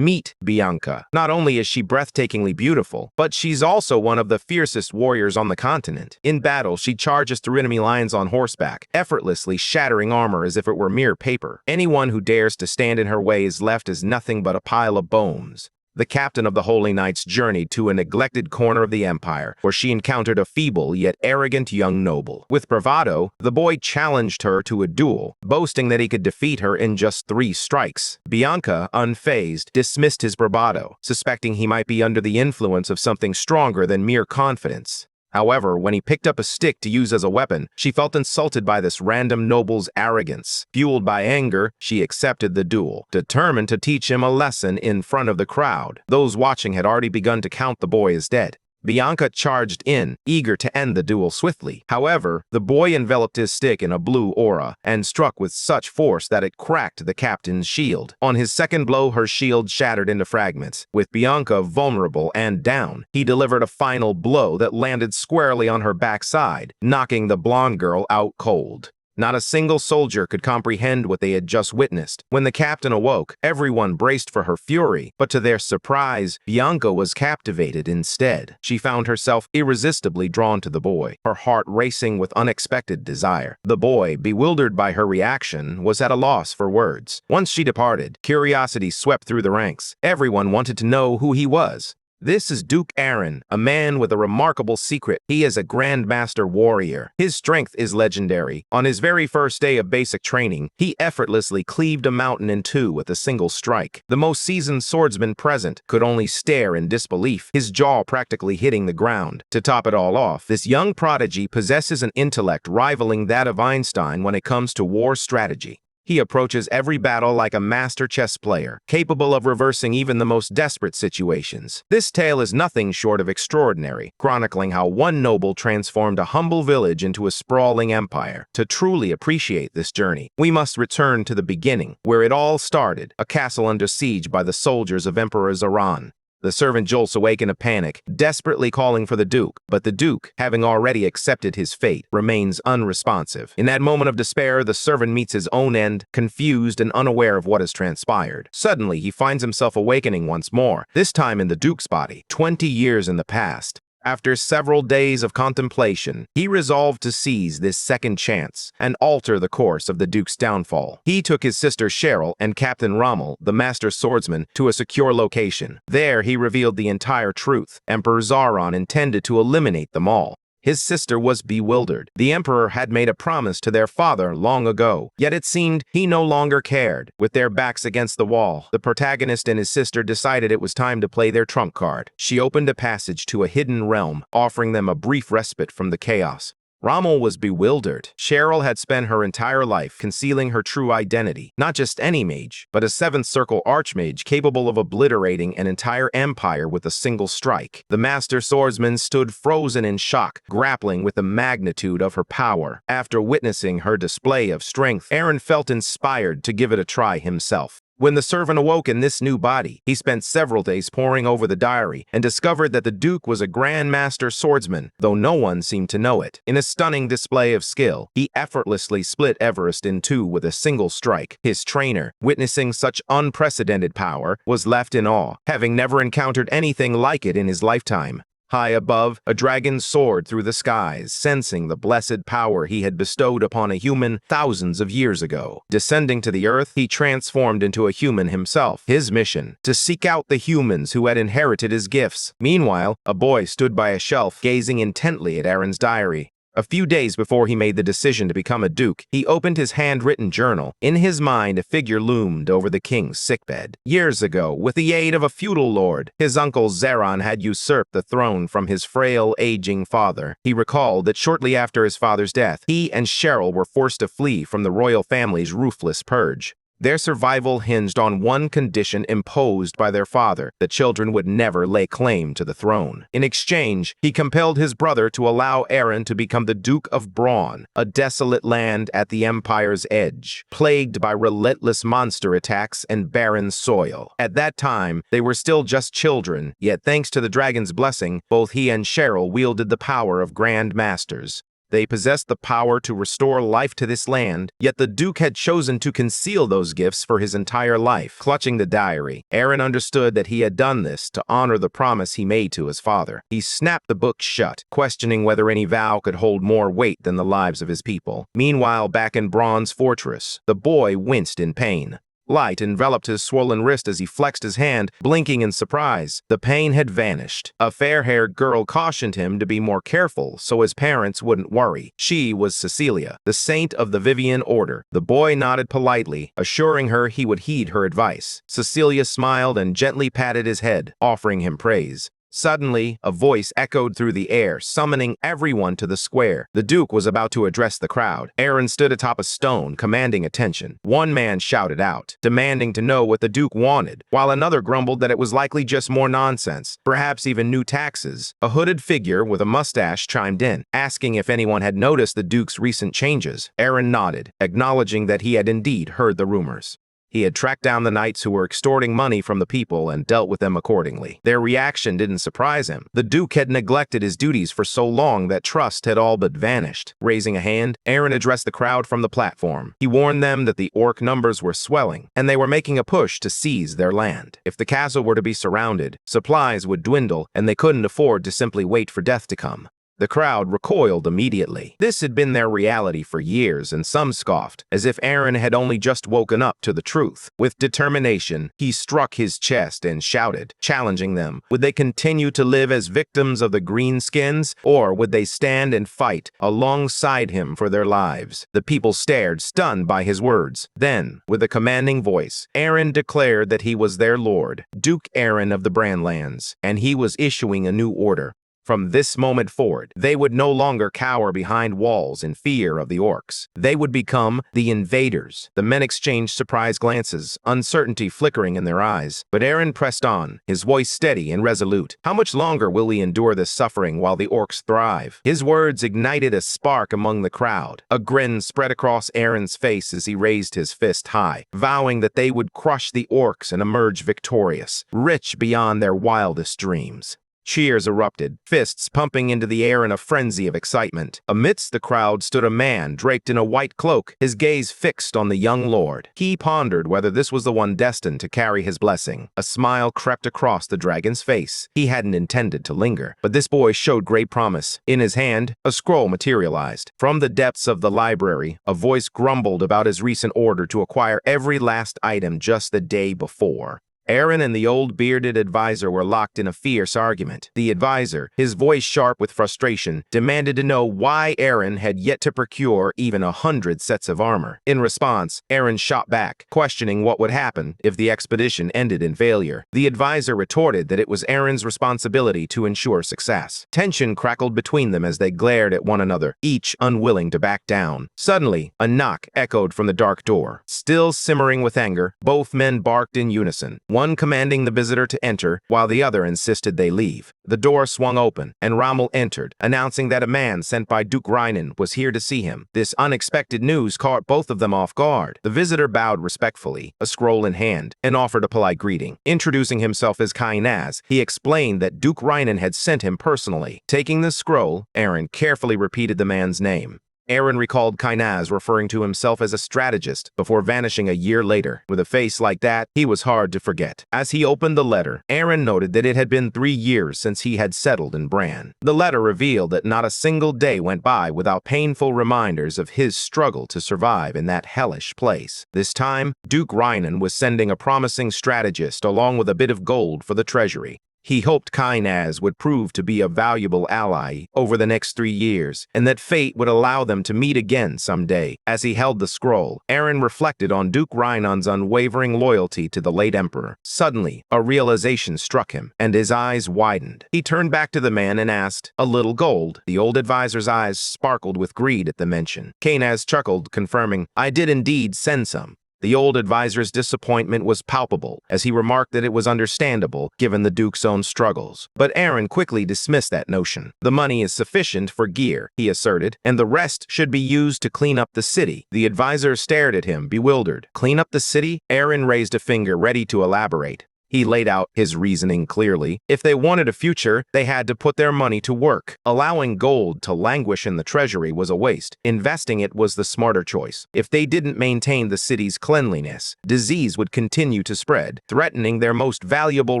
Meet Bianca. Not only is she breathtakingly beautiful, but she's also one of the fiercest warriors on the continent. In battle, she charges through enemy lines on horseback, effortlessly shattering armor as if it were mere paper. Anyone who dares to stand in her way is left as nothing but a pile of bones. The captain of the Holy Knights journeyed to a neglected corner of the empire, where she encountered a feeble yet arrogant young noble. With bravado, the boy challenged her to a duel, boasting that he could defeat her in just 3 strikes. Bianca, unfazed, dismissed his bravado, suspecting he might be under the influence of something stronger than mere confidence. However, when he picked up a stick to use as a weapon, she felt insulted by this random noble's arrogance. Fueled by anger, she accepted the duel, determined to teach him a lesson in front of the crowd. Those watching had already begun to count the boy as dead. Bianca charged in, eager to end the duel swiftly. However, the boy enveloped his stick in a blue aura and struck with such force that it cracked the captain's shield. On his second blow, her shield shattered into fragments. With Bianca vulnerable and down, he delivered a final blow that landed squarely on her backside, knocking the blonde girl out cold. Not a single soldier could comprehend what they had just witnessed. When the captain awoke, everyone braced for her fury, but to their surprise, Bianca was captivated instead. She found herself irresistibly drawn to the boy, her heart racing with unexpected desire. The boy, bewildered by her reaction, was at a loss for words. Once she departed, curiosity swept through the ranks. Everyone wanted to know who he was. This is Duke Aaron, a man with a remarkable secret. He is a Grandmaster warrior. His strength is legendary. On his very first day of basic training, he effortlessly cleaved a mountain in 2 with a single strike. The most seasoned swordsman present could only stare in disbelief, his jaw practically hitting the ground. To top it all off, this young prodigy possesses an intellect rivaling that of Einstein when it comes to war strategy. He approaches every battle like a master chess player, capable of reversing even the most desperate situations. This tale is nothing short of extraordinary, chronicling how one noble transformed a humble village into a sprawling empire. To truly appreciate this journey, we must return to the beginning, where it all started, a castle under siege by the soldiers of Emperor Zaran. The servant jolts awake in a panic, desperately calling for the Duke, but the Duke, having already accepted his fate, remains unresponsive. In that moment of despair, the servant meets his own end, confused and unaware of what has transpired. Suddenly, he finds himself awakening once more, this time in the Duke's body, 20 years in the past. After several days of contemplation, he resolved to seize this second chance and alter the course of the Duke's downfall. He took his sister Cheryl and Captain Rommel, the master swordsman, to a secure location. There, he revealed the entire truth. Emperor Zaran intended to eliminate them all. His sister was bewildered. The emperor had made a promise to their father long ago, yet it seemed he no longer cared. With their backs against the wall, the protagonist and his sister decided it was time to play their trump card. She opened a passage to a hidden realm, offering them a brief respite from the chaos. Rommel was bewildered. Cheryl had spent her entire life concealing her true identity, not just any mage, but a 7th circle archmage capable of obliterating an entire empire with a single strike. The master swordsman stood frozen in shock, grappling with the magnitude of her power. After witnessing her display of strength, Aaron felt inspired to give it a try himself. When the servant awoke in this new body, he spent several days poring over the diary and discovered that the Duke was a Grandmaster swordsman, though no one seemed to know it. In a stunning display of skill, he effortlessly split Everest in 2 with a single strike. His trainer, witnessing such unprecedented power, was left in awe, having never encountered anything like it in his lifetime. High above, a dragon soared through the skies, sensing the blessed power he had bestowed upon a human thousands of years ago. Descending to the earth, he transformed into a human himself. His mission, to seek out the humans who had inherited his gifts. Meanwhile, a boy stood by a shelf, gazing intently at Aaron's diary. A few days before he made the decision to become a duke, he opened his handwritten journal. In his mind, a figure loomed over the king's sickbed. Years ago, with the aid of a feudal lord, his uncle Zaran had usurped the throne from his frail, aging father. He recalled that shortly after his father's death, he and Cheryl were forced to flee from the royal family's ruthless purge. Their survival hinged on one condition imposed by their father: the children would never lay claim to the throne. In exchange, he compelled his brother to allow Aaron to become the Duke of Braun, a desolate land at the empire's edge, plagued by relentless monster attacks and barren soil. At that time, they were still just children, yet thanks to the dragon's blessing, both he and Cheryl wielded the power of Grand Masters. They possessed the power to restore life to this land, yet the Duke had chosen to conceal those gifts for his entire life. Clutching the diary, Aaron understood that he had done this to honor the promise he made to his father. He snapped the book shut, questioning whether any vow could hold more weight than the lives of his people. Meanwhile, back in Bronze Fortress, the boy winced in pain. Light enveloped his swollen wrist as he flexed his hand, blinking in surprise. The pain had vanished. A fair-haired girl cautioned him to be more careful so his parents wouldn't worry. She was Cecilia, the saint of the Vivian Order. The boy nodded politely, assuring her he would heed her advice. Cecilia smiled and gently patted his head, offering him praise. Suddenly, a voice echoed through the air, summoning everyone to the square. The Duke was about to address the crowd. Aaron stood atop a stone, commanding attention. One man shouted out, demanding to know what the Duke wanted, while another grumbled that it was likely just more nonsense, perhaps even new taxes. A hooded figure with a mustache chimed in, asking if anyone had noticed the Duke's recent changes. Aaron nodded, acknowledging that he had indeed heard the rumors. He had tracked down the knights who were extorting money from the people and dealt with them accordingly. Their reaction didn't surprise him. The Duke had neglected his duties for so long that trust had all but vanished. Raising a hand, Aaron addressed the crowd from the platform. He warned them that the orc numbers were swelling, and they were making a push to seize their land. If the castle were to be surrounded, supplies would dwindle, and they couldn't afford to simply wait for death to come. The crowd recoiled immediately. This had been their reality for years, and some scoffed, as if Aaron had only just woken up to the truth. With determination, he struck his chest and shouted, challenging them. Would they continue to live as victims of the greenskins, or would they stand and fight alongside him for their lives? The people stared, stunned by his words. Then, with a commanding voice, Aaron declared that he was their lord, Duke Aaron of the Brandlands, and he was issuing a new order. From this moment forward, they would no longer cower behind walls in fear of the orcs. They would become the invaders. The men exchanged surprised glances, uncertainty flickering in their eyes. But Aaron pressed on, his voice steady and resolute. How much longer will we endure this suffering while the orcs thrive? His words ignited a spark among the crowd. A grin spread across Aaron's face as he raised his fist high, vowing that they would crush the orcs and emerge victorious, rich beyond their wildest dreams. Cheers erupted, fists pumping into the air in a frenzy of excitement. Amidst the crowd stood a man draped in a white cloak, his gaze fixed on the young lord. He pondered whether this was the one destined to carry his blessing. A smile crept across the dragon's face. He hadn't intended to linger, but this boy showed great promise. In his hand, a scroll materialized. From the depths of the library, a voice grumbled about his recent order to acquire every last item just the day before. Aaron and the old bearded advisor were locked in a fierce argument. The advisor, his voice sharp with frustration, demanded to know why Aaron had yet to procure even 100 sets of armor. In response, Aaron shot back, questioning what would happen if the expedition ended in failure. The advisor retorted that it was Aaron's responsibility to ensure success. Tension crackled between them as they glared at one another, each unwilling to back down. Suddenly, a knock echoed from the dark door. Still simmering with anger, both men barked in unison, one commanding the visitor to enter, while the other insisted they leave. The door swung open, and Rommel entered, announcing that a man sent by Duke Rhinan was here to see him. This unexpected news caught both of them off guard. The visitor bowed respectfully, a scroll in hand, and offered a polite greeting. Introducing himself as Kainaz, he explained that Duke Rhinan had sent him personally. Taking the scroll, Aaron carefully repeated the man's name. Aaron recalled Kainaz referring to himself as a strategist before vanishing a year later. With a face like that, he was hard to forget. As he opened the letter, Aaron noted that it had been 3 years since he had settled in Bran. The letter revealed that not a single day went by without painful reminders of his struggle to survive in that hellish place. This time, Duke Rhinan was sending a promising strategist along with a bit of gold for the treasury. He hoped Kainaz would prove to be a valuable ally over the next 3 years, and that fate would allow them to meet again someday. As he held the scroll, Aaron reflected on Duke Rhinan's unwavering loyalty to the late emperor. Suddenly, a realization struck him, and his eyes widened. He turned back to the man and asked, "A little gold?" The old advisor's eyes sparkled with greed at the mention. Kainaz chuckled, confirming, "I did indeed send some." The old advisor's disappointment was palpable, as he remarked that it was understandable, given the Duke's own struggles. But Aaron quickly dismissed that notion. "The money is sufficient for gear," he asserted, "and the rest should be used to clean up the city." The advisor stared at him, bewildered. "Clean up the city?" Aaron raised a finger, ready to elaborate. He laid out his reasoning clearly. If they wanted a future, they had to put their money to work. Allowing gold to languish in the treasury was a waste. Investing it was the smarter choice. If they didn't maintain the city's cleanliness, disease would continue to spread, threatening their most valuable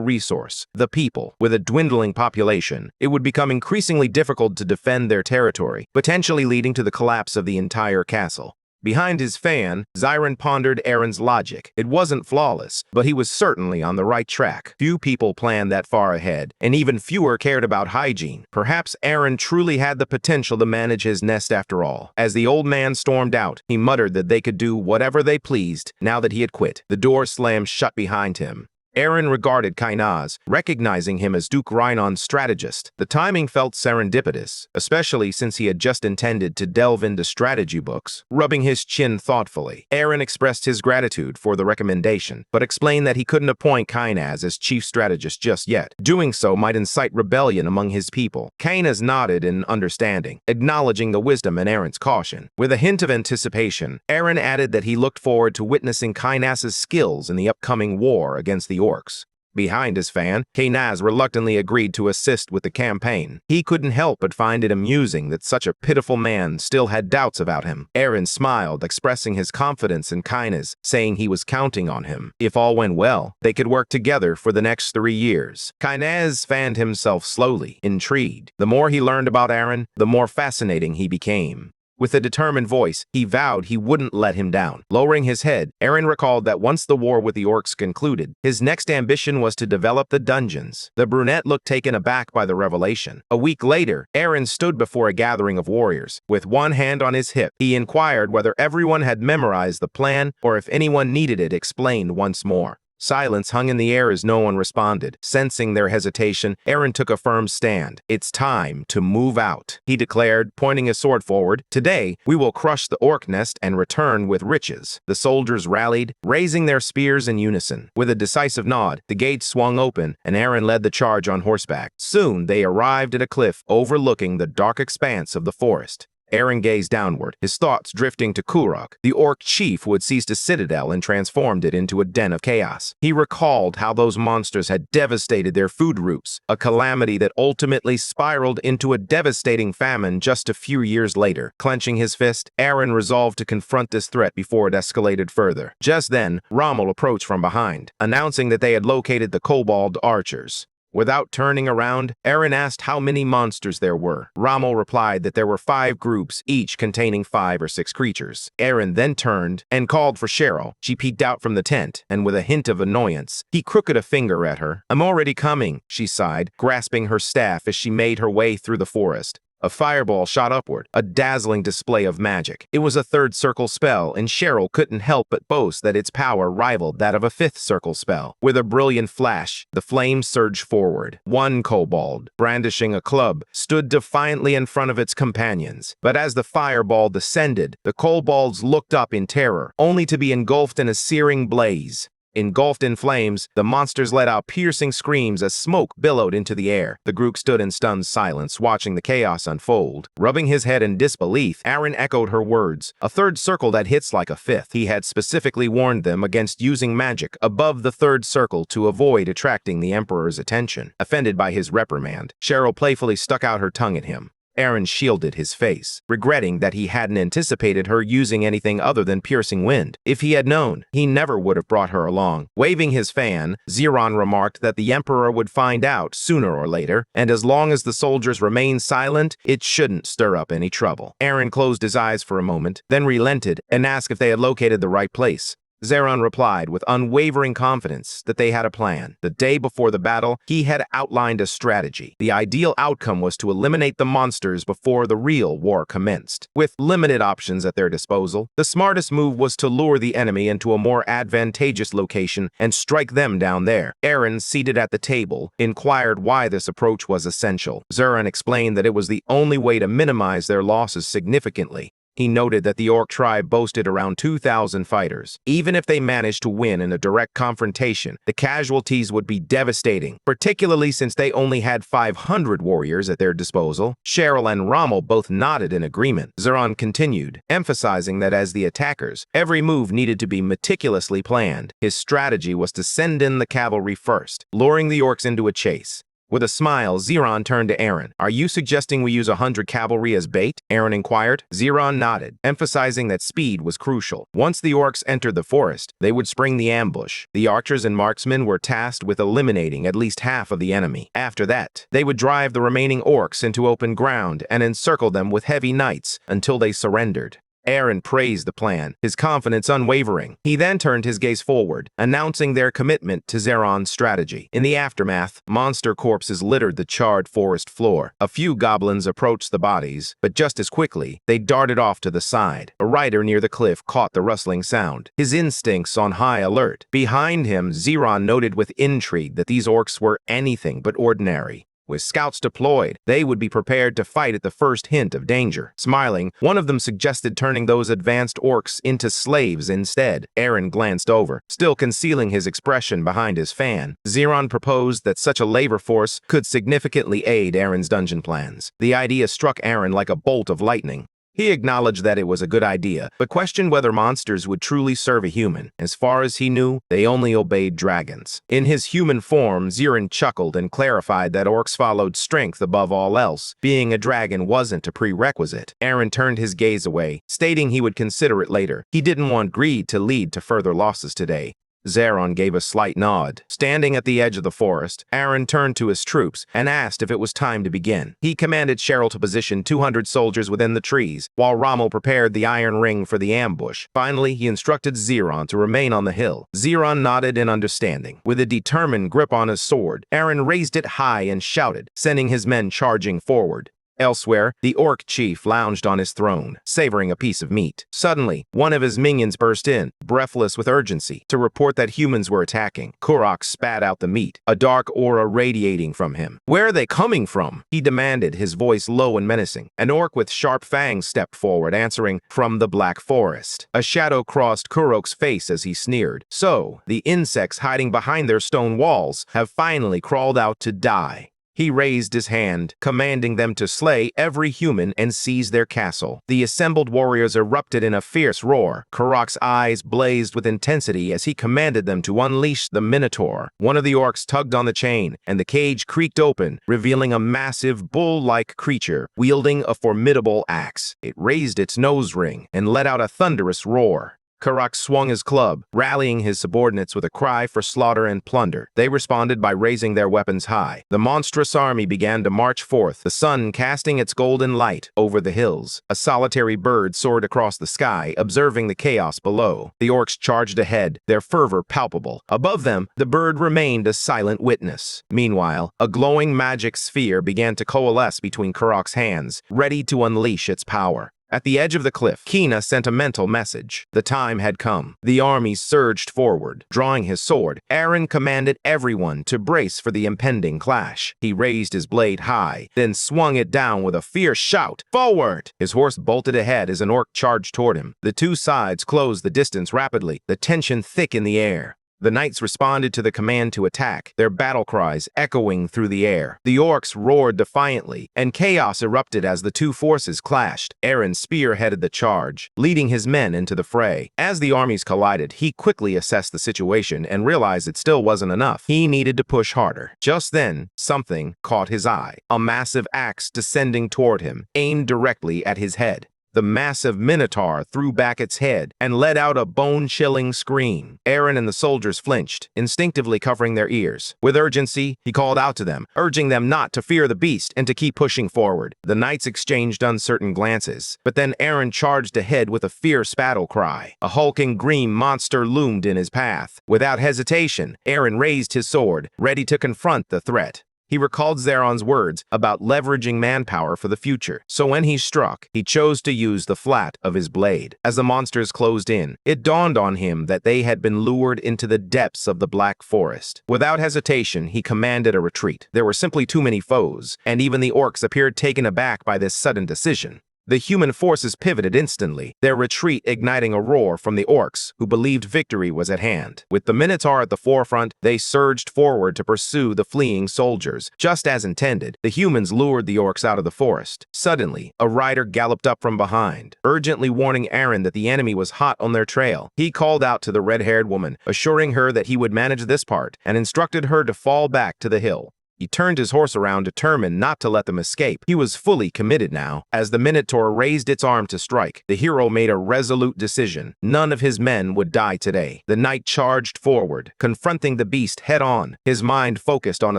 resource, the people. With a dwindling population, it would become increasingly difficult to defend their territory, potentially leading to the collapse of the entire castle. Behind his fan, Zyron pondered Aaron's logic. It wasn't flawless, but he was certainly on the right track. Few people planned that far ahead, and even fewer cared about hygiene. Perhaps Aaron truly had the potential to manage his nest after all. As the old man stormed out, he muttered that they could do whatever they pleased now that he had quit. The door slammed shut behind him. Aaron regarded Kainaz, recognizing him as Duke Rhinon's strategist. The timing felt serendipitous, especially since he had just intended to delve into strategy books. Rubbing his chin thoughtfully, Aaron expressed his gratitude for the recommendation, but explained that he couldn't appoint Kainaz as chief strategist just yet. Doing so might incite rebellion among his people. Kainaz nodded in understanding, acknowledging the wisdom in Aaron's caution. With a hint of anticipation, Aaron added that he looked forward to witnessing Kainaz's skills in the upcoming war against the orcs. Behind his fan, Kainaz reluctantly agreed to assist with the campaign. He couldn't help but find it amusing that such a pitiful man still had doubts about him. Aaron smiled, expressing his confidence in Kainaz, saying he was counting on him. If all went well, they could work together for the next 3 years. Kainaz fanned himself slowly, intrigued. The more he learned about Aaron, the more fascinating he became. With a determined voice, he vowed he wouldn't let him down. Lowering his head, Aaron recalled that once the war with the orcs concluded, his next ambition was to develop the dungeons. The brunette looked taken aback by the revelation. A week later, Aaron stood before a gathering of warriors. With one hand on his hip, he inquired whether everyone had memorized the plan or if anyone needed it explained once more. Silence hung in the air as no one responded. Sensing their hesitation, Aaron took a firm stand. "It's time to move out," he declared, pointing his sword forward. "Today, we will crush the orc nest and return with riches." The soldiers rallied, raising their spears in unison. With a decisive nod, the gates swung open, and Aaron led the charge on horseback. Soon, they arrived at a cliff overlooking the dark expanse of the forest. Aaron gazed downward, his thoughts drifting to Kurok, the orc chief who had seized a citadel and transformed it into a den of chaos. He recalled how those monsters had devastated their food routes, a calamity that ultimately spiraled into a devastating famine just a few years later. Clenching his fist, Aaron resolved to confront this threat before it escalated further. Just then, Rommel approached from behind, announcing that they had located the kobold archers. Without turning around, Aaron asked how many monsters there were. Rommel replied that there were 5 groups, each containing 5 or 6 creatures. Aaron then turned and called for Cheryl. She peeked out from the tent, and with a hint of annoyance, he crooked a finger at her. "I'm already coming," she sighed, grasping her staff as she made her way through the forest. A fireball shot upward, a dazzling display of magic. It was a 3rd circle spell, and Cheryl couldn't help but boast that its power rivaled that of a 5th circle spell. With a brilliant flash, the flames surged forward. One kobold, brandishing a club, stood defiantly in front of its companions. But as the fireball descended, the kobolds looked up in terror, only to be engulfed in a searing blaze. Engulfed in flames, the monsters let out piercing screams as smoke billowed into the air. The group stood in stunned silence, watching the chaos unfold. Rubbing his head in disbelief, Aaron echoed her words. A 3rd circle that hits like a 5th. He had specifically warned them against using magic above the 3rd circle to avoid attracting the Emperor's attention. Offended by his reprimand, Cheryl playfully stuck out her tongue at him. Aaron shielded his face, regretting that he hadn't anticipated her using anything other than piercing wind. If he had known, he never would have brought her along. Waving his fan, Zyron remarked that the Emperor would find out sooner or later, and as long as the soldiers remained silent, it shouldn't stir up any trouble. Aaron closed his eyes for a moment, then relented and asked if they had located the right place. Zyron replied with unwavering confidence that they had a plan. The day before the battle, he had outlined a strategy. The ideal outcome was to eliminate the monsters before the real war commenced. With limited options at their disposal, the smartest move was to lure the enemy into a more advantageous location and strike them down there. Aaron, seated at the table, inquired why this approach was essential. Zyron explained that it was the only way to minimize their losses significantly. He noted that the orc tribe boasted around 2,000 fighters. Even if they managed to win in a direct confrontation, the casualties would be devastating, particularly since they only had 500 warriors at their disposal. Cheryl and Rommel both nodded in agreement. Zeron continued, emphasizing that as the attackers, every move needed to be meticulously planned. His strategy was to send in the cavalry first, luring the orcs into a chase. With a smile, Zeron turned to Aaron. "Are you suggesting we use 100 cavalry as bait?" Aaron inquired. Zeron nodded, emphasizing that speed was crucial. Once the orcs entered the forest, they would spring the ambush. The archers and marksmen were tasked with eliminating at least half of the enemy. After that, they would drive the remaining orcs into open ground and encircle them with heavy knights until they surrendered. Aaron praised the plan, his confidence unwavering. He then turned his gaze forward, announcing their commitment to Zeron's strategy. In the aftermath, monster corpses littered the charred forest floor. A few goblins approached the bodies, but just as quickly, they darted off to the side. A rider near the cliff caught the rustling sound, his instincts on high alert. Behind him, Zeron noted with intrigue that these orcs were anything but ordinary. With scouts deployed, they would be prepared to fight at the first hint of danger. Smiling, one of them suggested turning those advanced orcs into slaves instead. Aaron glanced over, still concealing his expression behind his fan. Zeron proposed that such a labor force could significantly aid Aaron's dungeon plans. The idea struck Aaron like a bolt of lightning. He acknowledged that it was a good idea, but questioned whether monsters would truly serve a human. As far as he knew, they only obeyed dragons. In his human form, Zeron chuckled and clarified that orcs followed strength above all else. Being a dragon wasn't a prerequisite. Aaron turned his gaze away, stating he would consider it later. He didn't want greed to lead to further losses today. Zeron gave a slight nod. Standing at the edge of the forest, Aaron turned to his troops and asked if it was time to begin. He commanded Cheryl to position 200 soldiers within the trees, while Rommel prepared the iron ring for the ambush. Finally, he instructed Zeron to remain on the hill. Zeron nodded in understanding. With a determined grip on his sword, Aaron raised it high and shouted, sending his men charging forward. Elsewhere, the orc chief lounged on his throne, savoring a piece of meat. Suddenly, one of his minions burst in, breathless with urgency, to report that humans were attacking. Kurok spat out the meat, a dark aura radiating from him. "Where are they coming from?" he demanded, his voice low and menacing. An orc with sharp fangs stepped forward, answering, "From the Black Forest." A shadow crossed Kurok's face as he sneered. "So, the insects hiding behind their stone walls have finally crawled out to die." He raised his hand, commanding them to slay every human and seize their castle. The assembled warriors erupted in a fierce roar. Kurok's eyes blazed with intensity as he commanded them to unleash the Minotaur. One of the orcs tugged on the chain, and the cage creaked open, revealing a massive bull-like creature wielding a formidable axe. It raised its nose ring and let out a thunderous roar. Kurok swung his club, rallying his subordinates with a cry for slaughter and plunder. They responded by raising their weapons high. The monstrous army began to march forth, the sun casting its golden light over the hills. A solitary bird soared across the sky, observing the chaos below. The orcs charged ahead, their fervor palpable. Above them, the bird remained a silent witness. Meanwhile, a glowing magic sphere began to coalesce between Kurok's hands, ready to unleash its power. At the edge of the cliff, Kina sent a mental message. The time had come. The army surged forward. Drawing his sword, Aaron commanded everyone to brace for the impending clash. He raised his blade high, then swung it down with a fierce shout, "Forward!" His horse bolted ahead as an orc charged toward him. The two sides closed the distance rapidly, the tension thick in the air. The knights responded to the command to attack, their battle cries echoing through the air. The orcs roared defiantly, and chaos erupted as the two forces clashed. Aaron spearheaded the charge, leading his men into the fray. As the armies collided, he quickly assessed the situation and realized it still wasn't enough. He needed to push harder. Just then, something caught his eye. A massive axe descending toward him, aimed directly at his head. The massive Minotaur threw back its head and let out a bone-chilling scream. Aaron and the soldiers flinched, instinctively covering their ears. With urgency, he called out to them, urging them not to fear the beast and to keep pushing forward. The knights exchanged uncertain glances, but then Aaron charged ahead with a fierce battle cry. A hulking green monster loomed in his path. Without hesitation, Aaron raised his sword, ready to confront the threat. He recalled Zeron's words about leveraging manpower for the future, so when he struck, he chose to use the flat of his blade. As the monsters closed in, it dawned on him that they had been lured into the depths of the Black Forest. Without hesitation, he commanded a retreat. There were simply too many foes, and even the orcs appeared taken aback by this sudden decision. The human forces pivoted instantly, their retreat igniting a roar from the orcs, who believed victory was at hand. With the Minotaur at the forefront, they surged forward to pursue the fleeing soldiers. Just as intended, the humans lured the orcs out of the forest. Suddenly, a rider galloped up from behind, urgently warning Aaron that the enemy was hot on their trail. He called out to the red-haired woman, assuring her that he would manage this part, and instructed her to fall back to the hill. He turned his horse around, determined not to let them escape. He was fully committed now. As the Minotaur raised its arm to strike, the hero made a resolute decision. None of his men would die today. The knight charged forward, confronting the beast head-on, his mind focused on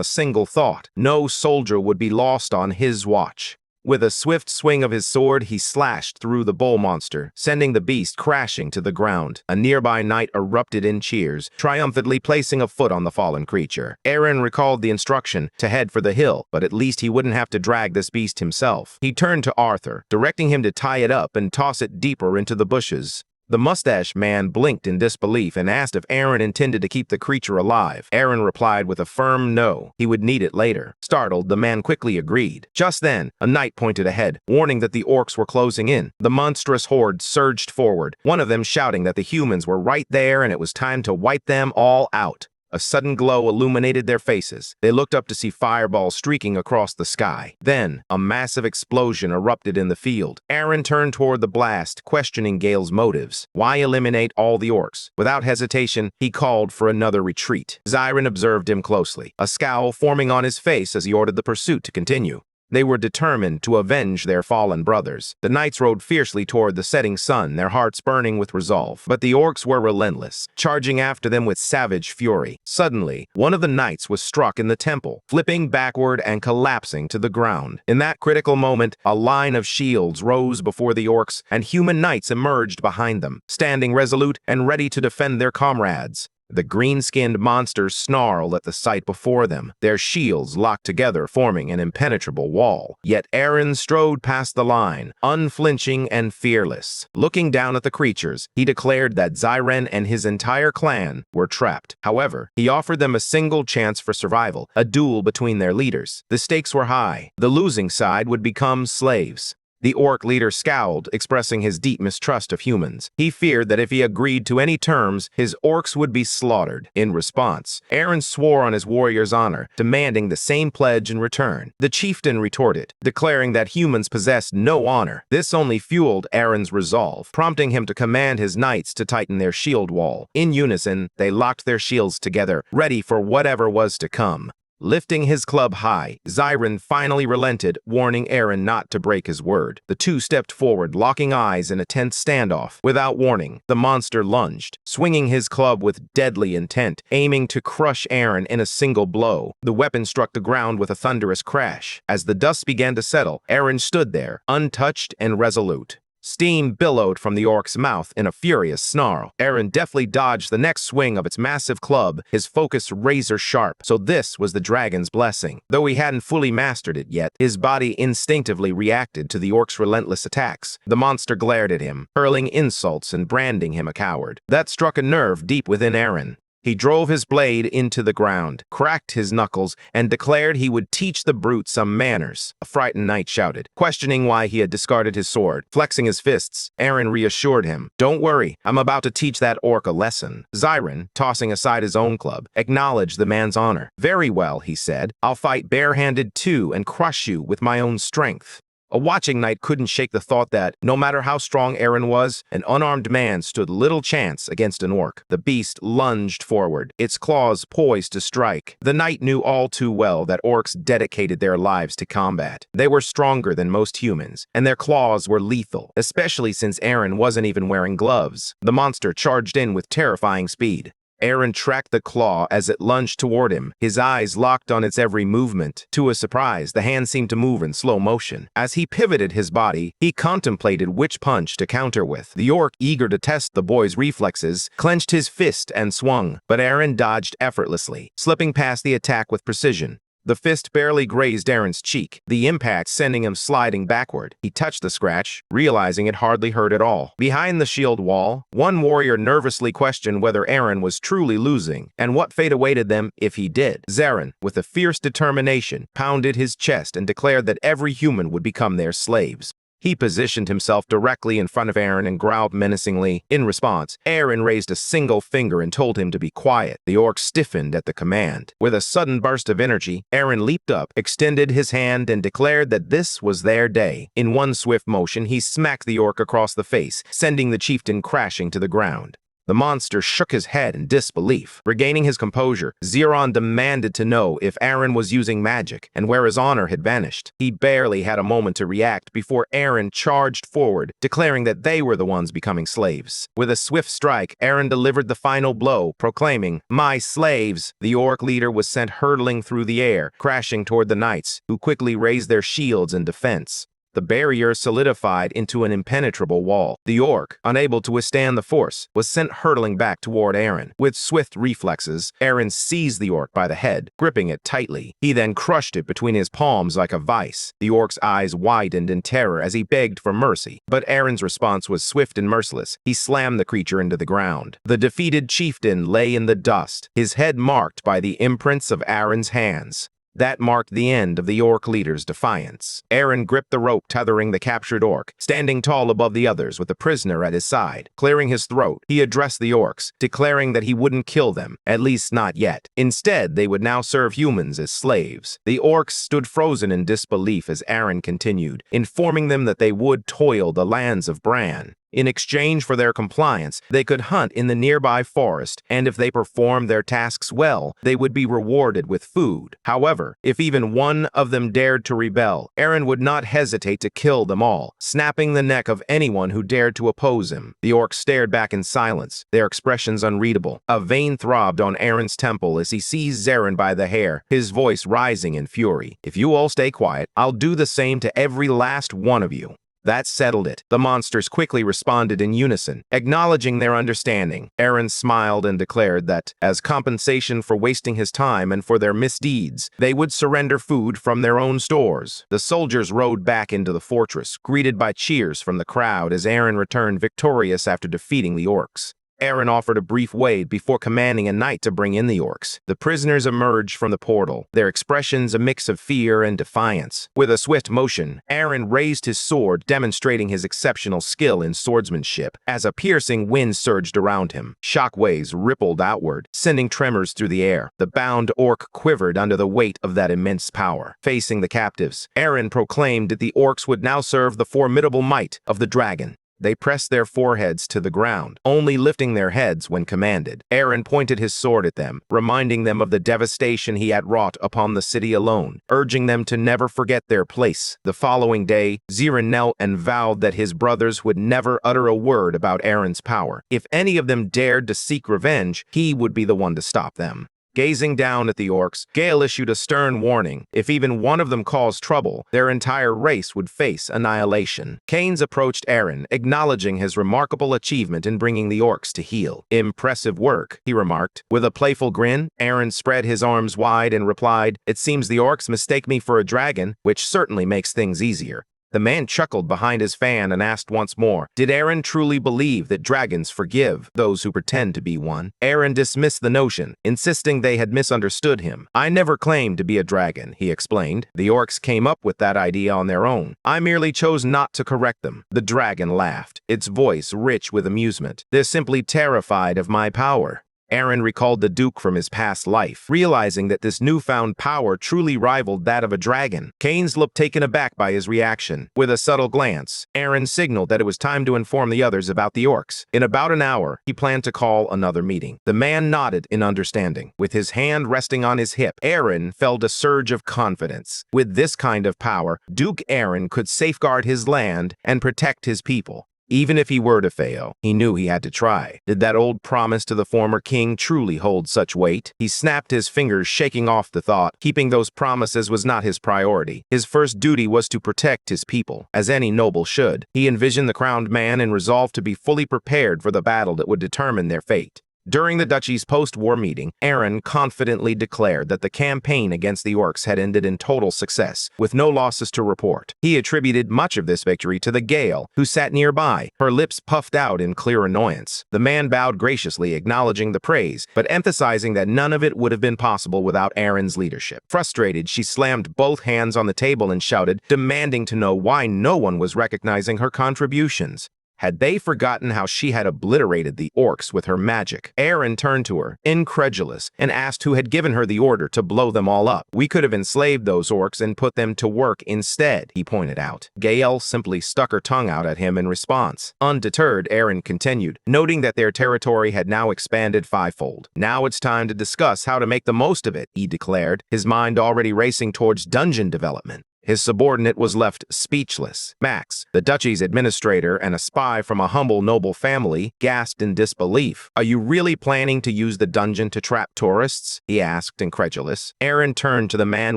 a single thought. No soldier would be lost on his watch. With a swift swing of his sword, he slashed through the bull monster, sending the beast crashing to the ground. A nearby knight erupted in cheers, triumphantly placing a foot on the fallen creature. Aaron recalled the instruction to head for the hill, but at least he wouldn't have to drag this beast himself. He turned to Arthur, directing him to tie it up and toss it deeper into the bushes. The mustache man blinked in disbelief and asked if Aaron intended to keep the creature alive. Aaron replied with a firm no. He would need it later. Startled, the man quickly agreed. Just then, a knight pointed ahead, warning that the orcs were closing in. The monstrous horde surged forward, one of them shouting that the humans were right there and it was time to wipe them all out. A sudden glow illuminated their faces. They looked up to see fireballs streaking across the sky. Then, a massive explosion erupted in the field. Aaron turned toward the blast, questioning Gale's motives. Why eliminate all the orcs? Without hesitation, he called for another retreat. Zyron observed him closely, a scowl forming on his face as he ordered the pursuit to continue. They were determined to avenge their fallen brothers. The knights rode fiercely toward the setting sun, their hearts burning with resolve. But the orcs were relentless, charging after them with savage fury. Suddenly, one of the knights was struck in the temple, flipping backward and collapsing to the ground. In that critical moment, a line of shields rose before the orcs, and human knights emerged behind them, standing resolute and ready to defend their comrades. The green-skinned monsters snarled at the sight before them, their shields locked together, forming an impenetrable wall. Yet Aaron strode past the line, unflinching and fearless. Looking down at the creatures, he declared that Zyren and his entire clan were trapped. However, he offered them a single chance for survival, a duel between their leaders. The stakes were high. The losing side would become slaves. The orc leader scowled, expressing his deep mistrust of humans. He feared that if he agreed to any terms, his orcs would be slaughtered. In response, Aaron swore on his warrior's honor, demanding the same pledge in return. The chieftain retorted, declaring that humans possessed no honor. This only fueled Aaron's resolve, prompting him to command his knights to tighten their shield wall. In unison, they locked their shields together, ready for whatever was to come. Lifting his club high, Zyron finally relented, warning Aaron not to break his word. The two stepped forward, locking eyes in a tense standoff. Without warning, the monster lunged, swinging his club with deadly intent, aiming to crush Aaron in a single blow. The weapon struck the ground with a thunderous crash. As the dust began to settle, Aaron stood there, untouched and resolute. Steam billowed from the orc's mouth in a furious snarl. Aaron deftly dodged the next swing of its massive club, his focus razor-sharp. So this was the dragon's blessing. Though he hadn't fully mastered it yet, his body instinctively reacted to the orc's relentless attacks. The monster glared at him, hurling insults and branding him a coward. That struck a nerve deep within Aaron. He drove his blade into the ground, cracked his knuckles, and declared he would teach the brute some manners. A frightened knight shouted, questioning why he had discarded his sword. Flexing his fists, Aaron reassured him, "Don't worry, I'm about to teach that orc a lesson." Zyron, tossing aside his own club, acknowledged the man's honor. "Very well," he said. "I'll fight barehanded too and crush you with my own strength." A watching knight couldn't shake the thought that, no matter how strong Aaron was, an unarmed man stood little chance against an orc. The beast lunged forward, its claws poised to strike. The knight knew all too well that orcs dedicated their lives to combat. They were stronger than most humans, and their claws were lethal, especially since Aaron wasn't even wearing gloves. The monster charged in with terrifying speed. Aaron tracked the claw as it lunged toward him, his eyes locked on its every movement. To his surprise, the hand seemed to move in slow motion. As he pivoted his body, he contemplated which punch to counter with. The orc, eager to test the boy's reflexes, clenched his fist and swung, but Aaron dodged effortlessly, slipping past the attack with precision. The fist barely grazed Aaron's cheek, the impact sending him sliding backward. He touched the scratch, realizing it hardly hurt at all. Behind the shield wall, one warrior nervously questioned whether Aaron was truly losing, and what fate awaited them if he did. Zarin, with a fierce determination, pounded his chest and declared that every human would become their slaves. He positioned himself directly in front of Aaron and growled menacingly. In response, Aaron raised a single finger and told him to be quiet. The orc stiffened at the command. With a sudden burst of energy, Aaron leaped up, extended his hand, and declared that this was their day. In one swift motion, he smacked the orc across the face, sending the chieftain crashing to the ground. The monster shook his head in disbelief. Regaining his composure, Xeron demanded to know if Aaron was using magic and where his honor had vanished. He barely had a moment to react before Aaron charged forward, declaring that they were the ones becoming slaves. With a swift strike, Aaron delivered the final blow, proclaiming, "My slaves!" The orc leader was sent hurtling through the air, crashing toward the knights, who quickly raised their shields in defense. The barrier solidified into an impenetrable wall. The orc, unable to withstand the force, was sent hurtling back toward Aaron. With swift reflexes, Aaron seized the orc by the head, gripping it tightly. He then crushed it between his palms like a vice. The orc's eyes widened in terror as he begged for mercy, but Aaron's response was swift and merciless. He slammed the creature into the ground. The defeated chieftain lay in the dust, his head marked by the imprints of Aaron's hands. That marked the end of the orc leader's defiance. Aaron gripped the rope tethering the captured orc, standing tall above the others with the prisoner at his side. Clearing his throat, he addressed the orcs, declaring that he wouldn't kill them, at least not yet. Instead, they would now serve humans as slaves. The orcs stood frozen in disbelief as Aaron continued, informing them that they would toil the lands of Bran. In exchange for their compliance, they could hunt in the nearby forest, and if they performed their tasks well, they would be rewarded with food. However, if even one of them dared to rebel, Aaron would not hesitate to kill them all, snapping the neck of anyone who dared to oppose him. The orcs stared back in silence, their expressions unreadable. A vein throbbed on Aaron's temple as he seized Xeron by the hair, his voice rising in fury. "If you all stay quiet, I'll do the same to every last one of you." That settled it. The monsters quickly responded in unison, acknowledging their understanding. Aaron smiled and declared that, as compensation for wasting his time and for their misdeeds, they would surrender food from their own stores. The soldiers rode back into the fortress, greeted by cheers from the crowd as Aaron returned victorious after defeating the orcs. Aaron offered a brief wait before commanding a knight to bring in the orcs. The prisoners emerged from the portal, their expressions a mix of fear and defiance. With a swift motion, Aaron raised his sword, demonstrating his exceptional skill in swordsmanship. As a piercing wind surged around him, shockwaves rippled outward, sending tremors through the air. The bound orc quivered under the weight of that immense power. Facing the captives, Aaron proclaimed that the orcs would now serve the formidable might of the dragon. They pressed their foreheads to the ground, only lifting their heads when commanded. Aaron pointed his sword at them, reminding them of the devastation he had wrought upon the city alone, urging them to never forget their place. The following day, Xeron knelt and vowed that his brothers would never utter a word about Aaron's power. If any of them dared to seek revenge, he would be the one to stop them. Gazing down at the orcs, Gale issued a stern warning. If even one of them caused trouble, their entire race would face annihilation. Keynes approached Aaron, acknowledging his remarkable achievement in bringing the orcs to heel. "Impressive work," he remarked. With a playful grin, Aaron spread his arms wide and replied, "It seems the orcs mistake me for a dragon, which certainly makes things easier." The man chuckled behind his fan and asked once more, did Aaron truly believe that dragons forgive those who pretend to be one? Aaron dismissed the notion, insisting they had misunderstood him. "I never claimed to be a dragon," he explained. "The orcs came up with that idea on their own. I merely chose not to correct them." The dragon laughed, its voice rich with amusement. "They're simply terrified of my power." Aaron recalled the Duke from his past life, realizing that this newfound power truly rivaled that of a dragon. Keynes looked taken aback by his reaction. With a subtle glance, Aaron signaled that it was time to inform the others about the orcs. In about an hour, he planned to call another meeting. The man nodded in understanding. With his hand resting on his hip, Aaron felt a surge of confidence. With this kind of power, Duke Aaron could safeguard his land and protect his people. Even if he were to fail, he knew he had to try. Did that old promise to the former king truly hold such weight? He snapped his fingers, shaking off the thought. Keeping those promises was not his priority. His first duty was to protect his people, as any noble should. He envisioned the crowned man and resolved to be fully prepared for the battle that would determine their fate. During the duchy's post-war meeting, Aaron confidently declared that the campaign against the orcs had ended in total success, with no losses to report. He attributed much of this victory to the Gale, who sat nearby, her lips puffed out in clear annoyance. The man bowed graciously, acknowledging the praise, but emphasizing that none of it would have been possible without Aaron's leadership. Frustrated, she slammed both hands on the table and shouted, demanding to know why no one was recognizing her contributions. Had they forgotten how she had obliterated the orcs with her magic? Aaron turned to her, incredulous, and asked who had given her the order to blow them all up. We could have enslaved those orcs and put them to work instead, he pointed out. Gael simply stuck her tongue out at him in response. Undeterred, Aaron continued, noting that their territory had now expanded fivefold. Now it's time to discuss how to make the most of it, he declared, his mind already racing towards dungeon development. His subordinate was left speechless. Max, the duchy's administrator and a spy from a humble noble family, gasped in disbelief. Are you really planning to use the dungeon to trap tourists? He asked, incredulous. Aaron turned to the man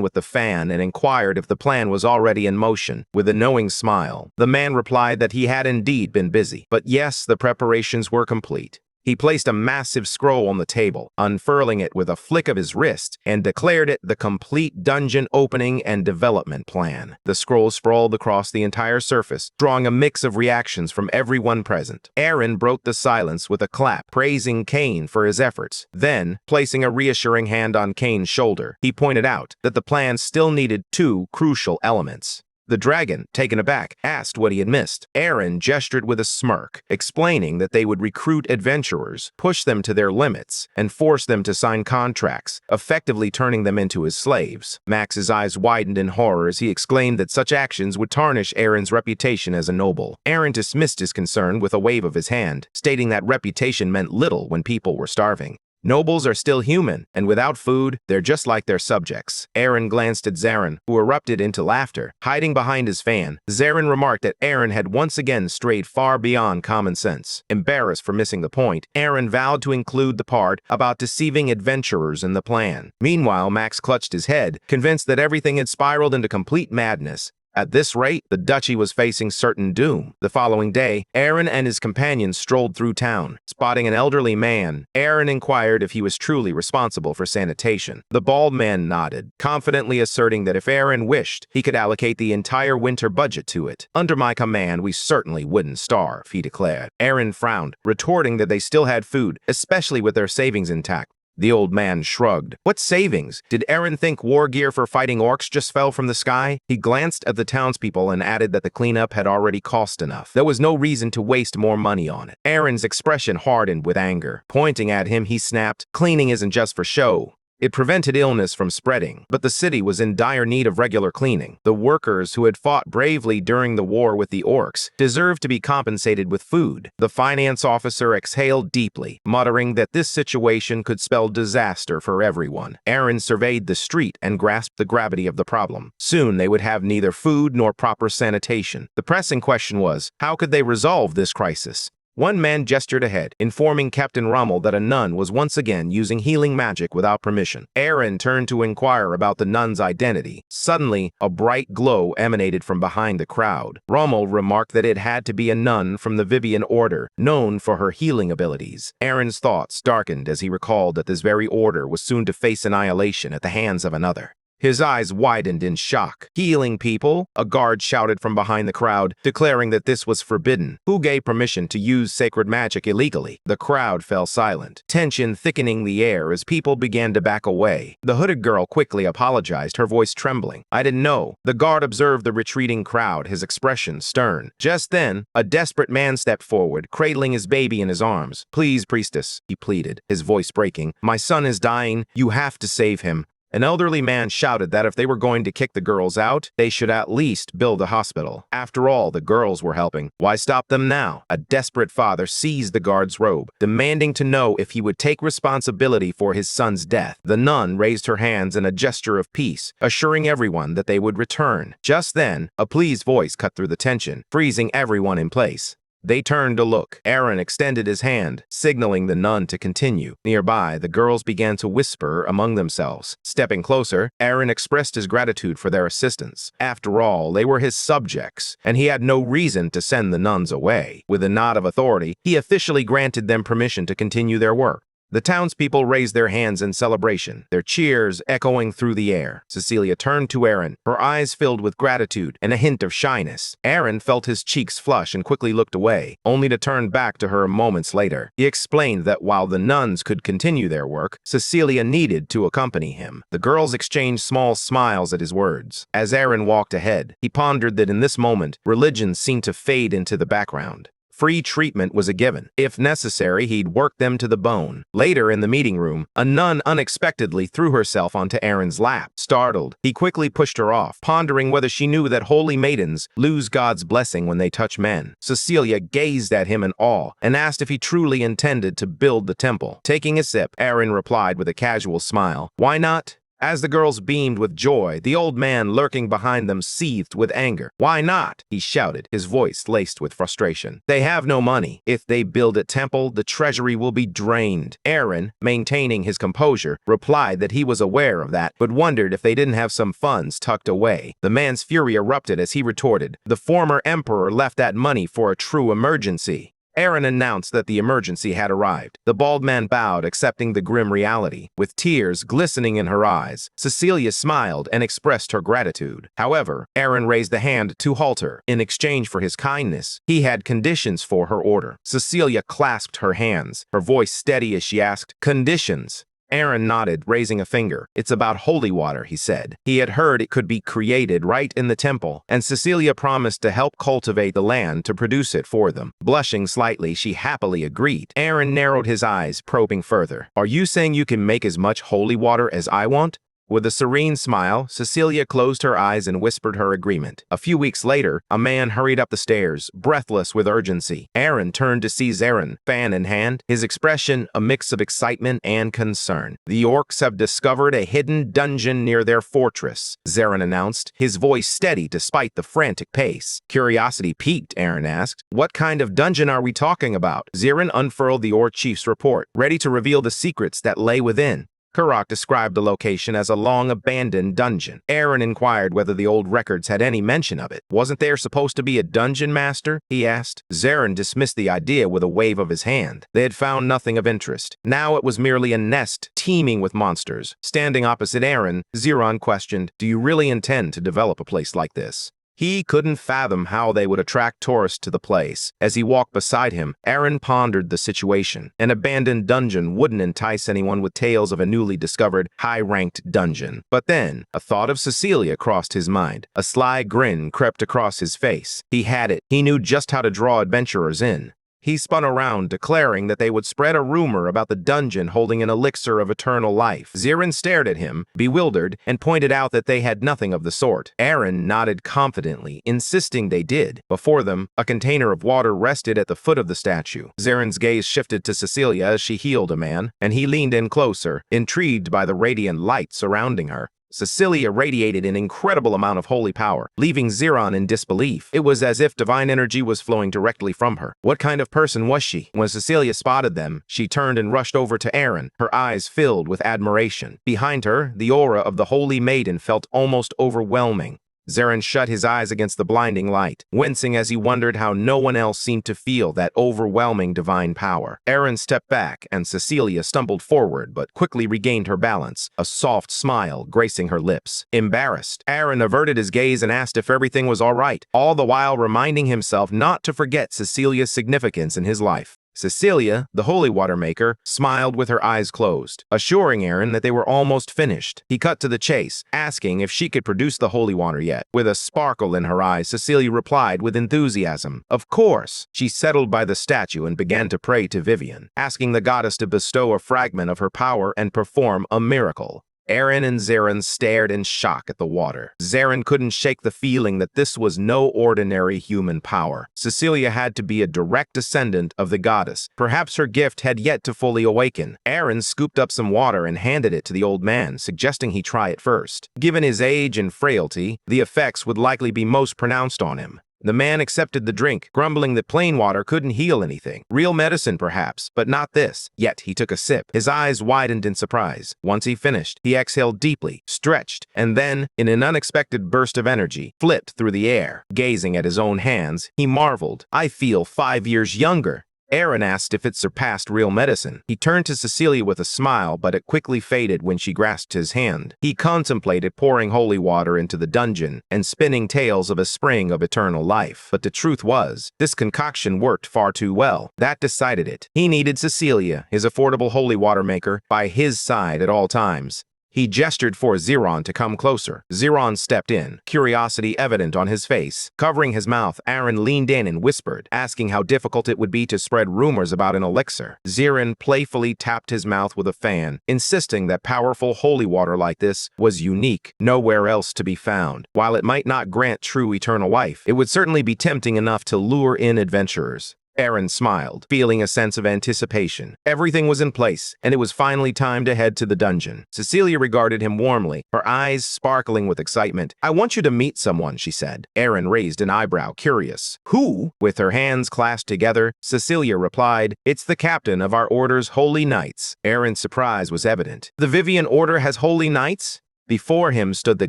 with the fan and inquired if the plan was already in motion. With a knowing smile, the man replied that he had indeed been busy. But yes, the preparations were complete. He placed a massive scroll on the table, unfurling it with a flick of his wrist, and declared it the complete dungeon opening and development plan. The scroll sprawled across the entire surface, drawing a mix of reactions from everyone present. Aaron broke the silence with a clap, praising Kane for his efforts. Then, placing a reassuring hand on Kane's shoulder, he pointed out that the plan still needed two crucial elements. The dragon, taken aback, asked what he had missed. Aaron gestured with a smirk, explaining that they would recruit adventurers, push them to their limits, and force them to sign contracts, effectively turning them into his slaves. Max's eyes widened in horror as he exclaimed that such actions would tarnish Aaron's reputation as a noble. Aaron dismissed his concern with a wave of his hand, stating that reputation meant little when people were starving. Nobles are still human, and without food, they're just like their subjects. Aaron glanced at Zarin, who erupted into laughter. Hiding behind his fan, Zarin remarked that Aaron had once again strayed far beyond common sense. Embarrassed for missing the point, Aaron vowed to include the part about deceiving adventurers in the plan. Meanwhile, Max clutched his head, convinced that everything had spiraled into complete madness. At this rate, the duchy was facing certain doom. The following day, Aaron and his companions strolled through town. Spotting an elderly man, Aaron inquired if he was truly responsible for sanitation. The bald man nodded, confidently asserting that if Aaron wished, he could allocate the entire winter budget to it. Under my command, we certainly wouldn't starve, he declared. Aaron frowned, retorting that they still had food, especially with their savings intact. The old man shrugged. What savings? Did Aaron think war gear for fighting orcs just fell from the sky? He glanced at the townspeople and added that the cleanup had already cost enough. There was no reason to waste more money on it. Aaron's expression hardened with anger. Pointing at him, he snapped, "Cleaning isn't just for show. It prevented illness from spreading, but the city was in dire need of regular cleaning. The workers who had fought bravely during the war with the orcs deserved to be compensated with food." The finance officer exhaled deeply, muttering that this situation could spell disaster for everyone. Aaron surveyed the street and grasped the gravity of the problem. Soon they would have neither food nor proper sanitation. The pressing question was, how could they resolve this crisis? One man gestured ahead, informing Captain Rommel that a nun was once again using healing magic without permission. Aaron turned to inquire about the nun's identity. Suddenly, a bright glow emanated from behind the crowd. Rommel remarked that it had to be a nun from the Vivian Order, known for her healing abilities. Aaron's thoughts darkened as he recalled that this very order was soon to face annihilation at the hands of another. His eyes widened in shock. "Healing people?" a guard shouted from behind the crowd, declaring that this was forbidden. Who gave permission to use sacred magic illegally? The crowd fell silent, tension thickening the air as people began to back away. The hooded girl quickly apologized, her voice trembling. "I didn't know." The guard observed the retreating crowd, his expression stern. Just then, a desperate man stepped forward, cradling his baby in his arms. "Please, priestess," he pleaded, his voice breaking. "My son is dying. You have to save him." An elderly man shouted that if they were going to kick the girls out, they should at least build a hospital. After all, the girls were helping. Why stop them now? A desperate father seized the guard's robe, demanding to know if he would take responsibility for his son's death. The nun raised her hands in a gesture of peace, assuring everyone that they would return. Just then, a pleased voice cut through the tension, freezing everyone in place. They turned to look. Aaron extended his hand, signaling the nun to continue. Nearby, the girls began to whisper among themselves. Stepping closer, Aaron expressed his gratitude for their assistance. After all, they were his subjects, and he had no reason to send the nuns away. With a nod of authority, he officially granted them permission to continue their work. The townspeople raised their hands in celebration, their cheers echoing through the air. Cecilia turned to Aaron, her eyes filled with gratitude and a hint of shyness. Aaron felt his cheeks flush and quickly looked away, only to turn back to her moments later. He explained that while the nuns could continue their work, Cecilia needed to accompany him. The girls exchanged small smiles at his words. As Aaron walked ahead, he pondered that in this moment, religion seemed to fade into the background. Free treatment was a given. If necessary, he'd work them to the bone. Later in the meeting room, a nun unexpectedly threw herself onto Aaron's lap. Startled, he quickly pushed her off, pondering whether she knew that holy maidens lose God's blessing when they touch men. Cecilia gazed at him in awe and asked if he truly intended to build the temple. Taking a sip, Aaron replied with a casual smile, "Why not?" As the girls beamed with joy, the old man lurking behind them seethed with anger. "Why not?" he shouted, his voice laced with frustration. "They have no money. If they build a temple, the treasury will be drained." Aaron, maintaining his composure, replied that he was aware of that, but wondered if they didn't have some funds tucked away. The man's fury erupted as he retorted, "The former emperor left that money for a true emergency." Aaron announced that the emergency had arrived. The bald man bowed, accepting the grim reality. With tears glistening in her eyes, Cecilia smiled and expressed her gratitude. However, Aaron raised a hand to halt her. In exchange for his kindness, he had conditions for her order. Cecilia clasped her hands, her voice steady as she asked, "Conditions?" Aaron nodded, raising a finger. "It's about holy water," he said. He had heard it could be created right in the temple, and Cecilia promised to help cultivate the land to produce it for them. Blushing slightly, she happily agreed. Aaron narrowed his eyes, probing further. "Are you saying you can make as much holy water as I want?" With a serene smile, Cecilia closed her eyes and whispered her agreement. A few weeks later, a man hurried up the stairs, breathless with urgency. Aaron turned to see Zarin, fan in hand, his expression a mix of excitement and concern. "The orcs have discovered a hidden dungeon near their fortress," Zarin announced, his voice steady despite the frantic pace. Curiosity piqued, Aaron asked. "What kind of dungeon are we talking about?" Zarin unfurled the orc chief's report, ready to reveal the secrets that lay within. Karak described the location as a long-abandoned dungeon. Aaron inquired whether the old records had any mention of it. "Wasn't there supposed to be a dungeon master?" he asked. Zarin dismissed the idea with a wave of his hand. They had found nothing of interest. Now it was merely a nest teeming with monsters. Standing opposite Aaron, Ziron questioned, "Do you really intend to develop a place like this?" He couldn't fathom how they would attract tourists to the place. As he walked beside him, Aaron pondered the situation. An abandoned dungeon wouldn't entice anyone with tales of a newly discovered, high-ranked dungeon. But then, a thought of Cecilia crossed his mind. A sly grin crept across his face. He had it. He knew just how to draw adventurers in. He spun around, declaring that they would spread a rumor about the dungeon holding an elixir of eternal life. Zarin stared at him, bewildered, and pointed out that they had nothing of the sort. Aaron nodded confidently, insisting they did. Before them, a container of water rested at the foot of the statue. Zarin's gaze shifted to Cecilia as she healed a man, and he leaned in closer, intrigued by the radiant light surrounding her. Cecilia radiated an incredible amount of holy power, leaving Ziron in disbelief. It was as if divine energy was flowing directly from her. What kind of person was she? When Cecilia spotted them, she turned and rushed over to Aaron, her eyes filled with admiration. Behind her, the aura of the holy maiden felt almost overwhelming. Zarin shut his eyes against the blinding light, wincing as he wondered how no one else seemed to feel that overwhelming divine power. Aaron stepped back, and Cecilia stumbled forward but quickly regained her balance, a soft smile gracing her lips. Embarrassed, Aaron averted his gaze and asked if everything was all right, all the while reminding himself not to forget Cecilia's significance in his life. Cecilia, the holy water maker, smiled with her eyes closed, assuring Aaron that they were almost finished. He cut to the chase, asking if she could produce the holy water yet. With a sparkle in her eyes, Cecilia replied with enthusiasm, "Of course." She settled by the statue and began to pray to Vivian, asking the goddess to bestow a fragment of her power and perform a miracle. Aaron and Zarin stared in shock at the water. Zarin couldn't shake the feeling that this was no ordinary human power. Cecilia had to be a direct descendant of the goddess. Perhaps her gift had yet to fully awaken. Aaron scooped up some water and handed it to the old man, suggesting he try it first. Given his age and frailty, the effects would likely be most pronounced on him. The man accepted the drink, grumbling that plain water couldn't heal anything. Real medicine, perhaps, but not this. Yet he took a sip. His eyes widened in surprise. Once he finished, he exhaled deeply, stretched, and then, in an unexpected burst of energy, flipped through the air. Gazing at his own hands, he marveled. "I feel 5 years younger." Aaron asked if it surpassed real medicine. He turned to Cecilia with a smile, but it quickly faded when she grasped his hand. He contemplated pouring holy water into the dungeon and spinning tales of a spring of eternal life. But the truth was, this concoction worked far too well. That decided it. He needed Cecilia, his affordable holy water maker, by his side at all times. He gestured for Ziron to come closer. Ziron stepped in, curiosity evident on his face. Covering his mouth, Aaron leaned in and whispered, asking how difficult it would be to spread rumors about an elixir. Ziron playfully tapped his mouth with a fan, insisting that powerful holy water like this was unique, nowhere else to be found. While it might not grant true eternal life, it would certainly be tempting enough to lure in adventurers. Aaron smiled, feeling a sense of anticipation. Everything was in place, and it was finally time to head to the dungeon. Cecilia regarded him warmly, her eyes sparkling with excitement. "I want you to meet someone," she said. Aaron raised an eyebrow, curious. "Who?" With her hands clasped together, Cecilia replied, "It's the captain of our order's holy knights." Aaron's surprise was evident. "The Vivian Order has holy knights?" Before him stood the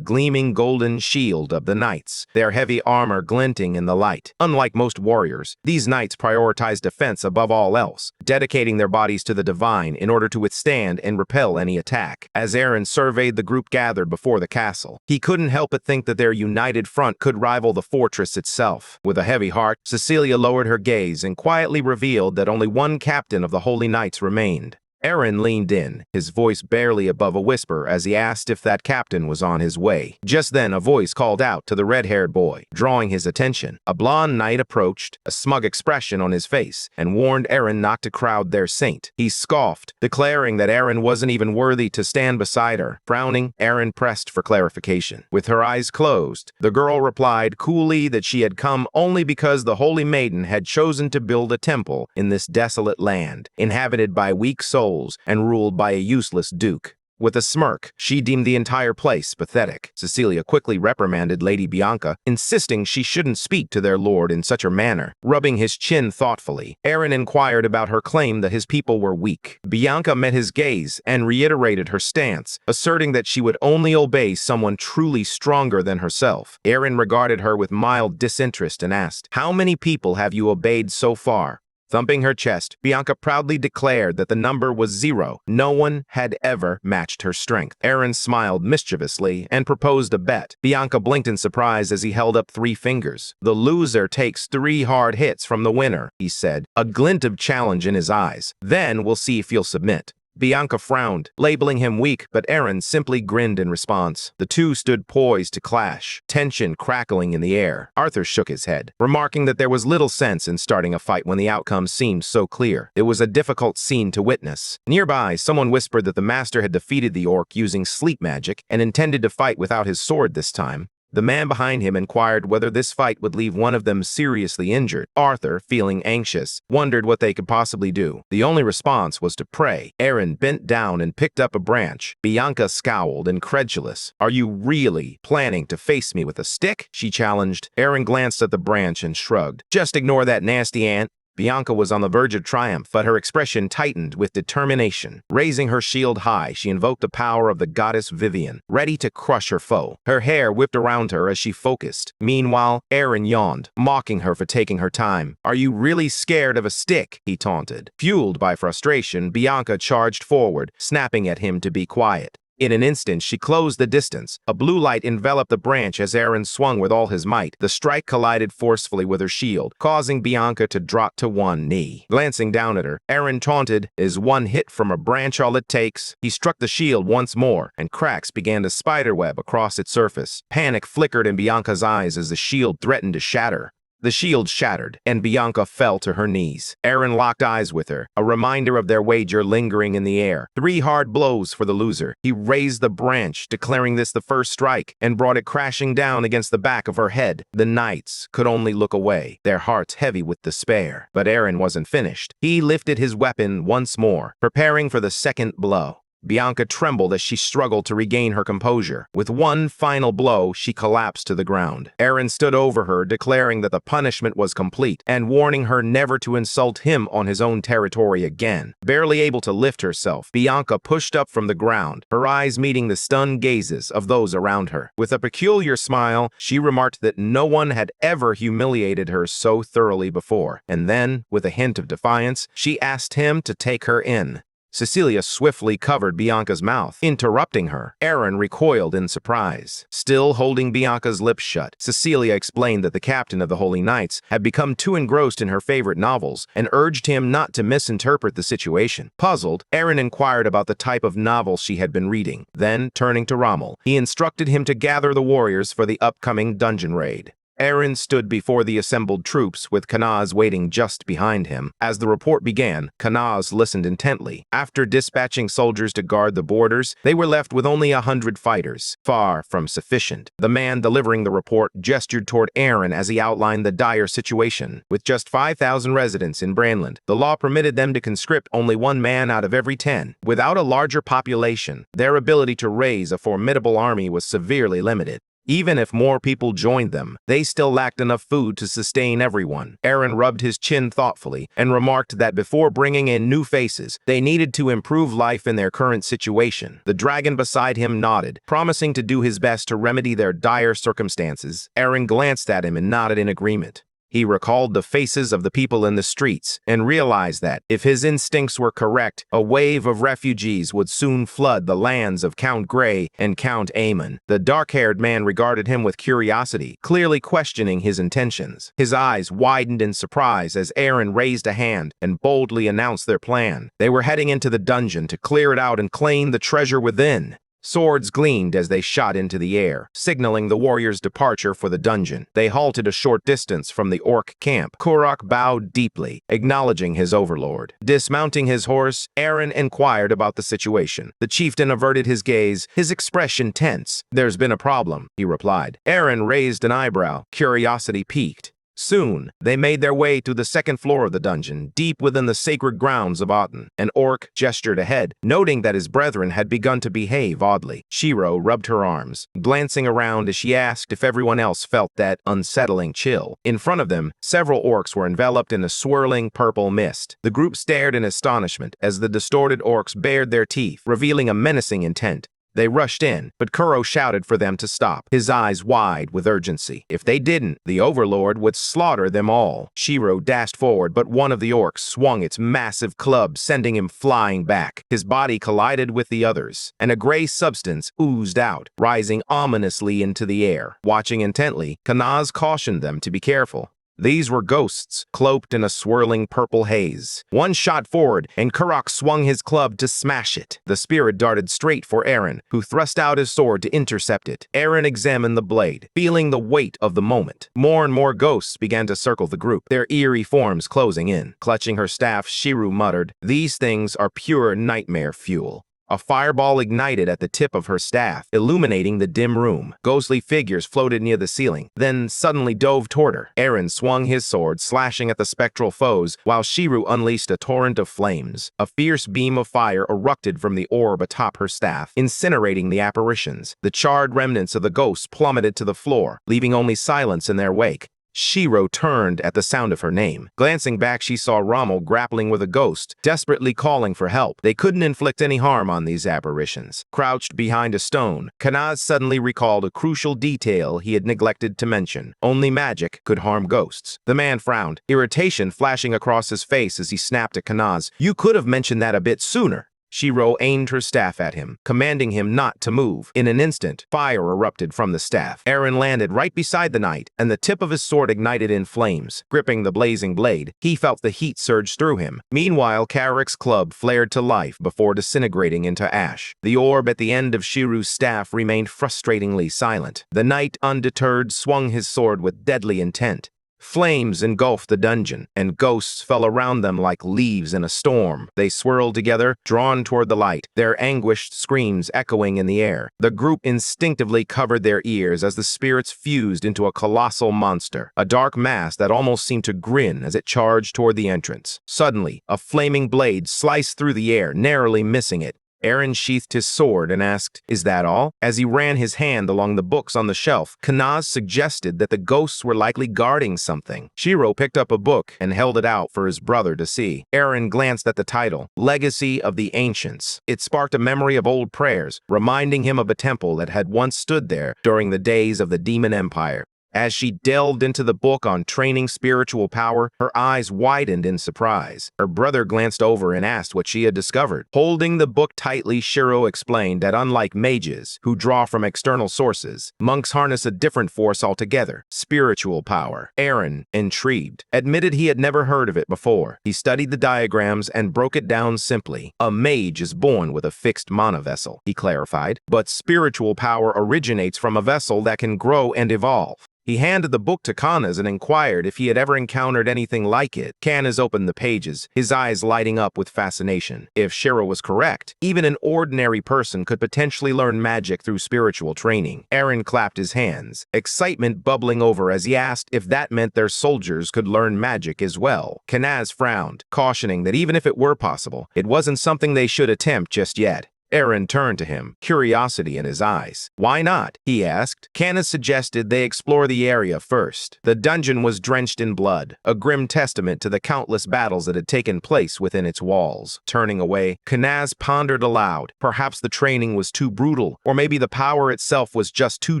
gleaming golden shield of the knights, their heavy armor glinting in the light. Unlike most warriors, these knights prioritized defense above all else, dedicating their bodies to the divine in order to withstand and repel any attack. As Aaron surveyed the group gathered before the castle, he couldn't help but think that their united front could rival the fortress itself. With a heavy heart, Cecilia lowered her gaze and quietly revealed that only one captain of the holy knights remained. Aaron leaned in, his voice barely above a whisper as he asked if that captain was on his way. Just then, a voice called out to the red-haired boy, drawing his attention. A blond knight approached, a smug expression on his face, and warned Aaron not to crowd their saint. He scoffed, declaring that Aaron wasn't even worthy to stand beside her. Frowning, Aaron pressed for clarification. With her eyes closed, the girl replied coolly that she had come only because the Holy Maiden had chosen to build a temple in this desolate land, inhabited by weak souls and ruled by a useless duke. With a smirk, she deemed the entire place pathetic. Cecilia quickly reprimanded Lady Bianca, insisting she shouldn't speak to their lord in such a manner. Rubbing his chin thoughtfully, Aaron inquired about her claim that his people were weak. Bianca met his gaze and reiterated her stance, asserting that she would only obey someone truly stronger than herself. Aaron regarded her with mild disinterest and asked, "How many people have you obeyed so far?" Thumping her chest, Bianca proudly declared that the number was 0. No one had ever matched her strength. Aaron smiled mischievously and proposed a bet. Bianca blinked in surprise as he held up 3 fingers. "The loser takes 3 hard hits from the winner," he said, a glint of challenge in his eyes. "Then we'll see if you'll submit." Bianca frowned, labeling him weak, but Aaron simply grinned in response. The two stood poised to clash, tension crackling in the air. Arthur shook his head, remarking that there was little sense in starting a fight when the outcome seemed so clear. It was a difficult scene to witness. Nearby, someone whispered that the master had defeated the orc using sleep magic and intended to fight without his sword this time. The man behind him inquired whether this fight would leave one of them seriously injured. Arthur, feeling anxious, wondered what they could possibly do. The only response was to pray. Aaron bent down and picked up a branch. Bianca scowled, incredulous. "Are you really planning to face me with a stick?" she challenged. Aaron glanced at the branch and shrugged. "Just ignore that nasty ant." Bianca was on the verge of triumph, but her expression tightened with determination. Raising her shield high, she invoked the power of the goddess Vivian, ready to crush her foe. Her hair whipped around her as she focused. Meanwhile, Aaron yawned, mocking her for taking her time. "Are you really scared of a stick?" he taunted. Fueled by frustration, Bianca charged forward, snapping at him to be quiet. In an instant, she closed the distance. A blue light enveloped the branch as Aaron swung with all his might. The strike collided forcefully with her shield, causing Bianca to drop to one knee. Glancing down at her, Aaron taunted, "Is one hit from a branch all it takes?" He struck the shield once more, and cracks began to spiderweb across its surface. Panic flickered in Bianca's eyes as the shield threatened to shatter. The shield shattered, and Bianca fell to her knees. Aaron locked eyes with her, a reminder of their wager lingering in the air. 3 hard blows for the loser. He raised the branch, declaring this the first strike, and brought it crashing down against the back of her head. The knights could only look away, their hearts heavy with despair. But Aaron wasn't finished. He lifted his weapon once more, preparing for the second blow. Bianca trembled as she struggled to regain her composure. With one final blow, she collapsed to the ground. Aaron stood over her, declaring that the punishment was complete and warning her never to insult him on his own territory again. Barely able to lift herself, Bianca pushed up from the ground, her eyes meeting the stunned gazes of those around her. With a peculiar smile, she remarked that no one had ever humiliated her so thoroughly before, and then, with a hint of defiance, she asked him to take her in. Cecilia swiftly covered Bianca's mouth, interrupting her. Aaron recoiled in surprise. Still holding Bianca's lips shut, Cecilia explained that the captain of the Holy Knights had become too engrossed in her favorite novels and urged him not to misinterpret the situation. Puzzled, Aaron inquired about the type of novel she had been reading. Then, turning to Rommel, he instructed him to gather the warriors for the upcoming dungeon raid. Aaron stood before the assembled troops, with Kanaz waiting just behind him. As the report began, Kanaz listened intently. After dispatching soldiers to guard the borders, they were left with only 100 fighters, far from sufficient. The man delivering the report gestured toward Aaron as he outlined the dire situation. With just 5,000 residents in Branland, the law permitted them to conscript only 1 man out of every 10. Without a larger population, their ability to raise a formidable army was severely limited. Even if more people joined them, they still lacked enough food to sustain everyone. Aaron rubbed his chin thoughtfully and remarked that before bringing in new faces, they needed to improve life in their current situation. The dragon beside him nodded, promising to do his best to remedy their dire circumstances. Aaron glanced at him and nodded in agreement. He recalled the faces of the people in the streets and realized that, if his instincts were correct, a wave of refugees would soon flood the lands of Count Grey and Count Aemon. The dark-haired man regarded him with curiosity, clearly questioning his intentions. His eyes widened in surprise as Aaron raised a hand and boldly announced their plan. They were heading into the dungeon to clear it out and claim the treasure within. Swords gleamed as they shot into the air, signaling the warriors' departure for the dungeon. They halted a short distance from the orc camp. Kurak bowed deeply, acknowledging his overlord. Dismounting his horse, Aaron inquired about the situation. The chieftain averted his gaze, his expression tense. "There's been a problem," he replied. Aaron raised an eyebrow, curiosity piqued. Soon, they made their way to the second floor of the dungeon, deep within the sacred grounds of Aten. An orc gestured ahead, noting that his brethren had begun to behave oddly. Shiro rubbed her arms, glancing around as she asked if everyone else felt that unsettling chill. In front of them, several orcs were enveloped in a swirling purple mist. The group stared in astonishment as the distorted orcs bared their teeth, revealing a menacing intent. They rushed in, but Kuro shouted for them to stop, his eyes wide with urgency. If they didn't, the Overlord would slaughter them all. Shiro dashed forward, but one of the orcs swung its massive club, sending him flying back. His body collided with the others, and a gray substance oozed out, rising ominously into the air. Watching intently, Kanaz cautioned them to be careful. These were ghosts, cloaked in a swirling purple haze. One shot forward, and Kurak swung his club to smash it. The spirit darted straight for Aaron, who thrust out his sword to intercept it. Aaron examined the blade, feeling the weight of the moment. More and more ghosts began to circle the group, their eerie forms closing in. Clutching her staff, Shiro muttered, "These things are pure nightmare fuel." A fireball ignited at the tip of her staff, illuminating the dim room. Ghostly figures floated near the ceiling, then suddenly dove toward her. Aaron swung his sword, slashing at the spectral foes, while Shiro unleashed a torrent of flames. A fierce beam of fire erupted from the orb atop her staff, incinerating the apparitions. The charred remnants of the ghosts plummeted to the floor, leaving only silence in their wake. Shiro turned at the sound of her name. Glancing back, she saw Rommel grappling with a ghost, desperately calling for help. They couldn't inflict any harm on these apparitions. Crouched behind a stone, Kanaz suddenly recalled a crucial detail he had neglected to mention. Only magic could harm ghosts. The man frowned, irritation flashing across his face as he snapped at Kanaz. "You could have mentioned that a bit sooner." Shiro aimed her staff at him, commanding him not to move. In an instant, fire erupted from the staff. Aaron landed right beside the knight, and the tip of his sword ignited in flames. Gripping the blazing blade, he felt the heat surge through him. Meanwhile, Karak's club flared to life before disintegrating into ash. The orb at the end of Shiru's staff remained frustratingly silent. The knight, undeterred, swung his sword with deadly intent. Flames engulfed the dungeon, and ghosts fell around them like leaves in a storm. They swirled together, drawn toward the light, their anguished screams echoing in the air. The group instinctively covered their ears as the spirits fused into a colossal monster, a dark mass that almost seemed to grin as it charged toward the entrance. Suddenly, a flaming blade sliced through the air, narrowly missing it. Aaron sheathed his sword and asked, "Is that all?" As he ran his hand along the books on the shelf, Kanaz suggested that the ghosts were likely guarding something. Shiro picked up a book and held it out for his brother to see. Aaron glanced at the title, Legacy of the Ancients. It sparked a memory of old prayers, reminding him of a temple that had once stood there during the days of the Demon Empire. As she delved into the book on training spiritual power, her eyes widened in surprise. Her brother glanced over and asked what she had discovered. Holding the book tightly, Shiro explained that unlike mages, who draw from external sources, monks harness a different force altogether, spiritual power. Aaron, intrigued, admitted he had never heard of it before. He studied the diagrams and broke it down simply. A mage is born with a fixed mana vessel, he clarified, but spiritual power originates from a vessel that can grow and evolve. He handed the book to Kanaz and inquired if he had ever encountered anything like it. Kanaz opened the pages, his eyes lighting up with fascination. If Shiro was correct, even an ordinary person could potentially learn magic through spiritual training. Aaron clapped his hands, excitement bubbling over as he asked if that meant their soldiers could learn magic as well. Kanaz frowned, cautioning that even if it were possible, it wasn't something they should attempt just yet. Aaron turned to him, curiosity in his eyes. "Why not?" he asked. Kanaz suggested they explore the area first. The dungeon was drenched in blood, a grim testament to the countless battles that had taken place within its walls. Turning away, Kanaz pondered aloud. Perhaps the training was too brutal, or maybe the power itself was just too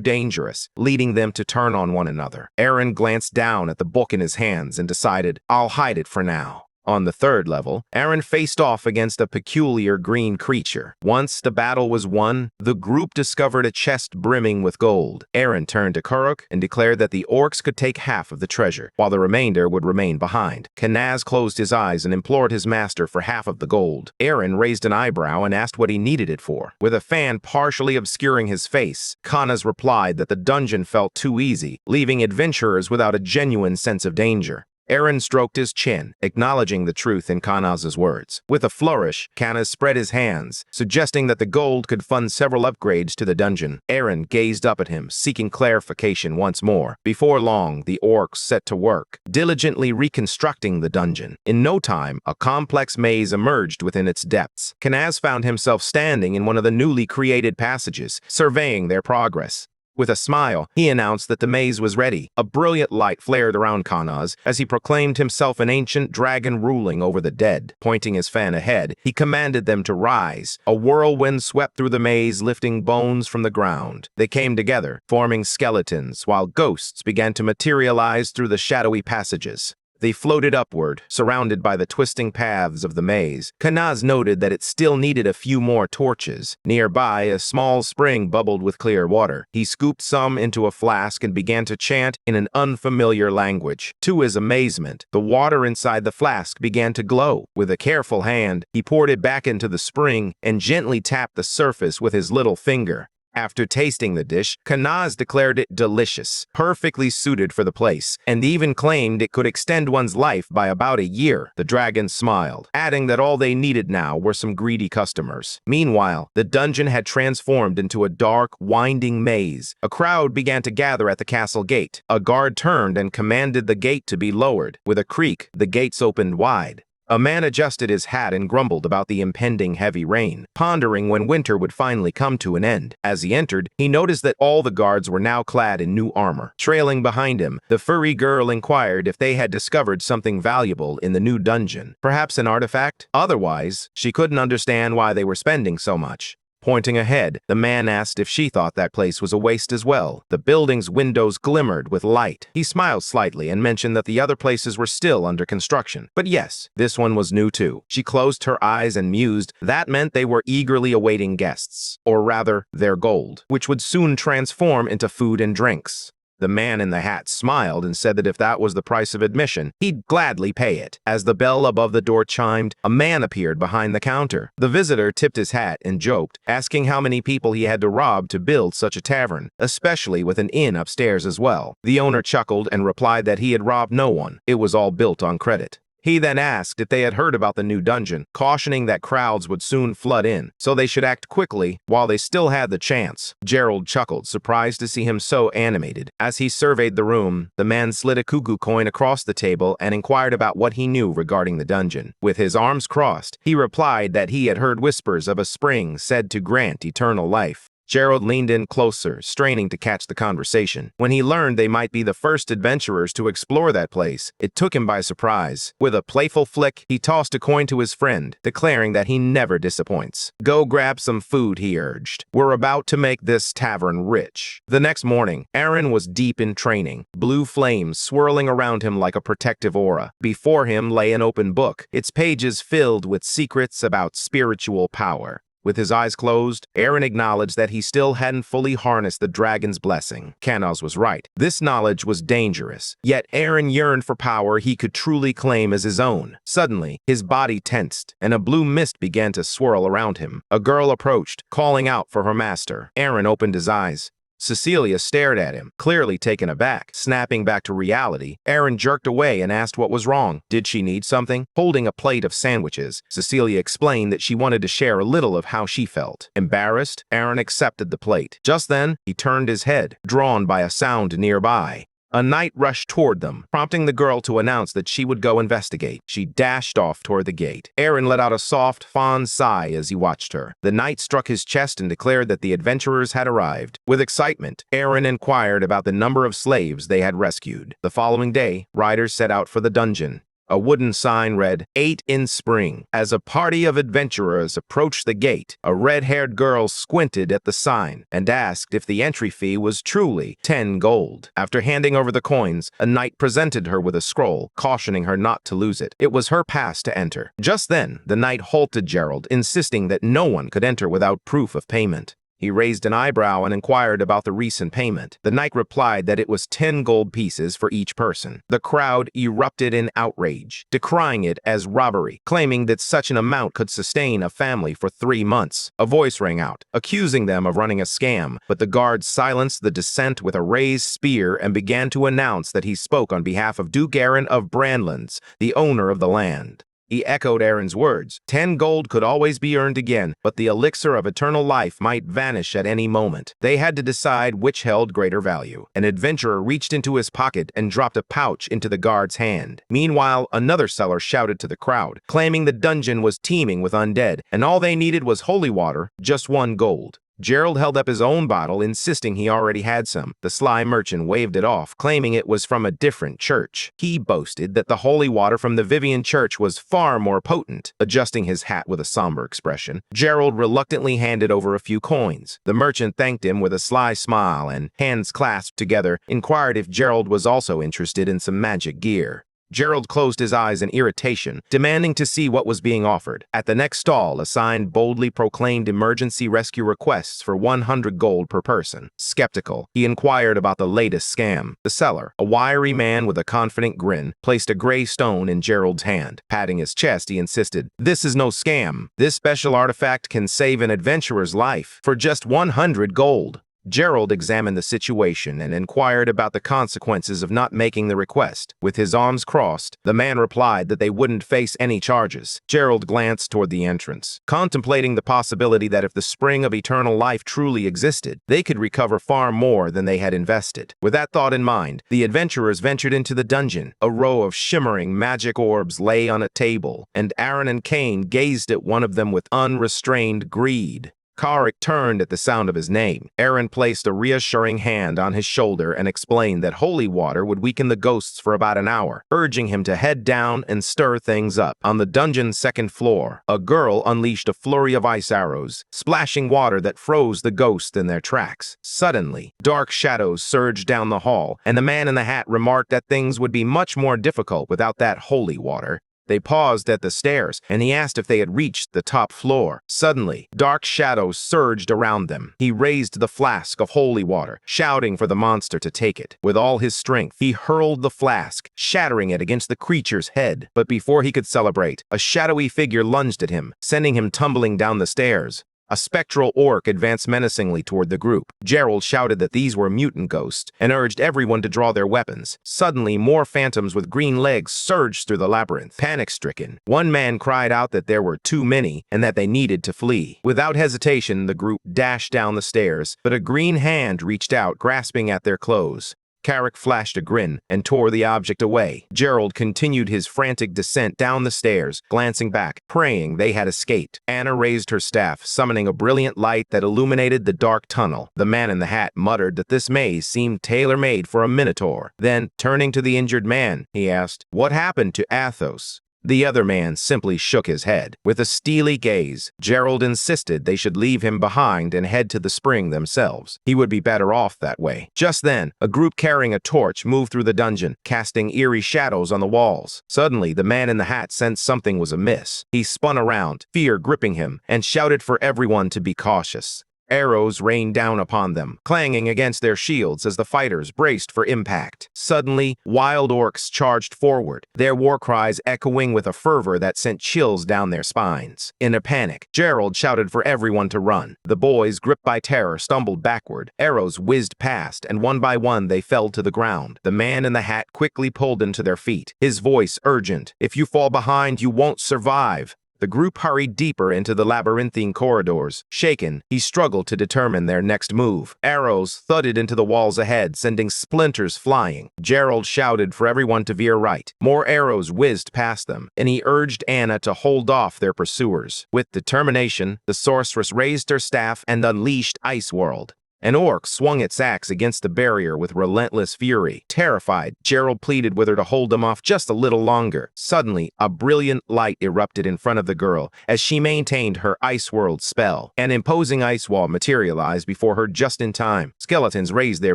dangerous, leading them to turn on one another. Aaron glanced down at the book in his hands and decided, "I'll hide it for now." On the third level, Aaron faced off against a peculiar green creature. Once the battle was won, the group discovered a chest brimming with gold. Aaron turned to Kuruk and declared that the orcs could take half of the treasure, while the remainder would remain behind. Kanaz closed his eyes and implored his master for half of the gold. Aaron raised an eyebrow and asked what he needed it for. With a fan partially obscuring his face, Kanaz replied that the dungeon felt too easy, leaving adventurers without a genuine sense of danger. Aaron stroked his chin, acknowledging the truth in Kanaz's words. With a flourish, Kanaz spread his hands, suggesting that the gold could fund several upgrades to the dungeon. Aaron gazed up at him, seeking clarification once more. Before long, the orcs set to work, diligently reconstructing the dungeon. In no time, a complex maze emerged within its depths. Kanaz found himself standing in one of the newly created passages, surveying their progress. With a smile, he announced that the maze was ready. A brilliant light flared around Kanaz as he proclaimed himself an ancient dragon ruling over the dead. Pointing his fan ahead, he commanded them to rise. A whirlwind swept through the maze, lifting bones from the ground. They came together, forming skeletons, while ghosts began to materialize through the shadowy passages. They floated upward, surrounded by the twisting paths of the maze. Kanaz noted that it still needed a few more torches. Nearby, a small spring bubbled with clear water. He scooped some into a flask and began to chant in an unfamiliar language. To his amazement, the water inside the flask began to glow. With a careful hand, he poured it back into the spring and gently tapped the surface with his little finger. After tasting the dish, Kanaz declared it delicious, perfectly suited for the place, and even claimed it could extend one's life by about a year. The dragon smiled, adding that all they needed now were some greedy customers. Meanwhile, the dungeon had transformed into a dark, winding maze. A crowd began to gather at the castle gate. A guard turned and commanded the gate to be lowered. With a creak, the gates opened wide. A man adjusted his hat and grumbled about the impending heavy rain, pondering when winter would finally come to an end. As he entered, he noticed that all the guards were now clad in new armor. Trailing behind him, the furry girl inquired if they had discovered something valuable in the new dungeon. Perhaps an artifact? Otherwise, she couldn't understand why they were spending so much. Pointing ahead, the man asked if she thought that place was a waste as well. The building's windows glimmered with light. He smiled slightly and mentioned that the other places were still under construction. But yes, this one was new too. She closed her eyes and mused. That meant they were eagerly awaiting guests, or rather, their gold, which would soon transform into food and drinks. The man in the hat smiled and said that if that was the price of admission, he'd gladly pay it. As the bell above the door chimed, a man appeared behind the counter. The visitor tipped his hat and joked, asking how many people he had to rob to build such a tavern, especially with an inn upstairs as well. The owner chuckled and replied that he had robbed no one. It was all built on credit. He then asked if they had heard about the new dungeon, cautioning that crowds would soon flood in, so they should act quickly while they still had the chance. Gerald chuckled, surprised to see him so animated. As he surveyed the room, the man slid a cuckoo coin across the table and inquired about what he knew regarding the dungeon. With his arms crossed, he replied that he had heard whispers of a spring said to grant eternal life. Gerald leaned in closer, straining to catch the conversation. When he learned they might be the first adventurers to explore that place, it took him by surprise. With a playful flick, he tossed a coin to his friend, declaring that he never disappoints. "Go grab some food," he urged. "We're about to make this tavern rich." The next morning, Aaron was deep in training, blue flames swirling around him like a protective aura. Before him lay an open book, its pages filled with secrets about spiritual power. With his eyes closed, Aaron acknowledged that he still hadn't fully harnessed the dragon's blessing. Kanaz was right. This knowledge was dangerous. Yet Aaron yearned for power he could truly claim as his own. Suddenly, his body tensed, and a blue mist began to swirl around him. A girl approached, calling out for her master. Aaron opened his eyes. Cecilia stared at him, clearly taken aback. Snapping back to reality, Aaron jerked away and asked what was wrong. Did she need something? Holding a plate of sandwiches, Cecilia explained that she wanted to share a little of how she felt. Embarrassed, Aaron accepted the plate. Just then, he turned his head, drawn by a sound nearby. A knight rushed toward them, prompting the girl to announce that she would go investigate. She dashed off toward the gate. Aaron let out a soft, fond sigh as he watched her. The knight struck his chest and declared that the adventurers had arrived. With excitement, Aaron inquired about the number of slaves they had rescued. The following day, riders set out for the dungeon. A wooden sign read, "8 in spring." As a party of adventurers approached the gate, a red-haired girl squinted at the sign and asked if the entry fee was truly 10 gold. After handing over the coins, a knight presented her with a scroll, cautioning her not to lose it. It was her pass to enter. Just then, the knight halted Gerald, insisting that no one could enter without proof of payment. He raised an eyebrow and inquired about the recent payment. The knight replied that it was 10 gold pieces for each person. The crowd erupted in outrage, decrying it as robbery, claiming that such an amount could sustain a family for 3 months. A voice rang out, accusing them of running a scam, but the guard silenced the dissent with a raised spear and began to announce that he spoke on behalf of Duke Aaron of Brandlands, the owner of the land. He echoed Aaron's words. 10 gold could always be earned again, but the elixir of eternal life might vanish at any moment. They had to decide which held greater value. An adventurer reached into his pocket and dropped a pouch into the guard's hand. Meanwhile, another seller shouted to the crowd, claiming the dungeon was teeming with undead, and all they needed was holy water, just 1 gold. Gerald held up his own bottle, insisting he already had some. The sly merchant waved it off, claiming it was from a different church. He boasted that the holy water from the Vivian Church was far more potent. Adjusting his hat with a somber expression, Gerald reluctantly handed over a few coins. The merchant thanked him with a sly smile and, hands clasped together, inquired if Gerald was also interested in some magic gear. Gerald closed his eyes in irritation, demanding to see what was being offered. At the next stall, a sign boldly proclaimed emergency rescue requests for 100 gold per person. Skeptical, he inquired about the latest scam. The seller, a wiry man with a confident grin, placed a gray stone in Gerald's hand. Patting his chest, he insisted, "This is no scam. This special artifact can save an adventurer's life for just 100 gold. Gerald examined the situation and inquired about the consequences of not making the request. With his arms crossed, the man replied that they wouldn't face any charges. Gerald glanced toward the entrance, contemplating the possibility that if the spring of eternal life truly existed, they could recover far more than they had invested. With that thought in mind, the adventurers ventured into the dungeon. A row of shimmering magic orbs lay on a table, and Aaron and Cain gazed at one of them with unrestrained greed. Karik turned at the sound of his name. Aaron placed a reassuring hand on his shoulder and explained that holy water would weaken the ghosts for about an hour, urging him to head down and stir things up. On the dungeon's second floor, a girl unleashed a flurry of ice arrows, splashing water that froze the ghosts in their tracks. Suddenly, dark shadows surged down the hall, and the man in the hat remarked that things would be much more difficult without that holy water. They paused at the stairs, and he asked if they had reached the top floor. Suddenly, dark shadows surged around them. He raised the flask of holy water, shouting for the monster to take it. With all his strength, he hurled the flask, shattering it against the creature's head. But before he could celebrate, a shadowy figure lunged at him, sending him tumbling down the stairs. A spectral orc advanced menacingly toward the group. Gerald shouted that these were mutant ghosts and urged everyone to draw their weapons. Suddenly, more phantoms with green legs surged through the labyrinth. Panic-stricken, one man cried out that there were too many and that they needed to flee. Without hesitation, the group dashed down the stairs, but a green hand reached out, grasping at their clothes. Carrick flashed a grin and tore the object away. Gerald continued his frantic descent down the stairs, glancing back, praying they had escaped. Anna raised her staff, summoning a brilliant light that illuminated the dark tunnel. The man in the hat muttered that this maze seemed tailor-made for a minotaur. Then, turning to the injured man, he asked, "What happened to Athos?" The other man simply shook his head. With a steely gaze, Gerald insisted they should leave him behind and head to the spring themselves. He would be better off that way. Just then, a group carrying a torch moved through the dungeon, casting eerie shadows on the walls. Suddenly, the man in the hat sensed something was amiss. He spun around, fear gripping him, and shouted for everyone to be cautious. Arrows rained down upon them, clanging against their shields as the fighters braced for impact. Suddenly, wild orcs charged forward, their war cries echoing with a fervor that sent chills down their spines. In a panic, Gerald shouted for everyone to run. The boys, gripped by terror, stumbled backward. Arrows whizzed past, and one by one they fell to the ground. The man in the hat quickly pulled them to their feet, his voice urgent. "If you fall behind, you won't survive." The group hurried deeper into the labyrinthine corridors. Shaken, he struggled to determine their next move. Arrows thudded into the walls ahead, sending splinters flying. Gerald shouted for everyone to veer right. More arrows whizzed past them, and he urged Anna to hold off their pursuers. With determination, the sorceress raised her staff and unleashed Ice World. An orc swung its axe against the barrier with relentless fury. Terrified, Gerald pleaded with her to hold him off just a little longer. Suddenly, a brilliant light erupted in front of the girl as she maintained her Ice World spell. An imposing ice wall materialized before her just in time. Skeletons raised their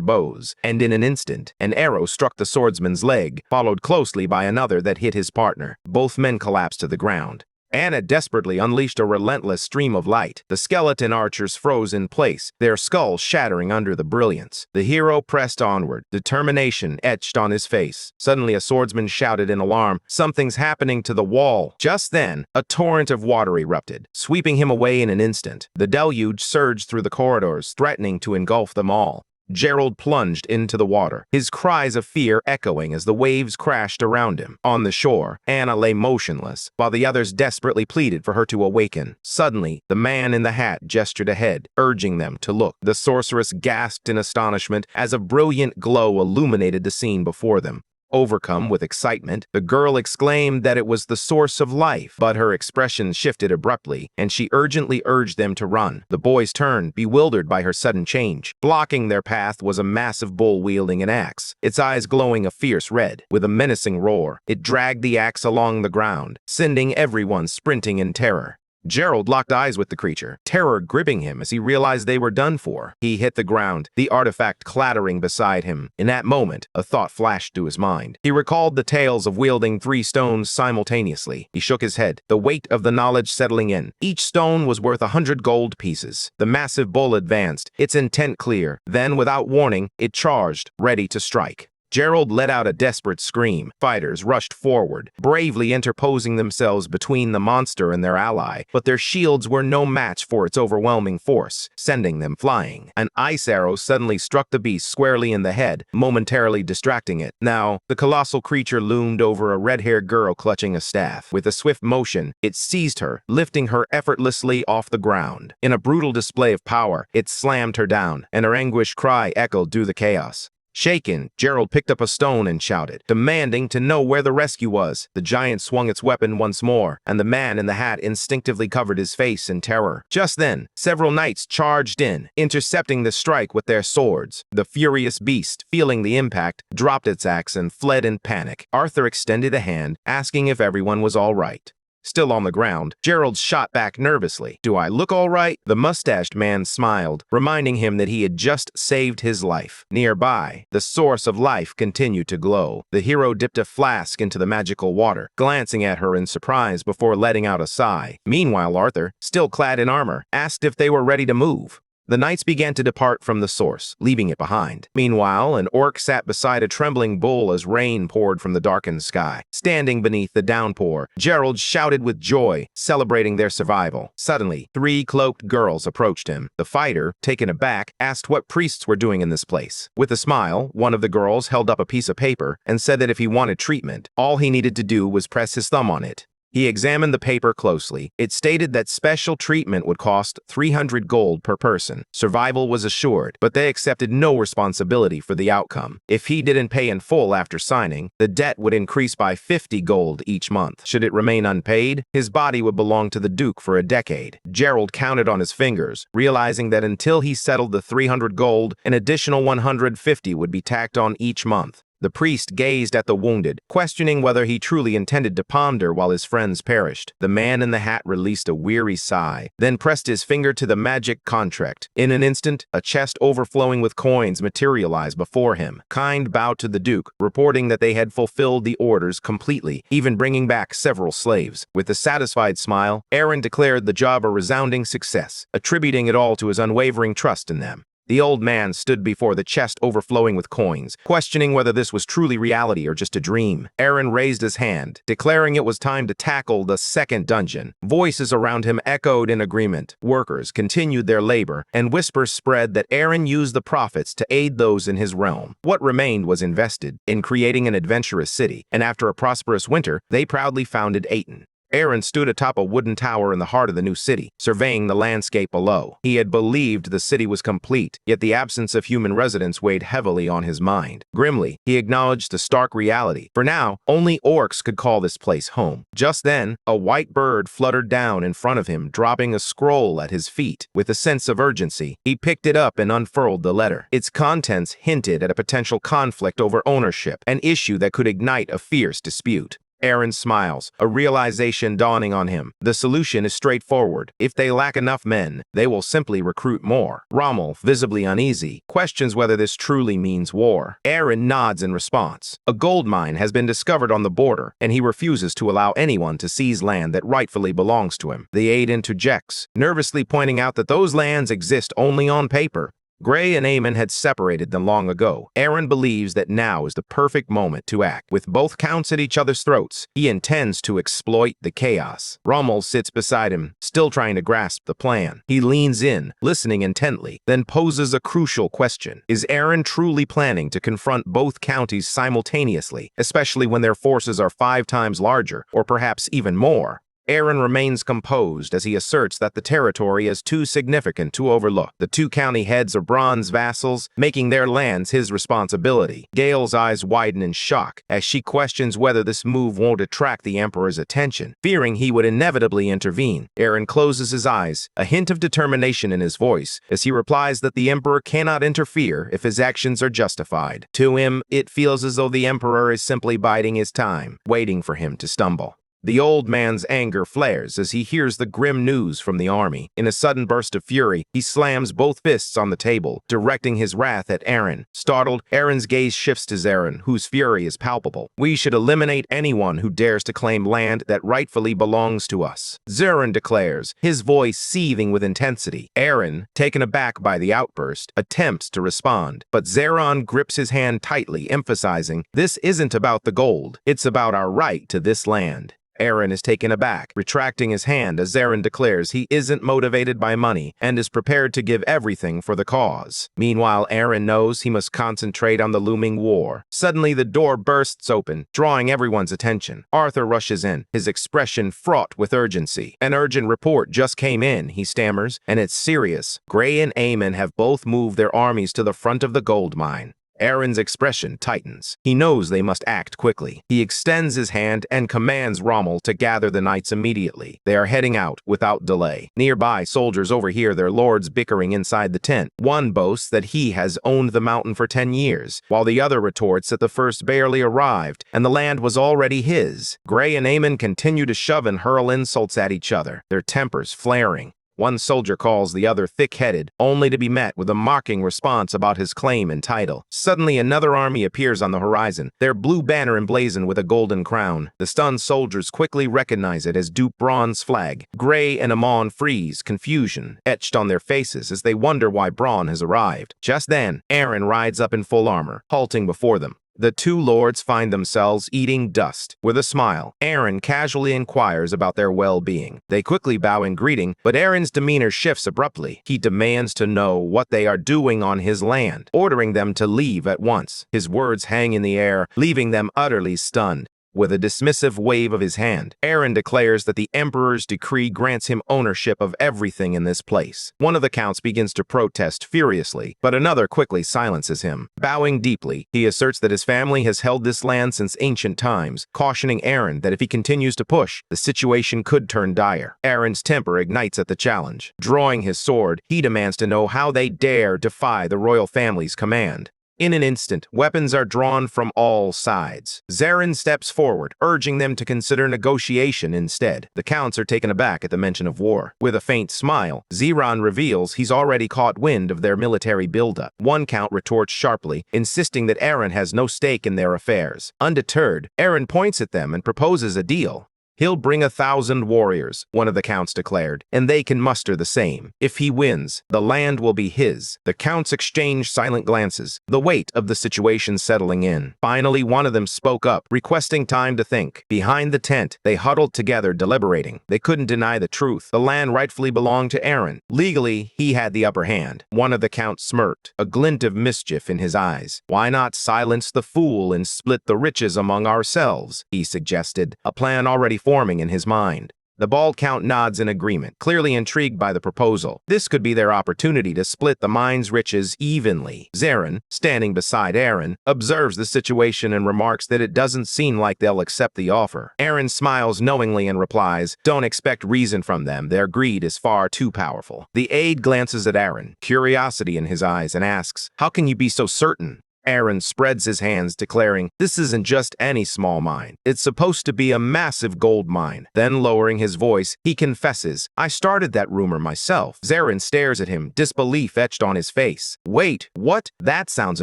bows, and in an instant, an arrow struck the swordsman's leg, followed closely by another that hit his partner. Both men collapsed to the ground. Anna desperately unleashed a relentless stream of light. The skeleton archers froze in place, their skulls shattering under the brilliance. The hero pressed onward, determination etched on his face. Suddenly, a swordsman shouted in alarm, "Something's happening to the wall." Just then, a torrent of water erupted, sweeping him away in an instant. The deluge surged through the corridors, threatening to engulf them all. Gerald plunged into the water, his cries of fear echoing as the waves crashed around him. On the shore, Anna lay motionless, while the others desperately pleaded for her to awaken. Suddenly, the man in the hat gestured ahead, urging them to look. The sorceress gasped in astonishment as a brilliant glow illuminated the scene before them. Overcome with excitement, the girl exclaimed that it was the source of life, but her expression shifted abruptly, and she urgently urged them to run. The boys turned, bewildered by her sudden change. Blocking their path was a massive bull wielding an axe, its eyes glowing a fierce red. With a menacing roar, it dragged the axe along the ground, sending everyone sprinting in terror. Gerald locked eyes with the creature, terror gripping him as he realized they were done for. He hit the ground, the artifact clattering beside him. In that moment, a thought flashed through his mind. He recalled the tales of wielding 3 stones simultaneously. He shook his head, the weight of the knowledge settling in. Each stone was worth 100 gold pieces. The massive bull advanced, its intent clear. Then, without warning, it charged, ready to strike. Gerald let out a desperate scream. Fighters rushed forward, bravely interposing themselves between the monster and their ally, but their shields were no match for its overwhelming force, sending them flying. An ice arrow suddenly struck the beast squarely in the head, momentarily distracting it. Now, the colossal creature loomed over a red-haired girl clutching a staff. With a swift motion, it seized her, lifting her effortlessly off the ground. In a brutal display of power, it slammed her down, and her anguished cry echoed through the chaos. Shaken, Gerald picked up a stone and shouted, demanding to know where the rescue was. The giant swung its weapon once more, and the man in the hat instinctively covered his face in terror. Just then, several knights charged in, intercepting the strike with their swords. The furious beast, feeling the impact, dropped its axe and fled in panic. Arthur extended a hand, asking if everyone was all right. Still on the ground, Gerald shot back nervously. "Do I look all right?" The mustached man smiled, reminding him that he had just saved his life. Nearby, the source of life continued to glow. The hero dipped a flask into the magical water, glancing at her in surprise before letting out a sigh. Meanwhile, Arthur, still clad in armor, asked if they were ready to move. The knights began to depart from the source, leaving it behind. Meanwhile, an orc sat beside a trembling bull as rain poured from the darkened sky. Standing beneath the downpour, Gerald shouted with joy, celebrating their survival. Suddenly, 3 cloaked girls approached him. The fighter, taken aback, asked what priests were doing in this place. With a smile, one of the girls held up a piece of paper and said that if he wanted treatment, all he needed to do was press his thumb on it. He examined the paper closely. It stated that special treatment would cost 300 gold per person. Survival was assured, but they accepted no responsibility for the outcome. If he didn't pay in full after signing, the debt would increase by 50 gold each month. Should it remain unpaid, his body would belong to the Duke for a decade. Gerald counted on his fingers, realizing that until he settled the 300 gold, an additional 150 would be tacked on each month. The priest gazed at the wounded, questioning whether he truly intended to ponder while his friends perished. The man in the hat released a weary sigh, then pressed his finger to the magic contract. In an instant, a chest overflowing with coins materialized before him. Kind bowed to the Duke, reporting that they had fulfilled the orders completely, even bringing back several slaves. With a satisfied smile, Aaron declared the job a resounding success, attributing it all to his unwavering trust in them. The old man stood before the chest overflowing with coins, questioning whether this was truly reality or just a dream. Aaron raised his hand, declaring it was time to tackle the second dungeon. Voices around him echoed in agreement. Workers continued their labor, and whispers spread that Aaron used the profits to aid those in his realm. What remained was invested in creating an adventurous city, and after a prosperous winter, they proudly founded Ayton. Aaron stood atop a wooden tower in the heart of the new city, surveying the landscape below. He had believed the city was complete, yet the absence of human residents weighed heavily on his mind. Grimly, he acknowledged the stark reality. For now, only orcs could call this place home. Just then, a white bird fluttered down in front of him, dropping a scroll at his feet. With a sense of urgency, he picked it up and unfurled the letter. Its contents hinted at a potential conflict over ownership, an issue that could ignite a fierce dispute. Aaron smiles, a realization dawning on him. The solution is straightforward. If they lack enough men, they will simply recruit more. Rommel, visibly uneasy, questions whether this truly means war. Aaron nods in response. A gold mine has been discovered on the border, and he refuses to allow anyone to seize land that rightfully belongs to him. The aide interjects, nervously pointing out that those lands exist only on paper. Gray and Eamon had separated them long ago. Aaron believes that now is the perfect moment to act. With both counts at each other's throats, he intends to exploit the chaos. Rommel sits beside him, still trying to grasp the plan. He leans in, listening intently, then poses a crucial question. Is Aaron truly planning to confront both counties simultaneously, especially when their forces are 5 times larger, or perhaps even more? Aaron remains composed as he asserts that the territory is too significant to overlook. The 2 county heads are bronze vassals, making their lands his responsibility. Gale's eyes widen in shock as she questions whether this move won't attract the Emperor's attention. Fearing he would inevitably intervene, Aaron closes his eyes, a hint of determination in his voice, as he replies that the Emperor cannot interfere if his actions are justified. To him, it feels as though the Emperor is simply biding his time, waiting for him to stumble. The old man's anger flares as he hears the grim news from the army. In a sudden burst of fury, he slams both fists on the table, directing his wrath at Aaron. Startled, Aaron's gaze shifts to Zarin, whose fury is palpable. We should eliminate anyone who dares to claim land that rightfully belongs to us, Zarin declares, his voice seething with intensity. Aaron, taken aback by the outburst, attempts to respond, but Zarin grips his hand tightly, emphasizing, "This isn't about the gold, it's about our right to this land." Aaron is taken aback, retracting his hand as Zarin declares he isn't motivated by money and is prepared to give everything for the cause. Meanwhile, Aaron knows he must concentrate on the looming war. Suddenly, the door bursts open, drawing everyone's attention. Arthur rushes in, his expression fraught with urgency. "An urgent report just came in," he stammers, "and it's serious. Gray and Eamon have both moved their armies to the front of the gold mine." Aaron's expression tightens. He knows they must act quickly. He extends his hand and commands Rommel to gather the knights immediately. They are heading out without delay. Nearby, soldiers overhear their lords bickering inside the tent. One boasts that he has owned the mountain for 10 years, while the other retorts that the first barely arrived and the land was already his. Gray and Eamon continue to shove and hurl insults at each other, their tempers flaring. One soldier calls the other thick-headed, only to be met with a mocking response about his claim and title. Suddenly, another army appears on the horizon, their blue banner emblazoned with a golden crown. The stunned soldiers quickly recognize it as Duke Braun's flag. Gray and Amon freeze, confusion etched on their faces as they wonder why Braun has arrived. Just then, Aaron rides up in full armor, halting before them. The two lords find themselves eating dust. With a smile, Aaron casually inquires about their well-being. They quickly bow in greeting, but Aaron's demeanor shifts abruptly. He demands to know what they are doing on his land, ordering them to leave at once. His words hang in the air, leaving them utterly stunned. With a dismissive wave of his hand, Aaron declares that the Emperor's decree grants him ownership of everything in this place. One of the counts begins to protest furiously, but another quickly silences him. Bowing deeply, he asserts that his family has held this land since ancient times, cautioning Aaron that if he continues to push, the situation could turn dire. Aaron's temper ignites at the challenge. Drawing his sword, he demands to know how they dare defy the royal family's command. In an instant, weapons are drawn from all sides. Zarin steps forward, urging them to consider negotiation instead. The counts are taken aback at the mention of war. With a faint smile, Ziran reveals he's already caught wind of their military buildup. One count retorts sharply, insisting that Aaron has no stake in their affairs. Undeterred, Aaron points at them and proposes a deal. He'll bring 1,000 warriors, one of the counts declared, and they can muster the same. If he wins, the land will be his. The counts exchange silent glances, the weight of the situation settling in. Finally, one of them spoke up, requesting time to think. Behind the tent, they huddled together, deliberating. They couldn't deny the truth. The land rightfully belonged to Aaron. Legally, he had the upper hand. One of the counts smirked, a glint of mischief in his eyes. Why not silence the fool and split the riches among ourselves, he suggested, a plan already forming in his mind. The bald count nods in agreement, clearly intrigued by the proposal. This could be their opportunity to split the mine's riches evenly. Zarin, standing beside Aaron, observes the situation and remarks that it doesn't seem like they'll accept the offer. Aaron smiles knowingly and replies, "Don't expect reason from them. Their greed is far too powerful." The aide glances at Aaron, curiosity in his eyes, and asks, "How can you be so certain?" Aaron spreads his hands, declaring, "This isn't just any small mine. It's supposed to be a massive gold mine." Then, lowering his voice, he confesses, "I started that rumor myself." Zarin stares at him, disbelief etched on his face. "Wait, what? That sounds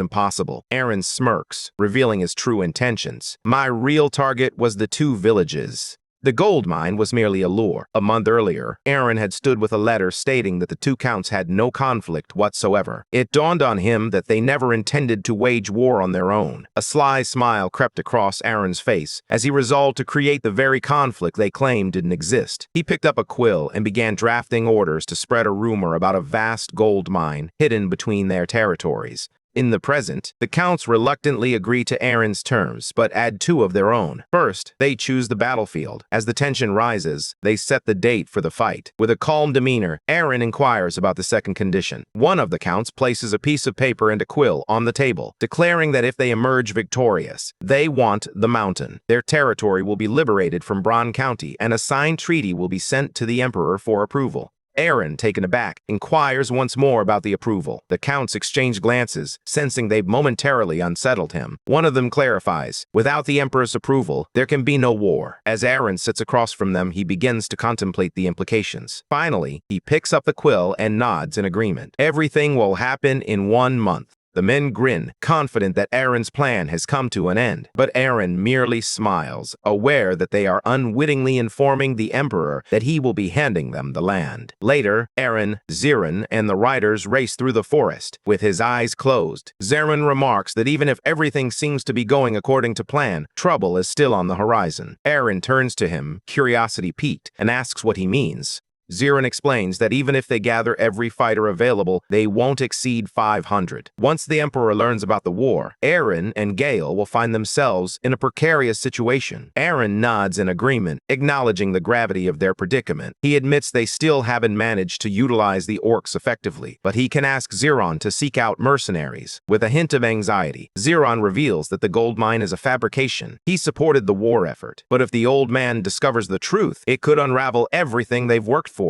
impossible." Aaron smirks, revealing his true intentions. "My real target was the two villages." The gold mine was merely a lure. A month earlier, Aaron had stood with a letter stating that the two counts had no conflict whatsoever. It dawned on him that they never intended to wage war on their own. A sly smile crept across Aaron's face as he resolved to create the very conflict they claimed didn't exist. He picked up a quill and began drafting orders to spread a rumor about a vast gold mine hidden between their territories. In the present, the counts reluctantly agree to Aaron's terms, but add two of their own. First, they choose the battlefield. As the tension rises, they set the date for the fight. With a calm demeanor, Aaron inquires about the second condition. One of the counts places a piece of paper and a quill on the table, declaring that if they emerge victorious, they want the mountain. Their territory will be liberated from Braun County, and a signed treaty will be sent to the Emperor for approval. Aaron, taken aback, inquires once more about the approval. The counts exchange glances, sensing they've momentarily unsettled him. One of them clarifies, "Without the Emperor's approval, there can be no war." As Aaron sits across from them, he begins to contemplate the implications. Finally, he picks up the quill and nods in agreement. "Everything will happen in 1 month." The men grin, confident that Aaron's plan has come to an end. But Aaron merely smiles, aware that they are unwittingly informing the Emperor that he will be handing them the land. Later, Aaron, Zarin, and the riders race through the forest. With his eyes closed, Zarin remarks that even if everything seems to be going according to plan, trouble is still on the horizon. Aaron turns to him, curiosity piqued, and asks what he means. Zarin explains that even if they gather every fighter available, they won't exceed 500. Once the Emperor learns about the war, Aaron and Gale will find themselves in a precarious situation. Aaron nods in agreement, acknowledging the gravity of their predicament. He admits they still haven't managed to utilize the orcs effectively, but he can ask Ziran to seek out mercenaries. With a hint of anxiety, Ziran reveals that the gold mine is a fabrication. He supported the war effort, but if the old man discovers the truth, it could unravel everything they've worked for.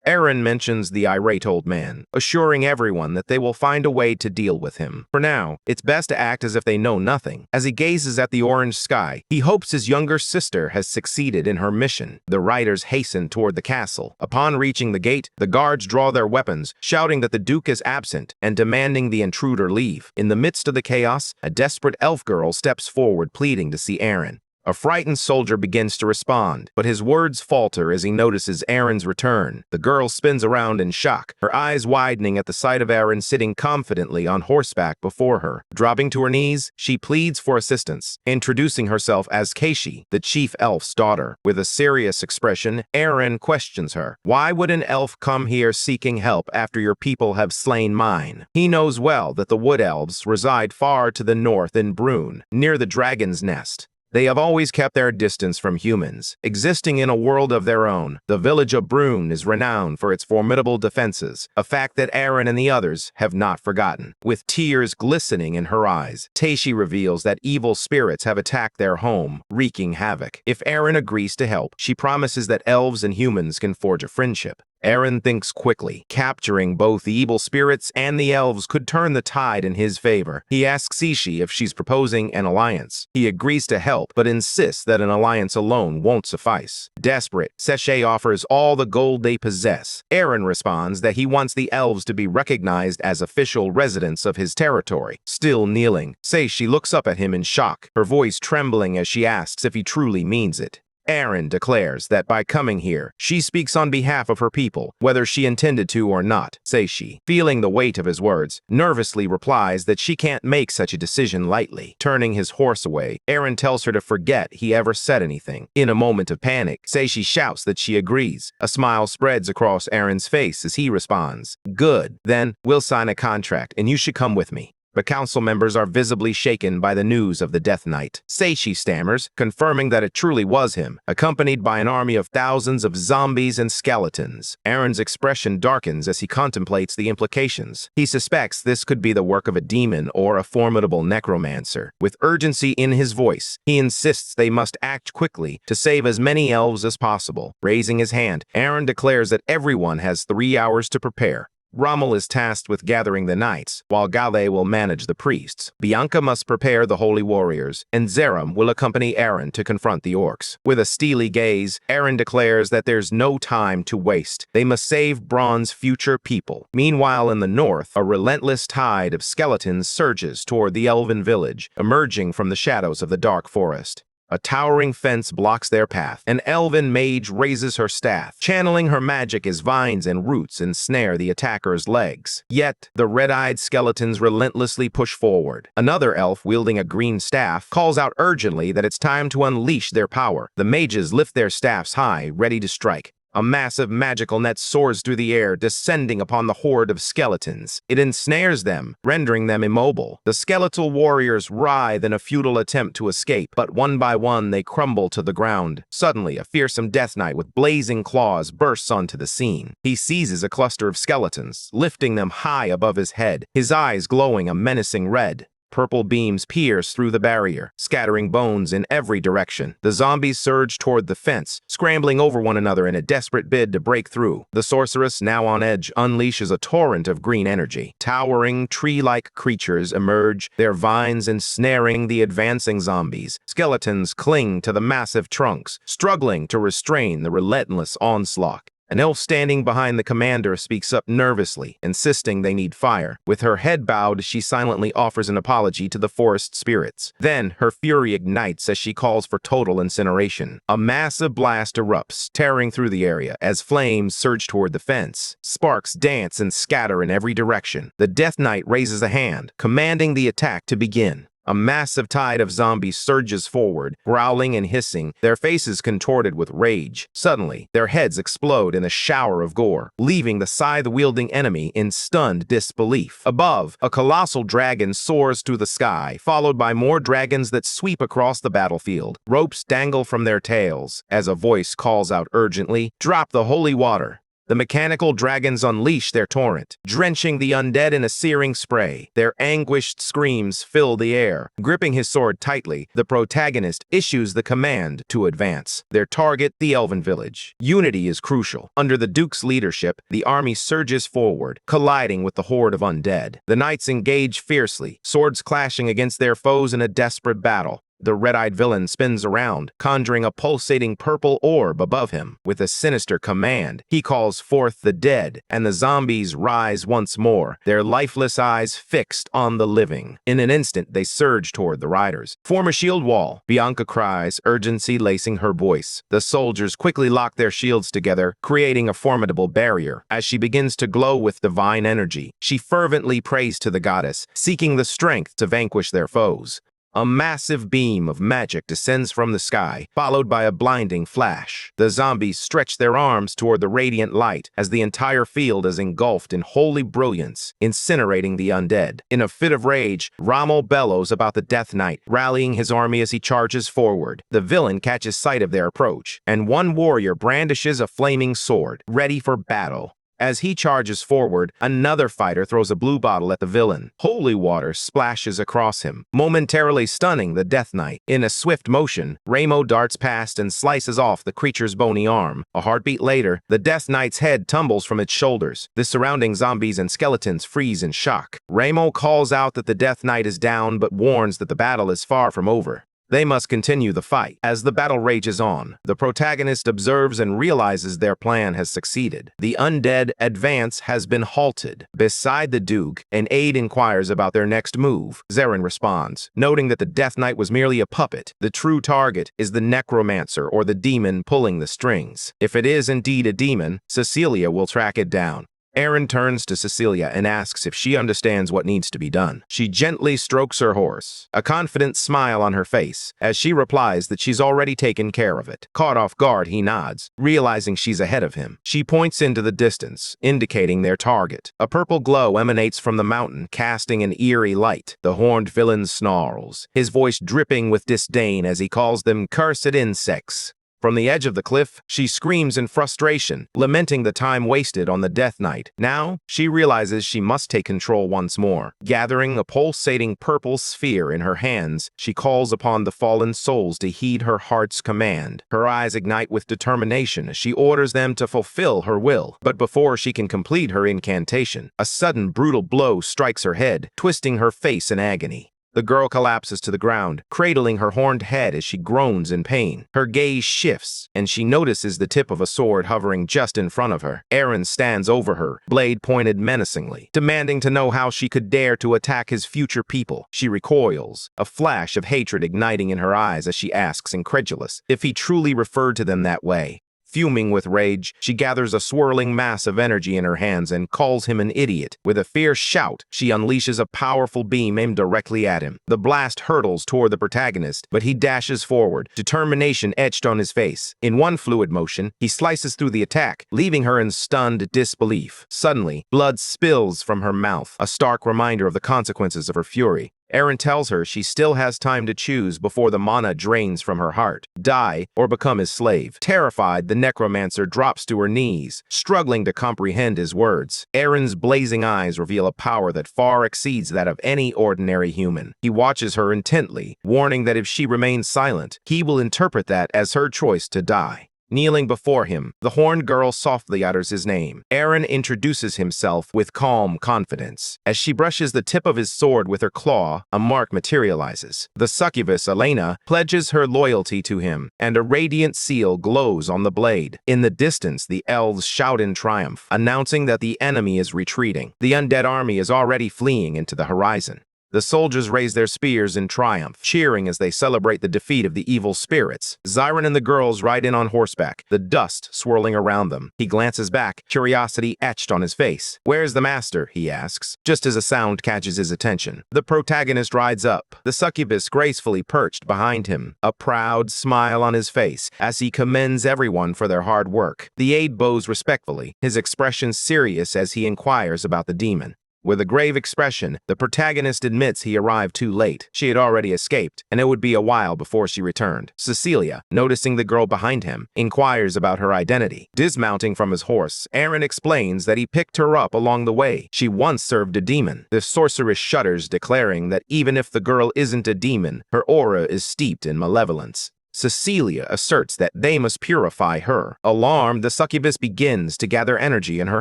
Aaron mentions the irate old man, assuring everyone that they will find a way to deal with him. For now, it's best to act as if they know nothing. As he gazes at the orange sky, he hopes his younger sister has succeeded in her mission. The riders hasten toward the castle. Upon reaching the gate, the guards draw their weapons, shouting that the Duke is absent and demanding the intruder leave. In the midst of the chaos, a desperate elf girl steps forward pleading to see Aaron. A frightened soldier begins to respond, but his words falter as he notices Aaron's return. The girl spins around in shock, her eyes widening at the sight of Aaron sitting confidently on horseback before her. Dropping to her knees, she pleads for assistance, introducing herself as Keishi, the chief elf's daughter. With a serious expression, Aaron questions her. Why would an elf come here seeking help after your people have slain mine? He knows well that the wood elves reside far to the north in Brune, near the dragon's nest. They have always kept their distance from humans, existing in a world of their own. The village of Brune is renowned for its formidable defenses, a fact that Aaron and the others have not forgotten. With tears glistening in her eyes, Teishi reveals that evil spirits have attacked their home, wreaking havoc. If Aaron agrees to help, she promises that elves and humans can forge a friendship. Aaron thinks quickly. Capturing both the evil spirits and the elves could turn the tide in his favor. He asks Keishi if she's proposing an alliance. He agrees to help, but insists that an alliance alone won't suffice. Desperate, Keishi offers all the gold they possess. Aaron responds that he wants the elves to be recognized as official residents of his territory. Still kneeling, Keishi looks up at him in shock, her voice trembling as she asks if he truly means it. Aaron declares that by coming here, she speaks on behalf of her people, whether she intended to or not. Keishi, feeling the weight of his words, nervously replies that she can't make such a decision lightly. Turning his horse away, Aaron tells her to forget he ever said anything. In a moment of panic, Keishi shouts that she agrees. A smile spreads across Aaron's face as he responds, "Good, then we'll sign a contract and you should come with me." The council members are visibly shaken by the news of the Death Knight. Keishi stammers, confirming that it truly was him, accompanied by an army of thousands of zombies and skeletons. Aaron's expression darkens as he contemplates the implications. He suspects this could be the work of a demon or a formidable necromancer. With urgency in his voice, he insists they must act quickly to save as many elves as possible. Raising his hand, Aaron declares that everyone has 3 hours to prepare. Rommel is tasked with gathering the knights, while Gale will manage the priests. Bianca must prepare the holy warriors, and Zerum will accompany Aaron to confront the orcs. With a steely gaze, Aaron declares that there's no time to waste. They must save Braun's future people. Meanwhile, in the north, a relentless tide of skeletons surges toward the elven village, emerging from the shadows of the dark forest. A towering fence blocks their path. An elven mage raises her staff, channeling her magic as vines and roots ensnare the attacker's legs. Yet, the red-eyed skeletons relentlessly push forward. Another elf, wielding a green staff, calls out urgently that it's time to unleash their power. The mages lift their staffs high, ready to strike. A massive magical net soars through the air, descending upon the horde of skeletons. It ensnares them, rendering them immobile. The skeletal warriors writhe in a futile attempt to escape, but one by one they crumble to the ground. Suddenly, a fearsome death knight with blazing claws bursts onto the scene. He seizes a cluster of skeletons, lifting them high above his head, his eyes glowing a menacing red. Purple beams pierce through the barrier, scattering bones in every direction. The zombies surge toward the fence, scrambling over one another in a desperate bid to break through. The sorceress, now on edge, unleashes a torrent of green energy. Towering, tree-like creatures emerge, their vines ensnaring the advancing zombies. Skeletons cling to the massive trunks, struggling to restrain the relentless onslaught. An elf standing behind the commander speaks up nervously, insisting they need fire. With her head bowed, she silently offers an apology to the forest spirits. Then, her fury ignites as she calls for total incineration. A massive blast erupts, tearing through the area as flames surge toward the fence. Sparks dance and scatter in every direction. The Death Knight raises a hand, commanding the attack to begin. A massive tide of zombies surges forward, growling and hissing, their faces contorted with rage. Suddenly, their heads explode in a shower of gore, leaving the scythe-wielding enemy in stunned disbelief. Above, a colossal dragon soars through the sky, followed by more dragons that sweep across the battlefield. Ropes dangle from their tails, as a voice calls out urgently, "Drop the holy water!" The mechanical dragons unleash their torrent, drenching the undead in a searing spray. Their anguished screams fill the air. Gripping his sword tightly, the protagonist issues the command to advance. Their target, the Elven village. Unity is crucial. Under the Duke's leadership, the army surges forward, colliding with the horde of undead. The knights engage fiercely, swords clashing against their foes in a desperate battle. The red-eyed villain spins around, conjuring a pulsating purple orb above him. With a sinister command, he calls forth the dead, and the zombies rise once more, their lifeless eyes fixed on the living. In an instant, they surge toward the riders. Form a shield wall, Bianca cries, urgency lacing her voice. The soldiers quickly lock their shields together, creating a formidable barrier. As she begins to glow with divine energy, she fervently prays to the goddess, seeking the strength to vanquish their foes. A massive beam of magic descends from the sky, followed by a blinding flash. The zombies stretch their arms toward the radiant light as the entire field is engulfed in holy brilliance, incinerating the undead. In a fit of rage, Rommel bellows about the Death Knight, rallying his army as he charges forward. The villain catches sight of their approach, and one warrior brandishes a flaming sword, ready for battle. As he charges forward, another fighter throws a blue bottle at the villain. Holy water splashes across him, momentarily stunning the Death Knight. In a swift motion, Ramo darts past and slices off the creature's bony arm. A heartbeat later, the Death Knight's head tumbles from its shoulders. The surrounding zombies and skeletons freeze in shock. Ramo calls out that the Death Knight is down, but warns that the battle is far from over. They must continue the fight. As the battle rages on, the protagonist observes and realizes their plan has succeeded. The undead advance has been halted. Beside the Duke, an aide inquires about their next move. Zarin responds, noting that the Death Knight was merely a puppet. The true target is the necromancer or the demon pulling the strings. If it is indeed a demon, Cecilia will track it down. Aaron turns to Cecilia and asks if she understands what needs to be done. She gently strokes her horse, a confident smile on her face, as she replies that she's already taken care of it. Caught off guard, he nods, realizing she's ahead of him. She points into the distance, indicating their target. A purple glow emanates from the mountain, casting an eerie light. The horned villain snarls, his voice dripping with disdain as he calls them cursed insects. From the edge of the cliff, she screams in frustration, lamenting the time wasted on the Death Knight. Now, she realizes she must take control once more. Gathering a pulsating purple sphere in her hands, she calls upon the fallen souls to heed her heart's command. Her eyes ignite with determination as she orders them to fulfill her will. But before she can complete her incantation, a sudden brutal blow strikes her head, twisting her face in agony. The girl collapses to the ground, cradling her horned head as she groans in pain. Her gaze shifts, and she notices the tip of a sword hovering just in front of her. Aaron stands over her, blade pointed menacingly, demanding to know how she could dare to attack his future people. She recoils, a flash of hatred igniting in her eyes as she asks, incredulous, if he truly referred to them that way. Fuming with rage, she gathers a swirling mass of energy in her hands and calls him an idiot. With a fierce shout, she unleashes a powerful beam aimed directly at him. The blast hurtles toward the protagonist, but he dashes forward, determination etched on his face. In one fluid motion, he slices through the attack, leaving her in stunned disbelief. Suddenly, blood spills from her mouth, a stark reminder of the consequences of her fury. Aaron tells her she still has time to choose before the mana drains from her heart. Die or become his slave. Terrified, the necromancer drops to her knees, struggling to comprehend his words. Aaron's blazing eyes reveal a power that far exceeds that of any ordinary human. He watches her intently, warning that if she remains silent, he will interpret that as her choice to die. Kneeling before him, the horned girl softly utters his name. Aaron introduces himself with calm confidence. As she brushes the tip of his sword with her claw, a mark materializes. The succubus, Elena, pledges her loyalty to him, and a radiant seal glows on the blade. In the distance, the elves shout in triumph, announcing that the enemy is retreating. The undead army is already fleeing into the horizon. The soldiers raise their spears in triumph, cheering as they celebrate the defeat of the evil spirits. Zyron and the girls ride in on horseback, the dust swirling around them. He glances back, curiosity etched on his face. "Where's the master?" he asks, just as a sound catches his attention. The protagonist rides up, the succubus gracefully perched behind him, a proud smile on his face as he commends everyone for their hard work. The aide bows respectfully, his expression serious as he inquires about the demon. With a grave expression, the protagonist admits he arrived too late. She had already escaped, and it would be a while before she returned. Cecilia, noticing the girl behind him, inquires about her identity. Dismounting from his horse, Aaron explains that he picked her up along the way. She once served a demon. The sorceress shudders, declaring that even if the girl isn't a demon, her aura is steeped in malevolence. Cecilia asserts that they must purify her. Alarmed, the succubus begins to gather energy in her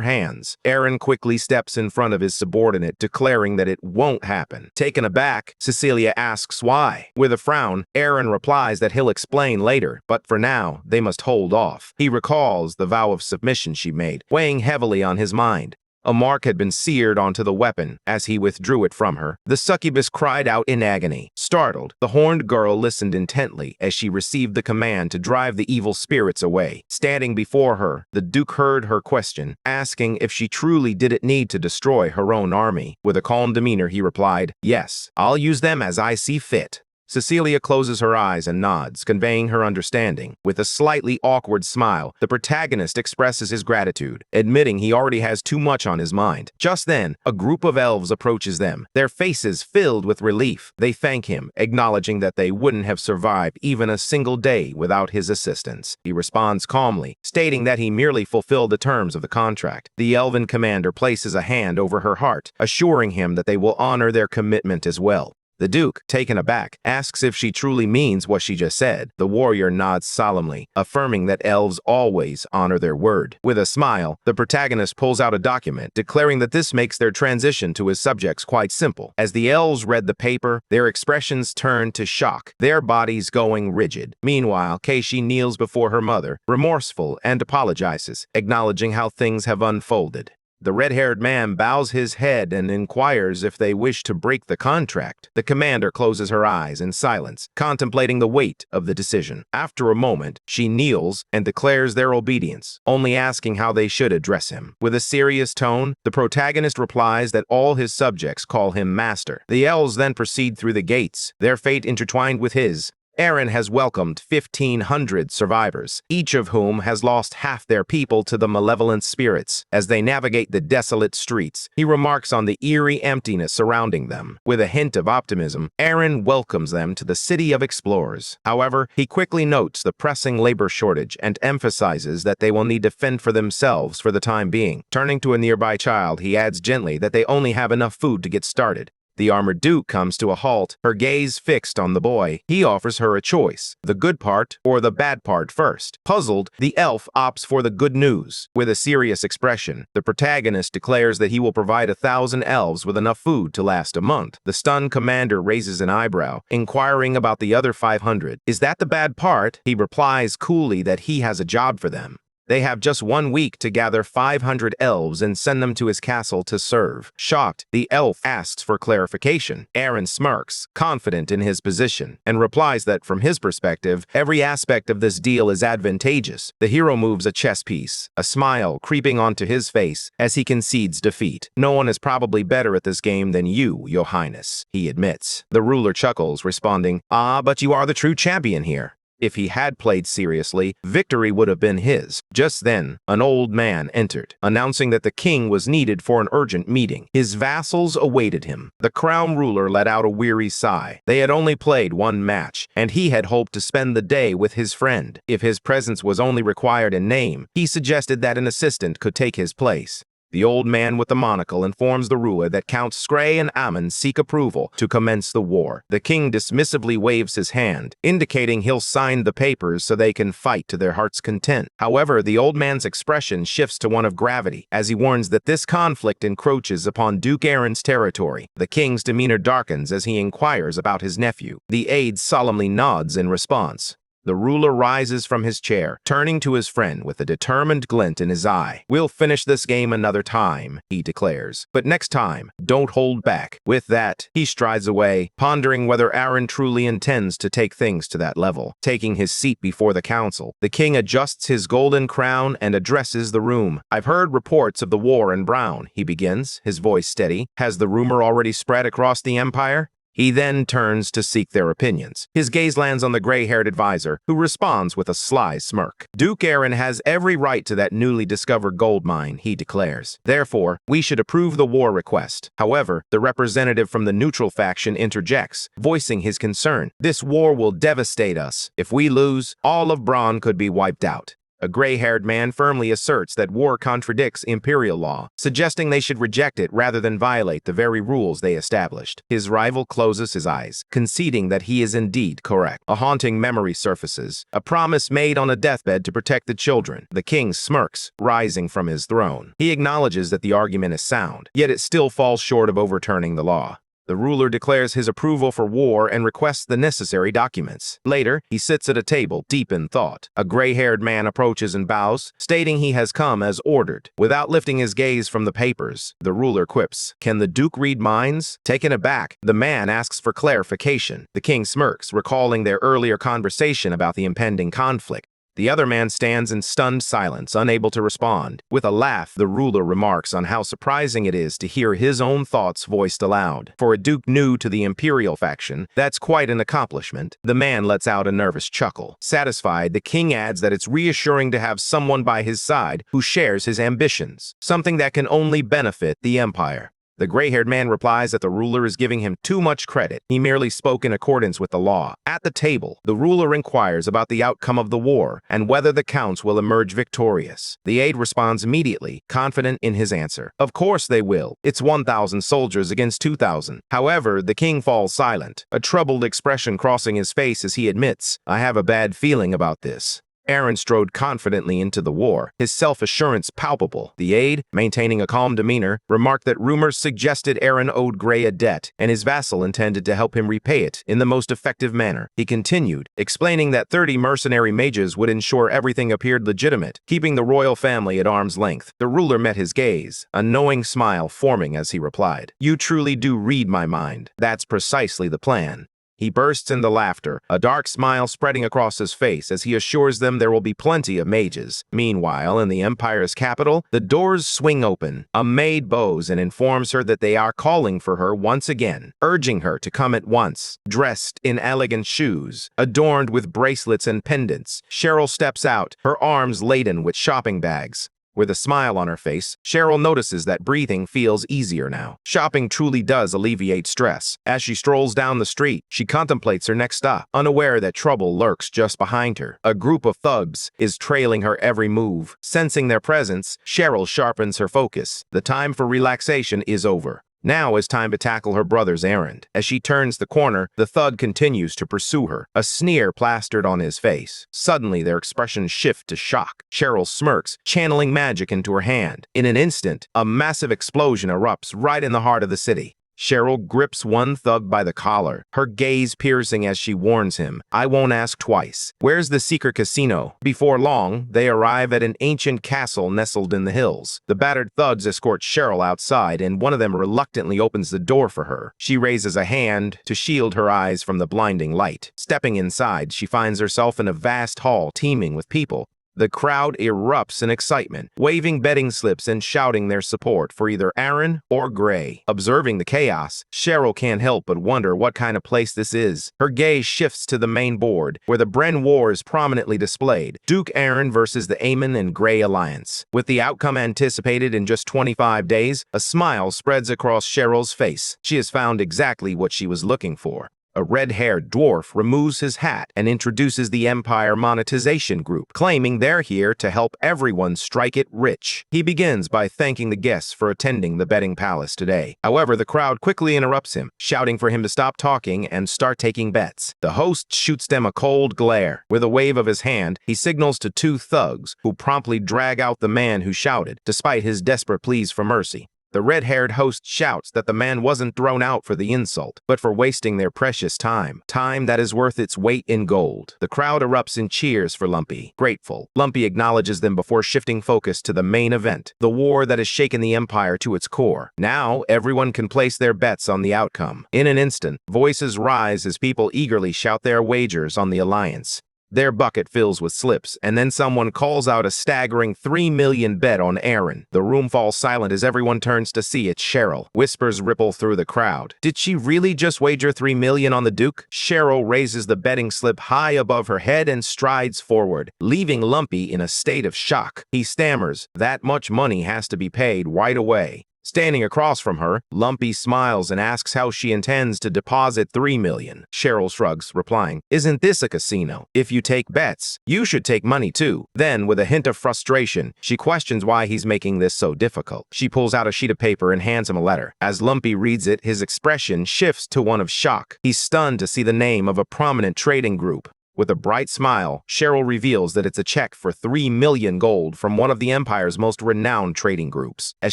hands. Aaron quickly steps in front of his subordinate, declaring that it won't happen. Taken aback, Cecilia asks why. With a frown, Aaron replies that he'll explain later, but for now, they must hold off. He recalls the vow of submission she made, weighing heavily on his mind. A mark had been seared onto the weapon as he withdrew it from her. The succubus cried out in agony. Startled, the horned girl listened intently as she received the command to drive the evil spirits away. Standing before her, the Duke heard her question, asking if she truly didn't need to destroy her own army. With a calm demeanor, he replied, "Yes, I'll use them as I see fit." Cecilia closes her eyes and nods, conveying her understanding. With a slightly awkward smile, the protagonist expresses his gratitude, admitting he already has too much on his mind. Just then, a group of elves approaches them, their faces filled with relief. They thank him, acknowledging that they wouldn't have survived even a single day without his assistance. He responds calmly, stating that he merely fulfilled the terms of the contract. The elven commander places a hand over her heart, assuring him that they will honor their commitment as well. The Duke, taken aback, asks if she truly means what she just said. The warrior nods solemnly, affirming that elves always honor their word. With a smile, the protagonist pulls out a document, declaring that this makes their transition to his subjects quite simple. As the elves read the paper, their expressions turned to shock, their bodies going rigid. Meanwhile, Keishi kneels before her mother, remorseful, and apologizes, acknowledging how things have unfolded. The red-haired man bows his head and inquires if they wish to break the contract. The commander closes her eyes in silence, contemplating the weight of the decision. After a moment, she kneels and declares their obedience, only asking how they should address him. With a serious tone, the protagonist replies that all his subjects call him master. The elves then proceed through the gates, their fate intertwined with his. Aaron has welcomed 1,500 survivors, each of whom has lost half their people to the malevolent spirits. As they navigate the desolate streets, he remarks on the eerie emptiness surrounding them. With a hint of optimism, Aaron welcomes them to the city of explorers. However, he quickly notes the pressing labor shortage and emphasizes that they will need to fend for themselves for the time being. Turning to a nearby child, he adds gently that they only have enough food to get started. The armored Duke comes to a halt, her gaze fixed on the boy. He offers her a choice, the good part or the bad part first. Puzzled, the elf opts for the good news. With a serious expression, the protagonist declares that he will provide 1,000 elves with enough food to last a month. The stunned commander raises an eyebrow, inquiring about the other 500. Is that the bad part? He replies coolly that he has a job for them. They have just 1 week to gather 500 elves and send them to his castle to serve. Shocked, the elf asks for clarification. Aaron smirks, confident in his position, and replies that from his perspective, every aspect of this deal is advantageous. The hero moves a chess piece, a smile creeping onto his face as he concedes defeat. No one is probably better at this game than you, Your Highness, he admits. The ruler chuckles, responding, "Ah, but you are the true champion here." If he had played seriously, victory would have been his. Just then, an old man entered, announcing that the king was needed for an urgent meeting. His vassals awaited him. The crown ruler let out a weary sigh. They had only played 1 match, and he had hoped to spend the day with his friend. If his presence was only required in name, he suggested that an assistant could take his place. The old man with the monocle informs the ruler that Counts Scray and Ammon seek approval to commence the war. The king dismissively waves his hand, indicating he'll sign the papers so they can fight to their heart's content. However, the old man's expression shifts to one of gravity, as he warns that this conflict encroaches upon Duke Aaron's territory. The king's demeanor darkens as he inquires about his nephew. The aide solemnly nods in response. The ruler rises from his chair, turning to his friend with a determined glint in his eye. "We'll finish this game another time," he declares. "But next time, don't hold back." With that, he strides away, pondering whether Aaron truly intends to take things to that level. Taking his seat before the council, the king adjusts his golden crown and addresses the room. "I've heard reports of the war in Brown," he begins, his voice steady. "Has the rumor already spread across the empire?" He then turns to seek their opinions. His gaze lands on the gray-haired advisor, who responds with a sly smirk. Duke Aaron has every right to that newly discovered gold mine, he declares. Therefore, we should approve the war request. However, the representative from the neutral faction interjects, voicing his concern. This war will devastate us. If we lose, all of Braun could be wiped out. A gray-haired man firmly asserts that war contradicts imperial law, suggesting they should reject it rather than violate the very rules they established. His rival closes his eyes, conceding that he is indeed correct. A haunting memory surfaces, a promise made on a deathbed to protect the children. The king smirks, rising from his throne. He acknowledges that the argument is sound, yet it still falls short of overturning the law. The ruler declares his approval for war and requests the necessary documents. Later, he sits at a table, deep in thought. A gray-haired man approaches and bows, stating he has come as ordered. Without lifting his gaze from the papers, the ruler quips, "Can the Duke read minds?" Taken aback, the man asks for clarification. The king smirks, recalling their earlier conversation about the impending conflict. The other man stands in stunned silence, unable to respond. With a laugh, the ruler remarks on how surprising it is to hear his own thoughts voiced aloud. For a duke new to the imperial faction, that's quite an accomplishment. The man lets out a nervous chuckle. Satisfied, the king adds that it's reassuring to have someone by his side who shares his ambitions, something that can only benefit the empire. The gray-haired man replies that the ruler is giving him too much credit. He merely spoke in accordance with the law. At the table, the ruler inquires about the outcome of the war and whether the counts will emerge victorious. The aide responds immediately, confident in his answer. Of course they will. It's 1,000 soldiers against 2,000. However, the king falls silent, a troubled expression crossing his face as he admits, "I have a bad feeling about this." Aaron strode confidently into the war, his self-assurance palpable. The aide, maintaining a calm demeanor, remarked that rumors suggested Aaron owed Gray a debt, and his vassal intended to help him repay it in the most effective manner. He continued, explaining that 30 mercenary mages would ensure everything appeared legitimate, keeping the royal family at arm's length. The ruler met his gaze, a knowing smile forming as he replied, "You truly do read my mind. That's precisely the plan." He bursts into laughter, a dark smile spreading across his face as he assures them there will be plenty of mages. Meanwhile, in the Empire's capital, the doors swing open. A maid bows and informs her that they are calling for her once again, urging her to come at once. Dressed in elegant shoes, adorned with bracelets and pendants, Cheryl steps out, her arms laden with shopping bags. With a smile on her face, Cheryl notices that breathing feels easier now. Shopping truly does alleviate stress. As she strolls down the street, she contemplates her next stop, unaware that trouble lurks just behind her. A group of thugs is trailing her every move. Sensing their presence, Cheryl sharpens her focus. The time for relaxation is over. Now is time to tackle her brother's errand. As she turns the corner, the thug continues to pursue her, a sneer plastered on his face. Suddenly, their expressions shift to shock. Cheryl smirks, channeling magic into her hand. In an instant, a massive explosion erupts right in the heart of the city. Cheryl grips one thug by the collar, her gaze piercing as she warns him, "I won't ask twice. Where's the secret casino?" Before long, they arrive at an ancient castle nestled in the hills. The battered thugs escort Cheryl outside, and one of them reluctantly opens the door for her. She raises a hand to shield her eyes from the blinding light. Stepping inside, she finds herself in a vast hall teeming with people. The crowd erupts in excitement, waving betting slips and shouting their support for either Aaron or Gray. Observing the chaos, Cheryl can't help but wonder what kind of place this is. Her gaze shifts to the main board, where the Bren War is prominently displayed. Duke Aaron versus the Aemon and Gray Alliance. With the outcome anticipated in just 25 days, a smile spreads across Cheryl's face. She has found exactly what she was looking for. A red-haired dwarf removes his hat and introduces the Empire Monetization Group, claiming they're here to help everyone strike it rich. He begins by thanking the guests for attending the betting palace today. However, the crowd quickly interrupts him, shouting for him to stop talking and start taking bets. The host shoots them a cold glare. With a wave of his hand, he signals to two thugs, who promptly drag out the man who shouted, despite his desperate pleas for mercy. The red-haired host shouts that the man wasn't thrown out for the insult, but for wasting their precious time. Time that is worth its weight in gold. The crowd erupts in cheers for Lumpy. Grateful, Lumpy acknowledges them before shifting focus to the main event, the war that has shaken the Empire to its core. Now, everyone can place their bets on the outcome. In an instant, voices rise as people eagerly shout their wagers on the alliance. Their bucket fills with slips, and then someone calls out a staggering 3 million bet on Aaron. The room falls silent as everyone turns to see it's Cheryl. Whispers ripple through the crowd. Did she really just wager 3 million on the Duke? Cheryl raises the betting slip high above her head and strides forward, leaving Lumpy in a state of shock. He stammers, "That much money has to be paid right away." Standing across from her, Lumpy smiles and asks how she intends to deposit 3 million. Cheryl shrugs, replying, "Isn't this a casino? If you take bets, you should take money too." Then, with a hint of frustration, she questions why he's making this so difficult. She pulls out a sheet of paper and hands him a letter. As Lumpy reads it, his expression shifts to one of shock. He's stunned to see the name of a prominent trading group. With a bright smile, Cheryl reveals that it's a check for 3 million gold from one of the Empire's most renowned trading groups. As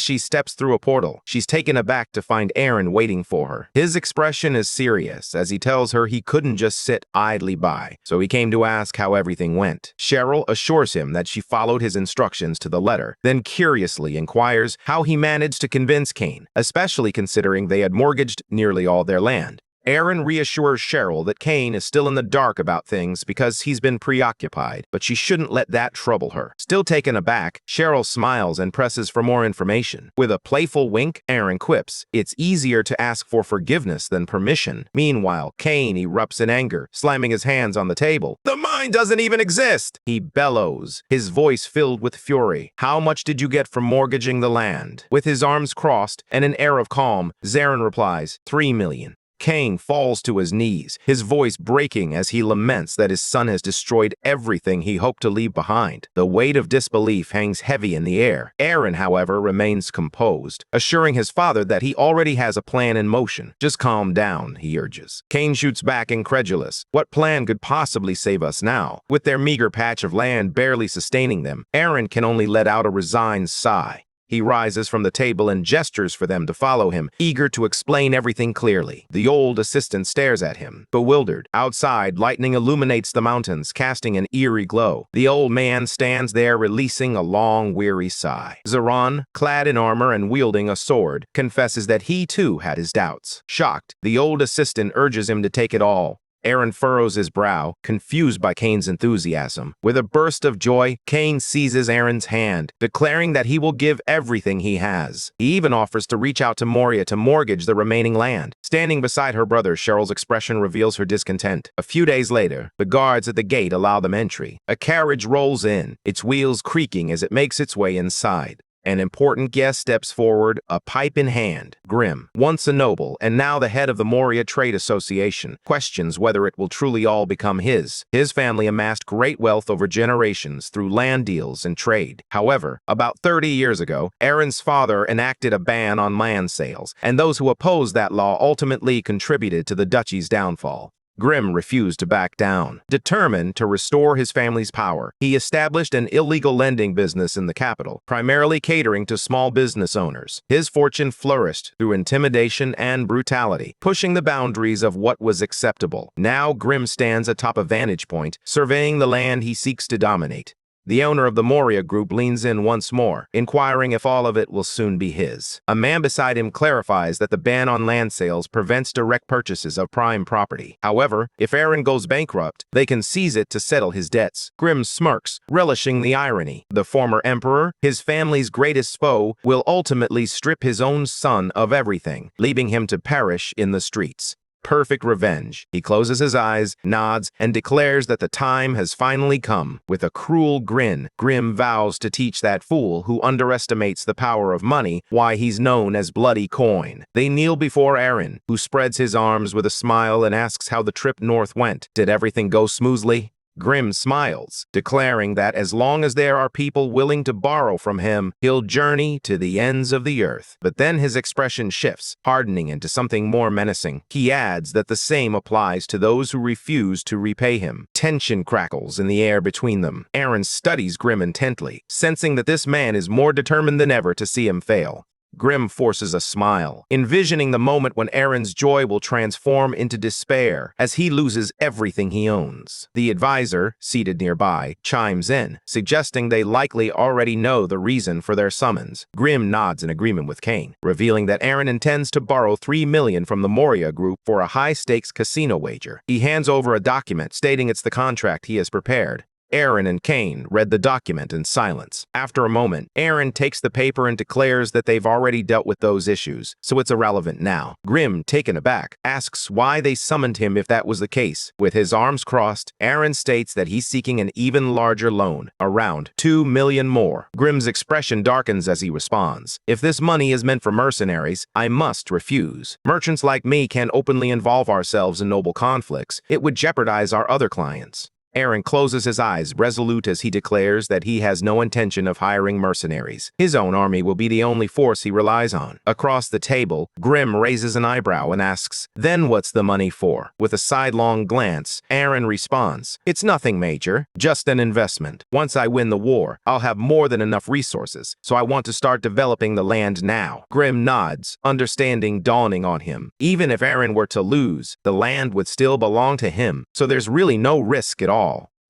she steps through a portal, she's taken aback to find Aaron waiting for her. His expression is serious as he tells her he couldn't just sit idly by, so he came to ask how everything went. Cheryl assures him that she followed his instructions to the letter, then curiously inquires how he managed to convince Kane, especially considering they had mortgaged nearly all their land. Aaron reassures Cheryl that Kane is still in the dark about things because he's been preoccupied, but she shouldn't let that trouble her. Still taken aback, Cheryl smiles and presses for more information. With a playful wink, Aaron quips, "It's easier to ask for forgiveness than permission." Meanwhile, Kane erupts in anger, slamming his hands on the table. "The mine doesn't even exist!" he bellows, his voice filled with fury. "How much did you get from mortgaging the land?" With his arms crossed and an air of calm, Zarin replies, 3 million. Kane falls to his knees, his voice breaking as he laments that his son has destroyed everything he hoped to leave behind. The weight of disbelief hangs heavy in the air. Aaron, however, remains composed, assuring his father that he already has a plan in motion. "Just calm down," he urges. Kane shoots back incredulous. What plan could possibly save us now? With their meager patch of land barely sustaining them, Aaron can only let out a resigned sigh. He rises from the table and gestures for them to follow him, eager to explain everything clearly. The old assistant stares at him, bewildered. Outside, lightning illuminates the mountains, casting an eerie glow. The old man stands there, releasing a long, weary sigh. Zarin, clad in armor and wielding a sword, confesses that he too had his doubts. Shocked, the old assistant urges him to take it all. Aaron furrows his brow, confused by Kane's enthusiasm. With a burst of joy, Kane seizes Aaron's hand, declaring that he will give everything he has. He even offers to reach out to Moria to mortgage the remaining land. Standing beside her brother, Cheryl's expression reveals her discontent. A few days later, the guards at the gate allow them entry. A carriage rolls in, its wheels creaking as it makes its way inside. An important guest steps forward, a pipe in hand. Grim, once a noble and now the head of the Moria Trade Association, questions whether it will truly all become his. His family amassed great wealth over generations through land deals and trade. However, about 30 years ago, Aaron's father enacted a ban on land sales, and those who opposed that law ultimately contributed to the duchy's downfall. Grim refused to back down. Determined to restore his family's power, he established an illegal lending business in the capital, primarily catering to small business owners. His fortune flourished through intimidation and brutality, pushing the boundaries of what was acceptable. Now Grim stands atop a vantage point, surveying the land he seeks to dominate. The owner of the Moria Group leans in once more, inquiring if all of it will soon be his. A man beside him clarifies that the ban on land sales prevents direct purchases of prime property. However, if Aaron goes bankrupt, they can seize it to settle his debts. Grim smirks, relishing the irony. The former emperor, his family's greatest foe, will ultimately strip his own son of everything, leaving him to perish in the streets. Perfect revenge. He closes his eyes, nods, and declares that the time has finally come. With a cruel grin, Grim vows to teach that fool who underestimates the power of money why he's known as Bloody Coin. They kneel before Aaron, who spreads his arms with a smile and asks how the trip north went. Did everything go smoothly? Grim smiles, declaring that as long as there are people willing to borrow from him, he'll journey to the ends of the earth. But then his expression shifts, hardening into something more menacing. He adds that the same applies to those who refuse to repay him. Tension crackles in the air between them. Aaron studies Grim intently, sensing that this man is more determined than ever to see him fail. Grim forces a smile, envisioning the moment when Aaron's joy will transform into despair as he loses everything he owns. The advisor, seated nearby, chimes in, suggesting they likely already know the reason for their summons. Grim nods in agreement with Kane, revealing that Aaron intends to borrow $3 million from the Moria Group for a high-stakes casino wager. He hands over a document stating it's the contract he has prepared. Aaron and Kane read the document in silence. After a moment, Aaron takes the paper and declares that they've already dealt with those issues, so it's irrelevant now. Grim, taken aback, asks why they summoned him if that was the case. With his arms crossed, Aaron states that he's seeking an even larger loan, around $2 million more. Grim's expression darkens as he responds, "If this money is meant for mercenaries, I must refuse. Merchants like me can't openly involve ourselves in noble conflicts. It would jeopardize our other clients." Aaron closes his eyes, resolute as he declares that he has no intention of hiring mercenaries. His own army will be the only force he relies on. Across the table, Grim raises an eyebrow and asks, "Then what's the money for?" With a sidelong glance, Aaron responds, "It's nothing major, just an investment. Once I win the war, I'll have more than enough resources, so I want to start developing the land now." Grim nods, understanding dawning on him. Even if Aaron were to lose, the land would still belong to him, so there's really no risk at all.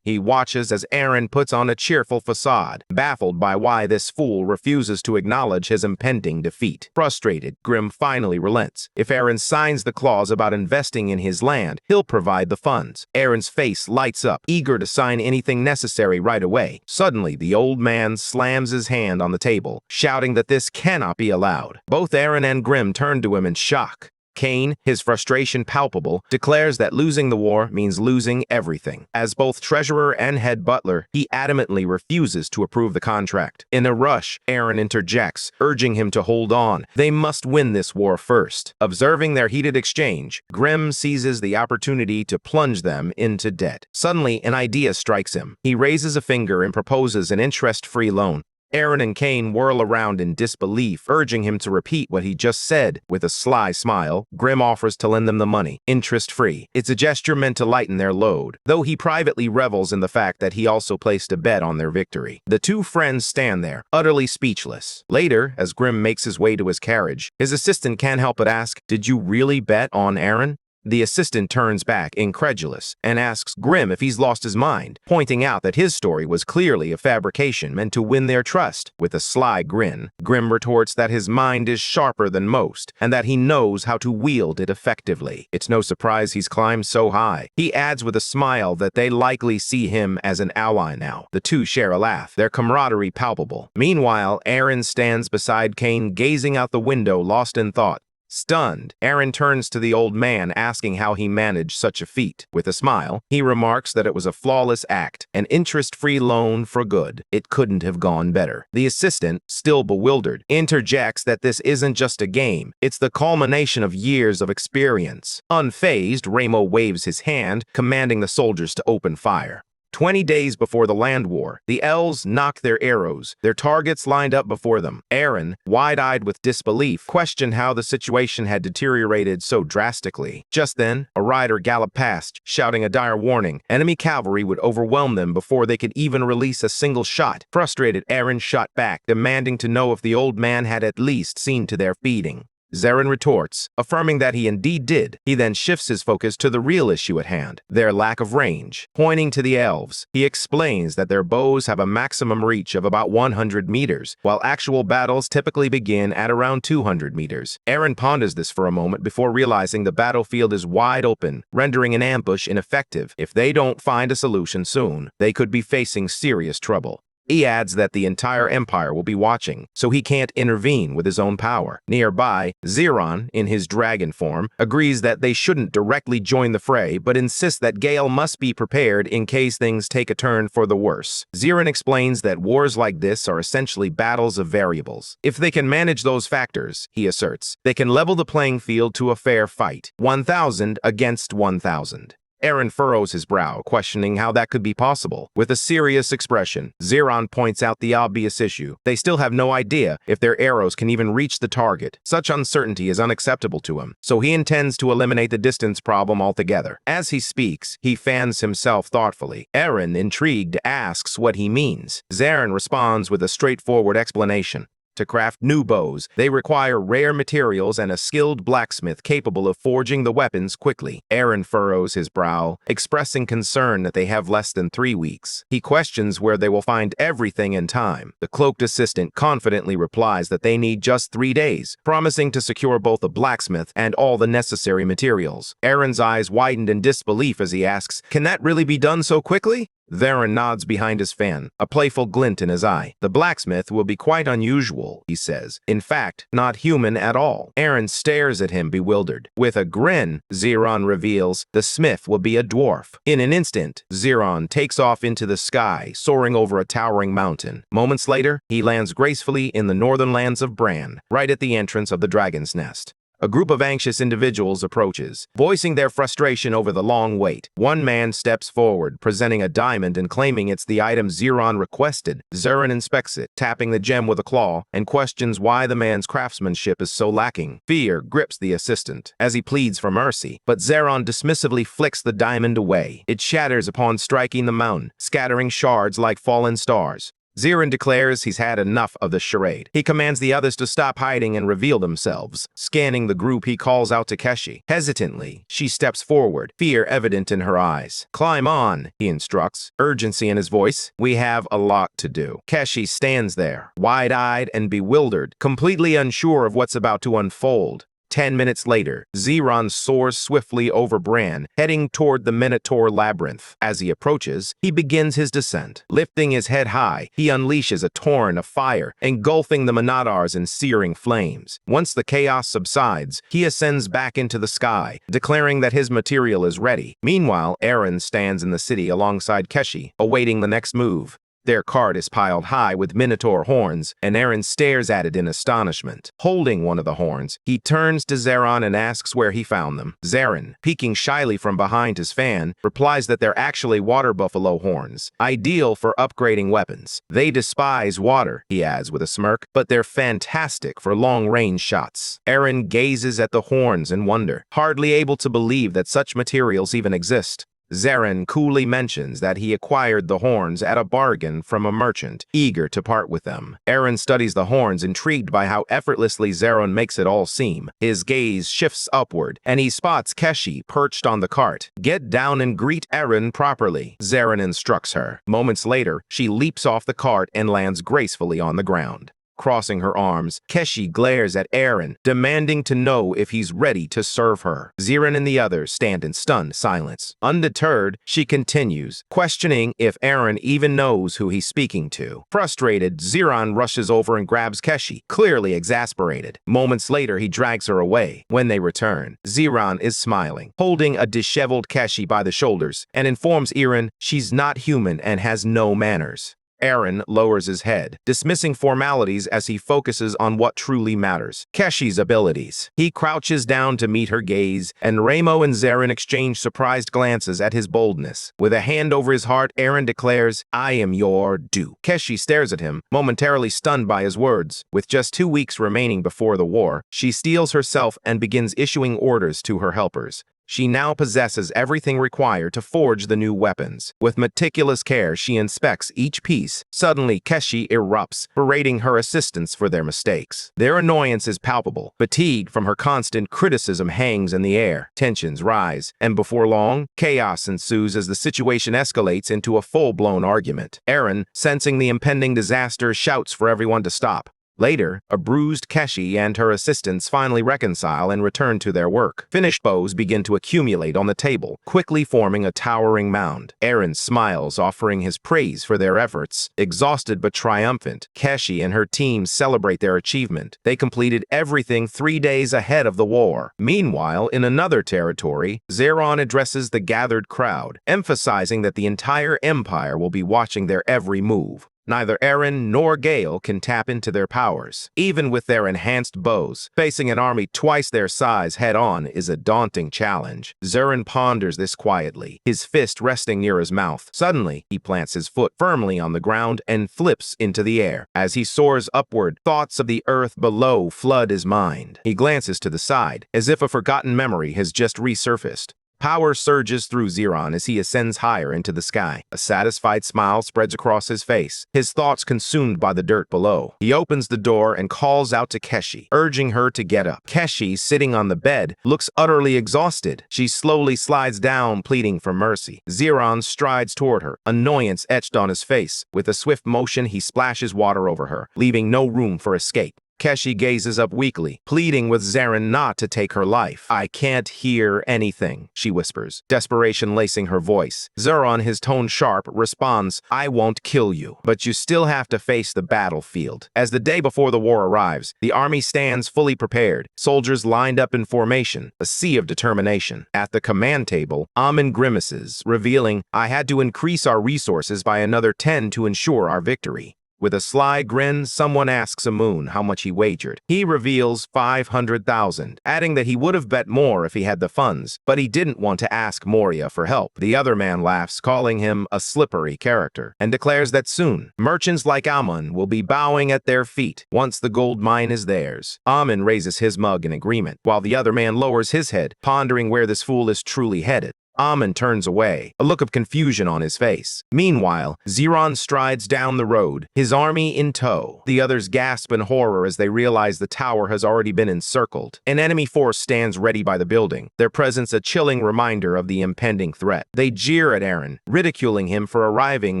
He watches as Aaron puts on a cheerful facade, baffled by why this fool refuses to acknowledge his impending defeat. Frustrated, Grim finally relents. If Aaron signs the clause about investing in his land, he'll provide the funds. Aaron's face lights up, eager to sign anything necessary right away. Suddenly, the old man slams his hand on the table, shouting that this cannot be allowed. Both Aaron and Grim turn to him in shock. Kane, his frustration palpable, declares that losing the war means losing everything. As both treasurer and head butler, he adamantly refuses to approve the contract. In a rush, Aaron interjects, urging him to hold on. They must win this war first. Observing their heated exchange, Grim seizes the opportunity to plunge them into debt. Suddenly, an idea strikes him. He raises a finger and proposes an interest-free loan. Aaron and Kane whirl around in disbelief, urging him to repeat what he just said. With a sly smile, Grim offers to lend them the money, interest-free. It's a gesture meant to lighten their load, though he privately revels in the fact that he also placed a bet on their victory. The two friends stand there, utterly speechless. Later, as Grim makes his way to his carriage, his assistant can't help but ask, "Did you really bet on Aaron?" The assistant turns back, incredulous, and asks Grim if he's lost his mind, pointing out that his story was clearly a fabrication meant to win their trust. With a sly grin, Grim retorts that his mind is sharper than most, and that he knows how to wield it effectively. It's no surprise he's climbed so high. He adds with a smile that they likely see him as an ally now. The two share a laugh, their camaraderie palpable. Meanwhile, Aaron stands beside Kane, gazing out the window, lost in thought. Stunned, Aaron turns to the old man, asking how he managed such a feat. With a smile, he remarks that it was a flawless act, an interest-free loan for good. It couldn't have gone better. The assistant, still bewildered, interjects that this isn't just a game, it's the culmination of years of experience. Unfazed, Ramo waves his hand, commanding the soldiers to open fire. 20 days before the land war, the elves knocked their arrows, their targets lined up before them. Aaron, wide-eyed with disbelief, questioned how the situation had deteriorated so drastically. Just then, a rider galloped past, shouting a dire warning. Enemy cavalry would overwhelm them before they could even release a single shot. Frustrated, Aaron shot back, demanding to know if the old man had at least seen to their feeding. Zarin retorts, affirming that he indeed did. He then shifts his focus to the real issue at hand, their lack of range. Pointing to the elves, he explains that their bows have a maximum reach of about 100 meters, while actual battles typically begin at around 200 meters. Aaron ponders this for a moment before realizing the battlefield is wide open, rendering an ambush ineffective. If they don't find a solution soon, they could be facing serious trouble. He adds that the entire empire will be watching, so he can't intervene with his own power. Nearby, Ziron, in his dragon form, agrees that they shouldn't directly join the fray, but insists that Gale must be prepared in case things take a turn for the worse. Ziron explains that wars like this are essentially battles of variables. If they can manage those factors, he asserts, they can level the playing field to a fair fight, 1,000 against 1,000. Aaron furrows his brow, questioning how that could be possible. With a serious expression, Ziron points out the obvious issue. They still have no idea if their arrows can even reach the target. Such uncertainty is unacceptable to him, so he intends to eliminate the distance problem altogether. As he speaks, he fans himself thoughtfully. Aaron, intrigued, asks what he means. Zarin responds with a straightforward explanation. To craft new bows, they require rare materials and a skilled blacksmith capable of forging the weapons quickly. Aaron furrows his brow, expressing concern that they have less than 3 weeks. He questions where they will find everything in time. The cloaked assistant confidently replies that they need just 3 days, promising to secure both a blacksmith and all the necessary materials. Aaron's eyes widened in disbelief as he asks, "Can that really be done so quickly?" Theron nods behind his fan, a playful glint in his eye. "The blacksmith will be quite unusual," he says. "In fact, not human at all." Aaron stares at him bewildered. With a grin, Zeron reveals the smith will be a dwarf. In an instant, Zeron takes off into the sky, soaring over a towering mountain. Moments later, he lands gracefully in the northern lands of Bran, right at the entrance of the Dragon's Nest. A group of anxious individuals approaches, voicing their frustration over the long wait. One man steps forward, presenting a diamond and claiming it's the item Zeron requested. Zeron inspects it, tapping the gem with a claw, and questions why the man's craftsmanship is so lacking. Fear grips the assistant as he pleads for mercy, but Zeron dismissively flicks the diamond away. It shatters upon striking the mountain, scattering shards like fallen stars. Zeron declares he's had enough of the charade. He commands the others to stop hiding and reveal themselves. Scanning the group, he calls out to Keshi. Hesitantly, she steps forward, fear evident in her eyes. "Climb on," he instructs, urgency in his voice. "We have a lot to do." Keshi stands there, wide-eyed and bewildered, completely unsure of what's about to unfold. 10 minutes later, Zeron soars swiftly over Bran, heading toward the Minotaur Labyrinth. As he approaches, he begins his descent. Lifting his head high, he unleashes a torrent of fire, engulfing the Minotaurs in searing flames. Once the chaos subsides, he ascends back into the sky, declaring that his material is ready. Meanwhile, Aaron stands in the city alongside Keshi, awaiting the next move. Their cart is piled high with Minotaur horns, and Aaron stares at it in astonishment. Holding one of the horns, he turns to Zeron and asks where he found them. Zeron, peeking shyly from behind his fan, replies that they're actually water buffalo horns, ideal for upgrading weapons. "They despise water," he adds with a smirk, "but they're fantastic for long-range shots." Aaron gazes at the horns in wonder, hardly able to believe that such materials even exist. Zeron coolly mentions that he acquired the horns at a bargain from a merchant, eager to part with them. Aaron studies the horns, intrigued by how effortlessly Zeron makes it all seem. His gaze shifts upward, and he spots Keshi perched on the cart. "Get down and greet Aaron properly," Zeron instructs her. Moments later, she leaps off the cart and lands gracefully on the ground. Crossing her arms, Keshi glares at Aaron, demanding to know if he's ready to serve her. Zeron and the others stand in stunned silence. Undeterred, she continues, questioning if Aaron even knows who he's speaking to. Frustrated, Zeron rushes over and grabs Keshi, clearly exasperated. Moments later, he drags her away. When they return, Zeron is smiling, holding a disheveled Keshi by the shoulders, and informs Aaron she's not human and has no manners. Aaron lowers his head, dismissing formalities as he focuses on what truly matters, Keshi's abilities. He crouches down to meet her gaze, and Ramo and Zeron exchange surprised glances at his boldness. With a hand over his heart, Aaron declares, "I am your due." Keshi stares at him, momentarily stunned by his words. With just 2 weeks remaining before the war, she steels herself and begins issuing orders to her helpers. She now possesses everything required to forge the new weapons. With meticulous care, she inspects each piece. Suddenly, Keshi erupts, berating her assistants for their mistakes. Their annoyance is palpable. Fatigue from her constant criticism hangs in the air. Tensions rise, and before long, chaos ensues as the situation escalates into a full-blown argument. Aaron, sensing the impending disaster, shouts for everyone to stop. Later, a bruised Keshi and her assistants finally reconcile and return to their work. Finished bows begin to accumulate on the table, quickly forming a towering mound. Aaron smiles, offering his praise for their efforts. Exhausted but triumphant, Keshi and her team celebrate their achievement. They completed everything 3 days ahead of the war. Meanwhile, in another territory, Zeron addresses the gathered crowd, emphasizing that the entire empire will be watching their every move. Neither Aaron nor Gale can tap into their powers. Even with their enhanced bows, facing an army twice their size head-on is a daunting challenge. Zeron ponders this quietly, his fist resting near his mouth. Suddenly, he plants his foot firmly on the ground and flips into the air. As he soars upward, thoughts of the earth below flood his mind. He glances to the side, as if a forgotten memory has just resurfaced. Power surges through Zeron as he ascends higher into the sky. A satisfied smile spreads across his face, his thoughts consumed by the dirt below. He opens the door and calls out to Keshi, urging her to get up. Keshi, sitting on the bed, looks utterly exhausted. She slowly slides down, pleading for mercy. Zeron strides toward her, annoyance etched on his face. With a swift motion, he splashes water over her, leaving no room for escape. Keshi gazes up weakly, pleading with Zeron not to take her life. "I can't hear anything," she whispers, desperation lacing her voice. Zeron, his tone sharp, responds, "I won't kill you, but you still have to face the battlefield." As the day before the war arrives, the army stands fully prepared, soldiers lined up in formation, a sea of determination. At the command table, Amin grimaces, revealing, "I had to increase our resources by another 10 to ensure our victory." With a sly grin, someone asks Amun how much he wagered. He reveals 500,000, adding that he would have bet more if he had the funds, but he didn't want to ask Moria for help. The other man laughs, calling him a slippery character, and declares that soon, merchants like Amun will be bowing at their feet once the gold mine is theirs. Amun raises his mug in agreement, while the other man lowers his head, pondering where this fool is truly headed. Amin turns away, a look of confusion on his face. Meanwhile, Zeron strides down the road, his army in tow. The others gasp in horror as they realize the tower has already been encircled. An enemy force stands ready by the building, their presence a chilling reminder of the impending threat. They jeer at Eren, ridiculing him for arriving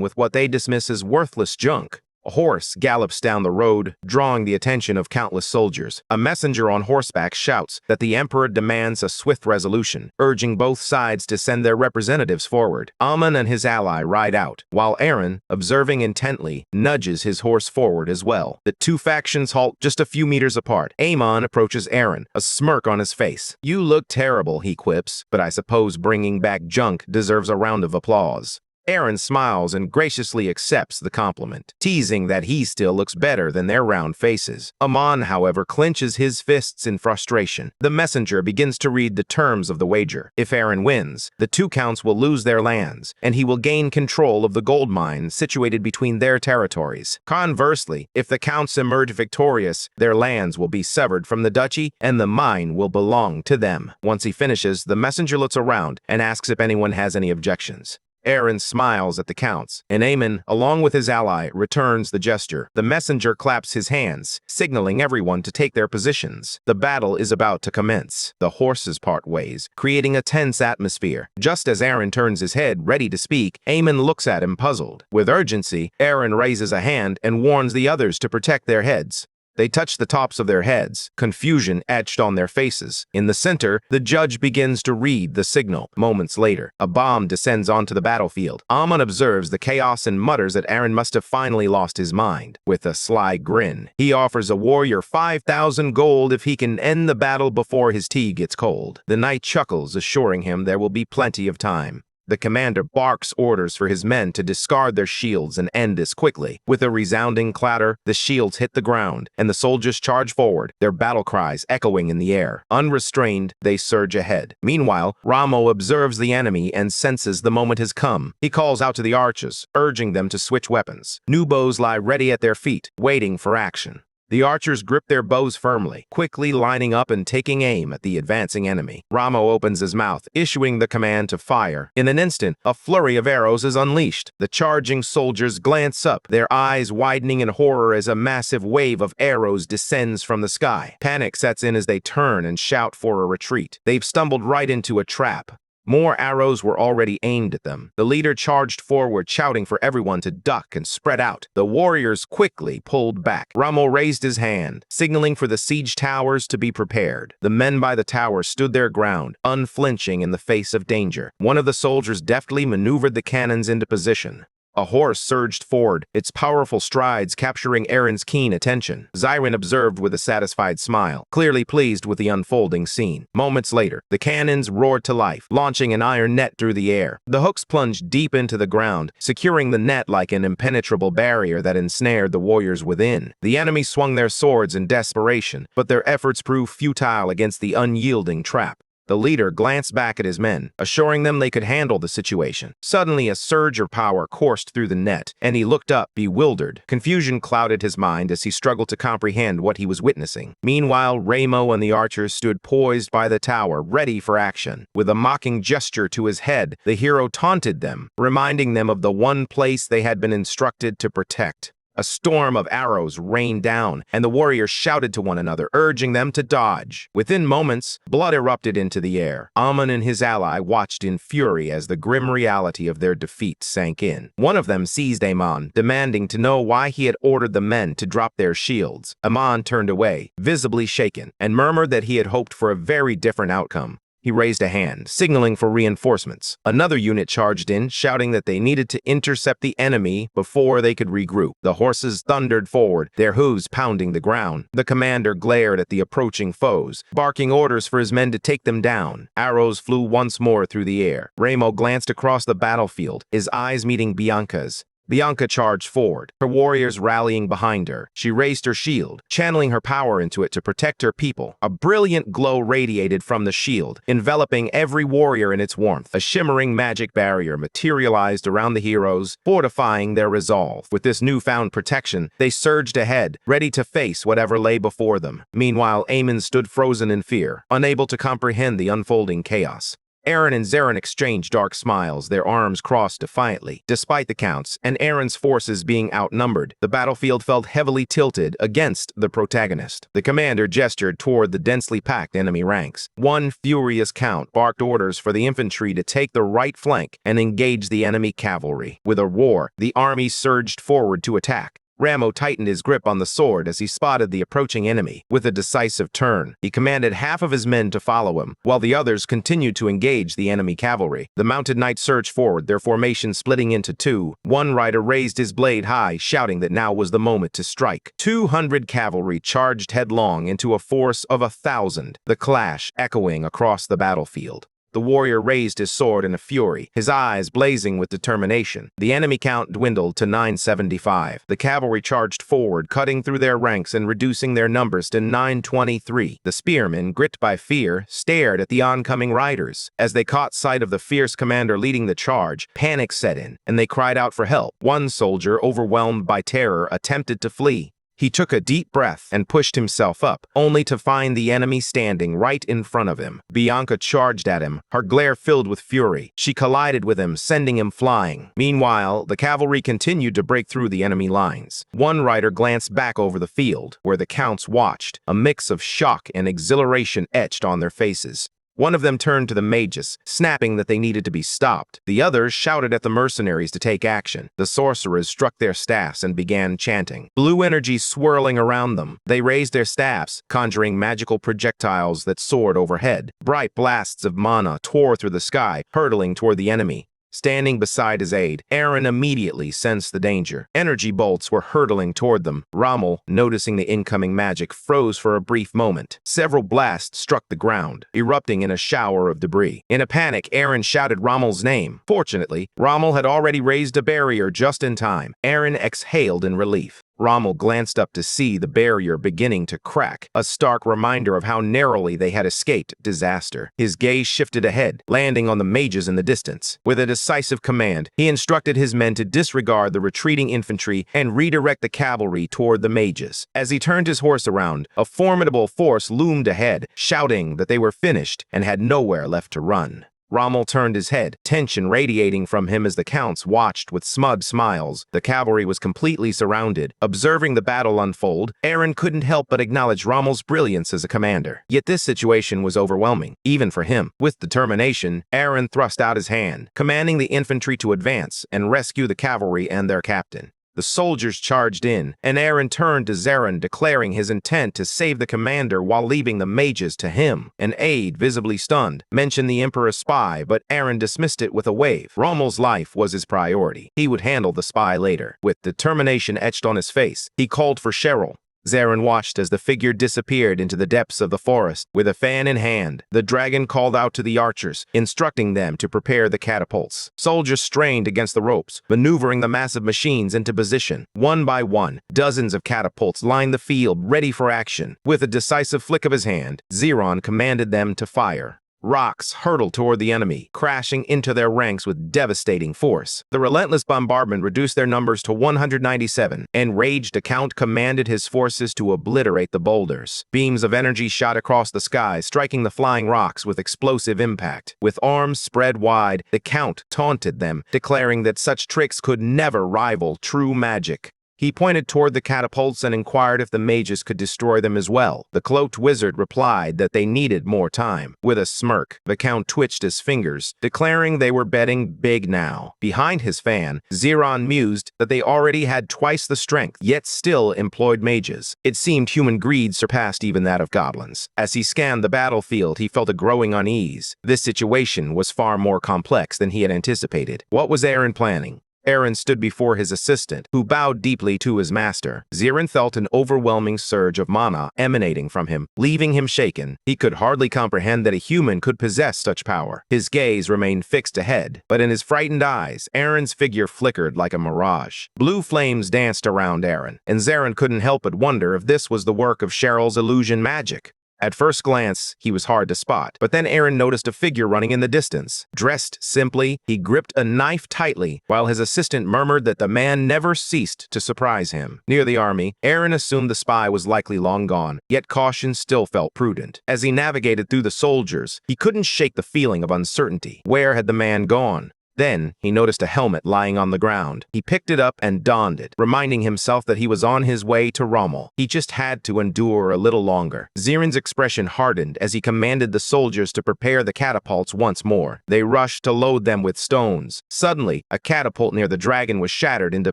with what they dismiss as worthless junk. A horse gallops down the road, drawing the attention of countless soldiers. A messenger on horseback shouts that the Emperor demands a swift resolution, urging both sides to send their representatives forward. Amun and his ally ride out, while Eren, observing intently, nudges his horse forward as well. The two factions halt just a few meters apart. Amon approaches Eren, a smirk on his face. "You look terrible," he quips, "but I suppose bringing back junk deserves a round of applause." Eren smiles and graciously accepts the compliment, teasing that he still looks better than their round faces. Amon, however, clenches his fists in frustration. The messenger begins to read the terms of the wager. If Eren wins, the two counts will lose their lands, and he will gain control of the gold mine situated between their territories. Conversely, if the counts emerge victorious, their lands will be severed from the duchy, and the mine will belong to them. Once he finishes, the messenger looks around and asks if anyone has any objections. Eren smiles at the counts, and Aemon, along with his ally, returns the gesture. The messenger claps his hands, signaling everyone to take their positions. The battle is about to commence. The horses part ways, creating a tense atmosphere. Just as Eren turns his head, ready to speak, Aemon looks at him puzzled. With urgency, Eren raises a hand and warns the others to protect their heads. They touch the tops of their heads, confusion etched on their faces. In the center, the judge begins to read the signal. Moments later, a bomb descends onto the battlefield. Amon observes the chaos and mutters that Eren must have finally lost his mind. With a sly grin, he offers a warrior 5,000 gold if he can end the battle before his tea gets cold. The knight chuckles, assuring him there will be plenty of time. The commander barks orders for his men to discard their shields and end this quickly. With a resounding clatter, the shields hit the ground, and the soldiers charge forward, their battle cries echoing in the air. Unrestrained, they surge ahead. Meanwhile, Ramo observes the enemy and senses the moment has come. He calls out to the archers, urging them to switch weapons. New bows lie ready at their feet, waiting for action. The archers grip their bows firmly, quickly lining up and taking aim at the advancing enemy. Ramo opens his mouth, issuing the command to fire. In an instant, a flurry of arrows is unleashed. The charging soldiers glance up, their eyes widening in horror as a massive wave of arrows descends from the sky. Panic sets in as they turn and shout for a retreat. They've stumbled right into a trap. More arrows were already aimed at them. The leader charged forward, shouting for everyone to duck and spread out. The warriors quickly pulled back. Ramo raised his hand, signaling for the siege towers to be prepared. The men by the tower stood their ground, unflinching in the face of danger. One of the soldiers deftly maneuvered the cannons into position. A horse surged forward, its powerful strides capturing Eren's keen attention. Zyron observed with a satisfied smile, clearly pleased with the unfolding scene. Moments later, the cannons roared to life, launching an iron net through the air. The hooks plunged deep into the ground, securing the net like an impenetrable barrier that ensnared the warriors within. The enemy swung their swords in desperation, but their efforts proved futile against the unyielding trap. The leader glanced back at his men, assuring them they could handle the situation. Suddenly, a surge of power coursed through the net, and he looked up, bewildered. Confusion clouded his mind as he struggled to comprehend what he was witnessing. Meanwhile, Ramo and the archers stood poised by the tower, ready for action. With a mocking gesture to his head, the hero taunted them, reminding them of the one place they had been instructed to protect. A storm of arrows rained down, and the warriors shouted to one another, urging them to dodge. Within moments, blood erupted into the air. Amun and his ally watched in fury as the grim reality of their defeat sank in. One of them seized Amon, demanding to know why he had ordered the men to drop their shields. Amon turned away, visibly shaken, and murmured that he had hoped for a very different outcome. He raised a hand, signaling for reinforcements. Another unit charged in, shouting that they needed to intercept the enemy before they could regroup. The horses thundered forward, their hooves pounding the ground. The commander glared at the approaching foes, barking orders for his men to take them down. Arrows flew once more through the air. Ramo glanced across the battlefield, his eyes meeting Bianca's. Bianca charged forward, her warriors rallying behind her. She raised her shield, channeling her power into it to protect her people. A brilliant glow radiated from the shield, enveloping every warrior in its warmth. A shimmering magic barrier materialized around the heroes, fortifying their resolve. With this newfound protection, they surged ahead, ready to face whatever lay before them. Meanwhile, Aemon stood frozen in fear, unable to comprehend the unfolding chaos. Eren and Zeren exchanged dark smiles, their arms crossed defiantly. Despite the counts, and Eren's forces being outnumbered, the battlefield felt heavily tilted against the protagonist. The commander gestured toward the densely packed enemy ranks. One furious count barked orders for the infantry to take the right flank and engage the enemy cavalry. With a roar, the army surged forward to attack. Ramo tightened his grip on the sword as he spotted the approaching enemy. With a decisive turn, he commanded half of his men to follow him, while the others continued to engage the enemy cavalry. The mounted knights surged forward, their formation splitting into two. One rider raised his blade high, shouting that now was the moment to strike. 200 cavalry charged headlong into a force of 1,000, the clash echoing across the battlefield. The warrior raised his sword in a fury, his eyes blazing with determination. The enemy count dwindled to 975. The cavalry charged forward, cutting through their ranks and reducing their numbers to 923. The spearmen, gripped by fear, stared at the oncoming riders. As they caught sight of the fierce commander leading the charge, panic set in, and they cried out for help. One soldier, overwhelmed by terror, attempted to flee. He took a deep breath and pushed himself up, only to find the enemy standing right in front of him. Bianca charged at him, her glare filled with fury. She collided with him, sending him flying. Meanwhile, the cavalry continued to break through the enemy lines. One rider glanced back over the field, where the counts watched, a mix of shock and exhilaration etched on their faces. One of them turned to the mages, snapping that they needed to be stopped. The others shouted at the mercenaries to take action. The sorcerers struck their staffs and began chanting, blue energy swirling around them. They raised their staffs, conjuring magical projectiles that soared overhead. Bright blasts of mana tore through the sky, hurtling toward the enemy. Standing beside his aide, Eren immediately sensed the danger. Energy bolts were hurtling toward them. Rommel, noticing the incoming magic, froze for a brief moment. Several blasts struck the ground, erupting in a shower of debris. In a panic, Eren shouted Rommel's name. Fortunately, Rommel had already raised a barrier just in time. Eren exhaled in relief. Rommel glanced up to see the barrier beginning to crack, a stark reminder of how narrowly they had escaped disaster. His gaze shifted ahead, landing on the mages in the distance. With a decisive command, he instructed his men to disregard the retreating infantry and redirect the cavalry toward the mages. As he turned his horse around, a formidable force loomed ahead, shouting that they were finished and had nowhere left to run. Rommel turned his head, tension radiating from him as the counts watched with smug smiles. The cavalry was completely surrounded. Observing the battle unfold, Eren couldn't help but acknowledge Rommel's brilliance as a commander. Yet this situation was overwhelming, even for him. With determination, Eren thrust out his hand, commanding the infantry to advance and rescue the cavalry and their captain. The soldiers charged in, and Eren turned to Zeren, declaring his intent to save the commander while leaving the mages to him. An aide, visibly stunned, mentioned the Emperor's spy, but Eren dismissed it with a wave. Rommel's life was his priority. He would handle the spy later. With determination etched on his face, he called for Cheryl. Zeren watched as the figure disappeared into the depths of the forest. With a fan in hand, the dragon called out to the archers, instructing them to prepare the catapults. Soldiers strained against the ropes, maneuvering the massive machines into position. One by one, dozens of catapults lined the field, ready for action. With a decisive flick of his hand, Zeron commanded them to fire. Rocks hurtled toward the enemy, crashing into their ranks with devastating force. The relentless bombardment reduced their numbers to 197. Enraged, the Count commanded his forces to obliterate the boulders. Beams of energy shot across the sky, striking the flying rocks with explosive impact. With arms spread wide, the Count taunted them, declaring that such tricks could never rival true magic. He pointed toward the catapults and inquired if the mages could destroy them as well. The cloaked wizard replied that they needed more time. With a smirk, the Count twitched his fingers, declaring they were betting big now. Behind his fan, Zeron mused that they already had twice the strength, yet still employed mages. It seemed human greed surpassed even that of goblins. As he scanned the battlefield, he felt a growing unease. This situation was far more complex than he had anticipated. What was Aaron planning? Aaron stood before his assistant, who bowed deeply to his master. Zeron felt an overwhelming surge of mana emanating from him, leaving him shaken. He could hardly comprehend that a human could possess such power. His gaze remained fixed ahead, but in his frightened eyes, Aaron's figure flickered like a mirage. Blue flames danced around Aaron, and Zeron couldn't help but wonder if this was the work of Cheryl's illusion magic. At first glance, he was hard to spot, but then Aaron noticed a figure running in the distance. Dressed simply, he gripped a knife tightly, while his assistant murmured that the man never ceased to surprise him. Near the army, Aaron assumed the spy was likely long gone, yet caution still felt prudent. As he navigated through the soldiers, he couldn't shake the feeling of uncertainty. Where had the man gone? Then, he noticed a helmet lying on the ground. He picked it up and donned it, reminding himself that he was on his way to Rommel. He just had to endure a little longer. Zeron's expression hardened as he commanded the soldiers to prepare the catapults once more. They rushed to load them with stones. Suddenly, a catapult near the dragon was shattered into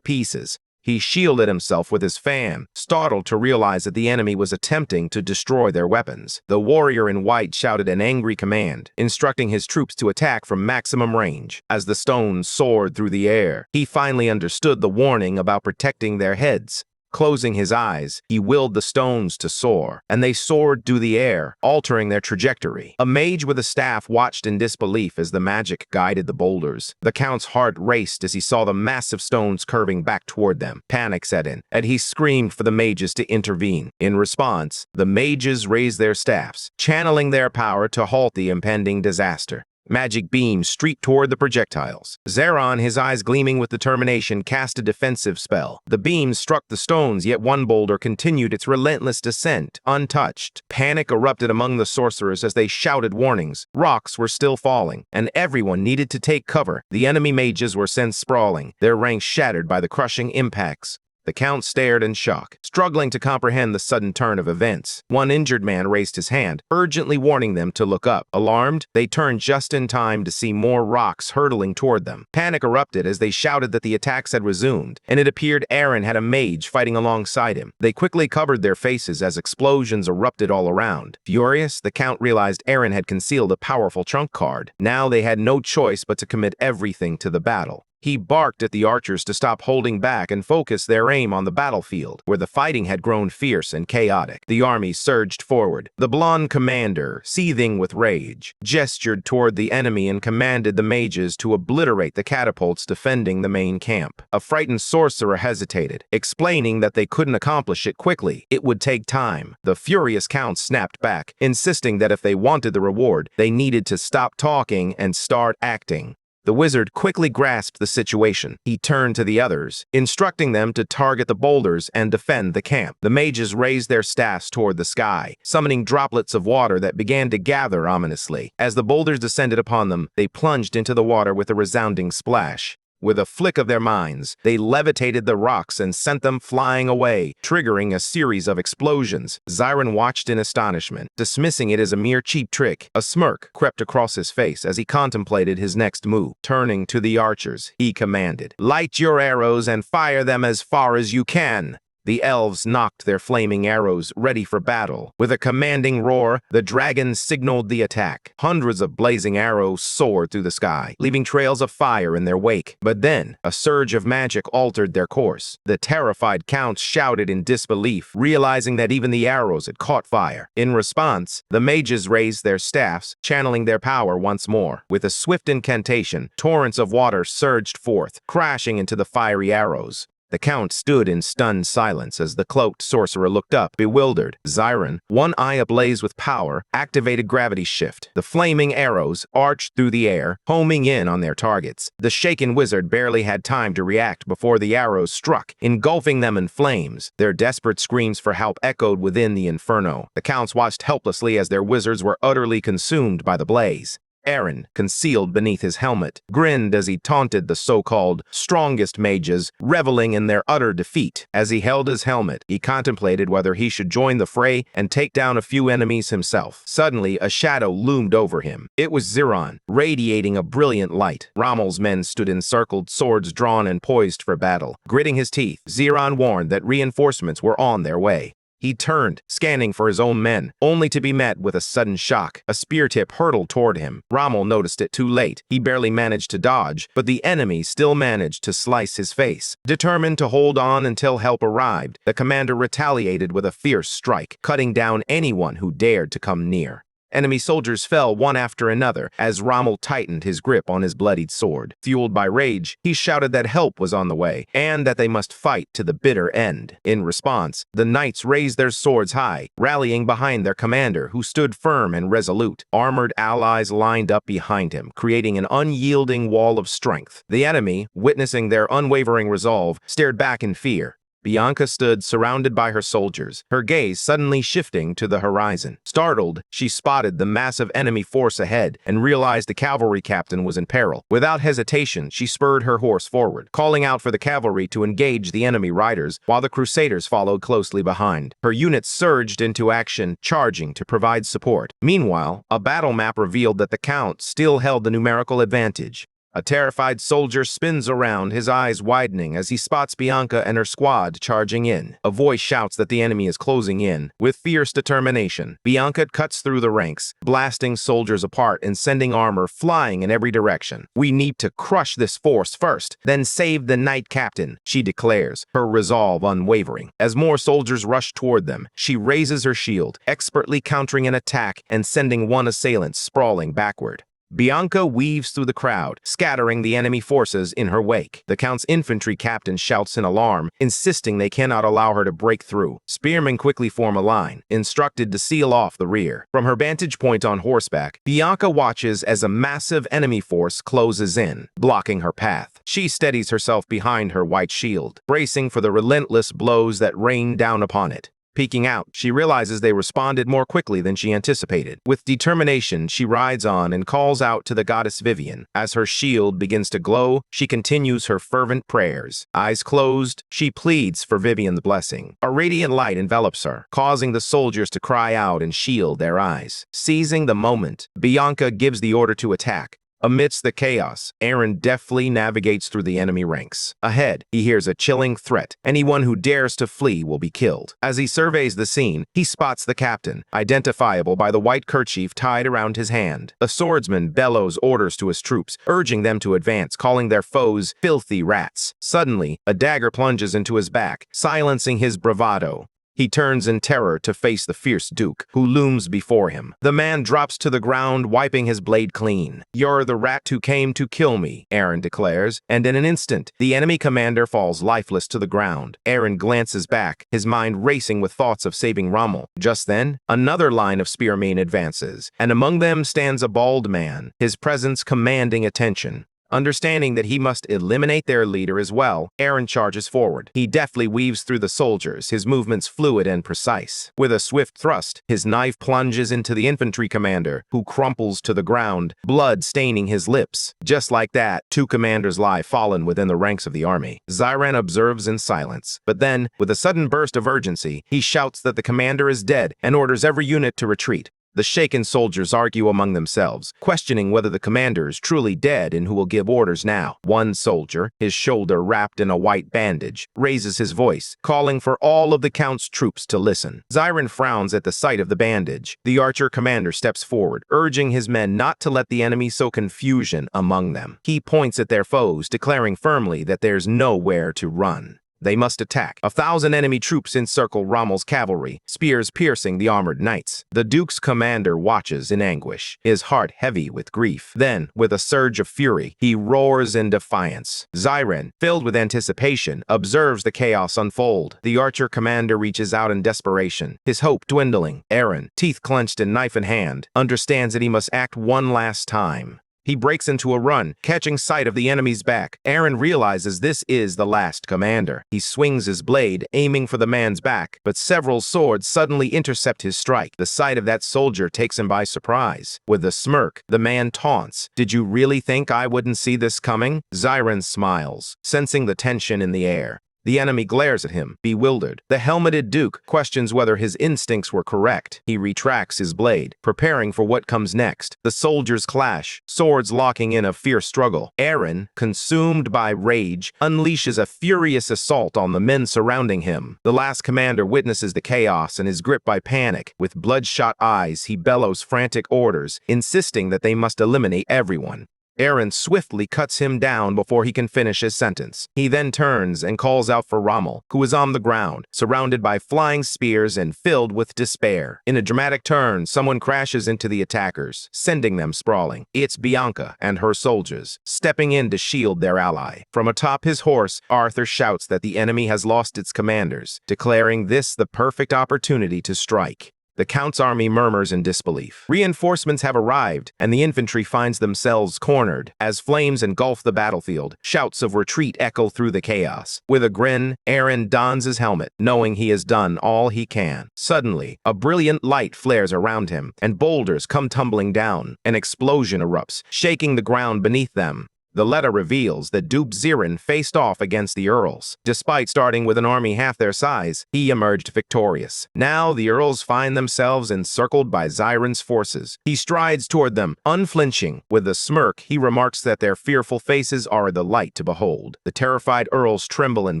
pieces. He shielded himself with his fan, startled to realize that the enemy was attempting to destroy their weapons. The warrior in white shouted an angry command, instructing his troops to attack from maximum range. As the stones soared through the air, he finally understood the warning about protecting their heads. Closing his eyes, he willed the stones to soar, and they soared through the air, altering their trajectory. A mage with a staff watched in disbelief as the magic guided the boulders. The Count's heart raced as he saw the massive stones curving back toward them. Panic set in, and he screamed for the mages to intervene. In response, the mages raised their staffs, channeling their power to halt the impending disaster. Magic beams streaked toward the projectiles. Zeron, his eyes gleaming with determination, cast a defensive spell. The beams struck the stones, yet one boulder continued its relentless descent, untouched. Panic erupted among the sorcerers as they shouted warnings. Rocks were still falling, and everyone needed to take cover. The enemy mages were sent sprawling, their ranks shattered by the crushing impacts. The Count stared in shock, struggling to comprehend the sudden turn of events. One injured man raised his hand, urgently warning them to look up. Alarmed, they turned just in time to see more rocks hurtling toward them. Panic erupted as they shouted that the attacks had resumed, and it appeared Aaron had a mage fighting alongside him. They quickly covered their faces as explosions erupted all around. Furious, the Count realized Aaron had concealed a powerful trump card. Now they had no choice but to commit everything to the battle. He barked at the archers to stop holding back and focus their aim on the battlefield, where the fighting had grown fierce and chaotic. The army surged forward. The blonde commander, seething with rage, gestured toward the enemy and commanded the mages to obliterate the catapults defending the main camp. A frightened sorcerer hesitated, explaining that they couldn't accomplish it quickly. It would take time. The furious Count snapped back, insisting that if they wanted the reward, they needed to stop talking and start acting. The wizard quickly grasped the situation. He turned to the others, instructing them to target the boulders and defend the camp. The mages raised their staffs toward the sky, summoning droplets of water that began to gather ominously. As the boulders descended upon them, they plunged into the water with a resounding splash. With a flick of their minds, they levitated the rocks and sent them flying away, triggering a series of explosions. Zeron watched in astonishment, dismissing it as a mere cheap trick. A smirk crept across his face as he contemplated his next move. Turning to the archers, he commanded, "Light your arrows and fire them as far as you can." The elves knocked their flaming arrows ready for battle. With a commanding roar, the dragon signaled the attack. Hundreds of blazing arrows soared through the sky, leaving trails of fire in their wake. But then, a surge of magic altered their course. The terrified Count shouted in disbelief, realizing that even the arrows had caught fire. In response, the mages raised their staffs, channeling their power once more. With a swift incantation, torrents of water surged forth, crashing into the fiery arrows. The Count stood in stunned silence as the cloaked sorcerer looked up, bewildered. Xiron, one eye ablaze with power, activated gravity shift. The flaming arrows arched through the air, homing in on their targets. The shaken wizard barely had time to react before the arrows struck, engulfing them in flames. Their desperate screams for help echoed within the inferno. The Counts watched helplessly as their wizards were utterly consumed by the blaze. Aaron, concealed beneath his helmet, grinned as he taunted the so-called strongest mages, reveling in their utter defeat. As he held his helmet, he contemplated whether he should join the fray and take down a few enemies himself. Suddenly, a shadow loomed over him. It was Xiron, radiating a brilliant light. Rommel's men stood encircled, swords drawn and poised for battle. Gritting his teeth, Xiron warned that reinforcements were on their way. He turned, scanning for his own men, only to be met with a sudden shock. A spear tip hurtled toward him. Rommel noticed it too late. He barely managed to dodge, but the enemy still managed to slice his face. Determined to hold on until help arrived, the commander retaliated with a fierce strike, cutting down anyone who dared to come near. Enemy soldiers fell one after another as Rommel tightened his grip on his bloodied sword. Fueled by rage, he shouted that help was on the way and that they must fight to the bitter end. In response, the knights raised their swords high, rallying behind their commander, who stood firm and resolute. Armored allies lined up behind him, creating an unyielding wall of strength. The enemy, witnessing their unwavering resolve, stared back in fear. Bianca stood surrounded by her soldiers, her gaze suddenly shifting to the horizon. Startled, she spotted the massive enemy force ahead and realized the cavalry captain was in peril. Without hesitation, she spurred her horse forward, calling out for the cavalry to engage the enemy riders while the crusaders followed closely behind. Her units surged into action, charging to provide support. Meanwhile, a battle map revealed that the Count still held the numerical advantage. A terrified soldier spins around, his eyes widening as he spots Bianca and her squad charging in. A voice shouts that the enemy is closing in. With fierce determination, Bianca cuts through the ranks, blasting soldiers apart and sending armor flying in every direction. "We need to crush this force first, then save the knight captain," she declares, her resolve unwavering. As more soldiers rush toward them, she raises her shield, expertly countering an attack and sending one assailant sprawling backward. Bianca weaves through the crowd, scattering the enemy forces in her wake. The Count's infantry captain shouts in alarm, insisting they cannot allow her to break through. Spearmen quickly form a line, instructed to seal off the rear. From her vantage point on horseback, Bianca watches as a massive enemy force closes in, blocking her path. She steadies herself behind her white shield, bracing for the relentless blows that rain down upon it. Peeking out, she realizes they responded more quickly than she anticipated. With determination, she rides on and calls out to the goddess Vivian. As her shield begins to glow, she continues her fervent prayers. Eyes closed, she pleads for Vivian's blessing. A radiant light envelops her, causing the soldiers to cry out and shield their eyes. Seizing the moment, Bianca gives the order to attack. Amidst the chaos, Aaron deftly navigates through the enemy ranks. Ahead, he hears a chilling threat. Anyone who dares to flee will be killed. As he surveys the scene, he spots the captain, identifiable by the white kerchief tied around his hand. A swordsman bellows orders to his troops, urging them to advance, calling their foes filthy rats. Suddenly, a dagger plunges into his back, silencing his bravado. He turns in terror to face the fierce Duke, who looms before him. The man drops to the ground, wiping his blade clean. "You're the rat who came to kill me," Aaron declares, and in an instant, the enemy commander falls lifeless to the ground. Aaron glances back, his mind racing with thoughts of saving Rommel. Just then, another line of spearmen advances, and among them stands a bald man, his presence commanding attention. Understanding that he must eliminate their leader as well, Aaron charges forward. He deftly weaves through the soldiers, his movements fluid and precise. With a swift thrust, his knife plunges into the infantry commander, who crumples to the ground, blood staining his lips. Just like that, two commanders lie fallen within the ranks of the army. Xiron observes in silence, but then, with a sudden burst of urgency, he shouts that the commander is dead and orders every unit to retreat. The shaken soldiers argue among themselves, questioning whether the commander is truly dead and who will give orders now. One soldier, his shoulder wrapped in a white bandage, raises his voice, calling for all of the Count's troops to listen. Xiron frowns at the sight of the bandage. The archer commander steps forward, urging his men not to let the enemy sow confusion among them. He points at their foes, declaring firmly that there's nowhere to run. They must attack. 1,000 enemy troops encircle Rommel's cavalry, spears piercing the armored knights. The Duke's commander watches in anguish, his heart heavy with grief. Then, with a surge of fury, he roars in defiance. Zyren, filled with anticipation, observes the chaos unfold. The archer commander reaches out in desperation, his hope dwindling. Aaron, teeth clenched and knife in hand, understands that he must act one last time. He breaks into a run, catching sight of the enemy's back. Aaron realizes this is the last commander. He swings his blade, aiming for the man's back, but several swords suddenly intercept his strike. The sight of that soldier takes him by surprise. With a smirk, the man taunts, "Did you really think I wouldn't see this coming?" Zyren smiles, sensing the tension in the air. The enemy glares at him, bewildered. The helmeted Duke questions whether his instincts were correct. He retracts his blade, preparing for what comes next. The soldiers clash, swords locking in a fierce struggle. Aaron, consumed by rage, unleashes a furious assault on the men surrounding him. The last commander witnesses the chaos and is gripped by panic. With bloodshot eyes, he bellows frantic orders, insisting that they must eliminate everyone. Aaron swiftly cuts him down before he can finish his sentence. He then turns and calls out for Rommel, who is on the ground, surrounded by flying spears and filled with despair. In a dramatic turn, someone crashes into the attackers, sending them sprawling. It's Bianca and her soldiers, stepping in to shield their ally. From atop his horse, Arthur shouts that the enemy has lost its commanders, declaring this the perfect opportunity to strike. The Count's army murmurs in disbelief. Reinforcements have arrived, and the infantry finds themselves cornered. As flames engulf the battlefield, shouts of retreat echo through the chaos. With a grin, Aaron dons his helmet, knowing he has done all he can. Suddenly, a brilliant light flares around him, and boulders come tumbling down. An explosion erupts, shaking the ground beneath them. The letter reveals that Duke Zyren faced off against the Earls. Despite starting with an army half their size, he emerged victorious. Now the Earls find themselves encircled by Zyren's forces. He strides toward them, unflinching. With a smirk, he remarks that their fearful faces are a delight to behold. The terrified Earls tremble in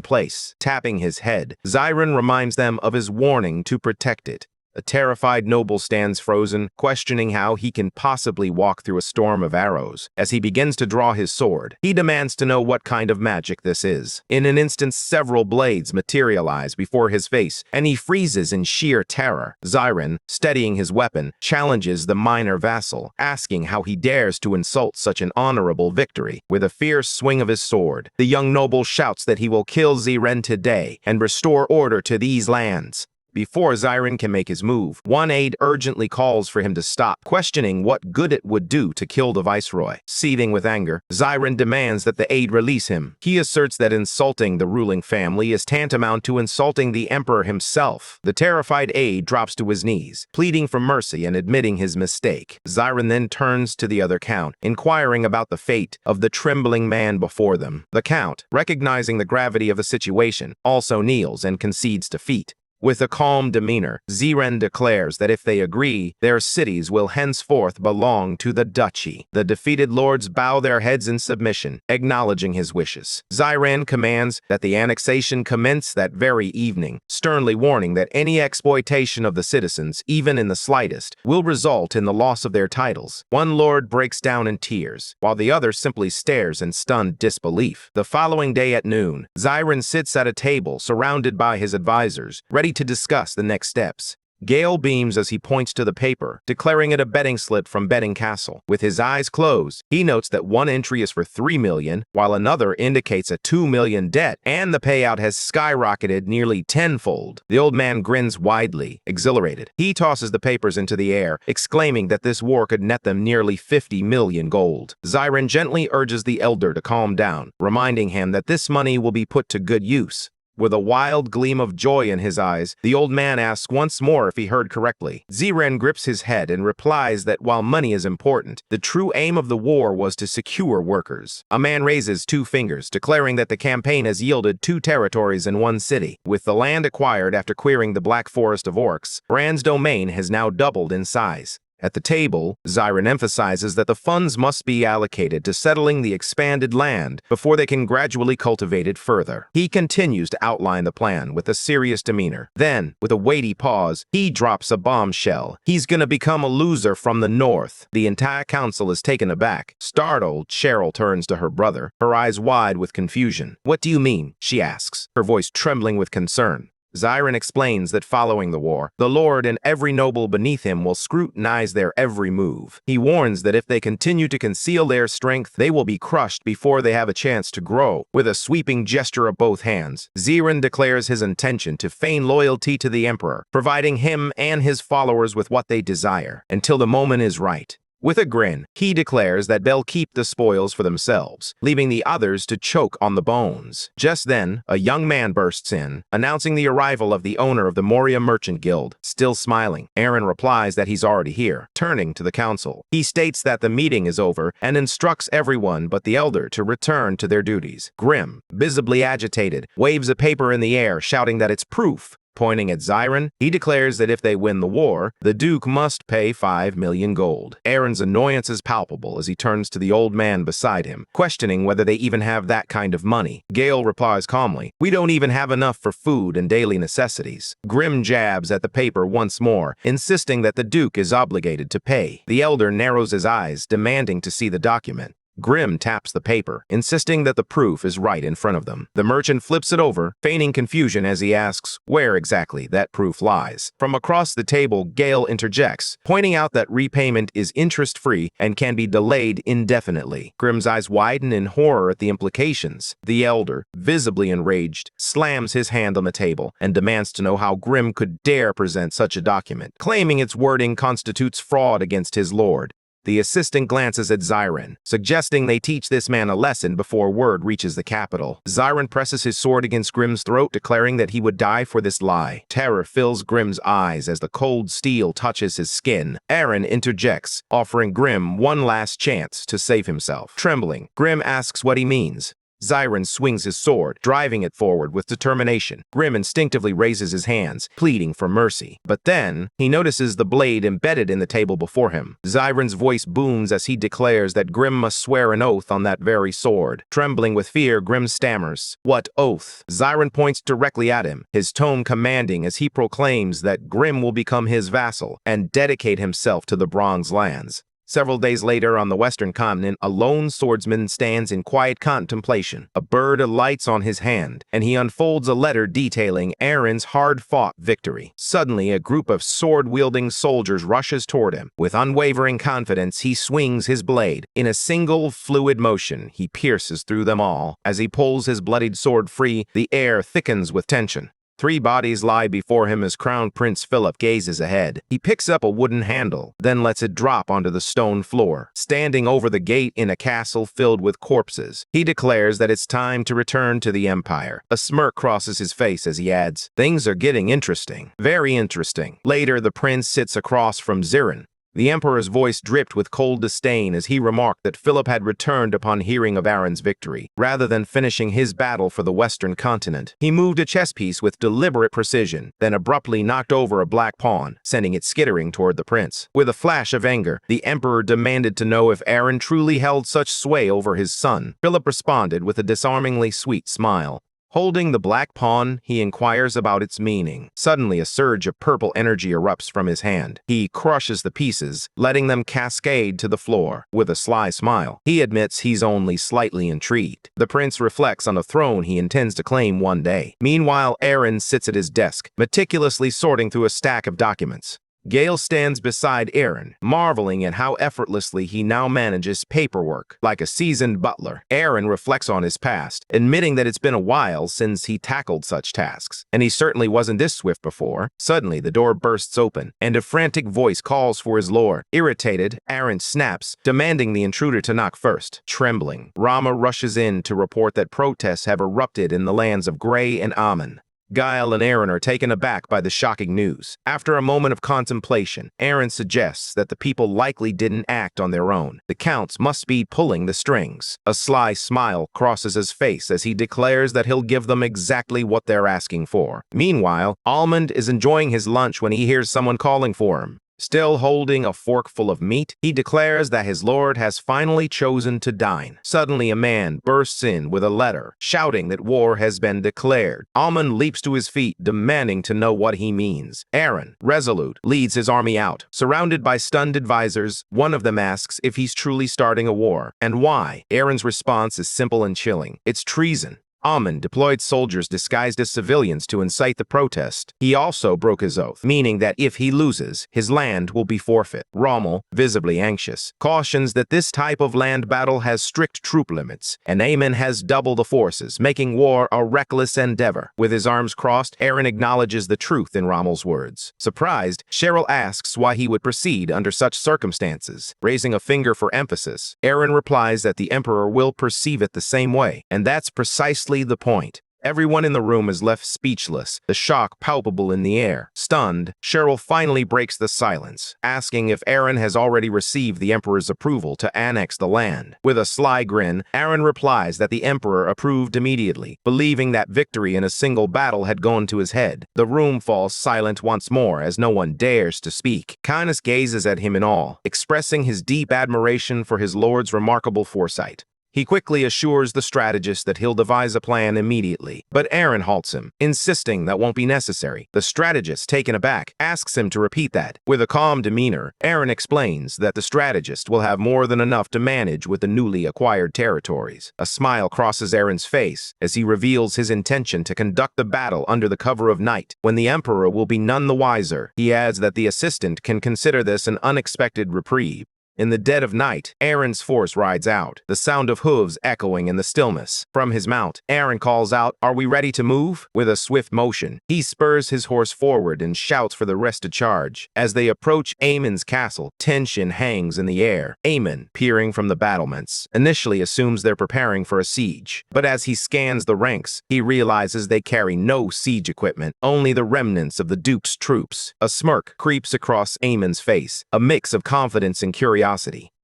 place. Tapping his head, Zyren reminds them of his warning to protect it. A terrified noble stands frozen, questioning how he can possibly walk through a storm of arrows. As he begins to draw his sword, he demands to know what kind of magic this is. In an instant, several blades materialize before his face, and he freezes in sheer terror. Zyren, steadying his weapon, challenges the minor vassal, asking how he dares to insult such an honorable victory. With a fierce swing of his sword, the young noble shouts that he will kill Zyren today and restore order to these lands. Before Zyren can make his move, one aide urgently calls for him to stop, questioning what good it would do to kill the viceroy. Seething with anger, Zyren demands that the aide release him. He asserts that insulting the ruling family is tantamount to insulting the emperor himself. The terrified aide drops to his knees, pleading for mercy and admitting his mistake. Zyren then turns to the other count, inquiring about the fate of the trembling man before them. The count, recognizing the gravity of the situation, also kneels and concedes defeat. With a calm demeanor, Zyren declares that if they agree, their cities will henceforth belong to the duchy. The defeated lords bow their heads in submission, acknowledging his wishes. Zyren commands that the annexation commence that very evening, sternly warning that any exploitation of the citizens, even in the slightest, will result in the loss of their titles. One lord breaks down in tears, while the other simply stares in stunned disbelief. The following day at noon, Zyren sits at a table surrounded by his advisors, ready to discuss the next steps. Gale beams as he points to the paper, declaring it a betting slip from Betting Castle. With his eyes closed, he notes that one entry is for 3 million, while another indicates a 2 million debt, and the payout has skyrocketed nearly tenfold. The old man grins widely, exhilarated. He tosses the papers into the air, exclaiming that this war could net them nearly 50 million gold. Zyren gently urges the elder to calm down, reminding him that this money will be put to good use. With a wild gleam of joy in his eyes, the old man asks once more if he heard correctly. Zyren grips his head and replies that while money is important, the true aim of the war was to secure workers. A man raises 2 fingers, declaring that the campaign has yielded 2 territories in 1 city. With the land acquired after clearing the Black Forest of Orcs, Brand's domain has now doubled in size. At the table, Zyron emphasizes that the funds must be allocated to settling the expanded land before they can gradually cultivate it further. He continues to outline the plan with a serious demeanor. Then, with a weighty pause, he drops a bombshell. He's gonna become a loser from the north. The entire council is taken aback. Startled, Cheryl turns to her brother, her eyes wide with confusion. "What do you mean?" she asks, her voice trembling with concern. Zyron explains that following the war, the Lord and every noble beneath him will scrutinize their every move. He warns that if they continue to conceal their strength, they will be crushed before they have a chance to grow. With a sweeping gesture of both hands, Zyron declares his intention to feign loyalty to the Emperor, providing him and his followers with what they desire, until the moment is right. With a grin, he declares that they'll keep the spoils for themselves, leaving the others to choke on the bones. Just then, a young man bursts in, announcing the arrival of the owner of the Moria Merchant Guild. Still smiling, Aaron replies that he's already here, turning to the council. He states that the meeting is over and instructs everyone but the elder to return to their duties. Grim, visibly agitated, waves a paper in the air, shouting that it's proof. Pointing at Zyron, he declares that if they win the war, the Duke must pay 5 million gold. Aaron's annoyance is palpable as he turns to the old man beside him, questioning whether they even have that kind of money. Gale replies calmly, "We don't even have enough for food and daily necessities." Grim jabs at the paper once more, insisting that the Duke is obligated to pay. The elder narrows his eyes, demanding to see the document. Grim taps the paper, insisting that the proof is right in front of them. The merchant flips it over, feigning confusion as he asks where exactly that proof lies. From across the table, Gale interjects, pointing out that repayment is interest-free and can be delayed indefinitely. Grim's eyes widen in horror at the implications. The elder, visibly enraged, slams his hand on the table and demands to know how Grim could dare present such a document, claiming its wording constitutes fraud against his lord. The assistant glances at Zyron, suggesting they teach this man a lesson before word reaches the capital. Zyron presses his sword against Grim's throat, declaring that he would die for this lie. Terror fills Grim's eyes as the cold steel touches his skin. Aaron interjects, offering Grim one last chance to save himself. Trembling, Grim asks what he means. Zyron swings his sword, driving it forward with determination. Grim instinctively raises his hands, pleading for mercy. But then, he notices the blade embedded in the table before him. Zyron's voice booms as he declares that Grim must swear an oath on that very sword. Trembling with fear, Grim stammers, "What oath?" Zyron points directly at him, his tone commanding as he proclaims that Grim will become his vassal and dedicate himself to the Bronze Lands. Several days later, on the Western continent, a lone swordsman stands in quiet contemplation. A bird alights on his hand, and he unfolds a letter detailing Aaron's hard-fought victory. Suddenly, a group of sword-wielding soldiers rushes toward him. With unwavering confidence, he swings his blade. In a single, fluid motion, he pierces through them all. As he pulls his bloodied sword free, the air thickens with tension. 3 bodies lie before him as Crown Prince Philip gazes ahead. He picks up a wooden handle, then lets it drop onto the stone floor. Standing over the gate in a castle filled with corpses, he declares that it's time to return to the Empire. A smirk crosses his face as he adds, "Things are getting interesting. Very interesting." Later, the prince sits across from Zyron. The Emperor's voice dripped with cold disdain as he remarked that Philip had returned upon hearing of Aaron's victory, rather than finishing his battle for the Western continent. He moved a chess piece with deliberate precision, then abruptly knocked over a black pawn, sending it skittering toward the prince. With a flash of anger, the Emperor demanded to know if Aaron truly held such sway over his son. Philip responded with a disarmingly sweet smile. Holding the black pawn, he inquires about its meaning. Suddenly, a surge of purple energy erupts from his hand. He crushes the pieces, letting them cascade to the floor. With a sly smile, he admits he's only slightly intrigued. The prince reflects on a throne he intends to claim one day. Meanwhile, Aaron sits at his desk, meticulously sorting through a stack of documents. Gale stands beside Aaron, marveling at how effortlessly he now manages paperwork. Like a seasoned butler, Aaron reflects on his past, admitting that it's been a while since he tackled such tasks. And he certainly wasn't this swift before. Suddenly, the door bursts open, and a frantic voice calls for his lord. Irritated, Aaron snaps, demanding the intruder to knock first. Trembling, Rama rushes in to report that protests have erupted in the lands of Gray and Ammon. Guile and Aaron are taken aback by the shocking news. After a moment of contemplation, Aaron suggests that the people likely didn't act on their own. The counts must be pulling the strings. A sly smile crosses his face as he declares that he'll give them exactly what they're asking for. Meanwhile, Almond is enjoying his lunch when he hears someone calling for him. Still holding a fork full of meat, he declares that his lord has finally chosen to dine. Suddenly, a man bursts in with a letter, shouting that war has been declared. Amon leaps to his feet, demanding to know what he means. Aaron, resolute, leads his army out. Surrounded by stunned advisors, one of them asks if he's truly starting a war, and why. Aaron's response is simple and chilling. It's treason. Amon deployed soldiers disguised as civilians to incite the protest. He also broke his oath, meaning that if he loses, his land will be forfeit. Rommel, visibly anxious, cautions that this type of land battle has strict troop limits, and Amon has double the forces, making war a reckless endeavor. With his arms crossed, Aaron acknowledges the truth in Rommel's words. Surprised, Cheryl asks why he would proceed under such circumstances. Raising a finger for emphasis, Aaron replies that the Emperor will perceive it the same way, and that's precisely the point. Everyone in the room is left speechless, the shock palpable in the air. Stunned, Cheryl finally breaks the silence, asking if Aaron has already received the Emperor's approval to annex the land. With a sly grin, Aaron replies that the Emperor approved immediately, believing that victory in a single battle had gone to his head. The room falls silent once more as no one dares to speak. Canis gazes at him in awe, expressing his deep admiration for his lord's remarkable foresight. He quickly assures the strategist that he'll devise a plan immediately, but Aaron halts him, insisting that won't be necessary. The strategist, taken aback, asks him to repeat that. With a calm demeanor, Aaron explains that the strategist will have more than enough to manage with the newly acquired territories. A smile crosses Aaron's face as he reveals his intention to conduct the battle under the cover of night, when the Emperor will be none the wiser. He adds that the assistant can consider this an unexpected reprieve. In the dead of night, Aaron's force rides out, the sound of hooves echoing in the stillness. From his mount, Aaron calls out, "Are we ready to move?" With a swift motion, he spurs his horse forward and shouts for the rest to charge. As they approach Amon's castle, tension hangs in the air. Amon, peering from the battlements, initially assumes they're preparing for a siege. But as he scans the ranks, he realizes they carry no siege equipment, only the remnants of the Duke's troops. A smirk creeps across Amon's face, a mix of confidence and curiosity.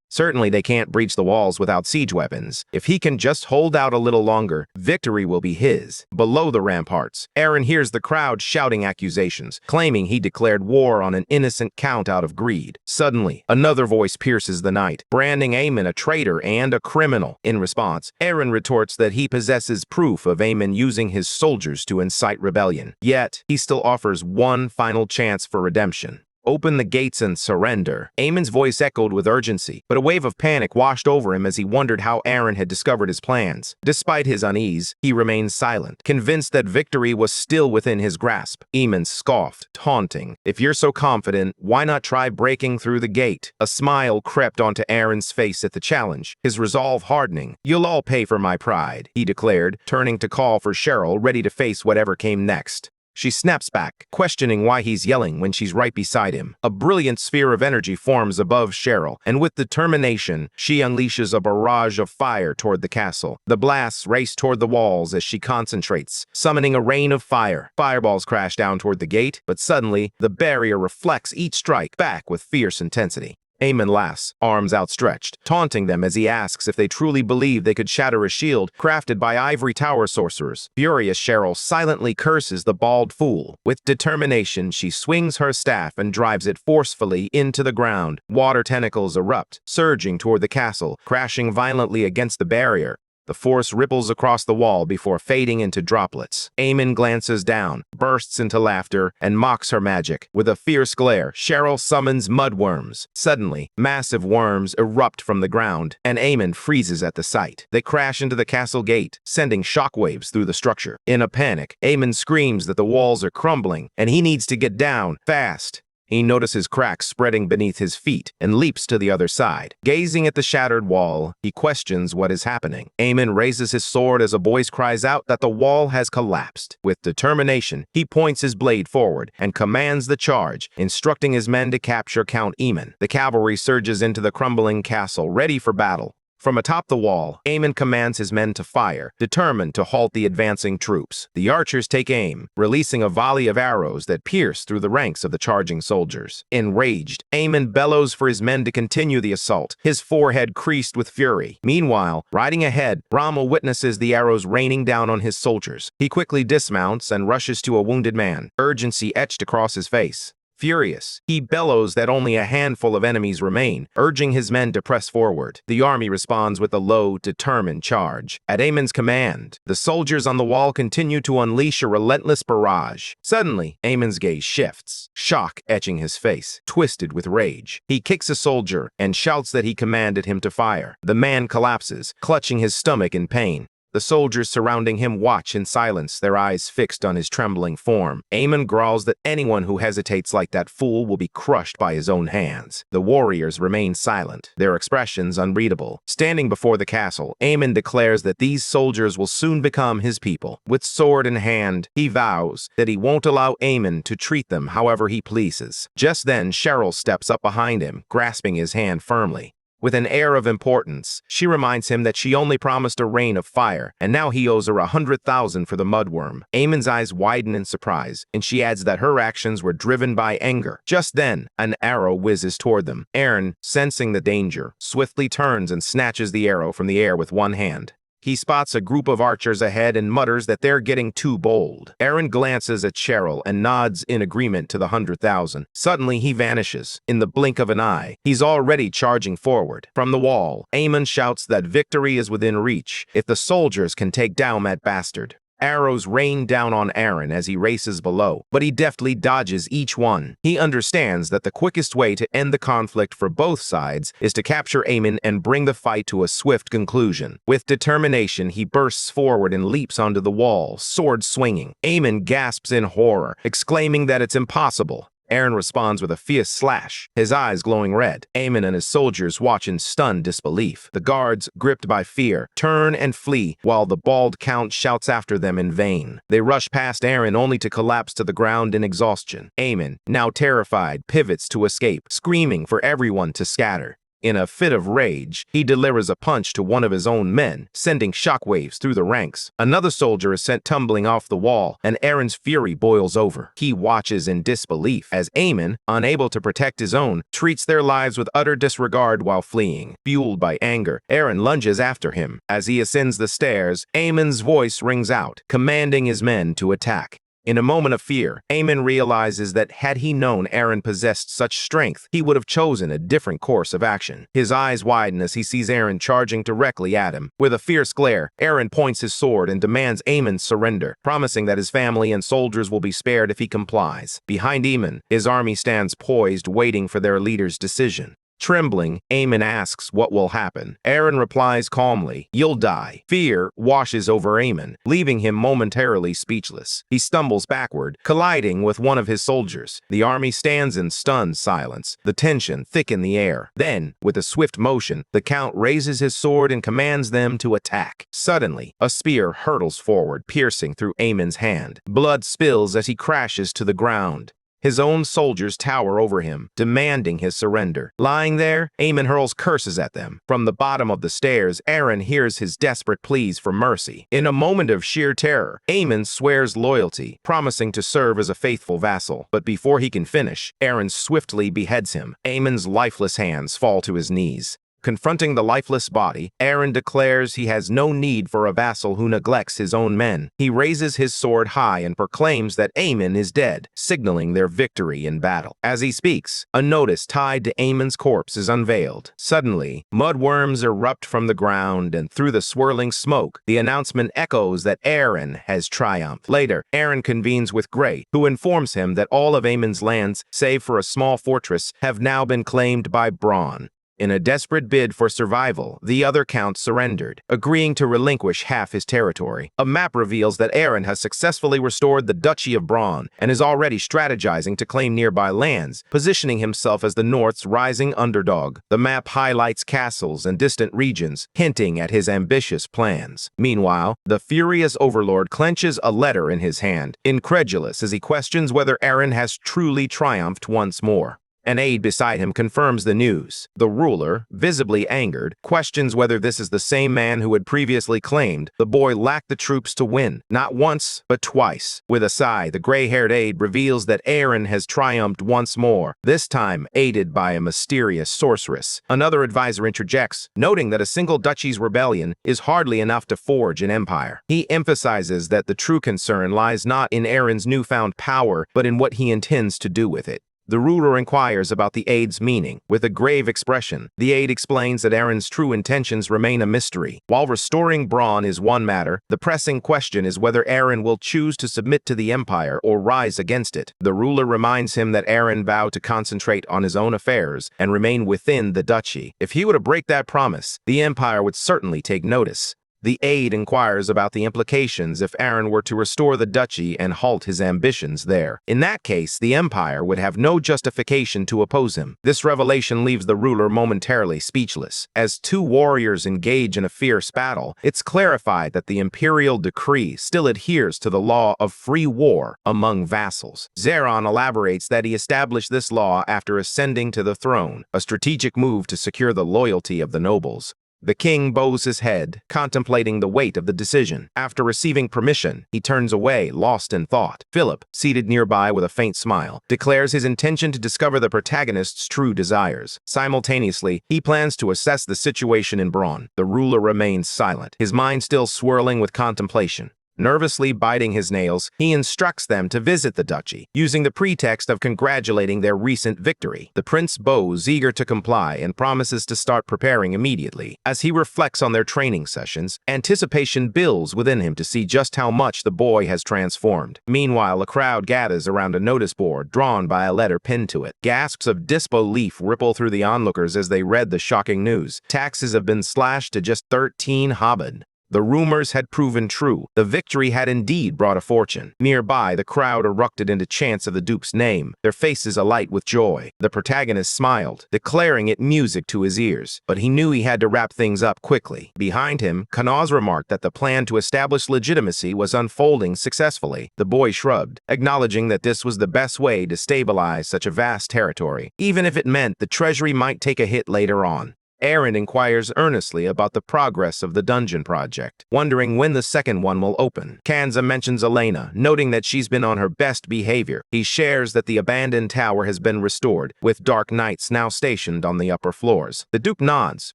Certainly they can't breach the walls without siege weapons. If he can just hold out a little longer, victory will be his. Below the ramparts, Aaron hears the crowd shouting accusations, claiming he declared war on an innocent count out of greed. Suddenly, another voice pierces the night, branding Amon a traitor and a criminal. In response, Aaron retorts that he possesses proof of Amon using his soldiers to incite rebellion. Yet, he still offers one final chance for redemption. "Open the gates and surrender." Amon's voice echoed with urgency, but a wave of panic washed over him as he wondered how Aaron had discovered his plans. Despite his unease, he remained silent, convinced that victory was still within his grasp. Amon scoffed, taunting, "If you're so confident, why not try breaking through the gate?" A smile crept onto Aaron's face at the challenge, his resolve hardening. "You'll all pay for my pride," he declared, turning to call for Cheryl, ready to face whatever came next. She snaps back, questioning why he's yelling when she's right beside him. A brilliant sphere of energy forms above Cheryl, and with determination, she unleashes a barrage of fire toward the castle. The blasts race toward the walls as she concentrates, summoning a rain of fire. Fireballs crash down toward the gate, but suddenly, the barrier reflects each strike back with fierce intensity. Amon laughs, arms outstretched, taunting them as he asks if they truly believe they could shatter a shield crafted by ivory tower sorcerers. Furious, Cheryl silently curses the bald fool. With determination, she swings her staff and drives it forcefully into the ground. Water tentacles erupt, surging toward the castle, crashing violently against the barrier. The force ripples across the wall before fading into droplets. Amon glances down, bursts into laughter, and mocks her magic. With a fierce glare, Cheryl summons mudworms. Suddenly, massive worms erupt from the ground, and Amon freezes at the sight. They crash into the castle gate, sending shockwaves through the structure. In a panic, Amon screams that the walls are crumbling, and he needs to get down, fast. He notices cracks spreading beneath his feet and leaps to the other side. Gazing at the shattered wall, he questions what is happening. Amon raises his sword as a voice cries out that the wall has collapsed. With determination, he points his blade forward and commands the charge, instructing his men to capture Count Amon. The cavalry surges into the crumbling castle, ready for battle. From atop the wall, Amon commands his men to fire, determined to halt the advancing troops. The archers take aim, releasing a volley of arrows that pierce through the ranks of the charging soldiers. Enraged, Amon bellows for his men to continue the assault, his forehead creased with fury. Meanwhile, riding ahead, Rommel witnesses the arrows raining down on his soldiers. He quickly dismounts and rushes to a wounded man, urgency etched across his face. Furious, he bellows that only a handful of enemies remain, urging his men to press forward. The army responds with a low, determined charge. At Amon's command, the soldiers on the wall continue to unleash a relentless barrage. Suddenly, Amon's gaze shifts, shock etching his face, twisted with rage. He kicks a soldier and shouts that he commanded him to fire. The man collapses, clutching his stomach in pain. The soldiers surrounding him watch in silence, their eyes fixed on his trembling form. Amon growls that anyone who hesitates like that fool will be crushed by his own hands. The warriors remain silent, their expressions unreadable. Standing before the castle, Amon declares that these soldiers will soon become his people. With sword in hand, he vows that he won't allow Amon to treat them however he pleases. Just then, Cheryl steps up behind him, grasping his hand firmly. With an air of importance, she reminds him that she only promised a rain of fire, and now he owes her 100,000 for the mudworm. Amon's eyes widen in surprise, and she adds that her actions were driven by anger. Just then, an arrow whizzes toward them. Aaron, sensing the danger, swiftly turns and snatches the arrow from the air with one hand. He spots a group of archers ahead and mutters that they're getting too bold. Aaron glances at Cheryl and nods in agreement to the 100,000. Suddenly, he vanishes. In the blink of an eye, he's already charging forward. From the wall, Amon shouts that victory is within reach if the soldiers can take down that bastard. Arrows rain down on Aaron as he races below, but he deftly dodges each one. He understands that the quickest way to end the conflict for both sides is to capture Amon and bring the fight to a swift conclusion. With determination, he bursts forward and leaps onto the wall, sword swinging. Amon gasps in horror, exclaiming that it's impossible. Aaron responds with a fierce slash, his eyes glowing red. Amon and his soldiers watch in stunned disbelief. The guards, gripped by fear, turn and flee, while the bald count shouts after them in vain. They rush past Aaron only to collapse to the ground in exhaustion. Amon, now terrified, pivots to escape, screaming for everyone to scatter. In a fit of rage, he delivers a punch to one of his own men, sending shockwaves through the ranks. Another soldier is sent tumbling off the wall, and Aaron's fury boils over. He watches in disbelief as Amon, unable to protect his own, treats their lives with utter disregard while fleeing. Fueled by anger, Aaron lunges after him. As he ascends the stairs, Amon's voice rings out, commanding his men to attack. In a moment of fear, Amon realizes that had he known Aaron possessed such strength, he would have chosen a different course of action. His eyes widen as he sees Aaron charging directly at him. With a fierce glare, Aaron points his sword and demands Amon's surrender, promising that his family and soldiers will be spared if he complies. Behind Amon, his army stands poised, waiting for their leader's decision. Trembling, Amon asks what will happen. Aaron replies calmly, "You'll die." Fear washes over Amon, leaving him momentarily speechless. He stumbles backward, colliding with one of his soldiers. The army stands in stunned silence, the tension thick in the air. Then, with a swift motion, the count raises his sword and commands them to attack. Suddenly, a spear hurtles forward, piercing through Amon's hand. Blood spills as he crashes to the ground. His own soldiers tower over him, demanding his surrender. Lying there, Amon hurls curses at them. From the bottom of the stairs, Aaron hears his desperate pleas for mercy. In a moment of sheer terror, Amon swears loyalty, promising to serve as a faithful vassal. But before he can finish, Aaron swiftly beheads him. Amon's lifeless hands fall to his knees. Confronting the lifeless body, Aaron declares he has no need for a vassal who neglects his own men. He raises his sword high and proclaims that Amon is dead, signaling their victory in battle. As he speaks, a notice tied to Amon's corpse is unveiled. Suddenly, mudworms erupt from the ground, and through the swirling smoke, the announcement echoes that Aaron has triumphed. Later, Aaron convenes with Gray, who informs him that all of Amon's lands, save for a small fortress, have now been claimed by Braun. In a desperate bid for survival, the other count surrendered, agreeing to relinquish half his territory. A map reveals that Aaron has successfully restored the Duchy of Braun and is already strategizing to claim nearby lands, positioning himself as the North's rising underdog. The map highlights castles and distant regions, hinting at his ambitious plans. Meanwhile, the furious overlord clenches a letter in his hand, incredulous as he questions whether Aaron has truly triumphed once more. An aide beside him confirms the news. The ruler, visibly angered, questions whether this is the same man who had previously claimed the boy lacked the troops to win, not once, but twice. With a sigh, the gray-haired aide reveals that Aaron has triumphed once more, this time aided by a mysterious sorceress. Another advisor interjects, noting that a single duchy's rebellion is hardly enough to forge an empire. He emphasizes that the true concern lies not in Aaron's newfound power, but in what he intends to do with it. The ruler inquires about the aide's meaning. With a grave expression, the aide explains that Aaron's true intentions remain a mystery. While restoring Braun is one matter, the pressing question is whether Aaron will choose to submit to the Empire or rise against it. The ruler reminds him that Aaron vowed to concentrate on his own affairs and remain within the duchy. If he were to break that promise, the Empire would certainly take notice. The aide inquires about the implications if Aaron were to restore the duchy and halt his ambitions there. In that case, the Empire would have no justification to oppose him. This revelation leaves the ruler momentarily speechless. As two warriors engage in a fierce battle, it's clarified that the imperial decree still adheres to the law of free war among vassals. Zeron elaborates that he established this law after ascending to the throne, a strategic move to secure the loyalty of the nobles. The king bows his head, contemplating the weight of the decision. After receiving permission, he turns away, lost in thought. Philip, seated nearby with a faint smile, declares his intention to discover the protagonist's true desires. Simultaneously, he plans to assess the situation in Braun. The ruler remains silent, his mind still swirling with contemplation. Nervously biting his nails, he instructs them to visit the duchy, using the pretext of congratulating their recent victory. The prince bows, eager to comply, and promises to start preparing immediately. As he reflects on their training sessions, anticipation builds within him to see just how much the boy has transformed. Meanwhile, a crowd gathers around a notice board drawn by a letter pinned to it. Gasps of disbelief ripple through the onlookers as they read the shocking news. Taxes have been slashed to just 13 habad. The rumors had proven true. The victory had indeed brought a fortune. Nearby, the crowd erupted into chants of the Duke's name, their faces alight with joy. The protagonist smiled, declaring it music to his ears, but he knew he had to wrap things up quickly. Behind him, Kanaz remarked that the plan to establish legitimacy was unfolding successfully. The boy shrugged, acknowledging that this was the best way to stabilize such a vast territory, even if it meant the treasury might take a hit later on. Aaron inquires earnestly about the progress of the dungeon project, wondering when the second one will open. Kanza mentions Elena, noting that she's been on her best behavior. He shares that the abandoned tower has been restored, with dark knights now stationed on the upper floors. The Duke nods,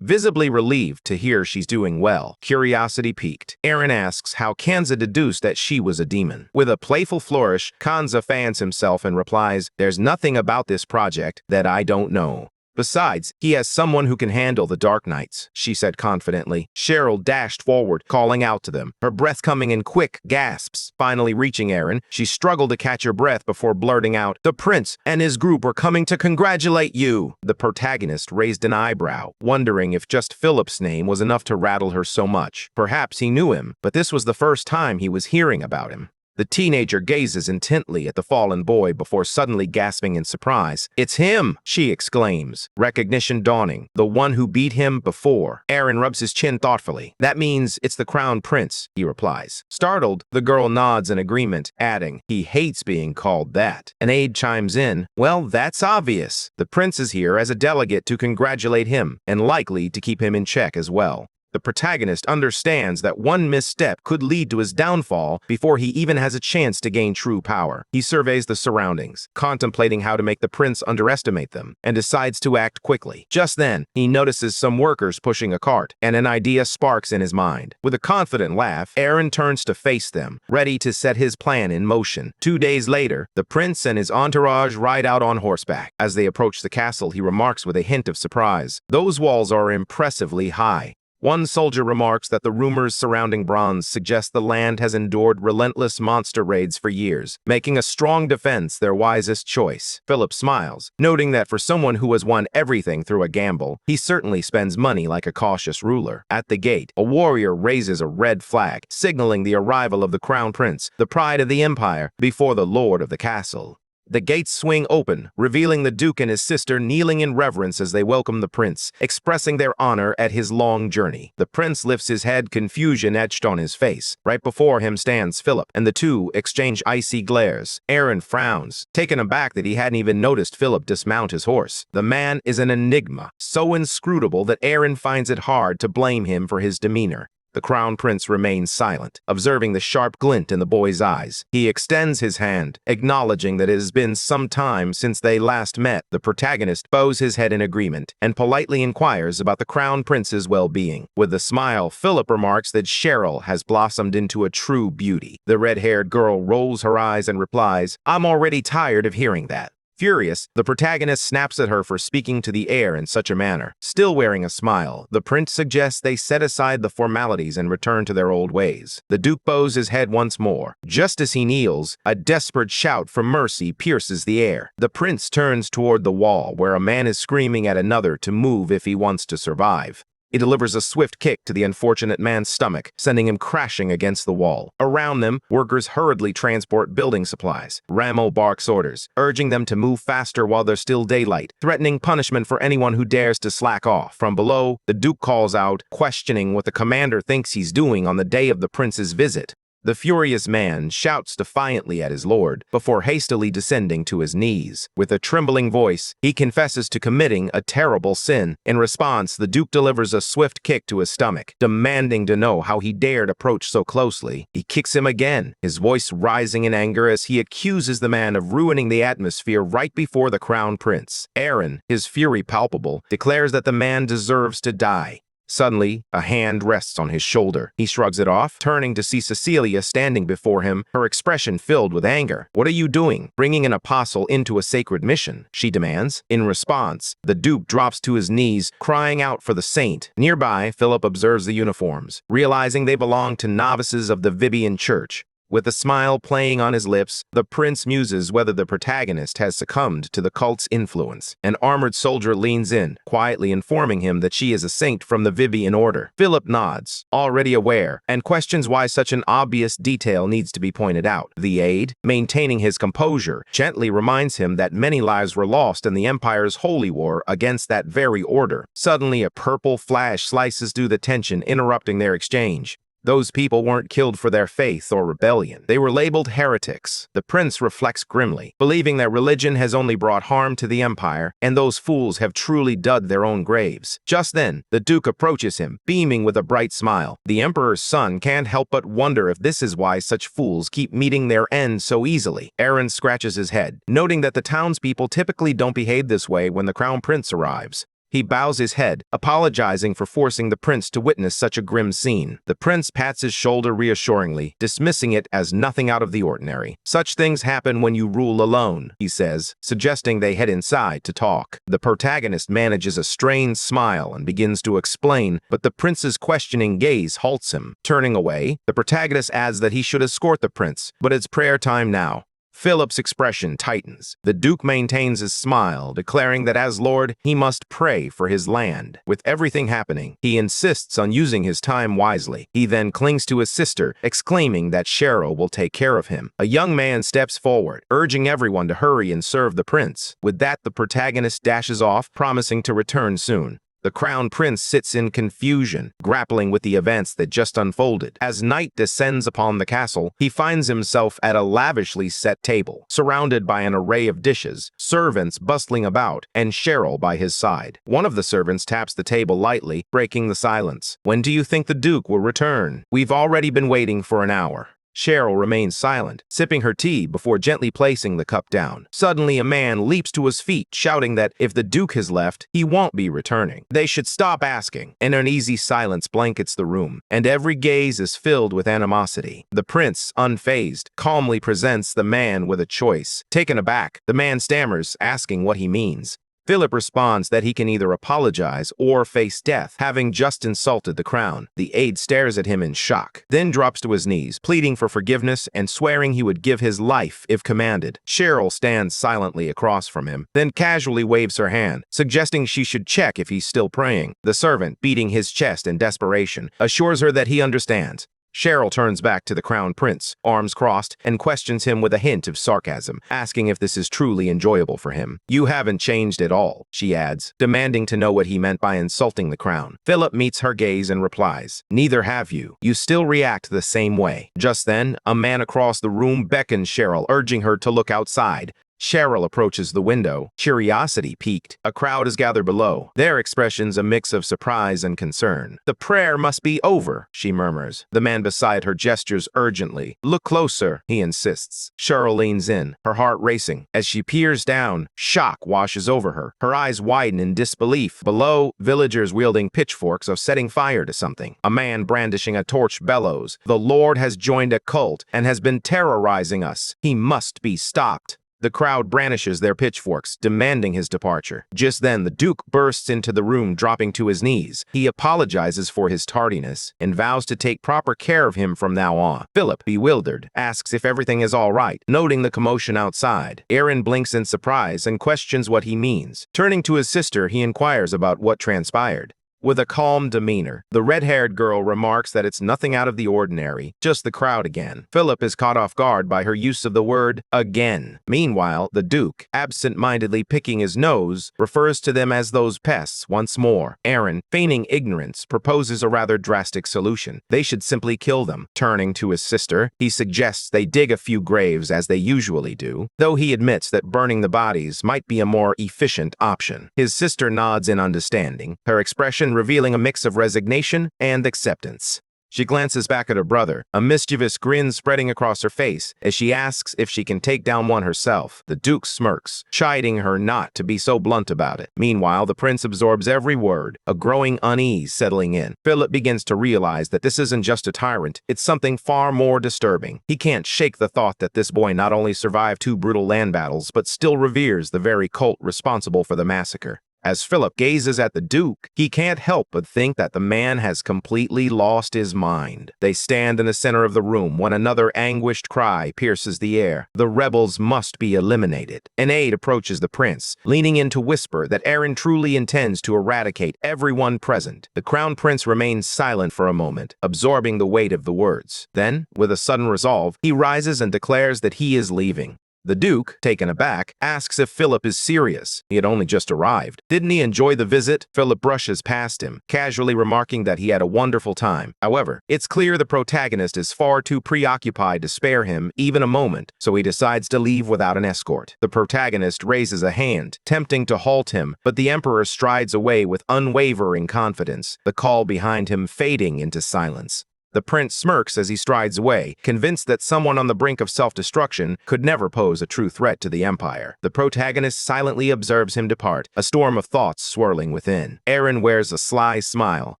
visibly relieved to hear she's doing well. Curiosity piqued, Aaron asks how Kanza deduced that she was a demon. With a playful flourish, Kanza fans himself and replies, "There's nothing about this project that I don't know. Besides, he has someone who can handle the Dark Knights," she said confidently. Cheryl dashed forward, calling out to them, her breath coming in quick gasps. Finally reaching Aaron, she struggled to catch her breath before blurting out, "The prince and his group are coming to congratulate you." The protagonist raised an eyebrow, wondering if just Philip's name was enough to rattle her so much. Perhaps he knew him, but this was the first time he was hearing about him. The teenager gazes intently at the fallen boy before suddenly gasping in surprise. "It's him!" she exclaims, recognition dawning. "The one who beat him before." Aaron rubs his chin thoughtfully. "That means it's the Crown Prince," he replies. Startled, the girl nods in agreement, adding, "He hates being called that." An aide chimes in, "Well, that's obvious. The prince is here as a delegate to congratulate him, and likely to keep him in check as well." The protagonist understands that one misstep could lead to his downfall before he even has a chance to gain true power. He surveys the surroundings, contemplating how to make the prince underestimate them, and decides to act quickly. Just then, he notices some workers pushing a cart, and an idea sparks in his mind. With a confident laugh, Aaron turns to face them, ready to set his plan in motion. 2 days later, the prince and his entourage ride out on horseback. As they approach the castle, he remarks with a hint of surprise, "Those walls are impressively high." One soldier remarks that the rumors surrounding Bronze suggest the land has endured relentless monster raids for years, making a strong defense their wisest choice. Philip smiles, noting that for someone who has won everything through a gamble, he certainly spends money like a cautious ruler. At the gate, a warrior raises a red flag, signaling the arrival of the Crown Prince, the pride of the Empire, before the lord of the castle. The gates swing open, revealing the Duke and his sister kneeling in reverence as they welcome the prince, expressing their honor at his long journey. The prince lifts his head, confusion etched on his face. Right before him stands Philip, and the two exchange icy glares. Aaron frowns, taken aback that he hadn't even noticed Philip dismount his horse. The man is an enigma, so inscrutable that Aaron finds it hard to blame him for his demeanor. The Crown Prince remains silent, observing the sharp glint in the boy's eyes. He extends his hand, acknowledging that it has been some time since they last met. The protagonist bows his head in agreement and politely inquires about the Crown Prince's well-being. With a smile, Philip remarks that Cheryl has blossomed into a true beauty. The red-haired girl rolls her eyes and replies, "I'm already tired of hearing that." Furious, the protagonist snaps at her for speaking to the air in such a manner. Still wearing a smile, the prince suggests they set aside the formalities and return to their old ways. The Duke bows his head once more. Just as he kneels, a desperate shout for mercy pierces the air. The prince turns toward the wall, where a man is screaming at another to move if he wants to survive. He delivers a swift kick to the unfortunate man's stomach, sending him crashing against the wall. Around them, workers hurriedly transport building supplies. Rameau barks orders, urging them to move faster while there's still daylight, threatening punishment for anyone who dares to slack off. From below, the Duke calls out, questioning what the commander thinks he's doing on the day of the prince's visit. The furious man shouts defiantly at his lord before hastily descending to his knees. With a trembling voice, he confesses to committing a terrible sin. In response, the Duke delivers a swift kick to his stomach, demanding to know how he dared approach so closely. He kicks him again, his voice rising in anger as he accuses the man of ruining the atmosphere right before the crown prince. Aaron, his fury palpable, declares that the man deserves to die. Suddenly, a hand rests on his shoulder. He shrugs it off, turning to see Cecilia standing before him, her expression filled with anger. "What are you doing? Bringing an apostle into a sacred mission?" she demands. In response, the Duke drops to his knees, crying out for the saint. Nearby, Philip observes the uniforms, realizing they belong to novices of the Vivian Church. With a smile playing on his lips, the prince muses whether the protagonist has succumbed to the cult's influence. An armored soldier leans in, quietly informing him that she is a saint from the Vivian Order. Philip nods, already aware, and questions why such an obvious detail needs to be pointed out. The aide, maintaining his composure, gently reminds him that many lives were lost in the Empire's holy war against that very order. Suddenly, a purple flash slices through the tension, interrupting their exchange. Those people weren't killed for their faith or rebellion. They were labeled heretics. The prince reflects grimly, believing that religion has only brought harm to the empire, and those fools have truly dug their own graves. Just then, the Duke approaches him, beaming with a bright smile. The emperor's son can't help but wonder if this is why such fools keep meeting their end so easily. Aaron scratches his head, noting that the townspeople typically don't behave this way when the crown prince arrives. He bows his head, apologizing for forcing the prince to witness such a grim scene. The prince pats his shoulder reassuringly, dismissing it as nothing out of the ordinary. "Such things happen when you rule alone," he says, suggesting they head inside to talk. The protagonist manages a strained smile and begins to explain, but the prince's questioning gaze halts him. Turning away, the protagonist adds that he should escort the prince, but it's prayer time now. Philip's expression tightens. The Duke maintains his smile, declaring that as Lord, he must pray for his land. With everything happening, he insists on using his time wisely. He then clings to his sister, exclaiming that Cheryl will take care of him. A young man steps forward, urging everyone to hurry and serve the prince. With that, the protagonist dashes off, promising to return soon. The crown prince sits in confusion, grappling with the events that just unfolded. As night descends upon the castle, he finds himself at a lavishly set table, surrounded by an array of dishes, servants bustling about, and Cheryl by his side. One of the servants taps the table lightly, breaking the silence. "When do you think the Duke will return? We've already been waiting for an hour." Cheryl remains silent, sipping her tea before gently placing the cup down. Suddenly, a man leaps to his feet, shouting that if the Duke has left, he won't be returning. They should stop asking. An uneasy silence blankets the room, and every gaze is filled with animosity. The prince, unfazed, calmly presents the man with a choice. Taken aback, the man stammers, asking what he means. Philip responds that he can either apologize or face death, having just insulted the crown. The aide stares at him in shock, then drops to his knees, pleading for forgiveness and swearing he would give his life if commanded. Cheryl stands silently across from him, then casually waves her hand, suggesting she should check if he's still praying. The servant, beating his chest in desperation, assures her that he understands. Cheryl turns back to the crown prince, arms crossed, and questions him with a hint of sarcasm, asking if this is truly enjoyable for him. "You haven't changed at all," she adds, demanding to know what he meant by insulting the crown. Philip meets her gaze and replies, "Neither have you. You still react the same way." Just then, a man across the room beckons Cheryl, urging her to look outside. Cheryl approaches the window, curiosity piqued. A crowd is gathered below, their expressions a mix of surprise and concern. "The prayer must be over," she murmurs. The man beside her gestures urgently. "Look closer," he insists. Cheryl leans in, her heart racing. As she peers down, shock washes over her. Her eyes widen in disbelief. Below, villagers wielding pitchforks are setting fire to something. A man brandishing a torch bellows, "The Lord has joined a cult and has been terrorizing us. He must be stopped." The crowd brandishes their pitchforks, demanding his departure. Just then, the Duke bursts into the room, dropping to his knees. He apologizes for his tardiness and vows to take proper care of him from now on. Philip, bewildered, asks if everything is all right, noting the commotion outside. Aaron blinks in surprise and questions what he means. Turning to his sister, he inquires about what transpired. With a calm demeanor, the red-haired girl remarks that it's nothing out of the ordinary, just the crowd again. Philip is caught off guard by her use of the word again. Meanwhile, the Duke, absent-mindedly picking his nose, refers to them as those pests once more. Aaron, feigning ignorance, proposes a rather drastic solution. They should simply kill them. Turning to his sister, he suggests they dig a few graves as they usually do, though he admits that burning the bodies might be a more efficient option. His sister nods in understanding, her expression revealing a mix of resignation and acceptance. She glances back at her brother, a mischievous grin spreading across her face as she asks if she can take down one herself. The Duke smirks, chiding her not to be so blunt about it. Meanwhile, the prince absorbs every word, a growing unease settling in. Philip begins to realize that this isn't just a tyrant, it's something far more disturbing. He can't shake the thought that this boy not only survived 2 brutal land battles, but still reveres the very cult responsible for the massacre. As Philip gazes at the Duke, he can't help but think that the man has completely lost his mind. They stand in the center of the room when another anguished cry pierces the air. The rebels must be eliminated. An aide approaches the prince, leaning in to whisper that Aaron truly intends to eradicate everyone present. The crown prince remains silent for a moment, absorbing the weight of the words. Then, with a sudden resolve, he rises and declares that he is leaving. The Duke, taken aback, asks if Philip is serious. He had only just arrived. Didn't he enjoy the visit? Philip brushes past him, casually remarking that he had a wonderful time. However, it's clear the protagonist is far too preoccupied to spare him even a moment, so he decides to leave without an escort. The protagonist raises a hand, tempting to halt him, but the Emperor strides away with unwavering confidence, the call behind him fading into silence. The prince smirks as he strides away, convinced that someone on the brink of self-destruction could never pose a true threat to the Empire. The protagonist silently observes him depart, a storm of thoughts swirling within. Aaron wears a sly smile,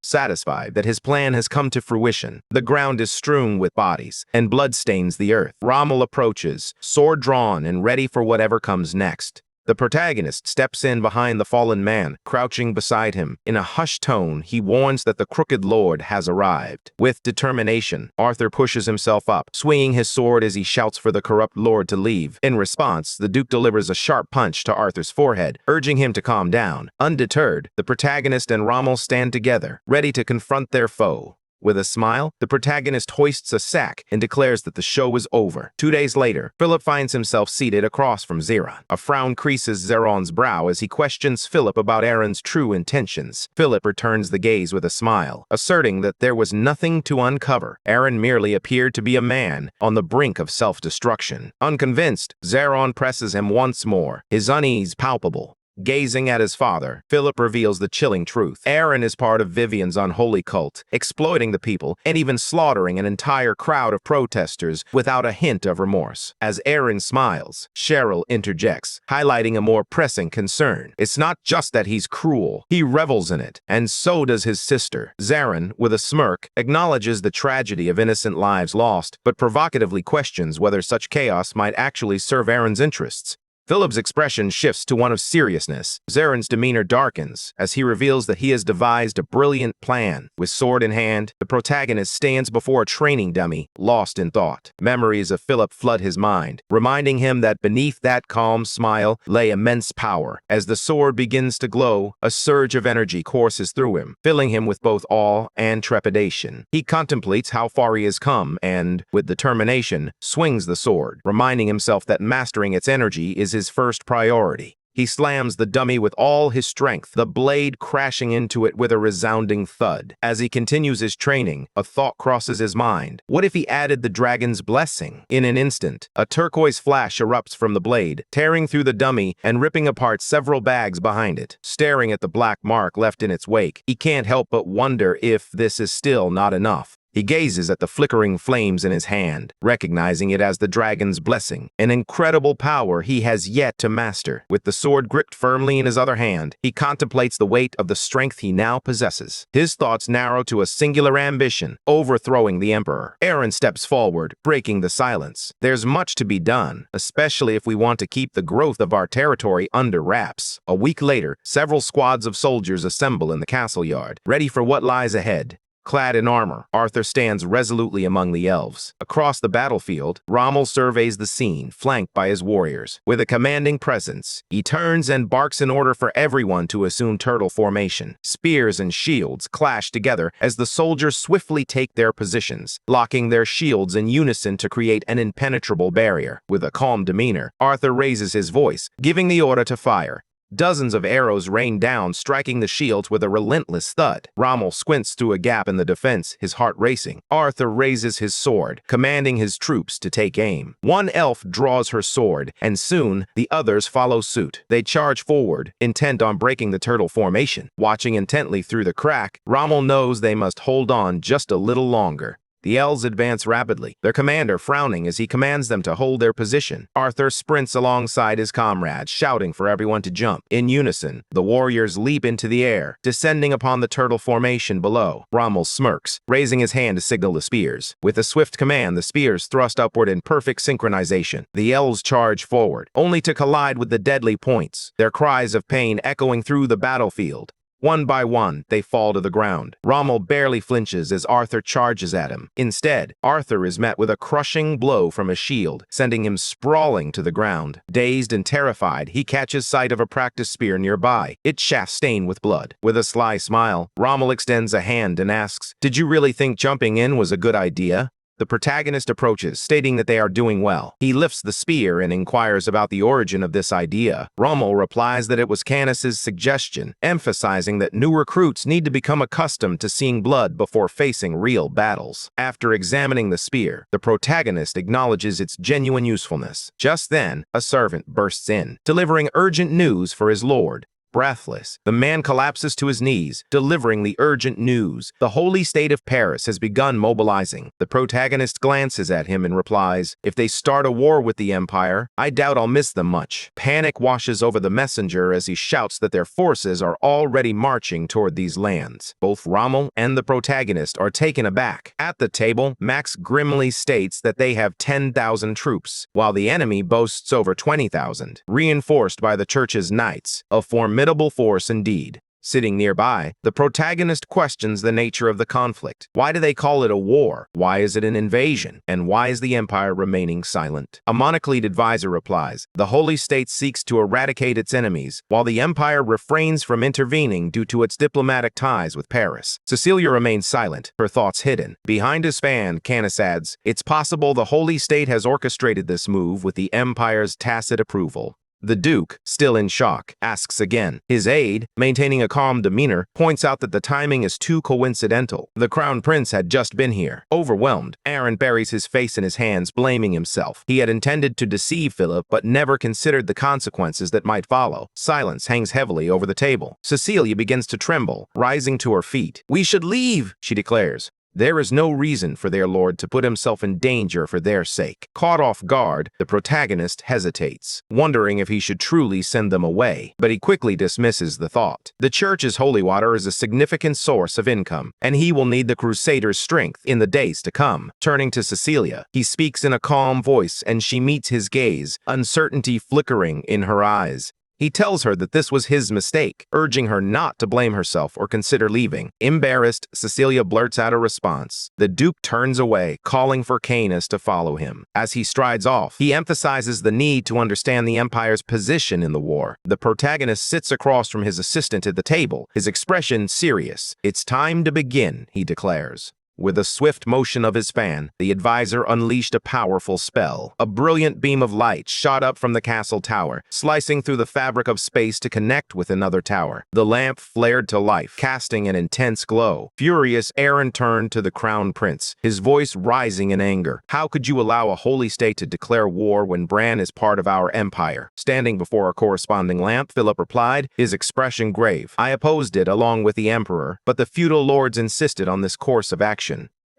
satisfied that his plan has come to fruition. The ground is strewn with bodies, and blood stains the earth. Rommel approaches, sword drawn and ready for whatever comes next. The protagonist steps in behind the fallen man, crouching beside him. In a hushed tone, he warns that the crooked lord has arrived. With determination, Arthur pushes himself up, swinging his sword as he shouts for the corrupt lord to leave. In response, the Duke delivers a sharp punch to Arthur's forehead, urging him to calm down. Undeterred, the protagonist and Rommel stand together, ready to confront their foe. With a smile, the protagonist hoists a sack and declares that the show is over. 2 days later, Philip finds himself seated across from Zeron. A frown creases Zeron's brow as he questions Philip about Aaron's true intentions. Philip returns the gaze with a smile, asserting that there was nothing to uncover. Aaron merely appeared to be a man on the brink of self-destruction. Unconvinced, Zeron presses him once more, his unease palpable. Gazing at his father, Philip reveals the chilling truth. Aaron is part of Vivian's unholy cult, exploiting the people and even slaughtering an entire crowd of protesters without a hint of remorse. As Aaron smiles, Cheryl interjects, highlighting a more pressing concern. It's not just that he's cruel, he revels in it, and so does his sister. Zeron, with a smirk, acknowledges the tragedy of innocent lives lost, but provocatively questions whether such chaos might actually serve Aaron's interests. Philip's expression shifts to one of seriousness. Zeron's demeanor darkens as he reveals that he has devised a brilliant plan. With sword in hand, the protagonist stands before a training dummy, lost in thought. Memories of Philip flood his mind, reminding him that beneath that calm smile lay immense power. As the sword begins to glow, a surge of energy courses through him, filling him with both awe and trepidation. He contemplates how far he has come and, with determination, swings the sword, reminding himself that mastering its energy is his first priority. He slams the dummy with all his strength, the blade crashing into it with a resounding thud. As he continues his training, a thought crosses his mind. What if he added the dragon's blessing? In an instant, a turquoise flash erupts from the blade, tearing through the dummy and ripping apart several bags behind it. Staring at the black mark left in its wake, he can't help but wonder if this is still not enough. He gazes at the flickering flames in his hand, recognizing it as the dragon's blessing, an incredible power he has yet to master. With the sword gripped firmly in his other hand, he contemplates the weight of the strength he now possesses. His thoughts narrow to a singular ambition, overthrowing the Emperor. Aaron steps forward, breaking the silence. There's much to be done, especially if we want to keep the growth of our territory under wraps. A week later, several squads of soldiers assemble in the castle yard, ready for what lies ahead. Clad in armor, Arthur stands resolutely among the elves. Across the battlefield, Rommel surveys the scene, flanked by his warriors. With a commanding presence, he turns and barks an order for everyone to assume turtle formation. Spears and shields clash together as the soldiers swiftly take their positions, locking their shields in unison to create an impenetrable barrier. With a calm demeanor, Arthur raises his voice, giving the order to fire. Dozens of arrows rain down, striking the shields with a relentless thud. Rommel squints through a gap in the defense, his heart racing. Arthur raises his sword, commanding his troops to take aim. One elf draws her sword, and soon the others follow suit. They charge forward, intent on breaking the turtle formation. Watching intently through the crack, Rommel knows they must hold on just a little longer. The elves advance rapidly, their commander frowning as he commands them to hold their position. Arthur sprints alongside his comrades, shouting for everyone to jump. In unison, the warriors leap into the air, descending upon the turtle formation below. Rommel smirks, raising his hand to signal the spears. With a swift command, the spears thrust upward in perfect synchronization. The elves charge forward, only to collide with the deadly points, their cries of pain echoing through the battlefield. One by one, they fall to the ground. Rommel barely flinches as Arthur charges at him. Instead, Arthur is met with a crushing blow from a shield, sending him sprawling to the ground. Dazed and terrified, he catches sight of a practiced spear nearby, its shaft stained with blood. With a sly smile, Rommel extends a hand and asks, "Did you really think jumping in was a good idea?" The protagonist approaches, stating that they are doing well. He lifts the spear and inquires about the origin of this idea. Rommel replies that it was Canis's suggestion, emphasizing that new recruits need to become accustomed to seeing blood before facing real battles. After examining the spear, the protagonist acknowledges its genuine usefulness. Just then, a servant bursts in, delivering urgent news for his lord. Breathless, the man collapses to his knees, delivering the urgent news. The holy state of Paris has begun mobilizing. The protagonist glances at him and replies, "If they start a war with the Empire, I doubt I'll miss them much." Panic washes over the messenger as he shouts that their forces are already marching toward these lands. Both Rommel and the protagonist are taken aback. At the table, Max grimly states that they have 10,000 troops, while the enemy boasts over 20,000, reinforced by the church's knights, a formidable force indeed. Sitting nearby, the protagonist questions the nature of the conflict. Why do they call it a war? Why is it an invasion? And why is the Empire remaining silent? A monocled advisor replies, "The Holy State seeks to eradicate its enemies, while the Empire refrains from intervening due to its diplomatic ties with Paris." Cecilia remains silent, her thoughts hidden. Behind his fan, Canis adds, "It's possible the Holy State has orchestrated this move with the Empire's tacit approval." The Duke, still in shock, asks again. His aide, maintaining a calm demeanor, points out that the timing is too coincidental. The Crown Prince had just been here. Overwhelmed, Aaron buries his face in his hands, blaming himself. He had intended to deceive Philip, but never considered the consequences that might follow. Silence hangs heavily over the table. Cecilia begins to tremble, rising to her feet. "We should leave," she declares. There is no reason for their lord to put himself in danger for their sake. Caught off guard, the protagonist hesitates, wondering if he should truly send them away, but he quickly dismisses the thought. The church's holy water is a significant source of income, and he will need the crusaders' strength in the days to come. Turning to Cecilia, he speaks in a calm voice, and she meets his gaze, uncertainty flickering in her eyes. He tells her that this was his mistake, urging her not to blame herself or consider leaving. Embarrassed, Cecilia blurts out a response. The Duke turns away, calling for Canis to follow him. As he strides off, he emphasizes the need to understand the Empire's position in the war. The protagonist sits across from his assistant at the table, his expression serious. "It's time to begin," he declares. With a swift motion of his fan, the advisor unleashed a powerful spell. A brilliant beam of light shot up from the castle tower, slicing through the fabric of space to connect with another tower. The lamp flared to life, casting an intense glow. Furious, Aaron turned to the Crown Prince, his voice rising in anger. "How could you allow a holy state to declare war when Bran is part of our empire?" Standing before a corresponding lamp, Philip replied, his expression grave. "I opposed it along with the Emperor, but the feudal lords insisted on this course of action.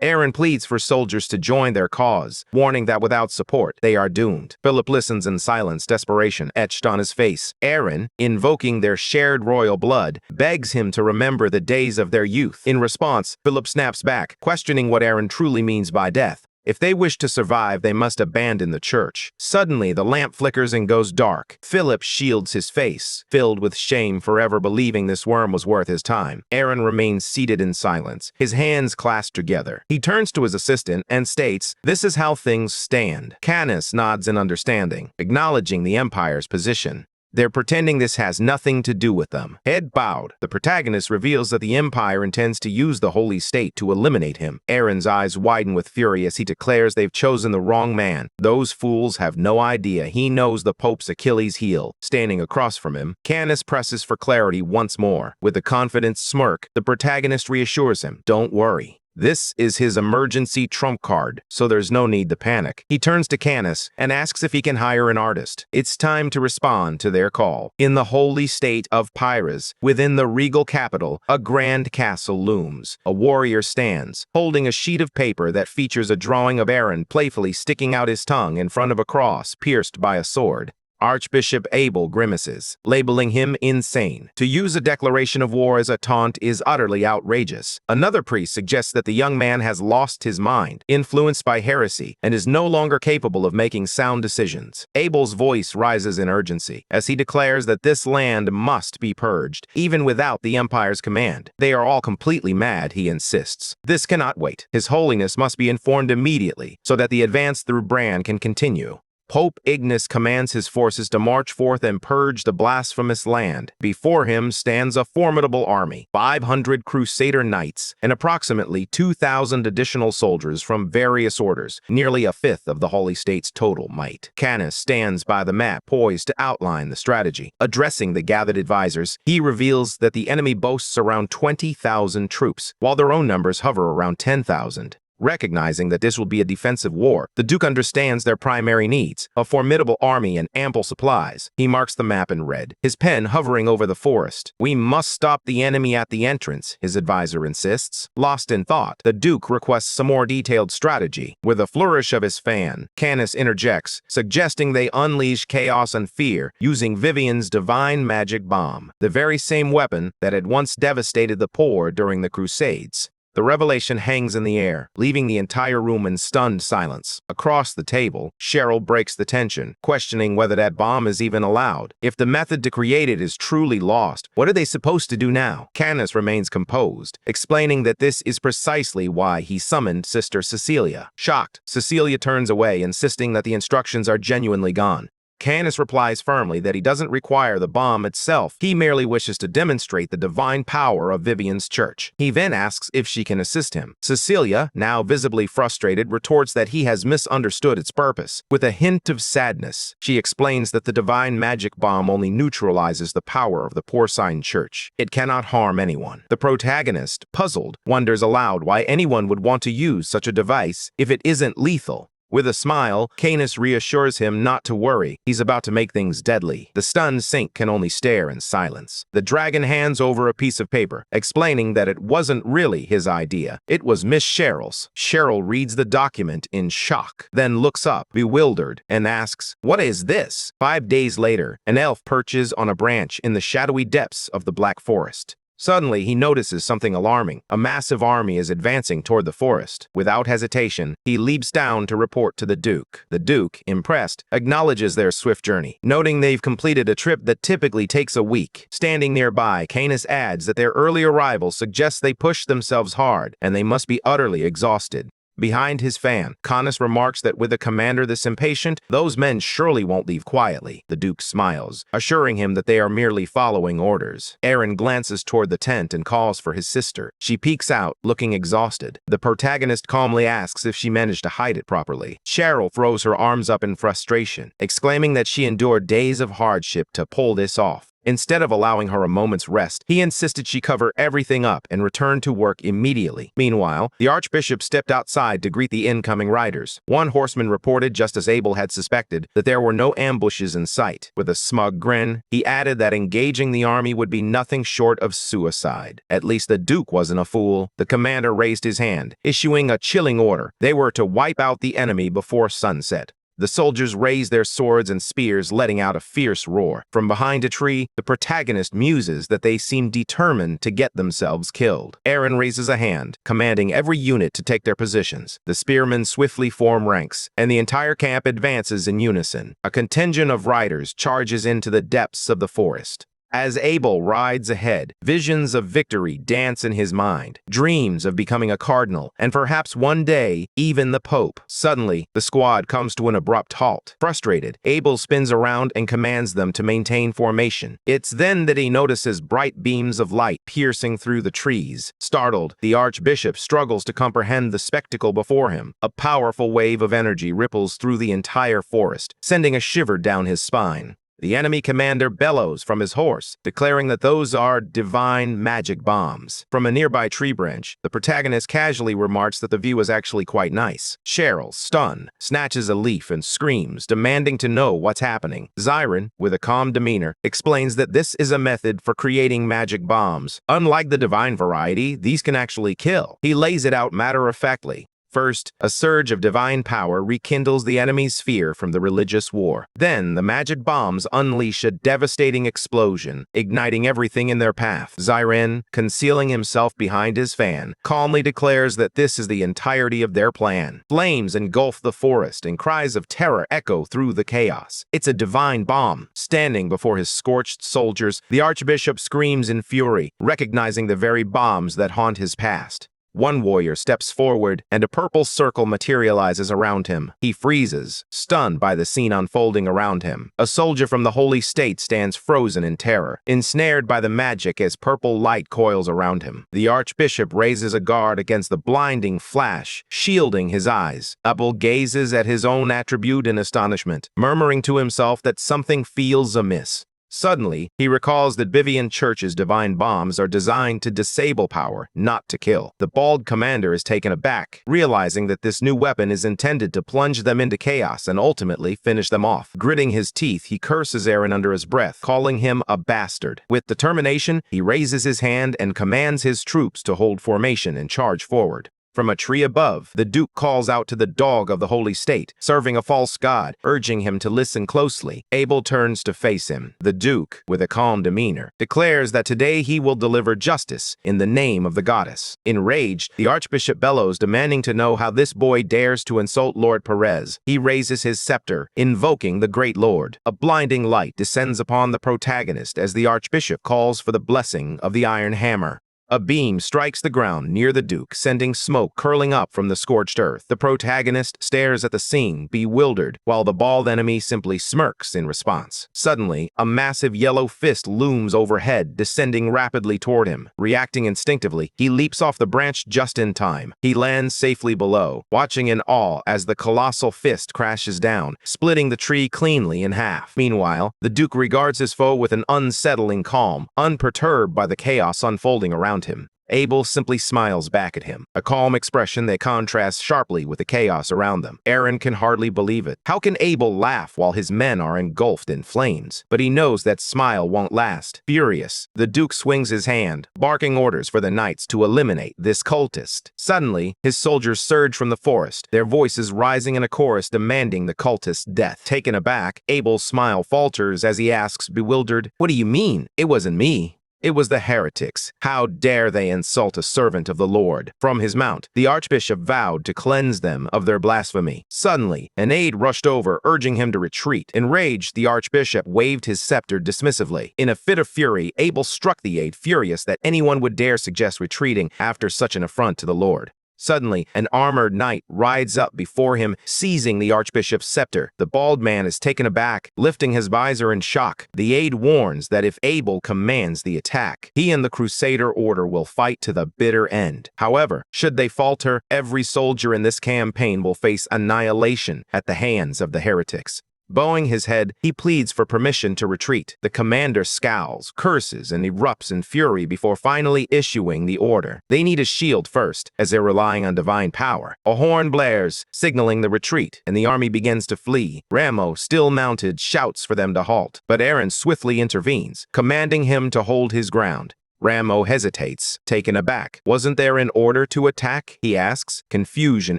Aaron pleads for soldiers to join their cause, warning that without support, they are doomed. Philip listens in silence, desperation etched on his face. Aaron, invoking their shared royal blood, begs him to remember the days of their youth. In response, Philip snaps back, questioning what Aaron truly means by death. If they wish to survive, they must abandon the church. Suddenly, the lamp flickers and goes dark. Philip shields his face, filled with shame for ever believing this worm was worth his time. Aaron remains seated in silence, his hands clasped together. He turns to his assistant and states, "This is how things stand." Canis nods in understanding, acknowledging the Empire's position. They're pretending this has nothing to do with them. Head bowed, the protagonist reveals that the Empire intends to use the Holy State to eliminate him. Aaron's eyes widen with fury as he declares they've chosen the wrong man. Those fools have no idea he knows the Pope's Achilles heel. Standing across from him, Canis presses for clarity once more. With a confident smirk, the protagonist reassures him, "Don't worry. This is his emergency trump card, so there's no need to panic." He turns to Canis and asks if he can hire an artist. It's time to respond to their call. In the holy state of Pyrrhus, within the regal capital, a grand castle looms. A warrior stands, holding a sheet of paper that features a drawing of Aaron playfully sticking out his tongue in front of a cross pierced by a sword. Archbishop Abel grimaces, labeling him insane. To use a declaration of war as a taunt is utterly outrageous. Another priest suggests that the young man has lost his mind, influenced by heresy, and is no longer capable of making sound decisions. Abel's voice rises in urgency, as he declares that this land must be purged, even without the Empire's command. They are all completely mad, he insists. This cannot wait. His Holiness must be informed immediately, so that the advance through Bran can continue. Pope Ignace commands his forces to march forth and purge the blasphemous land. Before him stands a formidable army, 500 Crusader knights, and approximately 2,000 additional soldiers from various orders, nearly a fifth of the Holy State's total might. Canis stands by the map, poised to outline the strategy. Addressing the gathered advisors, he reveals that the enemy boasts around 20,000 troops, while their own numbers hover around 10,000. Recognizing that this will be a defensive war, the Duke understands their primary needs, a formidable army and ample supplies. He marks the map in red, his pen hovering over the forest. "We must stop the enemy at the entrance," his advisor insists. Lost in thought, the Duke requests some more detailed strategy. With a flourish of his fan, Canis interjects, suggesting they unleash chaos and fear using Vivian's divine magic bomb, the very same weapon that had once devastated the poor during the Crusades. The revelation hangs in the air, leaving the entire room in stunned silence. Across the table, Cheryl breaks the tension, questioning whether that bomb is even allowed. If the method to create it is truly lost, what are they supposed to do now? Canis remains composed, explaining that this is precisely why he summoned Sister Cecilia. Shocked, Cecilia turns away, insisting that the instructions are genuinely gone. Canis replies firmly that he doesn't require the bomb itself. He merely wishes to demonstrate the divine power of Vivian's church. He then asks if she can assist him. Cecilia, now visibly frustrated, retorts that he has misunderstood its purpose. With a hint of sadness, she explains that the divine magic bomb only neutralizes the power of the porcine church. It cannot harm anyone. The protagonist, puzzled, wonders aloud why anyone would want to use such a device if it isn't lethal. With a smile, Canis reassures him not to worry. He's about to make things deadly. The stunned Sync can only stare in silence. The dragon hands over a piece of paper, explaining that it wasn't really his idea. It was Miss Cheryl's. Cheryl reads the document in shock, then looks up, bewildered, and asks, "What is this?" 5 days later, an elf perches on a branch in the shadowy depths of the Black Forest. Suddenly, he notices something alarming. A massive army is advancing toward the forest. Without hesitation, he leaps down to report to the Duke. The Duke, impressed, acknowledges their swift journey, noting they've completed a trip that typically takes a week. Standing nearby, Canis adds that their early arrival suggests they pushed themselves hard, and they must be utterly exhausted. Behind his fan, Canis remarks that with a commander this impatient, those men surely won't leave quietly. The Duke smiles, assuring him that they are merely following orders. Aaron glances toward the tent and calls for his sister. She peeks out, looking exhausted. The protagonist calmly asks if she managed to hide it properly. Cheryl throws her arms up in frustration, exclaiming that she endured days of hardship to pull this off. Instead of allowing her a moment's rest, he insisted she cover everything up and return to work immediately. Meanwhile, the archbishop stepped outside to greet the incoming riders. One horseman reported, just as Abel had suspected, that there were no ambushes in sight. With a smug grin, he added that engaging the army would be nothing short of suicide. At least the Duke wasn't a fool. The commander raised his hand, issuing a chilling order. They were to wipe out the enemy before sunset. The soldiers raised their swords and spears, letting out a fierce roar. From behind a tree, the protagonist muses that they seem determined to get themselves killed. Aaron raises a hand, commanding every unit to take their positions. The spearmen swiftly form ranks, and the entire camp advances in unison. A contingent of riders charges into the depths of the forest. As Abel rides ahead, visions of victory dance in his mind, dreams of becoming a cardinal, and perhaps one day, even the Pope. Suddenly, the squad comes to an abrupt halt. Frustrated, Abel spins around and commands them to maintain formation. It's then that he notices bright beams of light piercing through the trees. Startled, the archbishop struggles to comprehend the spectacle before him. A powerful wave of energy ripples through the entire forest, sending a shiver down his spine. The enemy commander bellows from his horse, declaring that those are divine magic bombs. From a nearby tree branch, the protagonist casually remarks that the view is actually quite nice. Cheryl, stunned, snatches a leaf and screams, demanding to know what's happening. Zyron, with a calm demeanor, explains that this is a method for creating magic bombs. Unlike the divine variety, these can actually kill. He lays it out matter-of-factly. First, a surge of divine power rekindles the enemy's fear from the religious war. Then, the magic bombs unleash a devastating explosion, igniting everything in their path. Zyren, concealing himself behind his fan, calmly declares that this is the entirety of their plan. Flames engulf the forest, and cries of terror echo through the chaos. It's a divine bomb. Standing before his scorched soldiers, the archbishop screams in fury, recognizing the very bombs that haunt his past. One warrior steps forward, and a purple circle materializes around him. He freezes, stunned by the scene unfolding around him. A soldier from the Holy State stands frozen in terror, ensnared by the magic as purple light coils around him. The archbishop raises a guard against the blinding flash, shielding his eyes. Abel gazes at his own attribute in astonishment, murmuring to himself that something feels amiss. Suddenly, he recalls that Vivian Church's divine bombs are designed to disable power, not to kill. The bald commander is taken aback, realizing that this new weapon is intended to plunge them into chaos and ultimately finish them off. Gritting his teeth, he curses Aaron under his breath, calling him a bastard. With determination, he raises his hand and commands his troops to hold formation and charge forward. From a tree above, the Duke calls out to the dog of the Holy State, serving a false god, urging him to listen closely. Abel turns to face him. The Duke, with a calm demeanor, declares that today he will deliver justice in the name of the goddess. Enraged, the archbishop bellows, demanding to know how this boy dares to insult Lord Perez. He raises his scepter, invoking the great lord. A blinding light descends upon the protagonist as the archbishop calls for the blessing of the iron hammer. A beam strikes the ground near the Duke, sending smoke curling up from the scorched earth. The protagonist stares at the scene, bewildered, while the bald enemy simply smirks in response. Suddenly, a massive yellow fist looms overhead, descending rapidly toward him. Reacting instinctively, he leaps off the branch just in time. He lands safely below, watching in awe as the colossal fist crashes down, splitting the tree cleanly in half. Meanwhile, the Duke regards his foe with an unsettling calm, unperturbed by the chaos unfolding around him. Abel simply smiles back at him, a calm expression that contrasts sharply with the chaos around them. Aaron can hardly believe it. How can Abel laugh while his men are engulfed in flames? But he knows that smile won't last. Furious, the Duke swings his hand, barking orders for the knights to eliminate this cultist. Suddenly, his soldiers surge from the forest, their voices rising in a chorus demanding the cultist's death. Taken aback, Abel's smile falters as he asks, bewildered, "What do you mean? It wasn't me. It was the heretics. How dare they insult a servant of the Lord?" From his mount, the archbishop vowed to cleanse them of their blasphemy. Suddenly, an aide rushed over, urging him to retreat. Enraged, the archbishop waved his scepter dismissively. In a fit of fury, Abel struck the aide, furious that anyone would dare suggest retreating after such an affront to the Lord. Suddenly, an armored knight rides up before him, seizing the archbishop's scepter. The bald man is taken aback, lifting his visor in shock. The aide warns that if Abel commands the attack, he and the Crusader Order will fight to the bitter end. However, should they falter, every soldier in this campaign will face annihilation at the hands of the heretics. Bowing his head, he pleads for permission to retreat. The commander scowls, curses, and erupts in fury before finally issuing the order. They need a shield first, as they're relying on divine power. A horn blares, signaling the retreat, and the army begins to flee. Ramo, still mounted, shouts for them to halt, but Aaron swiftly intervenes, commanding him to hold his ground. Ramo hesitates, taken aback. "Wasn't there an order to attack?" he asks, confusion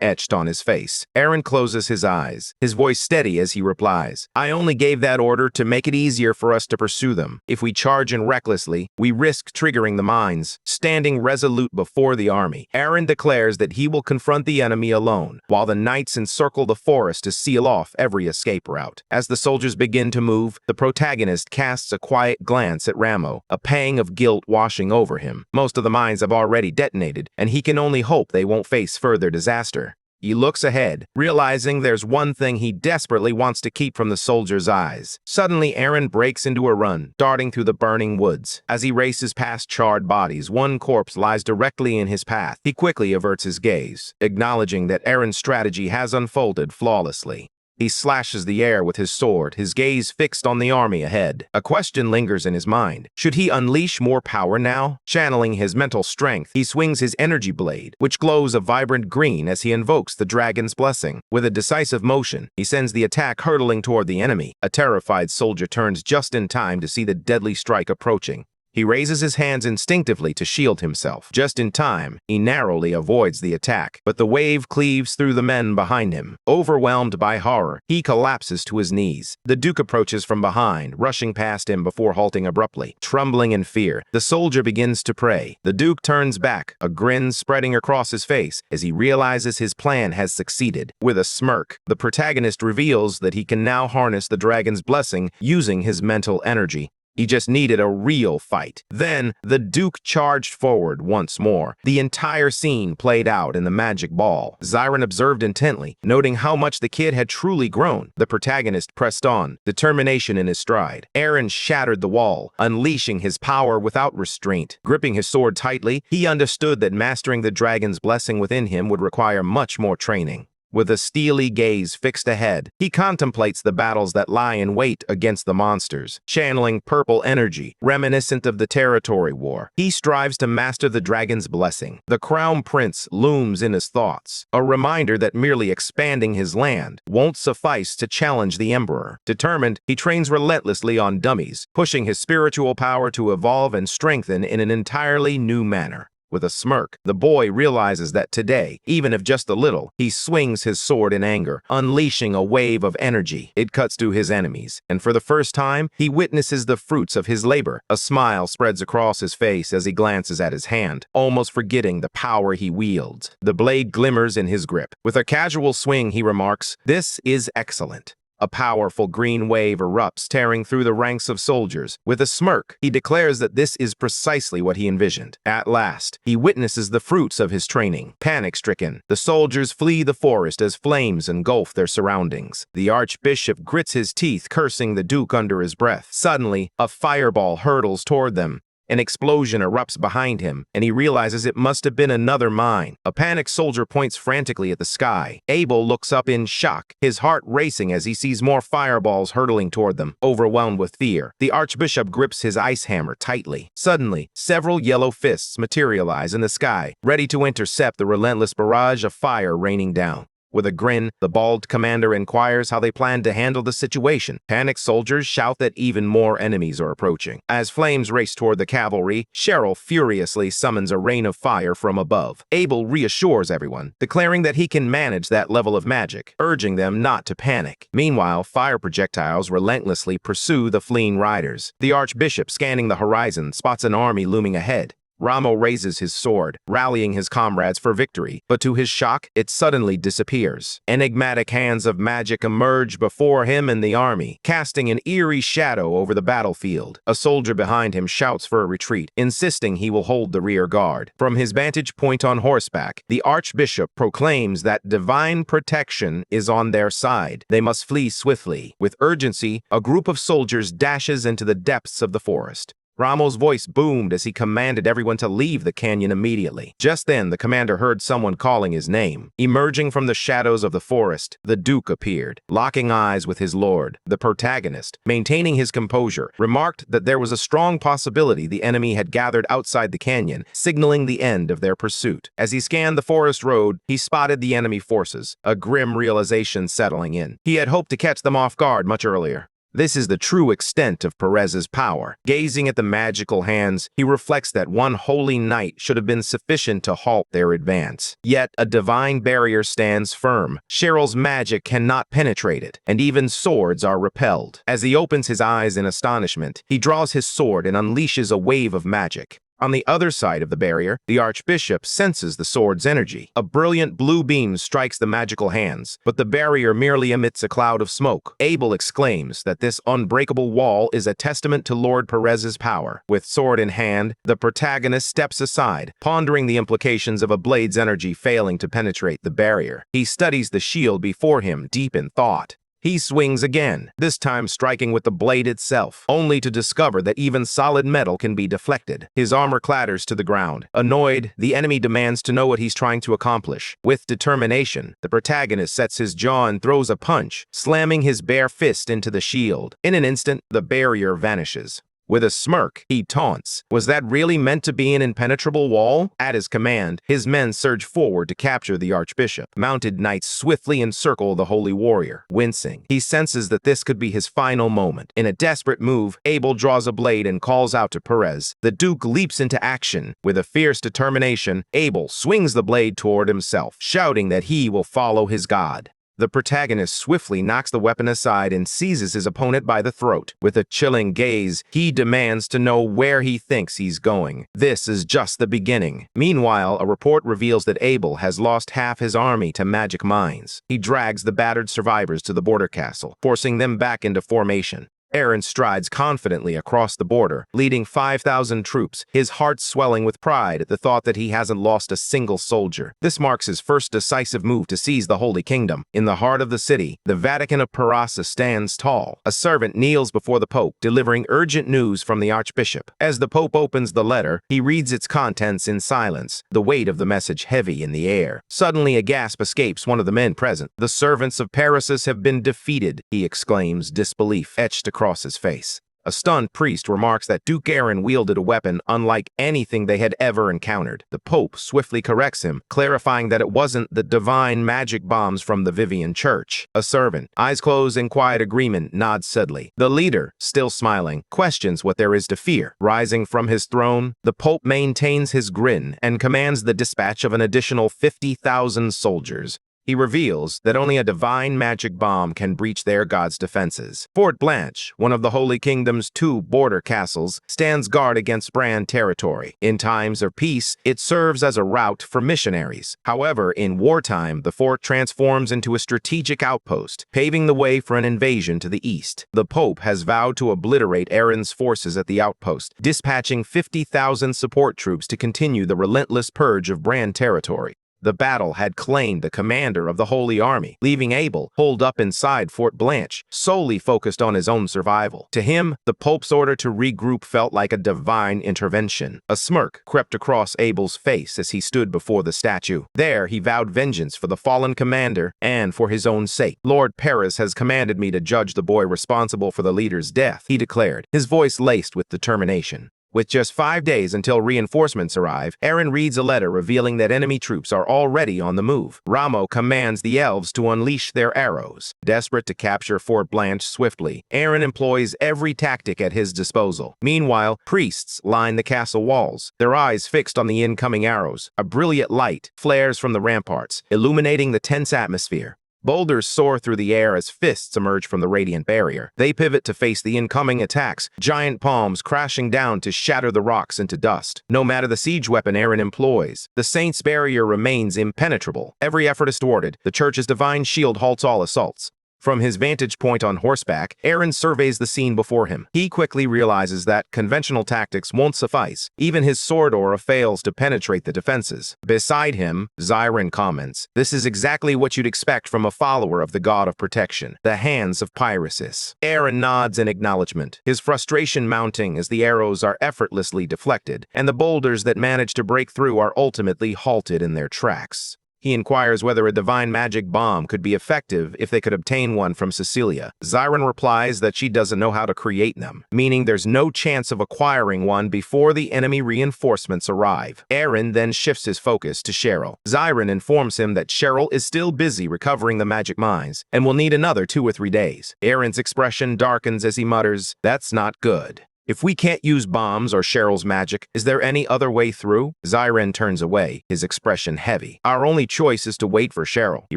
etched on his face. Aaron closes his eyes, his voice steady as he replies, "I only gave that order to make it easier for us to pursue them. If we charge in recklessly, we risk triggering the mines." Standing resolute before the army, Aaron declares that he will confront the enemy alone, while the knights encircle the forest to seal off every escape route. As the soldiers begin to move, the protagonist casts a quiet glance at Ramo, a pang of guilt washing over him. Most of the mines have already detonated, and he can only hope they won't face further disaster. He looks ahead, realizing there's one thing he desperately wants to keep from the soldiers' eyes. Suddenly, Aaron breaks into a run, darting through the burning woods. As he races past charred bodies, one corpse lies directly in his path. He quickly averts his gaze, acknowledging that Aaron's strategy has unfolded flawlessly. He slashes the air with his sword, his gaze fixed on the army ahead. A question lingers in his mind. Should he unleash more power now? Channeling his mental strength, he swings his energy blade, which glows a vibrant green as he invokes the dragon's blessing. With a decisive motion, he sends the attack hurtling toward the enemy. A terrified soldier turns just in time to see the deadly strike approaching. He raises his hands instinctively to shield himself. Just in time, he narrowly avoids the attack, but the wave cleaves through the men behind him. Overwhelmed by horror, he collapses to his knees. The Duke approaches from behind, rushing past him before halting abruptly. Trembling in fear, the soldier begins to pray. The Duke turns back, a grin spreading across his face as he realizes his plan has succeeded. With a smirk, the protagonist reveals that he can now harness the dragon's blessing using his mental energy. He just needed a real fight. Then, the Duke charged forward once more. The entire scene played out in the magic ball. Zyron observed intently, noting how much the kid had truly grown. The protagonist pressed on, determination in his stride. Aaron shattered the wall, unleashing his power without restraint. Gripping his sword tightly, he understood that mastering the dragon's blessing within him would require much more training. With a steely gaze fixed ahead, he contemplates the battles that lie in wait against the monsters, channeling purple energy, reminiscent of the territory war. He strives to master the dragon's blessing. The Crown Prince looms in his thoughts, a reminder that merely expanding his land won't suffice to challenge the Emperor. Determined, he trains relentlessly on dummies, pushing his spiritual power to evolve and strengthen in an entirely new manner. With a smirk, the boy realizes that today, even if just a little, he swings his sword in anger, unleashing a wave of energy. It cuts to his enemies, and for the first time, he witnesses the fruits of his labor. A smile spreads across his face as he glances at his hand, almost forgetting the power he wields. The blade glimmers in his grip. With a casual swing, he remarks, "This is excellent." A powerful green wave erupts, tearing through the ranks of soldiers. With a smirk, he declares that this is precisely what he envisioned. At last, he witnesses the fruits of his training. Panic-stricken, the soldiers flee the forest as flames engulf their surroundings. The Archbishop grits his teeth, cursing the Duke under his breath. Suddenly, a fireball hurtles toward them. An explosion erupts behind him, and he realizes it must have been another mine. A panicked soldier points frantically at the sky. Abel looks up in shock, his heart racing as he sees more fireballs hurtling toward them. Overwhelmed with fear, the Archbishop grips his ice hammer tightly. Suddenly, several yellow fists materialize in the sky, ready to intercept the relentless barrage of fire raining down. With a grin, the bald commander inquires how they plan to handle the situation. Panicked soldiers shout that even more enemies are approaching. As flames race toward the cavalry, Cheryl furiously summons a rain of fire from above. Abel reassures everyone, declaring that he can manage that level of magic, urging them not to panic. Meanwhile, fire projectiles relentlessly pursue the fleeing riders. The Archbishop, scanning the horizon, spots an army looming ahead. Ramo raises his sword, rallying his comrades for victory, but to his shock, it suddenly disappears. Enigmatic hands of magic emerge before him and the army, casting an eerie shadow over the battlefield. A soldier behind him shouts for a retreat, insisting he will hold the rear guard. From his vantage point on horseback, the Archbishop proclaims that divine protection is on their side. They must flee swiftly. With urgency, a group of soldiers dashes into the depths of the forest. Ramo's voice boomed as he commanded everyone to leave the canyon immediately. Just then, the commander heard someone calling his name. Emerging from the shadows of the forest, the Duke appeared, locking eyes with his lord. The protagonist, maintaining his composure, remarked that there was a strong possibility the enemy had gathered outside the canyon, signaling the end of their pursuit. As he scanned the forest road, he spotted the enemy forces, a grim realization settling in. He had hoped to catch them off guard much earlier. This is the true extent of Perez's power. Gazing at the magical hands, he reflects that one holy night should have been sufficient to halt their advance. Yet, a divine barrier stands firm. Cheryl's magic cannot penetrate it, and even swords are repelled. As he opens his eyes in astonishment, he draws his sword and unleashes a wave of magic. On the other side of the barrier, the Archbishop senses the sword's energy. A brilliant blue beam strikes the magical hands, but the barrier merely emits a cloud of smoke. Abel exclaims that this unbreakable wall is a testament to Lord Perez's power. With sword in hand, the protagonist steps aside, pondering the implications of a blade's energy failing to penetrate the barrier. He studies the shield before him, deep in thought. He swings again, this time striking with the blade itself, only to discover that even solid metal can be deflected. His armor clatters to the ground. Annoyed, the enemy demands to know what he's trying to accomplish. With determination, the protagonist sets his jaw and throws a punch, slamming his bare fist into the shield. In an instant, the barrier vanishes. With a smirk, he taunts, "Was that really meant to be an impenetrable wall?" At his command, his men surge forward to capture the Archbishop. Mounted knights swiftly encircle the holy warrior. Wincing, he senses that this could be his final moment. In a desperate move, Abel draws a blade and calls out to Perez. The Duke leaps into action. With a fierce determination, Abel swings the blade toward himself, shouting that he will follow his god. The protagonist swiftly knocks the weapon aside and seizes his opponent by the throat. With a chilling gaze, he demands to know where he thinks he's going. This is just the beginning. Meanwhile, a report reveals that Abel has lost half his army to magic mines. He drags the battered survivors to the border castle, forcing them back into formation. Aaron strides confidently across the border, leading 5,000 troops, his heart swelling with pride at the thought that he hasn't lost a single soldier. This marks his first decisive move to seize the Holy Kingdom. In the heart of the city, the Vatican of Parasa stands tall. A servant kneels before the Pope, delivering urgent news from the Archbishop. As the Pope opens the letter, he reads its contents in silence, the weight of the message heavy in the air. Suddenly, a gasp escapes one of the men present. "The servants of Parasus have been defeated," he exclaims, disbelief etched across his face. A stunned priest remarks that Duke Aaron wielded a weapon unlike anything they had ever encountered. The Pope swiftly corrects him, clarifying that it wasn't the divine magic bombs from the Vivian Church. A servant, eyes closed in quiet agreement, nods sadly. The leader, still smiling, questions what there is to fear. Rising from his throne, the Pope maintains his grin and commands the dispatch of an additional 50,000 soldiers. He reveals that only a divine magic bomb can breach their god's defenses. Fort Blanche, one of the Holy Kingdom's 2 border castles, stands guard against Brand territory. In times of peace, it serves as a route for missionaries. However, in wartime, the fort transforms into a strategic outpost, paving the way for an invasion to the east. The Pope has vowed to obliterate Aaron's forces at the outpost, dispatching 50,000 support troops to continue the relentless purge of Brand territory. The battle had claimed the commander of the Holy Army, leaving Abel holed up inside Fort Blanche, solely focused on his own survival. To him, the Pope's order to regroup felt like a divine intervention. A smirk crept across Abel's face as he stood before the statue. There, he vowed vengeance for the fallen commander and for his own sake. "Lord Paris has commanded me to judge the boy responsible for the leader's death," he declared, his voice laced with determination. With just 5 days until reinforcements arrive, Aaron reads a letter revealing that enemy troops are already on the move. Ramo commands the elves to unleash their arrows. Desperate to capture Fort Blanche swiftly, Aaron employs every tactic at his disposal. Meanwhile, priests line the castle walls, their eyes fixed on the incoming arrows. A brilliant light flares from the ramparts, illuminating the tense atmosphere. Boulders soar through the air as fists emerge from the radiant barrier. They pivot to face the incoming attacks, giant palms crashing down to shatter the rocks into dust. No matter the siege weapon Aaron employs, the Saints' barrier remains impenetrable. Every effort is thwarted. The Church's divine shield halts all assaults. From his vantage point on horseback, Aaron surveys the scene before him. He quickly realizes that conventional tactics won't suffice. Even his sword aura fails to penetrate the defenses. Beside him, Zyron comments, "This is exactly what you'd expect from a follower of the god of protection, the hands of Pyrasis." Aaron nods in acknowledgement, his frustration mounting as the arrows are effortlessly deflected, and the boulders that manage to break through are ultimately halted in their tracks. He inquires whether a divine magic bomb could be effective if they could obtain one from Cecilia. Zyron replies that she doesn't know how to create them, meaning there's no chance of acquiring one before the enemy reinforcements arrive. Aaron then shifts his focus to Cheryl. Zyron informs him that Cheryl is still busy recovering the magic mines and will need another 2 or 3 days. Aaron's expression darkens as he mutters, "That's not good. If we can't use bombs or Cheryl's magic, is there any other way through?" Zyron turns away, his expression heavy. "Our only choice is to wait for Cheryl," he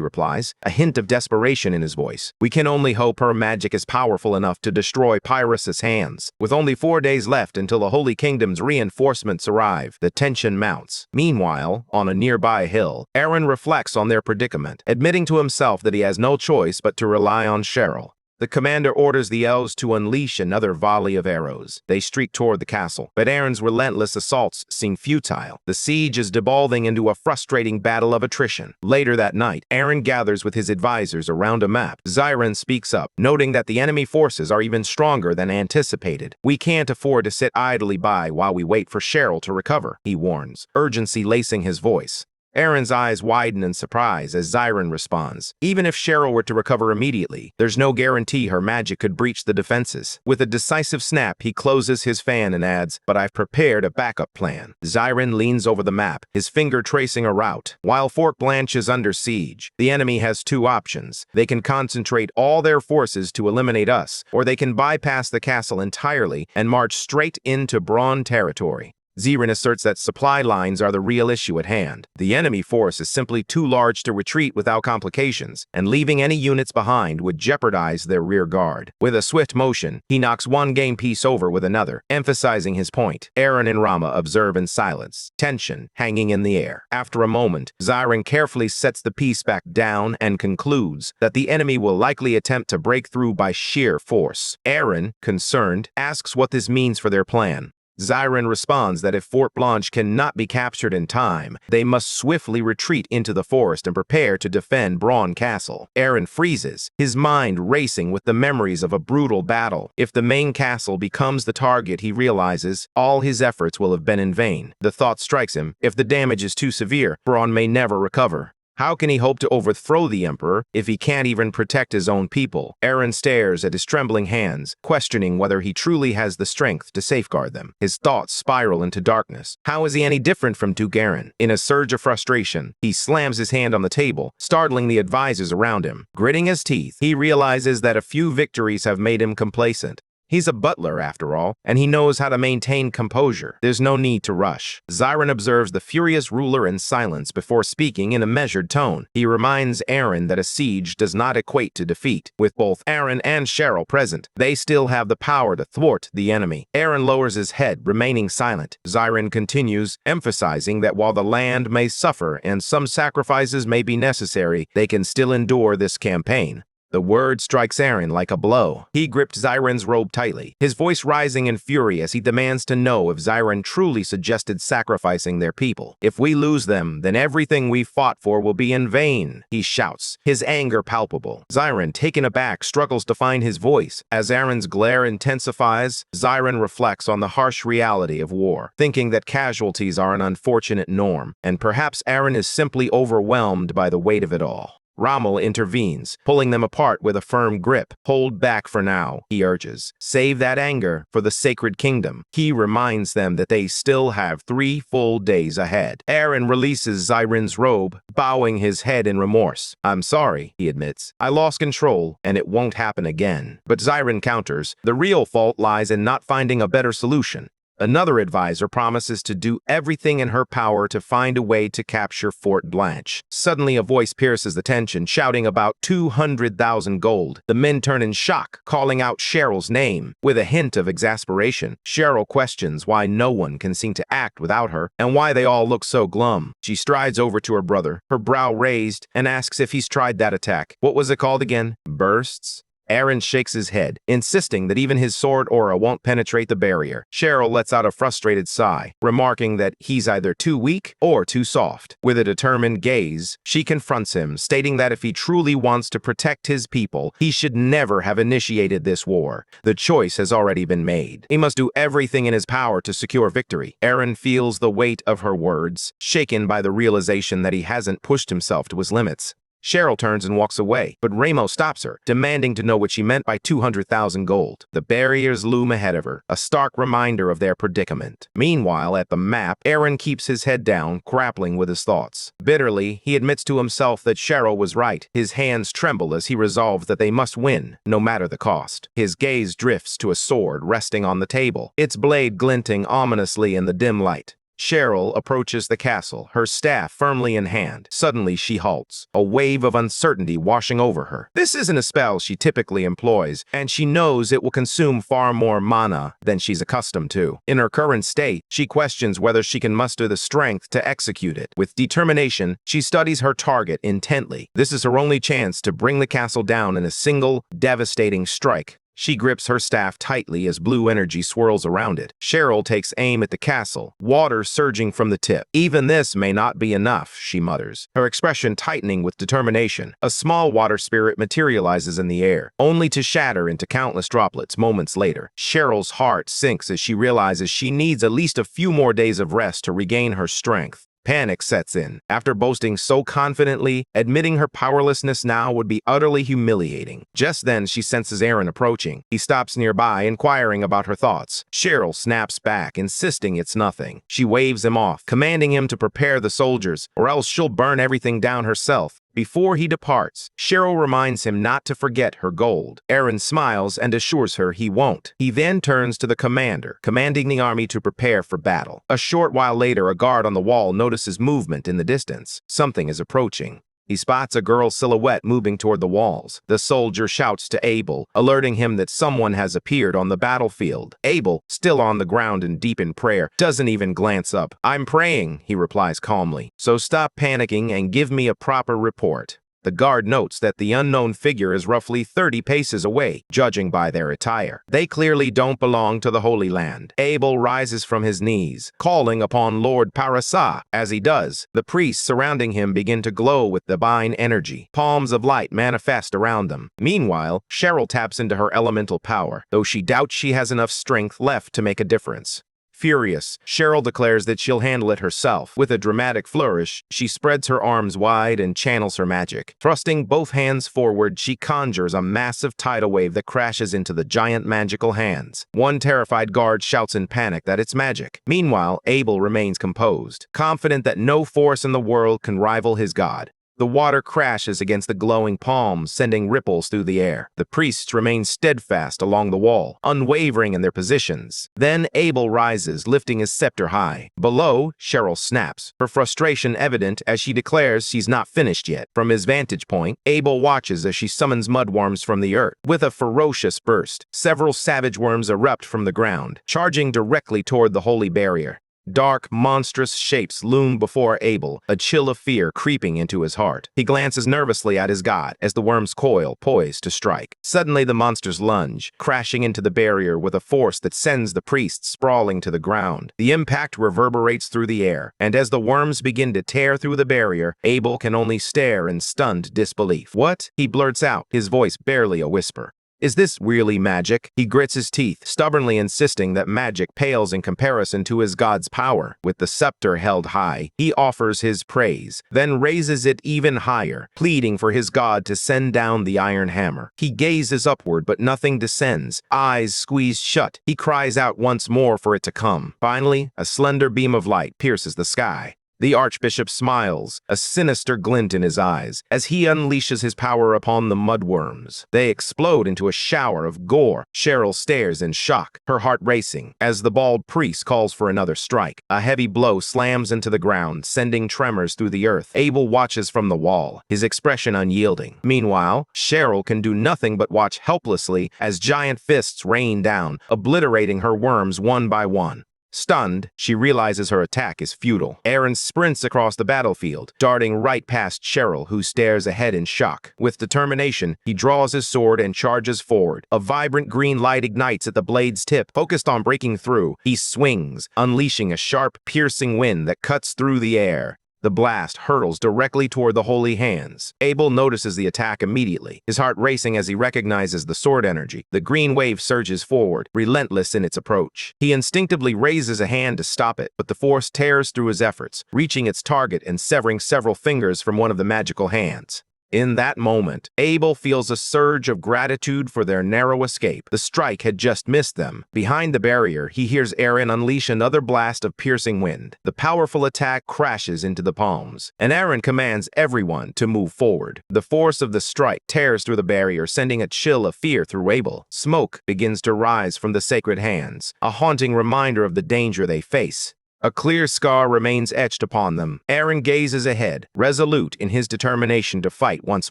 replies, a hint of desperation in his voice. "We can only hope her magic is powerful enough to destroy Pyrrhus' hands." With only 4 days left until the Holy Kingdom's reinforcements arrive, the tension mounts. Meanwhile, on a nearby hill, Aaron reflects on their predicament, admitting to himself that he has no choice but to rely on Cheryl. The commander orders the elves to unleash another volley of arrows. They streak toward the castle, but Aaron's relentless assaults seem futile. The siege is devolving into a frustrating battle of attrition. Later that night, Aaron gathers with his advisors around a map. Zyron speaks up, noting that the enemy forces are even stronger than anticipated. "We can't afford to sit idly by while we wait for Cheryl to recover," he warns, urgency lacing his voice. Aaron's eyes widen in surprise as Zyron responds, "Even if Cheryl were to recover immediately, there's no guarantee her magic could breach the defenses." With a decisive snap, he closes his fan and adds, "But I've prepared a backup plan." Zyron leans over the map, his finger tracing a route. While Fort Blanche is under siege, the enemy has 2 options. They can concentrate all their forces to eliminate us, or they can bypass the castle entirely and march straight into Braun territory. Zyron asserts that supply lines are the real issue at hand. The enemy force is simply too large to retreat without complications, and leaving any units behind would jeopardize their rear guard. With a swift motion, he knocks one game piece over with another, emphasizing his point. Aaron and Rama observe in silence, tension hanging in the air. After a moment, Zyron carefully sets the piece back down and concludes that the enemy will likely attempt to break through by sheer force. Aaron, concerned, asks what this means for their plan. Zyron responds that if Fort Blanche cannot be captured in time, they must swiftly retreat into the forest and prepare to defend Braun Castle. Aaron freezes, his mind racing with the memories of a brutal battle. If the main castle becomes the target, he realizes all his efforts will have been in vain. The thought strikes him, if the damage is too severe, Braun may never recover. How can he hope to overthrow the Emperor if he can't even protect his own people? Aaron stares at his trembling hands, questioning whether he truly has the strength to safeguard them. His thoughts spiral into darkness. How is he any different from Duke Aaron? In a surge of frustration, he slams his hand on the table, startling the advisors around him. Gritting his teeth, he realizes that a few victories have made him complacent. He's a butler, after all, and he knows how to maintain composure. There's no need to rush. Zyron observes the furious ruler in silence before speaking in a measured tone. He reminds Aaron that a siege does not equate to defeat. With both Aaron and Cheryl present, they still have the power to thwart the enemy. Aaron lowers his head, remaining silent. Zyron continues, emphasizing that while the land may suffer and some sacrifices may be necessary, they can still endure this campaign. The word strikes Aaron like a blow. He gripped Zyron's robe tightly, his voice rising in fury as he demands to know if Zyron truly suggested sacrificing their people. "If we lose them, then everything we fought for will be in vain," he shouts, his anger palpable. Zyron, taken aback, struggles to find his voice. As Aaron's glare intensifies, Zyron reflects on the harsh reality of war, thinking that casualties are an unfortunate norm, and perhaps Aaron is simply overwhelmed by the weight of it all. Rommel intervenes, pulling them apart with a firm grip. "Hold back for now," he urges. "Save that anger for the sacred kingdom." He reminds them that they still have 3 full days ahead. Aaron releases Zyron's robe, bowing his head in remorse. "I'm sorry," he admits. "I lost control, and it won't happen again." But Zyron counters, the real fault lies in not finding a better solution. Another advisor promises to do everything in her power to find a way to capture Fort Blanche. Suddenly, a voice pierces the tension, shouting about 200,000 gold. The men turn in shock, calling out Cheryl's name. With a hint of exasperation, Cheryl questions why no one can seem to act without her and why they all look so glum. She strides over to her brother, her brow raised, and asks if he's tried that attack. What was it called again? Bursts? Aaron shakes his head, insisting that even his sword aura won't penetrate the barrier. Cheryl lets out a frustrated sigh, remarking that he's either too weak or too soft. With a determined gaze, she confronts him, stating that if he truly wants to protect his people, he should never have initiated this war. The choice has already been made. He must do everything in his power to secure victory. Aaron feels the weight of her words, shaken by the realization that he hasn't pushed himself to his limits. Cheryl turns and walks away, but Ramo stops her, demanding to know what she meant by 200,000 gold. The barriers loom ahead of her, a stark reminder of their predicament. Meanwhile, at the map, Aaron keeps his head down, grappling with his thoughts. Bitterly, he admits to himself that Cheryl was right. His hands tremble as he resolves that they must win, no matter the cost. His gaze drifts to a sword resting on the table, its blade glinting ominously in the dim light. Cheryl approaches the castle, her staff firmly in hand. Suddenly, she halts, a wave of uncertainty washing over her. This isn't a spell she typically employs, and she knows it will consume far more mana than she's accustomed to. In her current state, she questions whether she can muster the strength to execute it. With determination, she studies her target intently. This is her only chance to bring the castle down in a single, devastating strike. She grips her staff tightly as blue energy swirls around it. Cheryl takes aim at the castle, water surging from the tip. Even this may not be enough, she mutters, her expression tightening with determination. A small water spirit materializes in the air, only to shatter into countless droplets moments later. Cheryl's heart sinks as she realizes she needs at least a few more days of rest to regain her strength. Panic sets in. After boasting so confidently, admitting her powerlessness now would be utterly humiliating. Just then, she senses Aaron approaching. He stops nearby, inquiring about her thoughts. Cheryl snaps back, insisting it's nothing. She waves him off, commanding him to prepare the soldiers, or else she'll burn everything down herself. Before he departs, Cheryl reminds him not to forget her gold. Aaron smiles and assures her he won't. He then turns to the commander, commanding the army to prepare for battle. A short while later, a guard on the wall notices movement in the distance. Something is approaching. He spots a girl's silhouette moving toward the walls. The soldier shouts to Abel, alerting him that someone has appeared on the battlefield. Abel, still on the ground and deep in prayer, doesn't even glance up. "I'm praying," he replies calmly. "So stop panicking and give me a proper report." The guard notes that the unknown figure is roughly 30 paces away, judging by their attire. They clearly don't belong to the Holy Land. Abel rises from his knees, calling upon Lord Parasa. As he does, the priests surrounding him begin to glow with divine energy. Palms of light manifest around them. Meanwhile, Cheryl taps into her elemental power, though she doubts she has enough strength left to make a difference. Furious, Cheryl declares that she'll handle it herself. With a dramatic flourish, she spreads her arms wide and channels her magic. Thrusting both hands forward, she conjures a massive tidal wave that crashes into the giant magical hands. One terrified guard shouts in panic that it's magic. Meanwhile, Abel remains composed, confident that no force in the world can rival his god. The water crashes against the glowing palms, sending ripples through the air. The priests remain steadfast along the wall, unwavering in their positions. Then Abel rises, lifting his scepter high. Below, Cheryl snaps, her frustration evident as she declares she's not finished yet. From his vantage point, Abel watches as she summons mudworms from the earth. With a ferocious burst, several savage worms erupt from the ground, charging directly toward the holy barrier. Dark, monstrous shapes loom before Abel, a chill of fear creeping into his heart. He glances nervously at his god as the worms coil, poised to strike. Suddenly, the monsters lunge, crashing into the barrier with a force that sends the priests sprawling to the ground. The impact reverberates through the air, and as the worms begin to tear through the barrier, Abel can only stare in stunned disbelief. "What?" he blurts out, his voice barely a whisper. "Is this really magic?" He grits his teeth, stubbornly insisting that magic pales in comparison to his god's power. With the scepter held high, he offers his praise, then raises it even higher, pleading for his god to send down the iron hammer. He gazes upward, but nothing descends. Eyes squeezed shut, he cries out once more for it to come. Finally, a slender beam of light pierces the sky. The archbishop smiles, a sinister glint in his eyes, as he unleashes his power upon the mudworms. They explode into a shower of gore. Cheryl stares in shock, her heart racing, as the bald priest calls for another strike. A heavy blow slams into the ground, sending tremors through the earth. Abel watches from the wall, his expression unyielding. Meanwhile, Cheryl can do nothing but watch helplessly as giant fists rain down, obliterating her worms one by one. Stunned, she realizes her attack is futile. Aaron sprints across the battlefield, darting right past Cheryl, who stares ahead in shock. With determination, he draws his sword and charges forward. A vibrant green light ignites at the blade's tip. Focused on breaking through, he swings, unleashing a sharp, piercing wind that cuts through the air. The blast hurtles directly toward the holy hands. Abel notices the attack immediately, his heart racing as he recognizes the sword energy. The green wave surges forward, relentless in its approach. He instinctively raises a hand to stop it, but the force tears through his efforts, reaching its target and severing several fingers from one of the magical hands. In that moment, Abel feels a surge of gratitude for their narrow escape. The strike had just missed them. Behind the barrier, he hears Aaron unleash another blast of piercing wind. The powerful attack crashes into the palms, and Aaron commands everyone to move forward. The force of the strike tears through the barrier, sending a chill of fear through Abel. Smoke begins to rise from the sacred hands, a haunting reminder of the danger they face. A clear scar remains etched upon them. Aaron gazes ahead, resolute in his determination to fight once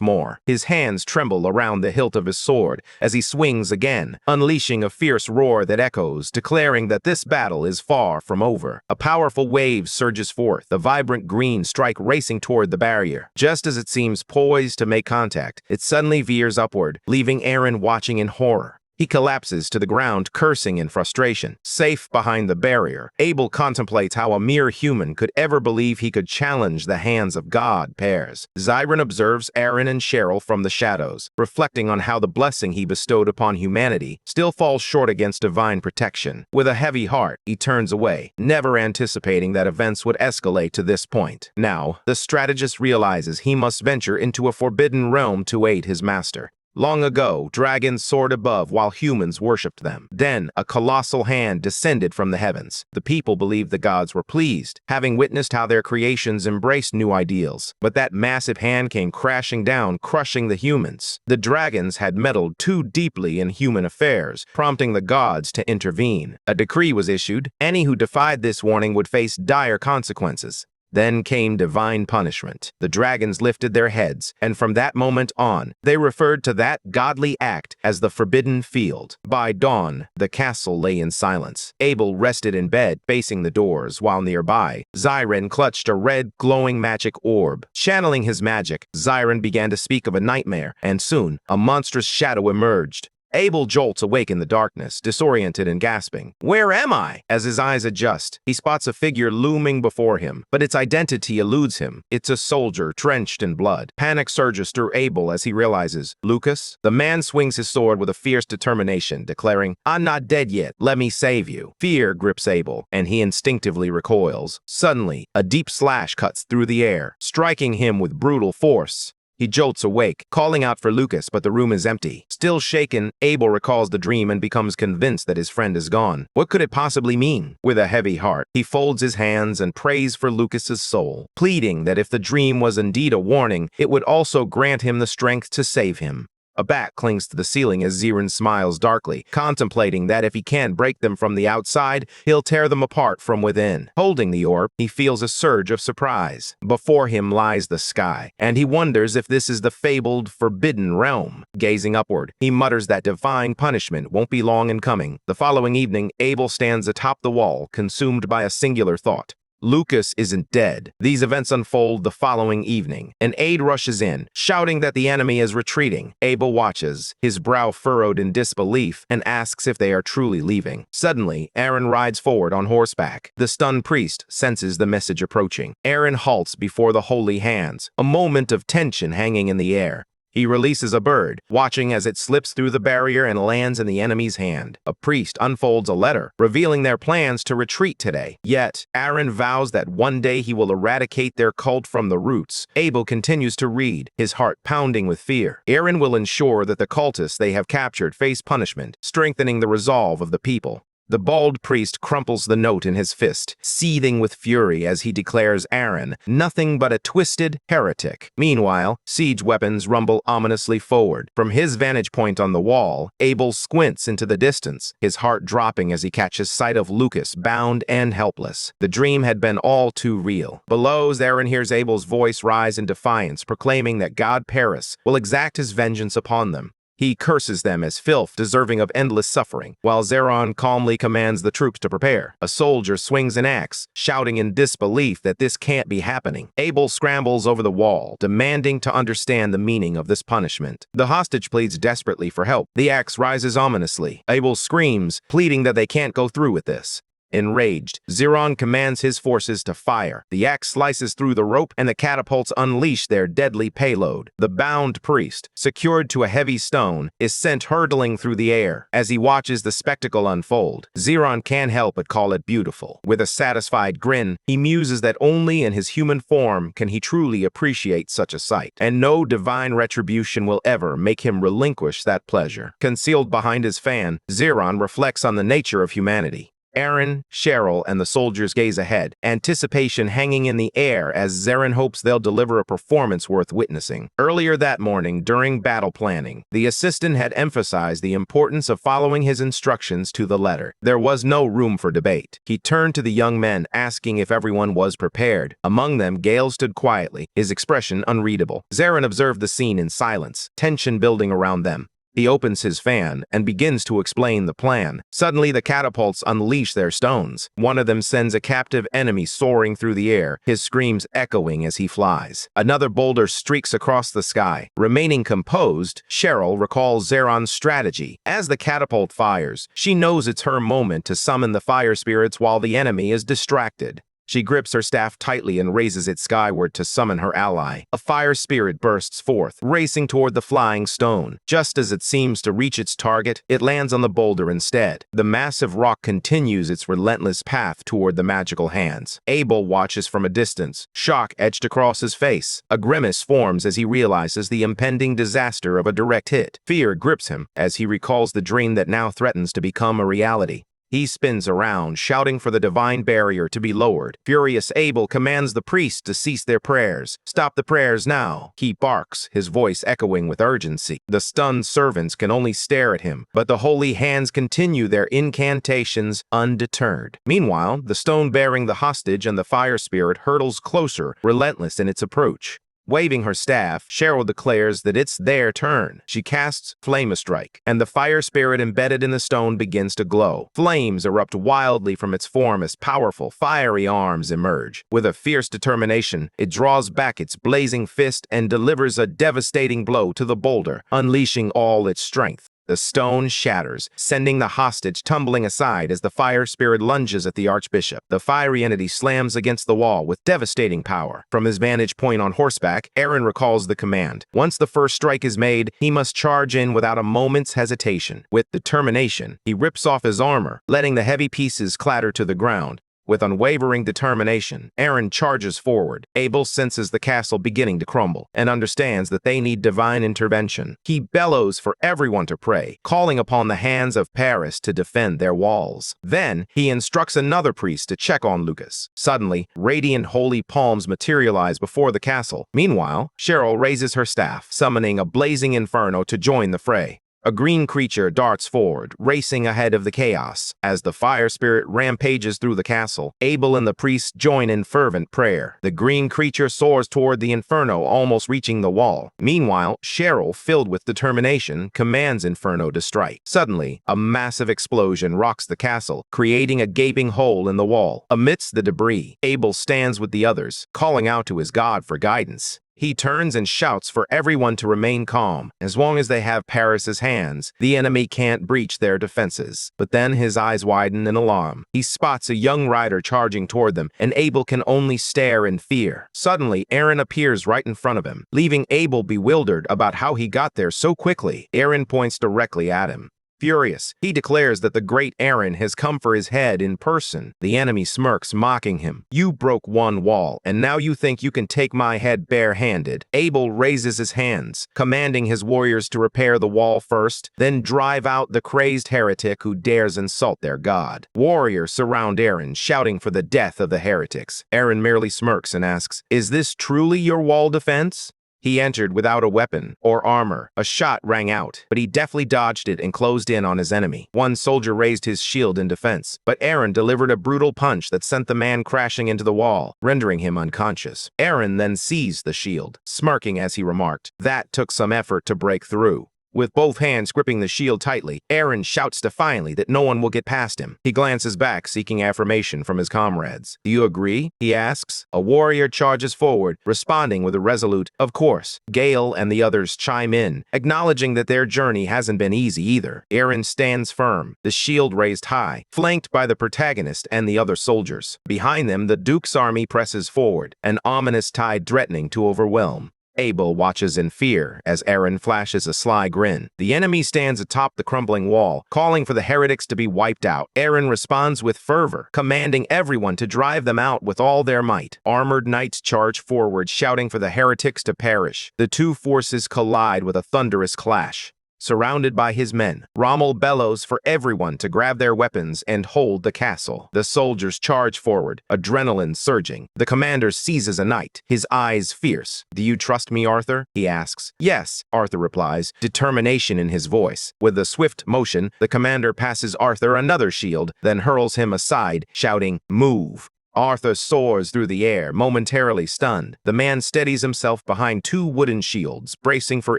more. His hands tremble around the hilt of his sword as he swings again, unleashing a fierce roar that echoes, declaring that this battle is far from over. A powerful wave surges forth, the vibrant green strike racing toward the barrier. Just as it seems poised to make contact, it suddenly veers upward, leaving Aaron watching in horror. He collapses to the ground, cursing in frustration. Safe behind the barrier, Abel contemplates how a mere human could ever believe he could challenge the hands of God pairs. Zyron observes Aaron and Cheryl from the shadows, reflecting on how the blessing he bestowed upon humanity still falls short against divine protection. With a heavy heart, he turns away, never anticipating that events would escalate to this point. Now, the strategist realizes he must venture into a forbidden realm to aid his master. Long ago, dragons soared above while humans worshipped them. Then, a colossal hand descended from the heavens. The people believed the gods were pleased, having witnessed how their creations embraced new ideals. But that massive hand came crashing down, crushing the humans. The dragons had meddled too deeply in human affairs, prompting the gods to intervene. A decree was issued. Any who defied this warning would face dire consequences. Then came divine punishment. The dragons lifted their heads, and from that moment on, they referred to that godly act as the Forbidden Field. By dawn, the castle lay in silence. Abel rested in bed, facing the doors, while nearby, Zyron clutched a red, glowing magic orb. Channeling his magic, Zyron began to speak of a nightmare, and soon, a monstrous shadow emerged. Abel jolts awake in the darkness, disoriented and gasping. "Where am I?" As his eyes adjust, he spots a figure looming before him, but its identity eludes him. It's a soldier drenched in blood. Panic surges through Abel as he realizes, Lucas? The man swings his sword with a fierce determination, declaring, "I'm not dead yet. Let me save you." Fear grips Abel, and he instinctively recoils. Suddenly, a deep slash cuts through the air, striking him with brutal force. He jolts awake, calling out for Lucas, but the room is empty. Still shaken, Abel recalls the dream and becomes convinced that his friend is gone. What could it possibly mean? With a heavy heart, he folds his hands and prays for Lucas's soul, pleading that if the dream was indeed a warning, it would also grant him the strength to save him. A bat clings to the ceiling as Zyron smiles darkly, contemplating that if he can't break them from the outside, he'll tear them apart from within. Holding the orb, he feels a surge of surprise. Before him lies the sky, and he wonders if this is the fabled Forbidden Realm. Gazing upward, he mutters that divine punishment won't be long in coming. The following evening, Abel stands atop the wall, consumed by a singular thought. Lucas isn't dead. These events unfold the following evening. An aide rushes in, shouting that the enemy is retreating. Abel watches, his brow furrowed in disbelief, and asks if they are truly leaving. Suddenly, Aaron rides forward on horseback. The stunned priest senses the message approaching. Aaron halts before the holy hands, a moment of tension hanging in the air. He releases a bird, watching as it slips through the barrier and lands in the enemy's hand. A priest unfolds a letter, revealing their plans to retreat today. Yet, Aaron vows that one day he will eradicate their cult from the roots. Abel continues to read, his heart pounding with fear. Aaron will ensure that the cultists they have captured face punishment, strengthening the resolve of the people. The bald priest crumples the note in his fist, seething with fury as he declares Aaron nothing but a twisted heretic. Meanwhile, siege weapons rumble ominously forward. From his vantage point on the wall, Abel squints into the distance, his heart dropping as he catches sight of Lucas, bound and helpless. The dream had been all too real. Below, Aaron hears Abel's voice rise in defiance, proclaiming that God Paris will exact his vengeance upon them. He curses them as filth deserving of endless suffering, while Zeron calmly commands the troops to prepare. A soldier swings an axe, shouting in disbelief that this can't be happening. Abel scrambles over the wall, demanding to understand the meaning of this punishment. The hostage pleads desperately for help. The axe rises ominously. Abel screams, pleading that they can't go through with this. Enraged, Zeron commands his forces to fire. The axe slices through the rope, and the catapults unleash their deadly payload. The bound priest, secured to a heavy stone, is sent hurtling through the air. As he watches the spectacle unfold, Zeron can't help but call it beautiful. With a satisfied grin, he muses that only in his human form can he truly appreciate such a sight, and no divine retribution will ever make him relinquish that pleasure. Concealed behind his fan, Zeron reflects on the nature of humanity. Aaron, Cheryl, and the soldiers gaze ahead, anticipation hanging in the air as Zeron hopes they'll deliver a performance worth witnessing. Earlier that morning, during battle planning, the assistant had emphasized the importance of following his instructions to the letter. There was no room for debate. He turned to the young men, asking if everyone was prepared. Among them, Gale stood quietly, his expression unreadable. Zeron observed the scene in silence, tension building around them. He opens his fan and begins to explain the plan. Suddenly, the catapults unleash their stones. One of them sends a captive enemy soaring through the air, his screams echoing as he flies. Another boulder streaks across the sky. Remaining composed, Cheryl recalls Zeron's strategy. As the catapult fires, she knows it's her moment to summon the fire spirits while the enemy is distracted. She grips her staff tightly and raises it skyward to summon her ally. A fire spirit bursts forth, racing toward the flying stone. Just as it seems to reach its target, it lands on the boulder instead. The massive rock continues its relentless path toward the magical hands. Abel watches from a distance, shock etched across his face. A grimace forms as he realizes the impending disaster of a direct hit. Fear grips him as he recalls the dream that now threatens to become a reality. He spins around, shouting for the divine barrier to be lowered. Furious Abel commands the priests to cease their prayers. "Stop the prayers now," he barks, his voice echoing with urgency. The stunned servants can only stare at him, but the holy hands continue their incantations undeterred. Meanwhile, the stone bearing the hostage and the fire spirit hurtles closer, relentless in its approach. Waving her staff, Cheryl declares that it's their turn. She casts Flame Strike, and the fire spirit embedded in the stone begins to glow. Flames erupt wildly from its form as powerful, fiery arms emerge. With a fierce determination, it draws back its blazing fist and delivers a devastating blow to the boulder, unleashing all its strength. The stone shatters, sending the hostage tumbling aside as the fire spirit lunges at the archbishop. The fiery entity slams against the wall with devastating power. From his vantage point on horseback, Aaron recalls the command. Once the first strike is made, he must charge in without a moment's hesitation. With determination, he rips off his armor, letting the heavy pieces clatter to the ground. With unwavering determination, Aaron charges forward. Abel senses the castle beginning to crumble and understands that they need divine intervention. He bellows for everyone to pray, calling upon the hands of Paris to defend their walls. Then, he instructs another priest to check on Lucas. Suddenly, radiant holy palms materialize before the castle. Meanwhile, Cheryl raises her staff, summoning a blazing inferno to join the fray. A green creature darts forward, racing ahead of the chaos. As the fire spirit rampages through the castle, Abel and the priest join in fervent prayer. The green creature soars toward the inferno, almost reaching the wall. Meanwhile, Cheryl, filled with determination, commands Inferno to strike. Suddenly, a massive explosion rocks the castle, creating a gaping hole in the wall. Amidst the debris, Abel stands with the others, calling out to his god for guidance. He turns and shouts for everyone to remain calm. As long as they have Paris's hands, the enemy can't breach their defenses. But then his eyes widen in alarm. He spots a young rider charging toward them, and Abel can only stare in fear. Suddenly, Aaron appears right in front of him, leaving Abel bewildered about how he got there so quickly. Aaron points directly at him. Furious, he declares that the great Aaron has come for his head in person. The enemy smirks, mocking him. You broke one wall, and now you think you can take my head bare-handed. Abel raises his hands, commanding his warriors to repair the wall first, then drive out the crazed heretic who dares insult their god. Warriors surround Aaron, shouting for the death of the heretics. Aaron merely smirks and asks, "Is this truly your wall defense?" He entered without a weapon or armor. A shot rang out, but he deftly dodged it and closed in on his enemy. One soldier raised his shield in defense, but Aaron delivered a brutal punch that sent the man crashing into the wall, rendering him unconscious. Aaron then seized the shield, smirking as he remarked, "That took some effort to break through." With both hands gripping the shield tightly, Aaron shouts defiantly that no one will get past him. He glances back, seeking affirmation from his comrades. "Do you agree?" he asks. A warrior charges forward, responding with a resolute, "Of course." Gale and the others chime in, acknowledging that their journey hasn't been easy either. Aaron stands firm, the shield raised high, flanked by the protagonist and the other soldiers. Behind them, the Duke's army presses forward, an ominous tide threatening to overwhelm. Abel watches in fear as Aaron flashes a sly grin. The enemy stands atop the crumbling wall, calling for the heretics to be wiped out. Aaron responds with fervor, commanding everyone to drive them out with all their might. Armored knights charge forward, shouting for the heretics to perish. The two forces collide with a thunderous clash. Surrounded by his men, Rommel bellows for everyone to grab their weapons and hold the castle. The soldiers charge forward, adrenaline surging. The commander seizes a knight, his eyes fierce. "Do you trust me, Arthur?" he asks. "Yes," Arthur replies, determination in his voice. With a swift motion, the commander passes Arthur another shield, then hurls him aside, shouting, "Move." Arthur soars through the air, momentarily stunned. The man steadies himself behind two wooden shields, bracing for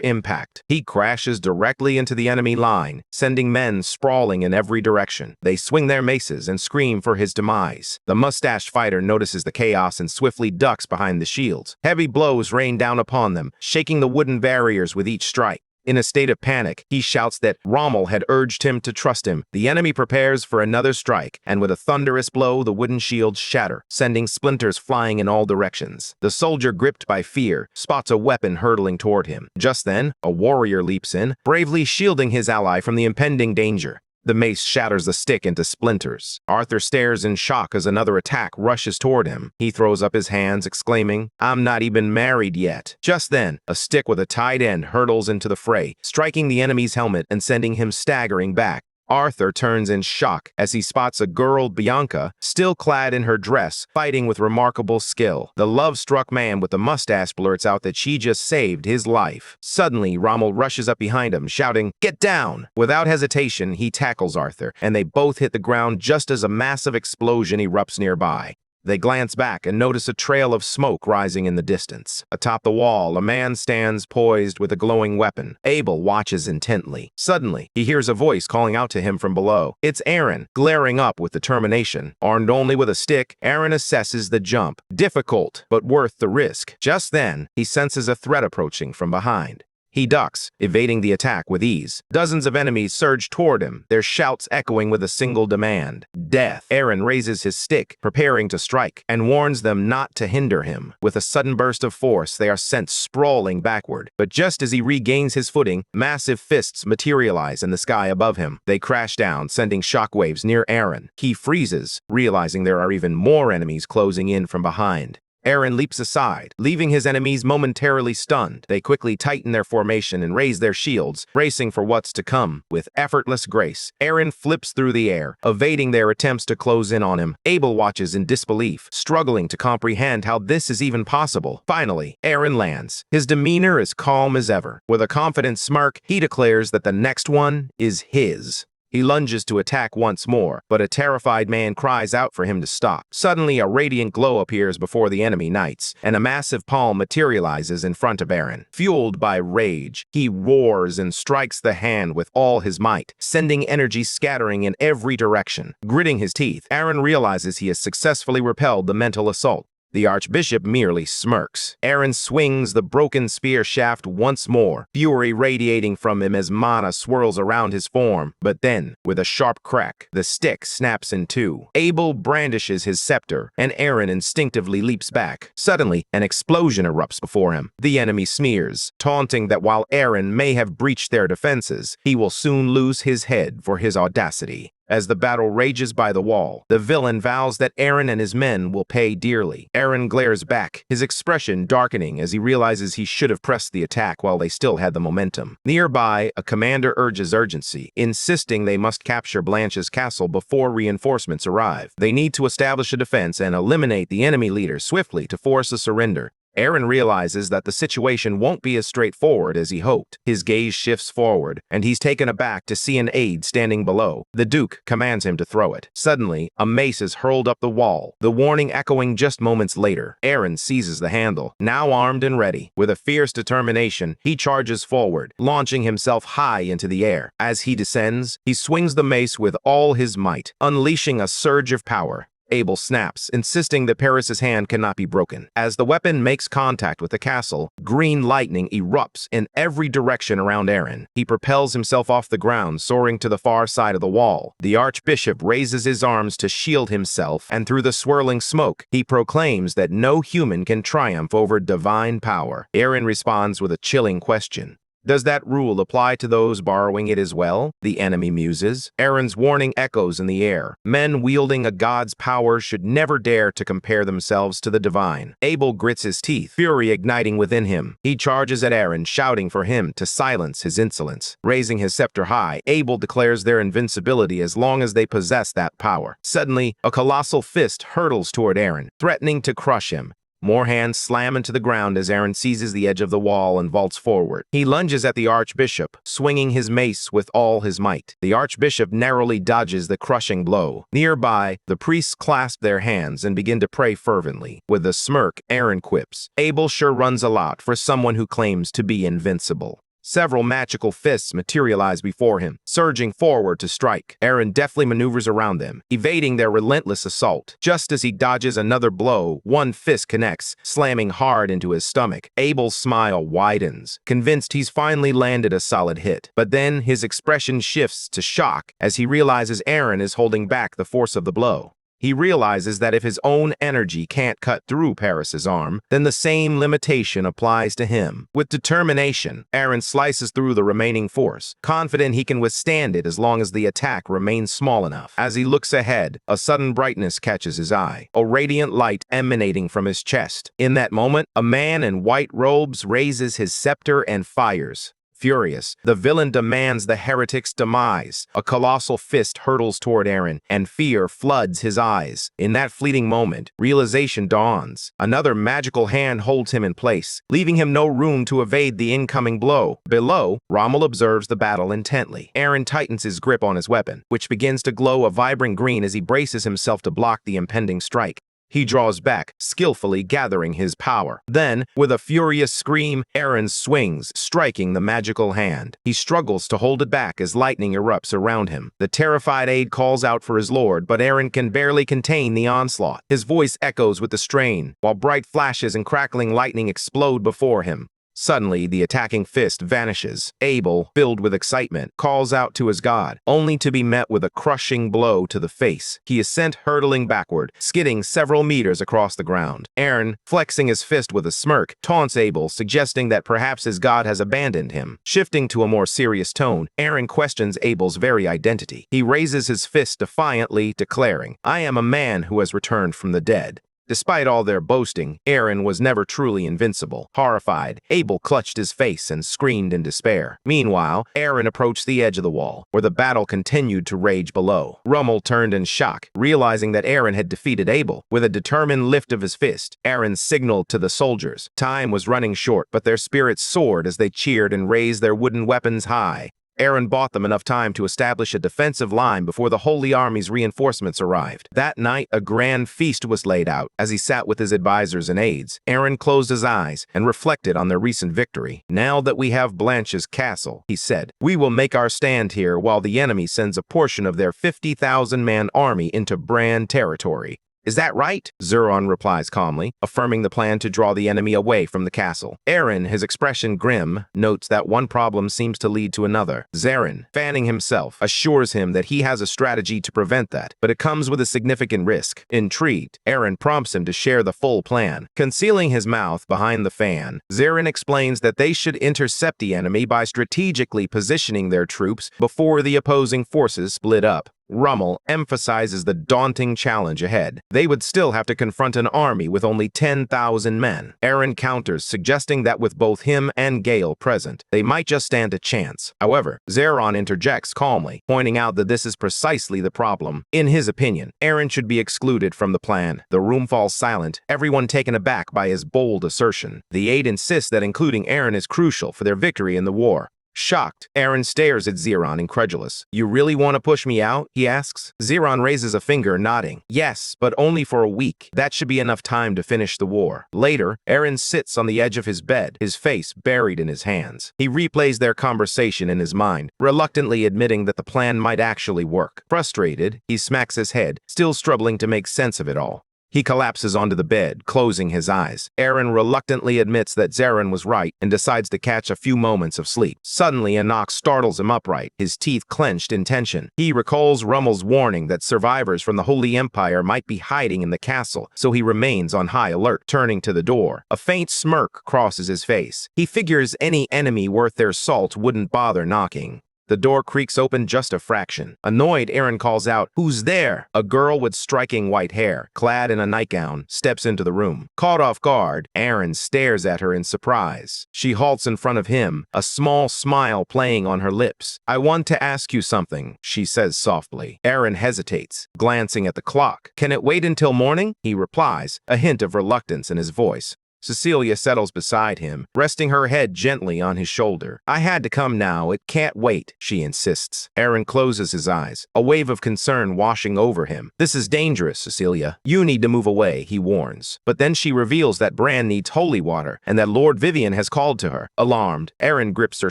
impact. He crashes directly into the enemy line, sending men sprawling in every direction. They swing their maces and scream for his demise. The mustached fighter notices the chaos and swiftly ducks behind the shields. Heavy blows rain down upon them, shaking the wooden barriers with each strike. In a state of panic, he shouts that Rommel had urged him to trust him. The enemy prepares for another strike, and with a thunderous blow, the wooden shields shatter, sending splinters flying in all directions. The soldier, gripped by fear, spots a weapon hurtling toward him. Just then, a warrior leaps in, bravely shielding his ally from the impending danger. The mace shatters the stick into splinters. Arthur stares in shock as another attack rushes toward him. He throws up his hands, exclaiming, "I'm not even married yet." Just then, a stick with a tied end hurtles into the fray, striking the enemy's helmet and sending him staggering back. Arthur turns in shock as he spots a girl, Bianca, still clad in her dress, fighting with remarkable skill. The love-struck man with the mustache blurts out that she just saved his life. Suddenly, Rommel rushes up behind him, shouting, "Get down!" Without hesitation, he tackles Arthur, and they both hit the ground just as a massive explosion erupts nearby. They glance back and notice a trail of smoke rising in the distance. Atop the wall, a man stands poised with a glowing weapon. Abel watches intently. Suddenly, he hears a voice calling out to him from below. It's Aaron, glaring up with determination. Armed only with a stick, Aaron assesses the jump. Difficult, but worth the risk. Just then, he senses a threat approaching from behind. He ducks, evading the attack with ease. Dozens of enemies surge toward him, their shouts echoing with a single demand: death. Aaron raises his stick, preparing to strike, and warns them not to hinder him. With a sudden burst of force, they are sent sprawling backward. But just as he regains his footing, massive fists materialize in the sky above him. They crash down, sending shockwaves near Aaron. He freezes, realizing there are even more enemies closing in from behind. Aaron leaps aside, leaving his enemies momentarily stunned. They quickly tighten their formation and raise their shields, bracing for what's to come. With effortless grace, Aaron flips through the air, evading their attempts to close in on him. Abel watches in disbelief, struggling to comprehend how this is even possible. Finally, Aaron lands, his demeanor as calm as ever. With a confident smirk, he declares that the next one is his. He lunges to attack once more, but a terrified man cries out for him to stop. Suddenly, a radiant glow appears before the enemy knights, and a massive palm materializes in front of Aaron. Fueled by rage, he roars and strikes the hand with all his might, sending energy scattering in every direction. Gritting his teeth, Aaron realizes he has successfully repelled the mental assault. The archbishop merely smirks. Aaron swings the broken spear shaft once more, fury radiating from him as mana swirls around his form. But then, with a sharp crack, the stick snaps in two. Abel brandishes his scepter, and Aaron instinctively leaps back. Suddenly, an explosion erupts before him. The enemy smears, taunting that while Aaron may have breached their defenses, he will soon lose his head for his audacity. As the battle rages by the wall, the villain vows that Aaron and his men will pay dearly. Aaron glares back, his expression darkening as he realizes he should have pressed the attack while they still had the momentum. Nearby, a commander urges urgency, insisting they must capture Blanche's castle before reinforcements arrive. They need to establish a defense and eliminate the enemy leader swiftly to force a surrender. Aaron realizes that the situation won't be as straightforward as he hoped. His gaze shifts forward, and he's taken aback to see an aide standing below. The Duke commands him to throw it. Suddenly, a mace is hurled up the wall, the warning echoing just moments later. Aaron seizes the handle, now armed and ready. With a fierce determination, he charges forward, launching himself high into the air. As he descends, he swings the mace with all his might, unleashing a surge of power. Abel snaps, insisting that Paris's hand cannot be broken. As the weapon makes contact with the castle, green lightning erupts in every direction around Aaron. He propels himself off the ground, soaring to the far side of the wall. The archbishop raises his arms to shield himself, and through the swirling smoke, he proclaims that no human can triumph over divine power. Aaron responds with a chilling question. Does that rule apply to those borrowing it as well? The enemy muses. Aaron's warning echoes in the air. Men wielding a god's power should never dare to compare themselves to the divine. Abel grits his teeth, fury igniting within him. He charges at Aaron, shouting for him to silence his insolence. Raising his scepter high, Abel declares their invincibility as long as they possess that power. Suddenly, a colossal fist hurtles toward Aaron, threatening to crush him. More hands slam into the ground as Aaron seizes the edge of the wall and vaults forward. He lunges at the archbishop, swinging his mace with all his might. The archbishop narrowly dodges the crushing blow. Nearby, the priests clasp their hands and begin to pray fervently. With a smirk, Aaron quips, "Abel sure runs a lot for someone who claims to be invincible." Several magical fists materialize before him, surging forward to strike. Aaron deftly maneuvers around them, evading their relentless assault. Just as he dodges another blow, one fist connects, slamming hard into his stomach. Abel's smile widens, convinced he's finally landed a solid hit. But then his expression shifts to shock as he realizes Aaron is holding back the force of the blow. He realizes that if his own energy can't cut through Paris's arm, then the same limitation applies to him. With determination, Aaron slices through the remaining force, confident he can withstand it as long as the attack remains small enough. As he looks ahead, a sudden brightness catches his eye, a radiant light emanating from his chest. In that moment, a man in white robes raises his scepter and fires. Furious, the villain demands the heretic's demise. A colossal fist hurtles toward Aaron, and fear floods his eyes. In that fleeting moment, realization dawns. Another magical hand holds him in place, leaving him no room to evade the incoming blow. Below, Rommel observes the battle intently. Aaron tightens his grip on his weapon, which begins to glow a vibrant green as he braces himself to block the impending strike. He draws back, skillfully gathering his power. Then, with a furious scream, Aaron swings, striking the magical hand. He struggles to hold it back as lightning erupts around him. The terrified aide calls out for his lord, but Aaron can barely contain the onslaught. His voice echoes with the strain, while bright flashes and crackling lightning explode before him. Suddenly, the attacking fist vanishes. Abel, filled with excitement, calls out to his god, only to be met with a crushing blow to the face. He is sent hurtling backward, skidding several meters across the ground. Aaron, flexing his fist with a smirk, taunts Abel, suggesting that perhaps his god has abandoned him. Shifting to a more serious tone, Aaron questions Abel's very identity. He raises his fist defiantly, declaring, "I am a man who has returned from the dead." Despite all their boasting, Aaron was never truly invincible. Horrified, Abel clutched his face and screamed in despair. Meanwhile, Aaron approached the edge of the wall, where the battle continued to rage below. Rommel turned in shock, realizing that Aaron had defeated Abel. With a determined lift of his fist, Aaron signaled to the soldiers. Time was running short, but their spirits soared as they cheered and raised their wooden weapons high. Aaron bought them enough time to establish a defensive line before the Holy Army's reinforcements arrived. That night, a grand feast was laid out. As he sat with his advisors and aides, Aaron closed his eyes and reflected on their recent victory. "Now that we have Blanche's castle," he said, "we will make our stand here while the enemy sends a portion of their 50,000-man army into Bran territory. Is that right? Zeron replies calmly, affirming the plan to draw the enemy away from the castle. Aaron, his expression grim, notes that one problem seems to lead to another. Zeron, fanning himself, assures him that he has a strategy to prevent that, but it comes with a significant risk. Intrigued, Aaron prompts him to share the full plan. Concealing his mouth behind the fan, Zeron explains that they should intercept the enemy by strategically positioning their troops before the opposing forces split up. Rommel emphasizes the daunting challenge ahead. They would still have to confront an army with only 10,000 men. Aaron counters, suggesting that with both him and Gale present, they might just stand a chance. However, Zeron interjects calmly, pointing out that this is precisely the problem. In his opinion, Aaron should be excluded from the plan. The room falls silent, everyone taken aback by his bold assertion. The aide insists that including Aaron is crucial for their victory in the war. Shocked, Aaron stares at Zeron, incredulous. You really want to push me out? He asks. Zeron raises a finger, nodding. Yes, but only for a week. That should be enough time to finish the war. Later, Aaron sits on the edge of his bed, his face buried in his hands. He replays their conversation in his mind, reluctantly admitting that the plan might actually work. Frustrated, he smacks his head, still struggling to make sense of it all. He collapses onto the bed, closing his eyes. Aaron reluctantly admits that Zeron was right and decides to catch a few moments of sleep. Suddenly, a knock startles him upright, his teeth clenched in tension. He recalls Rummel's warning that survivors from the Holy Empire might be hiding in the castle, so he remains on high alert. Turning to the door, a faint smirk crosses his face. He figures any enemy worth their salt wouldn't bother knocking. The door creaks open just a fraction. Annoyed, Aaron calls out, "Who's there?" A girl with striking white hair, clad in a nightgown, steps into the room. Caught off guard, Aaron stares at her in surprise. She halts in front of him, a small smile playing on her lips. "I want to ask you something," she says softly. Aaron hesitates, glancing at the clock. "Can it wait until morning?" He replies, a hint of reluctance in his voice. Cecilia settles beside him, resting her head gently on his shoulder. "I had to come now. It can't wait," she insists. Aaron closes his eyes, a wave of concern washing over him. "This is dangerous, Cecilia. You need to move away," he warns. But then she reveals that Bran needs holy water and that Lord Vivian has called to her. Alarmed, Aaron grips her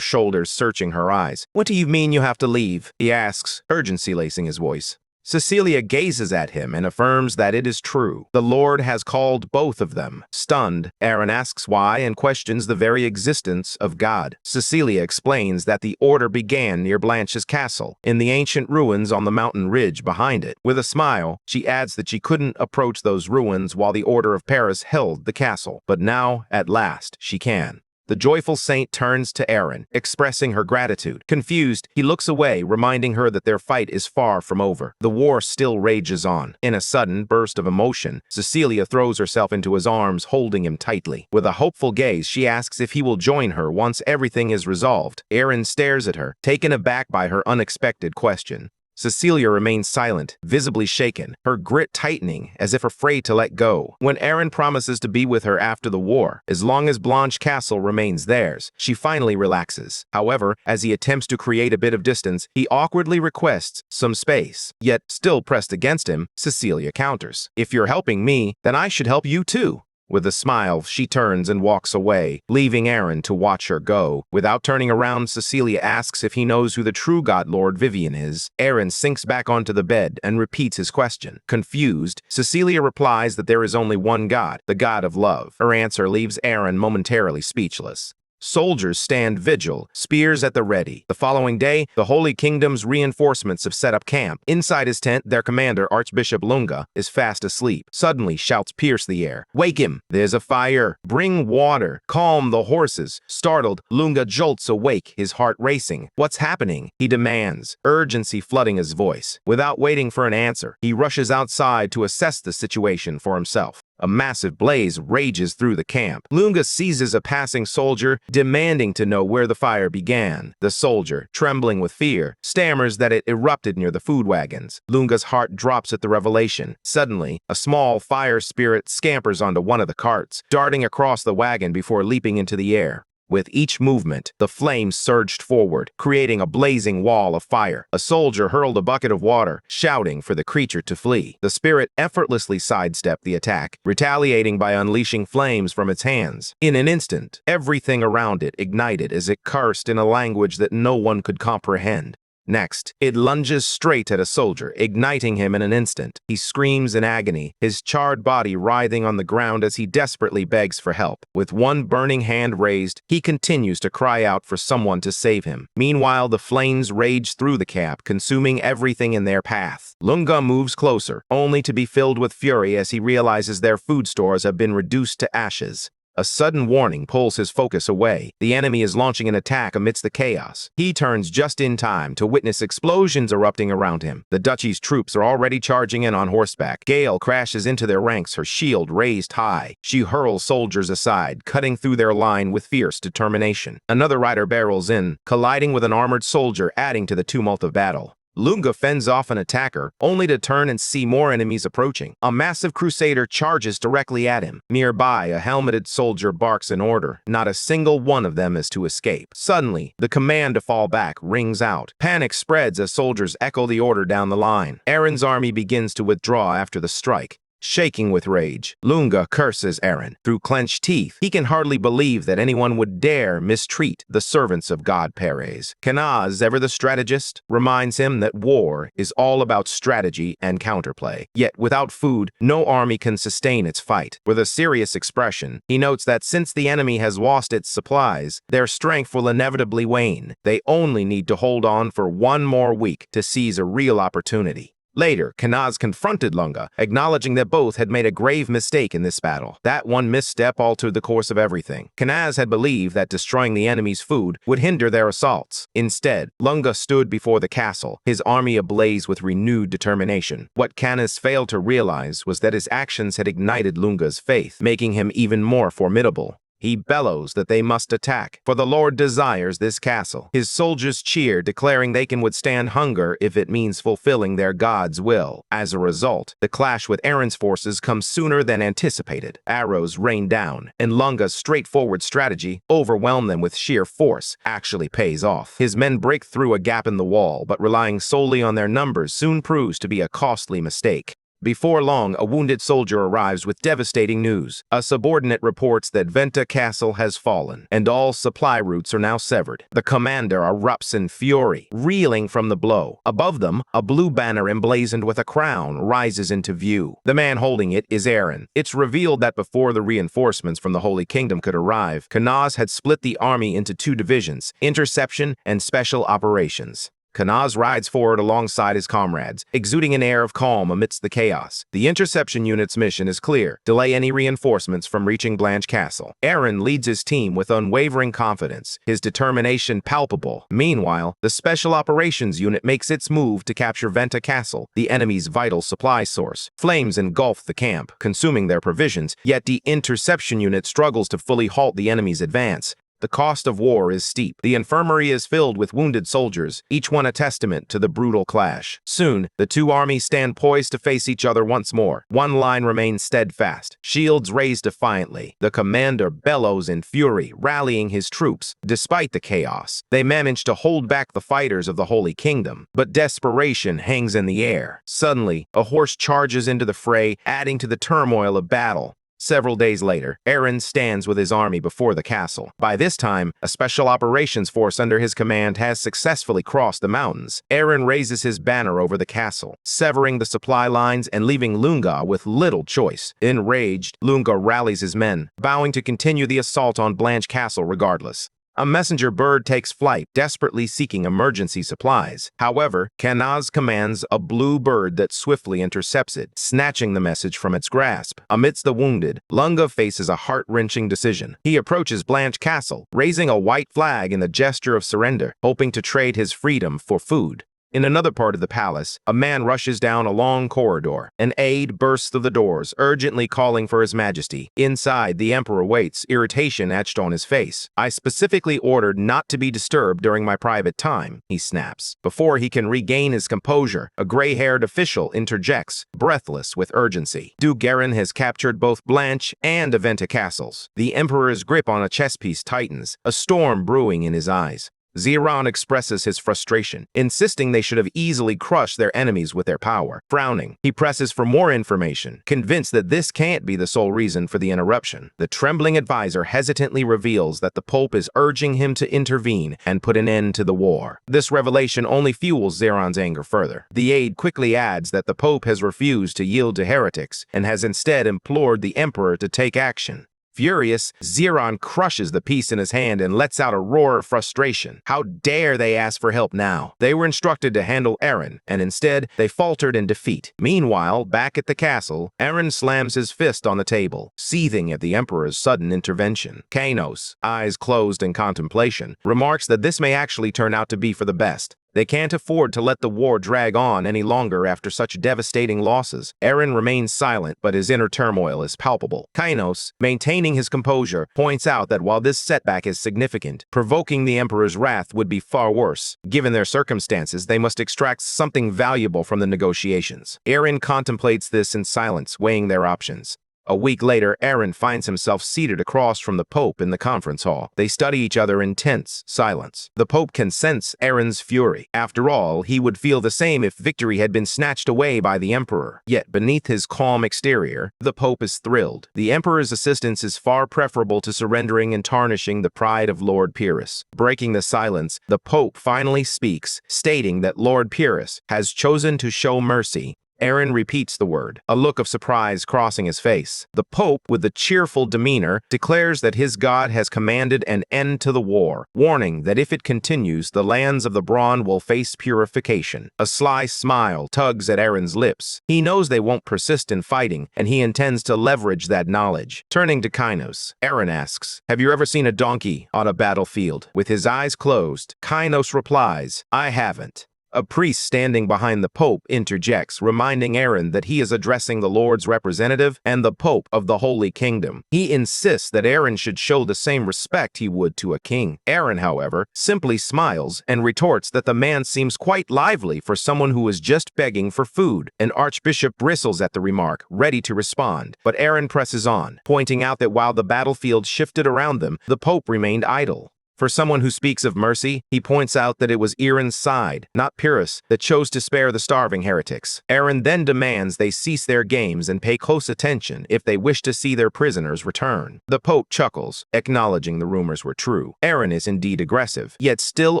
shoulders, searching her eyes. "What do you mean you have to leave?" he asks, urgency lacing his voice. Cecilia gazes at him and affirms that it is true. The Lord has called both of them. Stunned, Aaron asks why and questions the very existence of God. Cecilia explains that the order began near Blanche's castle, in the ancient ruins on the mountain ridge behind it. With a smile, she adds that she couldn't approach those ruins while the Order of Paris held the castle. But now, at last, she can. The joyful saint turns to Aaron, expressing her gratitude. Confused, he looks away, reminding her that their fight is far from over. The war still rages on. In a sudden burst of emotion, Cecilia throws herself into his arms, holding him tightly. With a hopeful gaze, she asks if he will join her once everything is resolved. Aaron stares at her, taken aback by her unexpected question. Cecilia remains silent, visibly shaken, her grit tightening as if afraid to let go. When Aaron promises to be with her after the war, as long as Blanche Castle remains theirs, she finally relaxes. However, as he attempts to create a bit of distance, he awkwardly requests some space. Yet, still pressed against him, Cecilia counters. "If you're helping me, then I should help you too." With a smile, she turns and walks away, leaving Aaron to watch her go. Without turning around, Cecilia asks if he knows who the true god Lord Vivian is. Aaron sinks back onto the bed and repeats his question. Confused, Cecilia replies that there is only one god, the god of love. Her answer leaves Aaron momentarily speechless. Soldiers stand vigil, spears at the ready. The following day, the Holy Kingdom's reinforcements have set up camp. Inside his tent, their commander, Archbishop Lunga, is fast asleep. Suddenly, shouts pierce the air. "Wake him! There's a fire! Bring water! Calm the horses!" Startled, Lunga jolts awake, his heart racing. "What's happening?" he demands, urgency flooding his voice. Without waiting for an answer, he rushes outside to assess the situation for himself. A massive blaze rages through the camp. Lunga seizes a passing soldier, demanding to know where the fire began. The soldier, trembling with fear, stammers that it erupted near the food wagons. Lunga's heart drops at the revelation. Suddenly, a small fire spirit scampers onto one of the carts, darting across the wagon before leaping into the air. With each movement, the flames surged forward, creating a blazing wall of fire. A soldier hurled a bucket of water, shouting for the creature to flee. The spirit effortlessly sidestepped the attack, retaliating by unleashing flames from its hands. In an instant, everything around it ignited as it cursed in a language that no one could comprehend. Next, it lunges straight at a soldier, igniting him in an instant. He screams in agony, his charred body writhing on the ground as he desperately begs for help. With one burning hand raised, he continues to cry out for someone to save him. Meanwhile, the flames rage through the camp, consuming everything in their path. Lunga moves closer, only to be filled with fury as he realizes their food stores have been reduced to ashes. A sudden warning pulls his focus away. The enemy is launching an attack amidst the chaos. He turns just in time to witness explosions erupting around him. The duchy's troops are already charging in on horseback. Gale crashes into their ranks, her shield raised high. She hurls soldiers aside, cutting through their line with fierce determination. Another rider barrels in, colliding with an armored soldier, adding to the tumult of battle. Lunga fends off an attacker, only to turn and see more enemies approaching. A massive crusader charges directly at him. Nearby, a helmeted soldier barks an order. Not a single one of them is to escape. Suddenly, the command to fall back rings out. Panic spreads as soldiers echo the order down the line. Aaron's army begins to withdraw after the strike. Shaking with rage, Lunga curses Aaron. Through clenched teeth, he can hardly believe that anyone would dare mistreat the servants of God Perez. Kanaz, ever the strategist, reminds him that war is all about strategy and counterplay. Yet, without food, no army can sustain its fight. With a serious expression, he notes that since the enemy has lost its supplies, their strength will inevitably wane. They only need to hold on for one more week to seize a real opportunity. Later, Kanaz confronted Lunga, acknowledging that both had made a grave mistake in this battle. That one misstep altered the course of everything. Kanaz had believed that destroying the enemy's food would hinder their assaults. Instead, Lunga stood before the castle, his army ablaze with renewed determination. What Kanaz failed to realize was that his actions had ignited Lunga's faith, making him even more formidable. He bellows that they must attack, for the Lord desires this castle. His soldiers cheer, declaring they can withstand hunger if it means fulfilling their God's will. As a result, the clash with Aaron's forces comes sooner than anticipated. Arrows rain down, and Lunga's straightforward strategy, overwhelm them with sheer force, actually pays off. His men break through a gap in the wall, but relying solely on their numbers soon proves to be a costly mistake. Before long, a wounded soldier arrives with devastating news. A subordinate reports that Venta Castle has fallen, and all supply routes are now severed. The commander erupts in fury, reeling from the blow. Above them, a blue banner emblazoned with a crown rises into view. The man holding it is Aaron. It's revealed that before the reinforcements from the Holy Kingdom could arrive, Kanaz had split the army into two divisions, interception and special operations. Kanaz rides forward alongside his comrades, exuding an air of calm amidst the chaos. The interception unit's mission is clear: delay any reinforcements from reaching Blanche Castle. Aaron leads his team with unwavering confidence, his determination palpable. Meanwhile, the Special Operations Unit makes its move to capture Venta Castle, the enemy's vital supply source. Flames engulf the camp, consuming their provisions, yet the interception unit struggles to fully halt the enemy's advance. The cost of war is steep. The infirmary is filled with wounded soldiers, each one a testament to the brutal clash. Soon, the two armies stand poised to face each other once more. One line remains steadfast, shields raised defiantly. The commander bellows in fury, rallying his troops. Despite the chaos, they manage to hold back the fighters of the Holy Kingdom. But desperation hangs in the air. Suddenly, a horse charges into the fray, adding to the turmoil of battle. Several days later, Aaron stands with his army before the castle. By this time, a special operations force under his command has successfully crossed the mountains. Aaron raises his banner over the castle, severing the supply lines and leaving Lunga with little choice. Enraged, Lunga rallies his men, vowing to continue the assault on Blanche Castle regardless. A messenger bird takes flight, desperately seeking emergency supplies. However, Kanaz commands a blue bird that swiftly intercepts it, snatching the message from its grasp. Amidst the wounded, Lunga faces a heart-wrenching decision. He approaches Blanche Castle, raising a white flag in the gesture of surrender, hoping to trade his freedom for food. In another part of the palace, a man rushes down a long corridor. An aide bursts through the doors, urgently calling for His Majesty. Inside, the Emperor waits, irritation etched on his face. "I specifically ordered not to be disturbed during my private time," he snaps. Before he can regain his composure, a gray-haired official interjects, breathless with urgency. Duke Garin has captured both Blanche and Aventa castles. The Emperor's grip on a chess piece tightens, a storm brewing in his eyes. Zeron expresses his frustration, insisting they should have easily crushed their enemies with their power. Frowning, he presses for more information, convinced that this can't be the sole reason for the interruption. The trembling advisor hesitantly reveals that the Pope is urging him to intervene and put an end to the war. This revelation only fuels Zeron's anger further. The aide quickly adds that the Pope has refused to yield to heretics and has instead implored the Emperor to take action. Furious, Zeron crushes the piece in his hand and lets out a roar of frustration. How dare they ask for help now? They were instructed to handle Aaron, and instead, they faltered in defeat. Meanwhile, back at the castle, Aaron slams his fist on the table, seething at the Emperor's sudden intervention. Kainos, eyes closed in contemplation, remarks that this may actually turn out to be for the best. They can't afford to let the war drag on any longer after such devastating losses. Aaron remains silent, but his inner turmoil is palpable. Kainos, maintaining his composure, points out that while this setback is significant, provoking the Emperor's wrath would be far worse. Given their circumstances, they must extract something valuable from the negotiations. Aaron contemplates this in silence, weighing their options. A week later, Aaron finds himself seated across from the Pope in the conference hall. They study each other in tense silence. The Pope can sense Aaron's fury. After all, he would feel the same if victory had been snatched away by the Emperor. Yet, beneath his calm exterior, the Pope is thrilled. The Emperor's assistance is far preferable to surrendering and tarnishing the pride of Lord Pyrrhus. Breaking the silence, the Pope finally speaks, stating that Lord Pyrrhus has chosen to show mercy. Aaron repeats the word, a look of surprise crossing his face. The Pope, with a cheerful demeanor, declares that his God has commanded an end to the war, warning that if it continues, the lands of the Brawn will face purification. A sly smile tugs at Aaron's lips. He knows they won't persist in fighting, and he intends to leverage that knowledge. Turning to Kainos, Aaron asks, "Have you ever seen a donkey on a battlefield?" With his eyes closed, Kainos replies, "I haven't." A priest standing behind the Pope interjects, reminding Aaron that he is addressing the Lord's representative and the Pope of the Holy Kingdom. He insists that Aaron should show the same respect he would to a king. Aaron, however, simply smiles and retorts that the man seems quite lively for someone who is just begging for food. An archbishop bristles at the remark, ready to respond, but Aaron presses on, pointing out that while the battlefield shifted around them, the Pope remained idle. For someone who speaks of mercy, he points out that it was Aaron's side, not Pyrrhus, that chose to spare the starving heretics. Aaron then demands they cease their games and pay close attention if they wish to see their prisoners return. The Pope chuckles, acknowledging the rumors were true. Aaron is indeed aggressive, yet still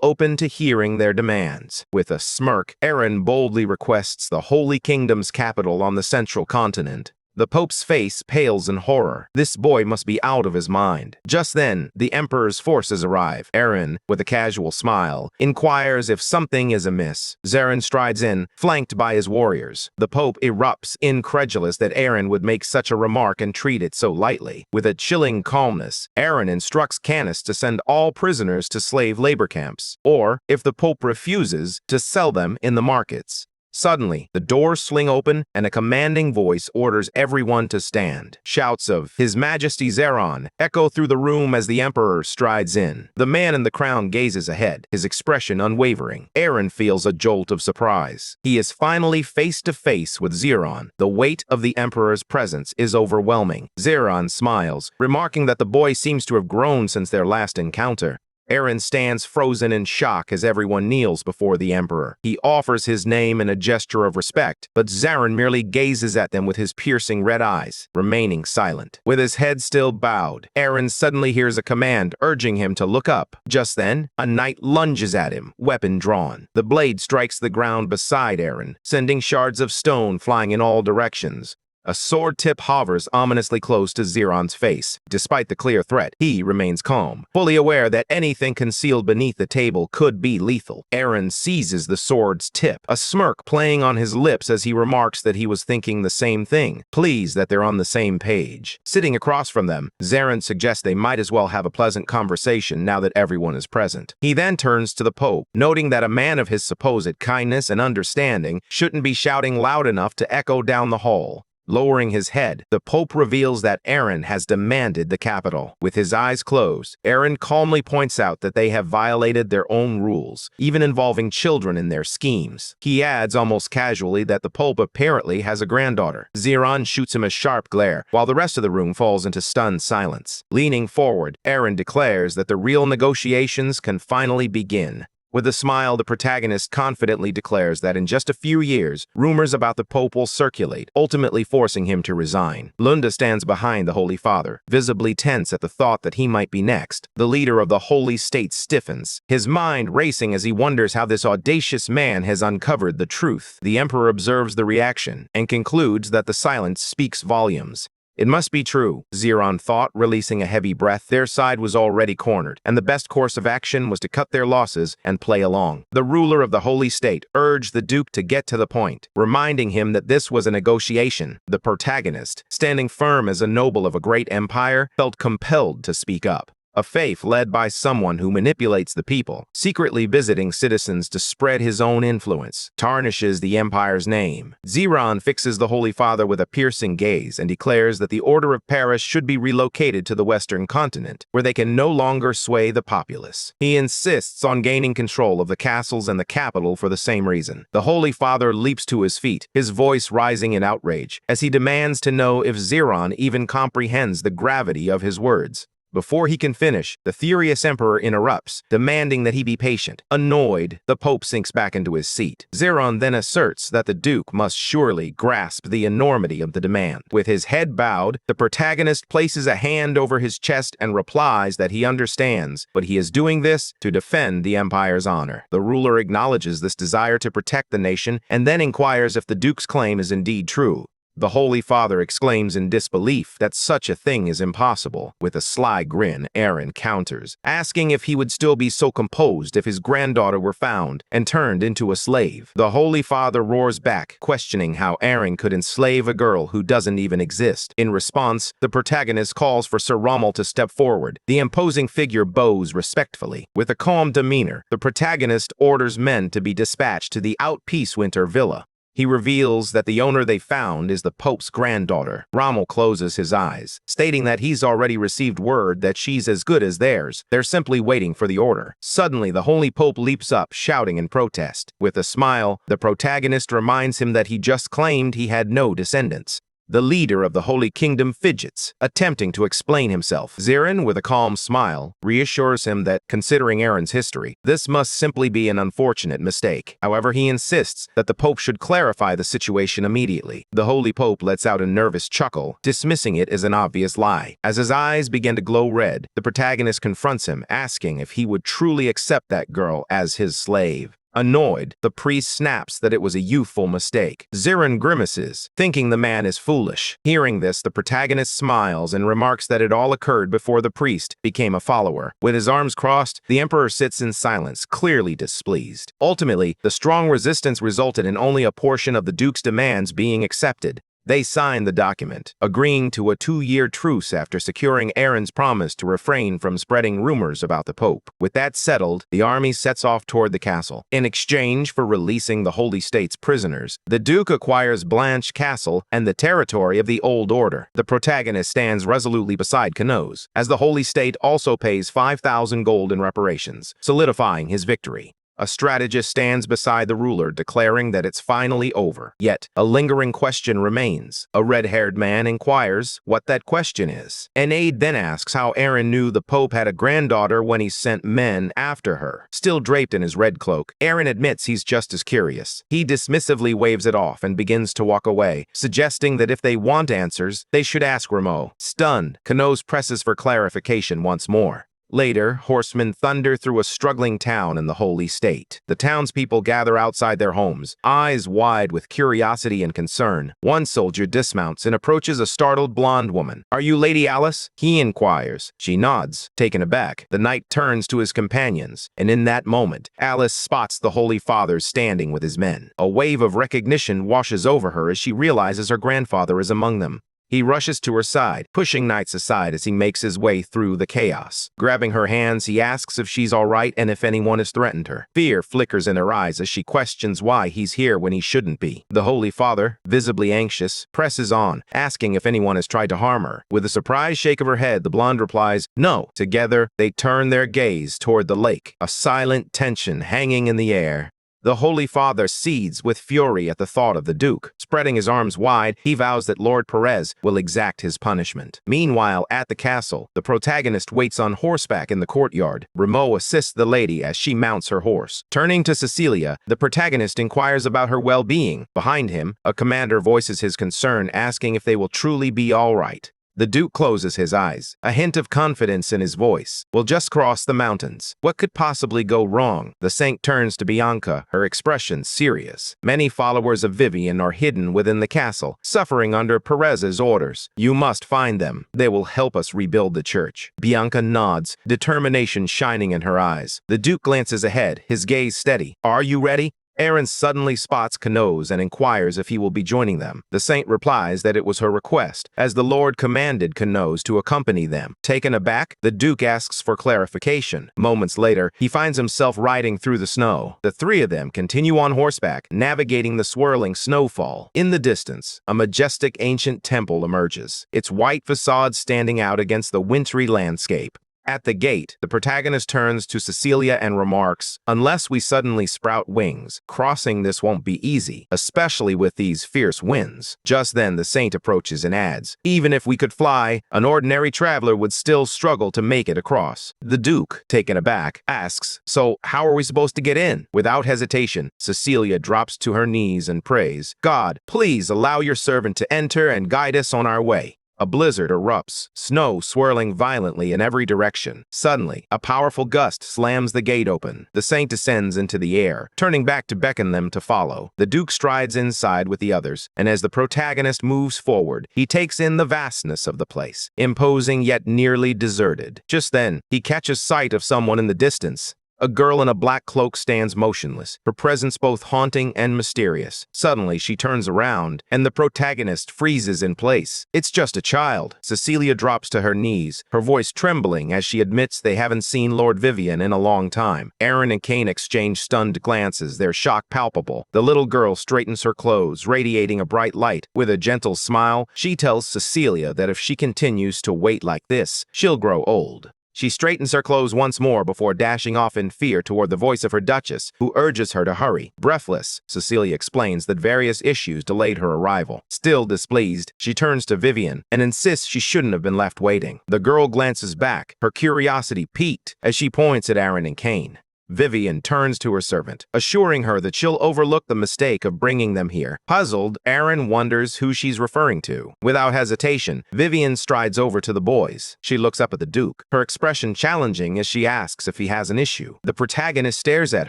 open to hearing their demands. With a smirk, Aaron boldly requests the Holy Kingdom's capital on the central continent. The Pope's face pales in horror. This boy must be out of his mind. Just then, the Emperor's forces arrive. Aaron, with a casual smile, inquires if something is amiss. Zeron strides in, flanked by his warriors. The Pope erupts, incredulous that Aaron would make such a remark and treat it so lightly. With a chilling calmness, Aaron instructs Canis to send all prisoners to slave labor camps, or, if the Pope refuses, to sell them in the markets. Suddenly, the doors swing open and a commanding voice orders everyone to stand. Shouts of "His Majesty Zeron" echo through the room as the Emperor strides in. The man in the crown gazes ahead, his expression unwavering. Aaron feels a jolt of surprise. He is finally face to face with Zeron. The weight of the Emperor's presence is overwhelming. Zeron smiles, remarking that the boy seems to have grown since their last encounter. Aaron stands frozen in shock as everyone kneels before the Emperor. He offers his name in a gesture of respect, but Zeron merely gazes at them with his piercing red eyes, remaining silent. With his head still bowed, Aaron suddenly hears a command urging him to look up. Just then, a knight lunges at him, weapon drawn. The blade strikes the ground beside Aaron, sending shards of stone flying in all directions. A sword tip hovers ominously close to Zeron's face. Despite the clear threat, he remains calm, fully aware that anything concealed beneath the table could be lethal. Aaron seizes the sword's tip, a smirk playing on his lips as he remarks that he was thinking the same thing, pleased that they're on the same page. Sitting across from them, Zeron suggests they might as well have a pleasant conversation now that everyone is present. He then turns to the Pope, noting that a man of his supposed kindness and understanding shouldn't be shouting loud enough to echo down the hall. Lowering his head, the Pope reveals that Aaron has demanded the capital. With his eyes closed, Aaron calmly points out that they have violated their own rules, even involving children in their schemes. He adds almost casually that the Pope apparently has a granddaughter. Ziron shoots him a sharp glare, while the rest of the room falls into stunned silence. Leaning forward, Aaron declares that the real negotiations can finally begin. With a smile, the protagonist confidently declares that in just a few years, rumors about the Pope will circulate, ultimately forcing him to resign. Lunda stands behind the Holy Father, visibly tense at the thought that he might be next. The leader of the Holy State stiffens, his mind racing as he wonders how this audacious man has uncovered the truth. The Emperor observes the reaction and concludes that the silence speaks volumes. It must be true, Ziron thought, releasing a heavy breath. Their side was already cornered, and the best course of action was to cut their losses and play along. The ruler of the Holy State urged the Duke to get to the point, reminding him that this was a negotiation. The protagonist, standing firm as a noble of a great empire, felt compelled to speak up. A faith led by someone who manipulates the people, secretly visiting citizens to spread his own influence, tarnishes the empire's name. Ziron fixes the Holy Father with a piercing gaze and declares that the Order of Paris should be relocated to the Western continent, where they can no longer sway the populace. He insists on gaining control of the castles and the capital for the same reason. The Holy Father leaps to his feet, his voice rising in outrage, as he demands to know if Ziron even comprehends the gravity of his words. Before he can finish, the furious emperor interrupts, demanding that he be patient. Annoyed, the Pope sinks back into his seat. Ziron then asserts that the Duke must surely grasp the enormity of the demand. With his head bowed, the protagonist places a hand over his chest and replies that he understands, but he is doing this to defend the empire's honor. The ruler acknowledges this desire to protect the nation and then inquires if the Duke's claim is indeed true. The Holy Father exclaims in disbelief that such a thing is impossible. With a sly grin, Aaron counters, asking if he would still be so composed if his granddaughter were found and turned into a slave. The Holy Father roars back, questioning how Aaron could enslave a girl who doesn't even exist. In response, the protagonist calls for Sir Rommel to step forward. The imposing figure bows respectfully. With a calm demeanor, the protagonist orders men to be dispatched to the Outpeace Winter Villa. He reveals that the owner they found is the Pope's granddaughter. Rommel closes his eyes, stating that he's already received word that she's as good as theirs. They're simply waiting for the order. Suddenly, the Holy Pope leaps up, shouting in protest. With a smile, the protagonist reminds him that he just claimed he had no descendants. The leader of the Holy Kingdom fidgets, attempting to explain himself. Ziron, with a calm smile, reassures him that, considering Aaron's history, this must simply be an unfortunate mistake. However, he insists that the Pope should clarify the situation immediately. The Holy Pope lets out a nervous chuckle, dismissing it as an obvious lie. As his eyes begin to glow red, the protagonist confronts him, asking if he would truly accept that girl as his slave. Annoyed, the priest snaps that it was a youthful mistake. Ziron grimaces, thinking the man is foolish. Hearing this, the protagonist smiles and remarks that it all occurred before the priest became a follower. With his arms crossed, the emperor sits in silence, clearly displeased. Ultimately, the strong resistance resulted in only a portion of the Duke's demands being accepted. They signed the document, agreeing to a 2-year truce after securing Aaron's promise to refrain from spreading rumors about the Pope. With that settled, the army sets off toward the castle. In exchange for releasing the Holy State's prisoners, the Duke acquires Blanche Castle and the territory of the Old Order. The protagonist stands resolutely beside Canoes, as the Holy State also pays 5,000 gold in reparations, solidifying his victory. A strategist stands beside the ruler, declaring that it's finally over. Yet, a lingering question remains. A red-haired man inquires what that question is. An aide then asks how Aaron knew the Pope had a granddaughter when he sent men after her. Still draped in his red cloak, Aaron admits he's just as curious. He dismissively waves it off and begins to walk away, suggesting that if they want answers, they should ask Rameau. Stunned, Canoes presses for clarification once more. Later, horsemen thunder through a struggling town in the Holy State. The townspeople gather outside their homes, eyes wide with curiosity and concern. One soldier dismounts and approaches a startled blonde woman. "Are you Lady Alice?" he inquires. She nods, taken aback. The knight turns to his companions, and in that moment, Alice spots the Holy Father standing with his men. A wave of recognition washes over her as she realizes her grandfather is among them. He rushes to her side, pushing knights aside as he makes his way through the chaos. Grabbing her hands, he asks if she's all right and if anyone has threatened her. Fear flickers in her eyes as she questions why he's here when he shouldn't be. The Holy Father, visibly anxious, presses on, asking if anyone has tried to harm her. With a surprised shake of her head, the blonde replies, no. Together, they turn their gaze toward the lake, a silent tension hanging in the air. The Holy Father seethes with fury at the thought of the Duke. Spreading his arms wide, he vows that Lord Perez will exact his punishment. Meanwhile, at the castle, the protagonist waits on horseback in the courtyard. Rameau assists the lady as she mounts her horse. Turning to Cecilia, the protagonist inquires about her well-being. Behind him, a commander voices his concern, asking if they will truly be all right. The Duke closes his eyes, a hint of confidence in his voice. We'll just cross the mountains. What could possibly go wrong? The saint turns to Bianca, her expression serious. Many followers of Vivian are hidden within the castle, suffering under Perez's orders. You must find them. They will help us rebuild the church. Bianca nods, determination shining in her eyes. The Duke glances ahead, his gaze steady. Are you ready? Aaron suddenly spots Canoes and inquires if he will be joining them. The saint replies that it was her request, as the Lord commanded Canoes to accompany them. Taken aback, the Duke asks for clarification. Moments later, he finds himself riding through the snow. The three of them continue on horseback, navigating the swirling snowfall. In the distance, a majestic ancient temple emerges, its white facade standing out against the wintry landscape. At the gate, the protagonist turns to Cecilia and remarks, unless we suddenly sprout wings, crossing this won't be easy, especially with these fierce winds. Just then, the saint approaches and adds, even if we could fly, an ordinary traveler would still struggle to make it across. The Duke, taken aback, asks, so how are we supposed to get in? Without hesitation, Cecilia drops to her knees and prays, God, please allow your servant to enter and guide us on our way. A blizzard erupts, snow swirling violently in every direction. Suddenly, a powerful gust slams the gate open. The saint descends into the air, turning back to beckon them to follow. The Duke strides inside with the others, and as the protagonist moves forward, he takes in the vastness of the place, imposing yet nearly deserted. Just then, he catches sight of someone in the distance. A girl in a black cloak stands motionless, her presence both haunting and mysterious. Suddenly, she turns around, and the protagonist freezes in place. It's just a child. Cecilia drops to her knees, her voice trembling as she admits they haven't seen Lord Vivian in a long time. Aaron and Kane exchange stunned glances, their shock palpable. The little girl straightens her clothes, radiating a bright light. With a gentle smile, she tells Cecilia that if she continues to wait like this, she'll grow old. She straightens her clothes once more before dashing off in fear toward the voice of her Duchess, who urges her to hurry. Breathless, Cecilia explains that various issues delayed her arrival. Still displeased, she turns to Vivian and insists she shouldn't have been left waiting. The girl glances back, her curiosity piqued, as she points at Aaron and Kane. Vivian turns to her servant, assuring her that she'll overlook the mistake of bringing them here. Puzzled, Aaron wonders who she's referring to. Without hesitation, Vivian strides over to the boys. She looks up at the Duke, her expression challenging as she asks if he has an issue. The protagonist stares at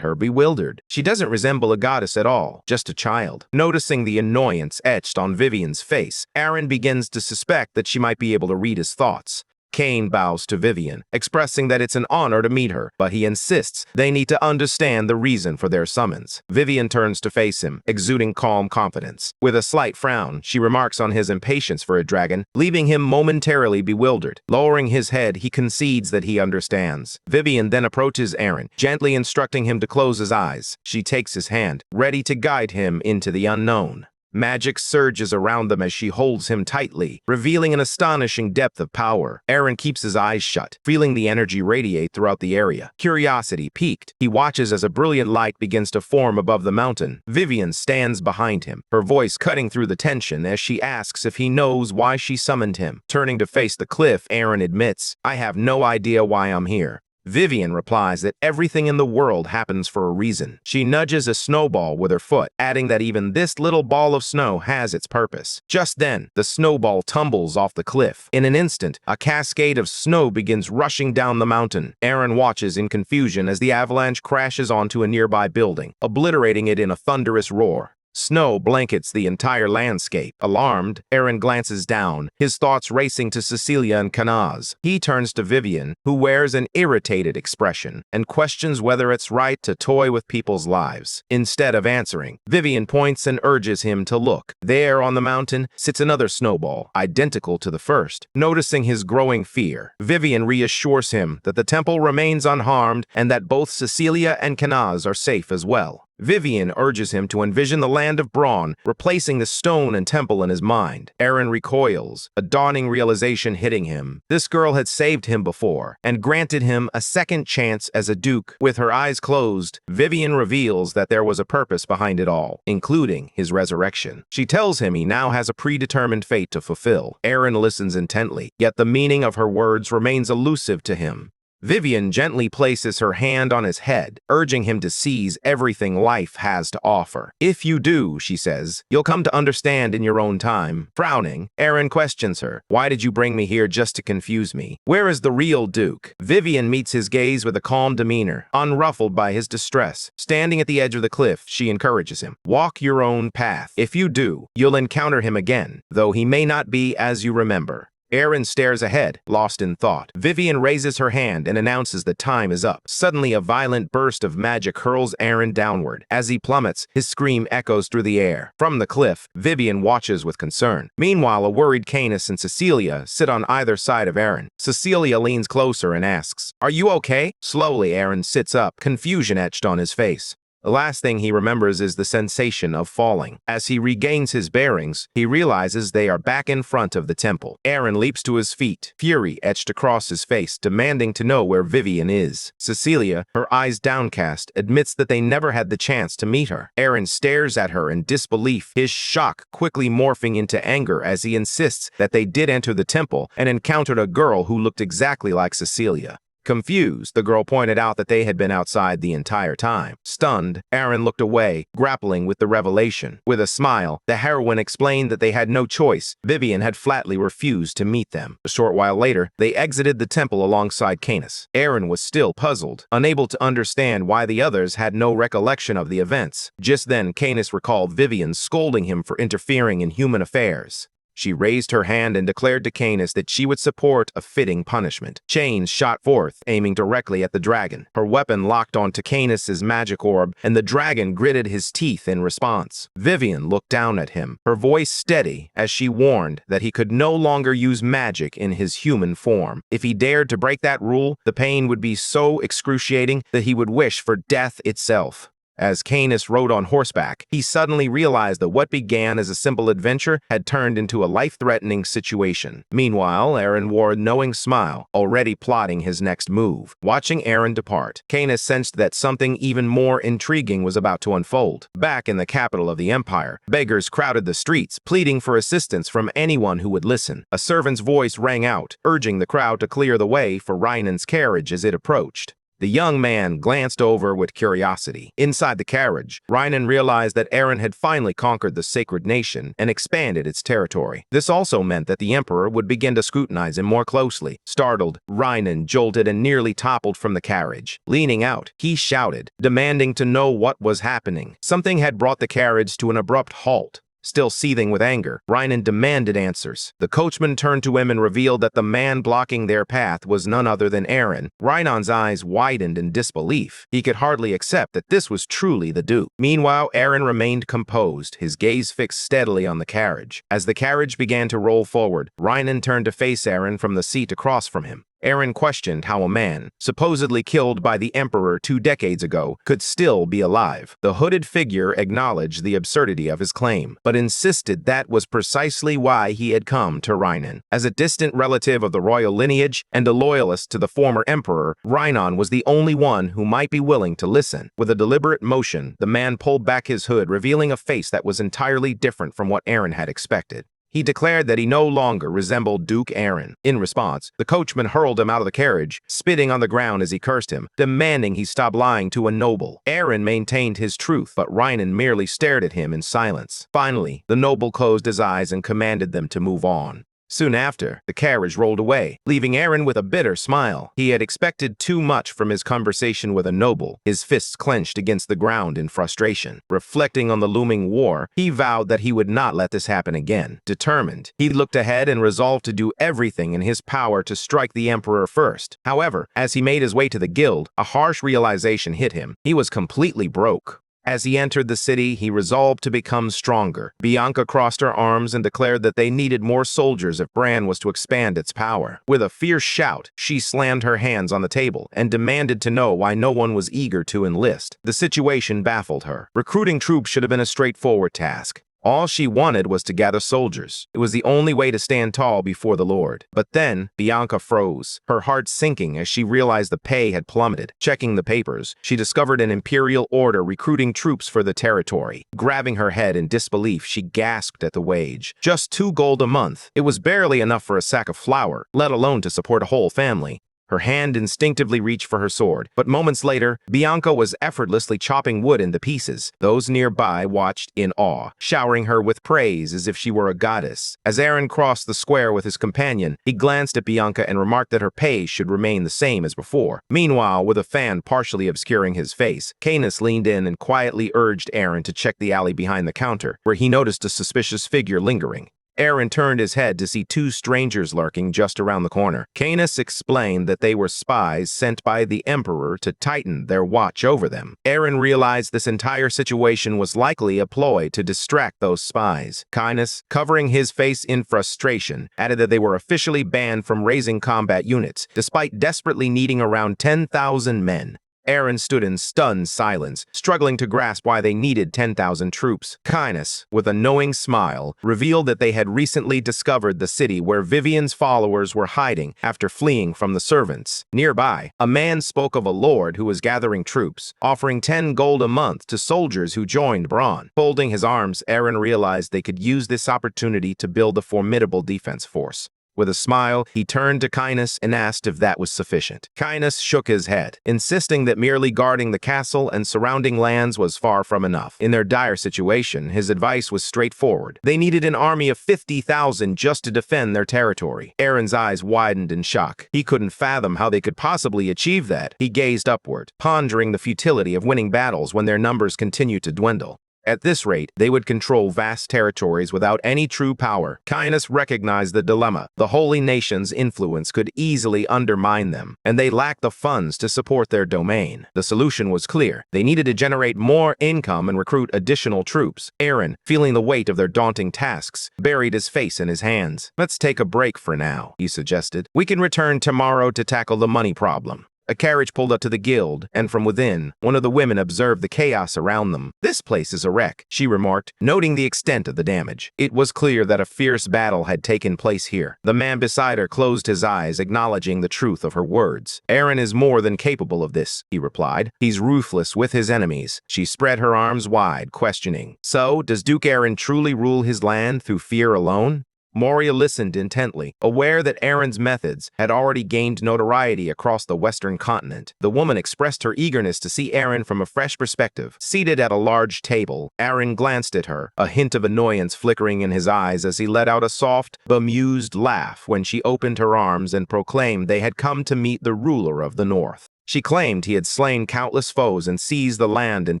her, bewildered. She doesn't resemble a goddess at all, just a child. Noticing the annoyance etched on Vivian's face, Aaron begins to suspect that she might be able to read his thoughts. Kane bows to Vivian, expressing that it's an honor to meet her, but he insists they need to understand the reason for their summons. Vivian turns to face him, exuding calm confidence. With a slight frown, she remarks on his impatience for a dragon, leaving him momentarily bewildered. Lowering his head, he concedes that he understands. Vivian then approaches Aaron, gently instructing him to close his eyes. She takes his hand, ready to guide him into the unknown. Magic surges around them as she holds him tightly, revealing an astonishing depth of power. Aaron keeps his eyes shut, feeling the energy radiate throughout the area. Curiosity piqued, he watches as a brilliant light begins to form above the mountain. Vivian stands behind him, her voice cutting through the tension as she asks if he knows why she summoned him. Turning to face the cliff, Aaron admits, I have no idea why I'm here. Vivian replies that everything in the world happens for a reason. She nudges a snowball with her foot, adding that even this little ball of snow has its purpose. Just then, the snowball tumbles off the cliff. In an instant, a cascade of snow begins rushing down the mountain. Aaron watches in confusion as the avalanche crashes onto a nearby building, obliterating it in a thunderous roar. Snow blankets the entire landscape. Alarmed, Aaron glances down, his thoughts racing to Cecilia and Kanaz. He turns to Vivian, who wears an irritated expression, and questions whether it's right to toy with people's lives. Instead of answering, Vivian points and urges him to look. There on the mountain sits another snowball, identical to the first. Noticing his growing fear, Vivian reassures him that the temple remains unharmed and that both Cecilia and Kanaz are safe as well. Vivian urges him to envision the land of Brawn, replacing the stone and temple in his mind. Aaron recoils, a dawning realization hitting him. This girl had saved him before, and granted him a second chance as a duke. With her eyes closed, Vivian reveals that there was a purpose behind it all, including his resurrection. She tells him he now has a predetermined fate to fulfill. Aaron listens intently, yet the meaning of her words remains elusive to him. Vivian gently places her hand on his head, urging him to seize everything life has to offer. If you do, she says, you'll come to understand in your own time. Frowning, Aaron questions her. Why did you bring me here just to confuse me? Where is the real Duke? Vivian meets his gaze with a calm demeanor, unruffled by his distress. Standing at the edge of the cliff, she encourages him. Walk your own path. If you do, you'll encounter him again, though he may not be as you remember. Aaron stares ahead, lost in thought. Vivian raises her hand and announces that time is up. Suddenly, a violent burst of magic hurls Aaron downward. As he plummets, his scream echoes through the air. From the cliff, Vivian watches with concern. Meanwhile, a worried Canis and Cecilia sit on either side of Aaron. Cecilia leans closer and asks, "Are you okay?" Slowly, Aaron sits up, confusion etched on his face. The last thing he remembers is the sensation of falling. As he regains his bearings, he realizes they are back in front of the temple. Aaron leaps to his feet, fury etched across his face, demanding to know where Vivian is. Cecilia, her eyes downcast, admits that they never had the chance to meet her. Aaron stares at her in disbelief, his shock quickly morphing into anger as he insists that they did enter the temple and encountered a girl who looked exactly like Cecilia. Confused, the girl pointed out that they had been outside the entire time. Stunned, Aaron looked away, grappling with the revelation. With a smile, the heroine explained that they had no choice. Vivian had flatly refused to meet them. A short while later, they exited the temple alongside Canis. Aaron was still puzzled, unable to understand why the others had no recollection of the events. Just then, Canis recalled Vivian scolding him for interfering in human affairs. She raised her hand and declared to Canis that she would support a fitting punishment. Chains shot forth, aiming directly at the dragon. Her weapon locked onto Canis's magic orb, and the dragon gritted his teeth in response. Vivian looked down at him, her voice steady as she warned that he could no longer use magic in his human form. If he dared to break that rule, the pain would be so excruciating that he would wish for death itself. As Canis rode on horseback, he suddenly realized that what began as a simple adventure had turned into a life-threatening situation. Meanwhile, Aaron wore a knowing smile, already plotting his next move. Watching Aaron depart, Canis sensed that something even more intriguing was about to unfold. Back in the capital of the Empire, beggars crowded the streets, pleading for assistance from anyone who would listen. A servant's voice rang out, urging the crowd to clear the way for Rhinan's carriage as it approached. The young man glanced over with curiosity. Inside the carriage, Rhinan realized that Aaron had finally conquered the sacred nation and expanded its territory. This also meant that the emperor would begin to scrutinize him more closely. Startled, Rhinan jolted and nearly toppled from the carriage. Leaning out, he shouted, demanding to know what was happening. Something had brought the carriage to an abrupt halt. Still seething with anger, Rhinan demanded answers. The coachman turned to him and revealed that the man blocking their path was none other than Aaron. Rhinan's eyes widened in disbelief. He could hardly accept that this was truly the Duke. Meanwhile, Aaron remained composed, his gaze fixed steadily on the carriage. As the carriage began to roll forward, Rhinan turned to face Aaron from the seat across from him. Aaron questioned how a man, supposedly killed by the Emperor 2 decades ago, could still be alive. The hooded figure acknowledged the absurdity of his claim, but insisted that was precisely why he had come to Rhinan. As a distant relative of the royal lineage and a loyalist to the former Emperor, Rhinan was the only one who might be willing to listen. With a deliberate motion, the man pulled back his hood, revealing a face that was entirely different from what Aaron had expected. He declared that he no longer resembled Duke Aaron. In response, the coachman hurled him out of the carriage, spitting on the ground as he cursed him, demanding he stop lying to a noble. Aaron maintained his truth, but Rhinan merely stared at him in silence. Finally, the noble closed his eyes and commanded them to move on. Soon after, the carriage rolled away, leaving Aaron with a bitter smile. He had expected too much from his conversation with a noble, his fists clenched against the ground in frustration. Reflecting on the looming war, he vowed that he would not let this happen again. Determined, he looked ahead and resolved to do everything in his power to strike the emperor first. However, as he made his way to the guild, a harsh realization hit him. He was completely broke. As he entered the city, he resolved to become stronger. Bianca crossed her arms and declared that they needed more soldiers if Bran was to expand its power. With a fierce shout, she slammed her hands on the table and demanded to know why no one was eager to enlist. The situation baffled her. Recruiting troops should have been a straightforward task. All she wanted was to gather soldiers. It was the only way to stand tall before the Lord. But then, Bianca froze, her heart sinking as she realized the pay had plummeted. Checking the papers, she discovered an imperial order recruiting troops for the territory. Grabbing her head in disbelief, she gasped at the wage. Just 2 gold a month. It was barely enough for a sack of flour, let alone to support a whole family. Her hand instinctively reached for her sword, but moments later, Bianca was effortlessly chopping wood into pieces. Those nearby watched in awe, showering her with praise as if she were a goddess. As Aaron crossed the square with his companion, he glanced at Bianca and remarked that her pay should remain the same as before. Meanwhile, with a fan partially obscuring his face, Canis leaned in and quietly urged Aaron to check the alley behind the counter, where he noticed a suspicious figure lingering. Aaron turned his head to see 2 strangers lurking just around the corner. Canis explained that they were spies sent by the Emperor to tighten their watch over them. Aaron realized this entire situation was likely a ploy to distract those spies. Canis, covering his face in frustration, added that they were officially banned from raising combat units, despite desperately needing around 10,000 men. Aaron stood in stunned silence, struggling to grasp why they needed 10,000 troops. Canis, with a knowing smile, revealed that they had recently discovered the city where Vivian's followers were hiding after fleeing from the servants. Nearby, a man spoke of a lord who was gathering troops, offering 10 gold a month to soldiers who joined Bronn. Folding his arms, Aaron realized they could use this opportunity to build a formidable defense force. With a smile, he turned to Canis and asked if that was sufficient. Canis shook his head, insisting that merely guarding the castle and surrounding lands was far from enough. In their dire situation, his advice was straightforward. They needed an army of 50,000 just to defend their territory. Aaron's eyes widened in shock. He couldn't fathom how they could possibly achieve that. He gazed upward, pondering the futility of winning battles when their numbers continued to dwindle. At this rate, they would control vast territories without any true power. Canis recognized the dilemma. The holy nation's influence could easily undermine them, and they lacked the funds to support their domain. The solution was clear. They needed to generate more income and recruit additional troops. Aaron, feeling the weight of their daunting tasks, buried his face in his hands. "Let's take a break for now," he suggested. "We can return tomorrow to tackle the money problem." A carriage pulled up to the guild, and from within, one of the women observed the chaos around them. "This place is a wreck," she remarked, noting the extent of the damage. It was clear that a fierce battle had taken place here. The man beside her closed his eyes, acknowledging the truth of her words. "Aaron is more than capable of this," he replied. "He's ruthless with his enemies." She spread her arms wide, questioning. "So, does Duke Aaron truly rule his land through fear alone?" Moria listened intently, aware that Aaron's methods had already gained notoriety across the western continent. The woman expressed her eagerness to see Aaron from a fresh perspective. Seated at a large table, Aaron glanced at her, a hint of annoyance flickering in his eyes as he let out a soft, bemused laugh when she opened her arms and proclaimed they had come to meet the ruler of the North. She claimed he had slain countless foes and seized the land and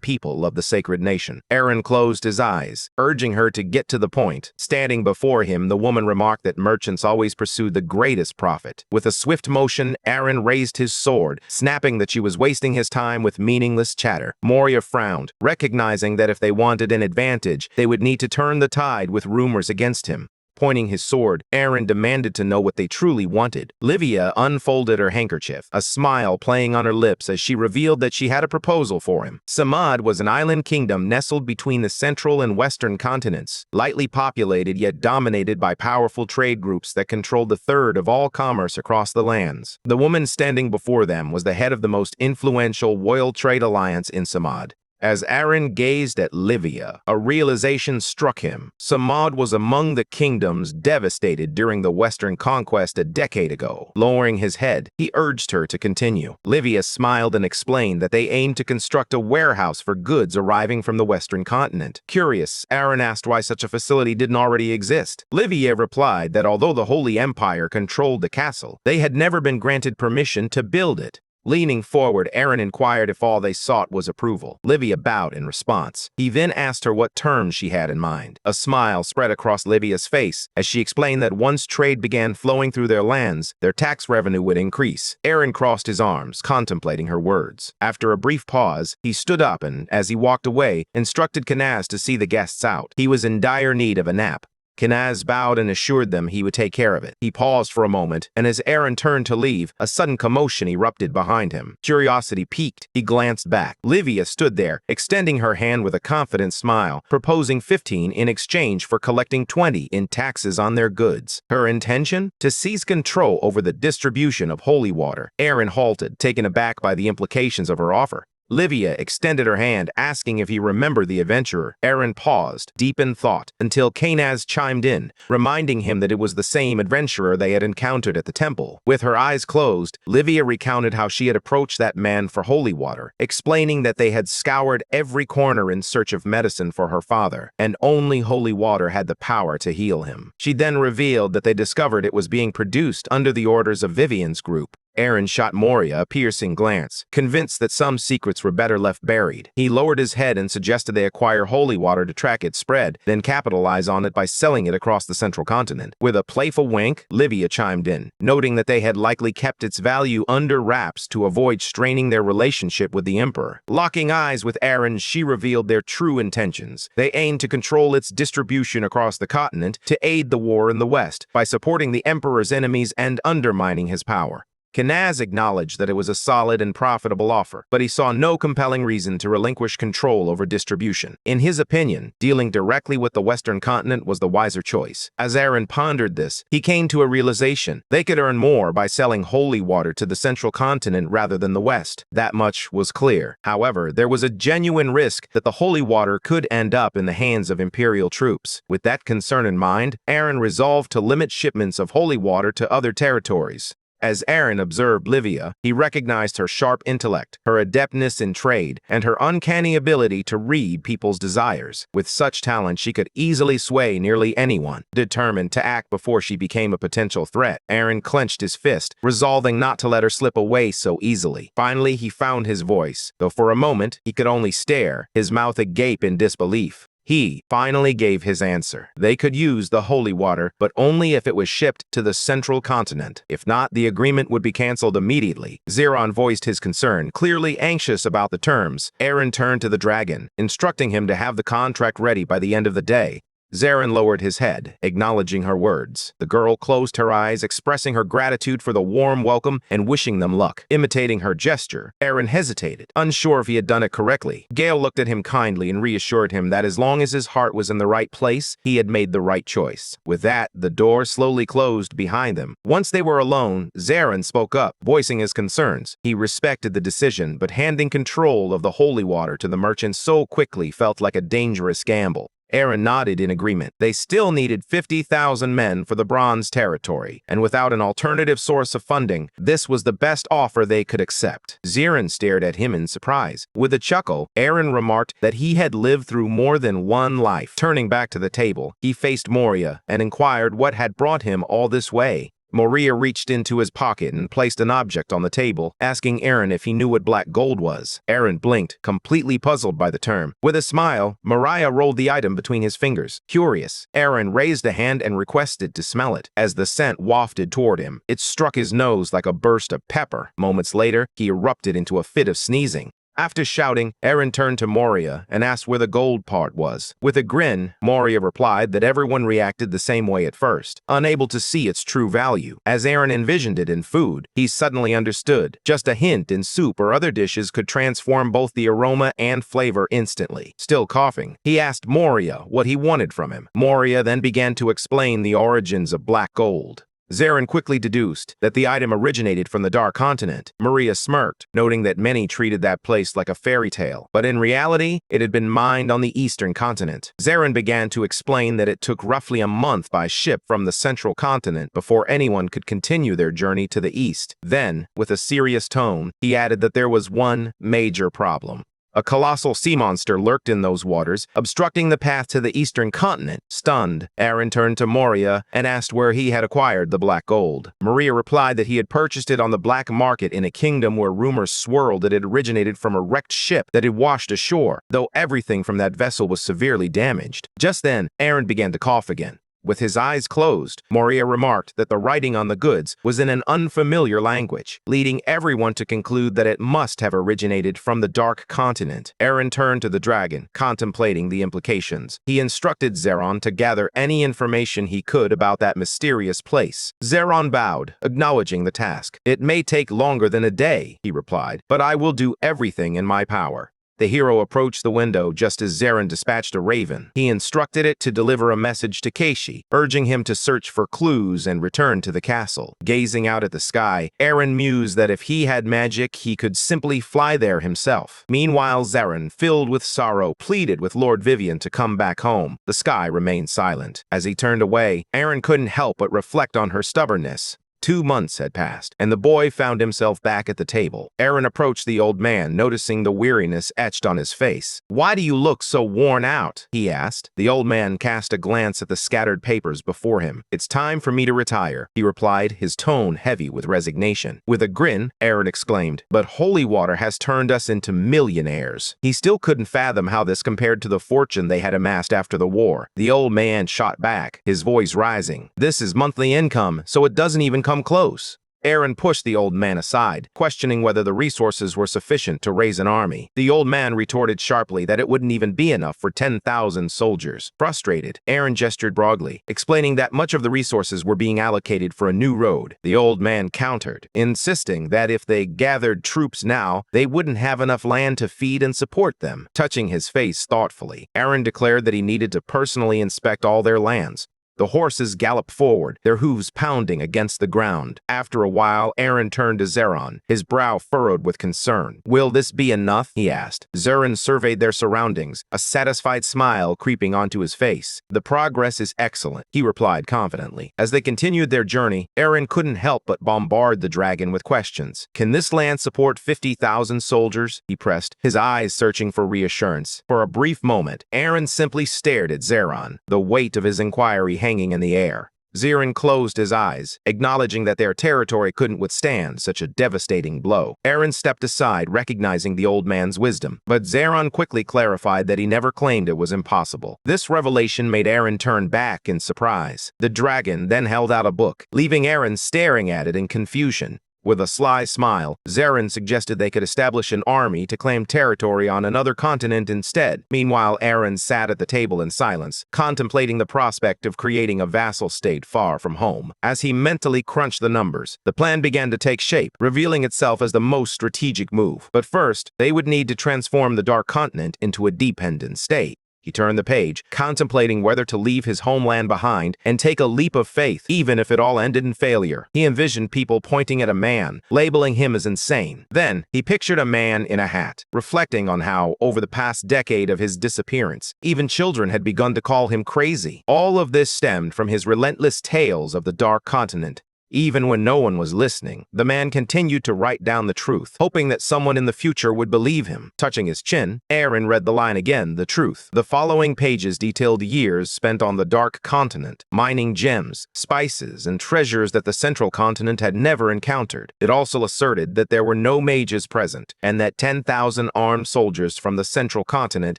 people of the sacred nation. Aaron closed his eyes, urging her to get to the point. Standing before him, the woman remarked that merchants always pursued the greatest profit. With a swift motion, Aaron raised his sword, snapping that she was wasting his time with meaningless chatter. Moria frowned, recognizing that if they wanted an advantage, they would need to turn the tide with rumors against him. Pointing his sword, Aaron demanded to know what they truly wanted. Livia unfolded her handkerchief, a smile playing on her lips as she revealed that she had a proposal for him. Samad was an island kingdom nestled between the central and western continents, lightly populated yet dominated by powerful trade groups that controlled a third of all commerce across the lands. The woman standing before them was the head of the most influential royal trade alliance in Samad. As Aaron gazed at Livia, a realization struck him. Samad was among the kingdoms devastated during the Western conquest a decade ago. Lowering his head, he urged her to continue. Livia smiled and explained that they aimed to construct a warehouse for goods arriving from the Western continent. Curious, Aaron asked why such a facility didn't already exist. Livia replied that although the Holy Empire controlled the castle, they had never been granted permission to build it. Leaning forward, Aaron inquired if all they sought was approval. Livia bowed in response. He then asked her what terms she had in mind. A smile spread across Livia's face as she explained that once trade began flowing through their lands, their tax revenue would increase. Aaron crossed his arms, contemplating her words. After a brief pause, he stood up and, as he walked away, instructed Kanaz to see the guests out. He was in dire need of a nap. Kanaz bowed and assured them he would take care of it. He paused for a moment, and as Aaron turned to leave, a sudden commotion erupted behind him. Curiosity piqued. He glanced back. Livia stood there, extending her hand with a confident smile, proposing 15 in exchange for collecting 20 in taxes on their goods. Her intention? To seize control over the distribution of holy water. Aaron halted, taken aback by the implications of her offer. Livia extended her hand, asking if he remembered the adventurer. Aaron paused, deep in thought, until Kanaz chimed in, reminding him that it was the same adventurer they had encountered at the temple. With her eyes closed, Livia recounted how she had approached that man for holy water, explaining that they had scoured every corner in search of medicine for her father, and only holy water had the power to heal him. She then revealed that they discovered it was being produced under the orders of Vivian's group. Aaron shot Moria a piercing glance, convinced that some secrets were better left buried. He lowered his head and suggested they acquire holy water to track its spread, then capitalize on it by selling it across the central continent. With a playful wink, Livia chimed in, noting that they had likely kept its value under wraps to avoid straining their relationship with the Emperor. Locking eyes with Aaron, she revealed their true intentions. They aimed to control its distribution across the continent to aid the war in the West by supporting the Emperor's enemies and undermining his power. Kanaz acknowledged that it was a solid and profitable offer, but he saw no compelling reason to relinquish control over distribution. In his opinion, dealing directly with the Western continent was the wiser choice. As Aaron pondered this, he came to a realization. They could earn more by selling holy water to the central continent rather than the West. That much was clear. However, there was a genuine risk that the holy water could end up in the hands of Imperial troops. With that concern in mind, Aaron resolved to limit shipments of holy water to other territories. As Aaron observed Livia, he recognized her sharp intellect, her adeptness in trade, and her uncanny ability to read people's desires. With such talent, she could easily sway nearly anyone. Determined to act before she became a potential threat, Aaron clenched his fist, resolving not to let her slip away so easily. Finally, he found his voice, though for a moment he could only stare, his mouth agape in disbelief. He finally gave his answer. They could use the holy water, but only if it was shipped to the central continent. If not, the agreement would be canceled immediately. Zeron voiced his concern, clearly anxious about the terms. Aaron turned to the dragon, instructing him to have the contract ready by the end of the day. Zeron lowered his head, acknowledging her words. The girl closed her eyes, expressing her gratitude for the warm welcome and wishing them luck. Imitating her gesture, Aaron hesitated, unsure if he had done it correctly. Gale looked at him kindly and reassured him that as long as his heart was in the right place, he had made the right choice. With that, the door slowly closed behind them. Once they were alone, Zeron spoke up, voicing his concerns. He respected the decision, but handing control of the holy water to the merchant so quickly felt like a dangerous gamble. Aaron nodded in agreement. They still needed 50,000 men for the Bronze territory, and without an alternative source of funding, this was the best offer they could accept. Zeron stared at him in surprise. With a chuckle, Aaron remarked that he had lived through more than one life. Turning back to the table, he faced Moria and inquired what had brought him all this way. Moria reached into his pocket and placed an object on the table, asking Aaron if he knew what black gold was. Aaron blinked, completely puzzled by the term. With a smile, Moria rolled the item between his fingers. Curious, Aaron raised a hand and requested to smell it. As the scent wafted toward him, it struck his nose like a burst of pepper. Moments later, he erupted into a fit of sneezing. After shouting, Aaron turned to Moria and asked where the gold part was. With a grin, Moria replied that everyone reacted the same way at first, unable to see its true value. As Aaron envisioned it in food, he suddenly understood. Just a hint in soup or other dishes could transform both the aroma and flavor instantly. Still coughing, he asked Moria what he wanted from him. Moria then began to explain the origins of black gold. Zarin quickly deduced that the item originated from the Dark Continent. Maria smirked, noting that many treated that place like a fairy tale, but in reality, it had been mined on the Eastern Continent. Zarin began to explain that it took roughly a month by ship from the Central Continent before anyone could continue their journey to the east. Then, with a serious tone, he added that there was one major problem. A colossal sea monster lurked in those waters, obstructing the path to the Eastern Continent. Stunned, Aaron turned to Moria and asked where he had acquired the black gold. Maria replied that he had purchased it on the black market in a kingdom where rumors swirled that it originated from a wrecked ship that had washed ashore, though everything from that vessel was severely damaged. Just then, Aaron began to cough again. With his eyes closed, Moria remarked that the writing on the goods was in an unfamiliar language, leading everyone to conclude that it must have originated from the Dark Continent. Aaron turned to the dragon, contemplating the implications. He instructed Zeron to gather any information he could about that mysterious place. Zeron bowed, acknowledging the task. "It may take longer than a day," he replied, "but I will do everything in my power." The hero approached the window just as Zarin dispatched a raven. He instructed it to deliver a message to Keishi, urging him to search for clues and return to the castle. Gazing out at the sky, Aaron mused that if he had magic, he could simply fly there himself. Meanwhile, Zarin, filled with sorrow, pleaded with Lord Vivian to come back home. The sky remained silent. As he turned away, Aaron couldn't help but reflect on her stubbornness. 2 months had passed, and the boy found himself back at the table. Aaron approached the old man, noticing the weariness etched on his face. "Why do you look so worn out?" he asked. The old man cast a glance at the scattered papers before him. "It's time for me to retire," he replied, his tone heavy with resignation. With a grin, Aaron exclaimed, "But holy water has turned us into millionaires." He still couldn't fathom how this compared to the fortune they had amassed after the war. The old man shot back, his voice rising. "This is monthly income, so it doesn't even come close." Aaron pushed the old man aside, questioning whether the resources were sufficient to raise an army. The old man retorted sharply that it wouldn't even be enough for 10,000 soldiers. Frustrated, Aaron gestured broadly, explaining that much of the resources were being allocated for a new road. The old man countered, insisting that if they gathered troops now, they wouldn't have enough land to feed and support them. Touching his face thoughtfully, Aaron declared that he needed to personally inspect all their lands. The horses galloped forward, their hooves pounding against the ground. After a while, Aaron turned to Zeron, his brow furrowed with concern. "Will this be enough?" he asked. Zeron surveyed their surroundings, a satisfied smile creeping onto his face. "The progress is excellent," he replied confidently. As they continued their journey, Aaron couldn't help but bombard the dragon with questions. "Can this land support 50,000 soldiers?" he pressed, his eyes searching for reassurance. For a brief moment, Aaron simply stared at Zeron, the weight of his inquiry hanging in the air. Zarin closed his eyes, acknowledging that their territory couldn't withstand such a devastating blow. Aaron stepped aside, recognizing the old man's wisdom, but Zarin quickly clarified that he never claimed it was impossible. This revelation made Aaron turn back in surprise. The dragon then held out a book, leaving Aaron staring at it in confusion. With a sly smile, Zarin suggested they could establish an army to claim territory on another continent instead. Meanwhile, Aaron sat at the table in silence, contemplating the prospect of creating a vassal state far from home. As he mentally crunched the numbers, the plan began to take shape, revealing itself as the most strategic move. But first, they would need to transform the Dark Continent into a dependent state. He turned the page, contemplating whether to leave his homeland behind and take a leap of faith, even if it all ended in failure. He envisioned people pointing at a man, labeling him as insane. Then, he pictured a man in a hat, reflecting on how, over the past decade of his disappearance, even children had begun to call him crazy. All of this stemmed from his relentless tales of the Dark Continent. Even when no one was listening, the man continued to write down the truth, hoping that someone in the future would believe him. Touching his chin, Aaron read the line again, the truth. The following pages detailed years spent on the Dark Continent, mining gems, spices, and treasures that the Central Continent had never encountered. It also asserted that there were no mages present, and that 10,000 armed soldiers from the Central Continent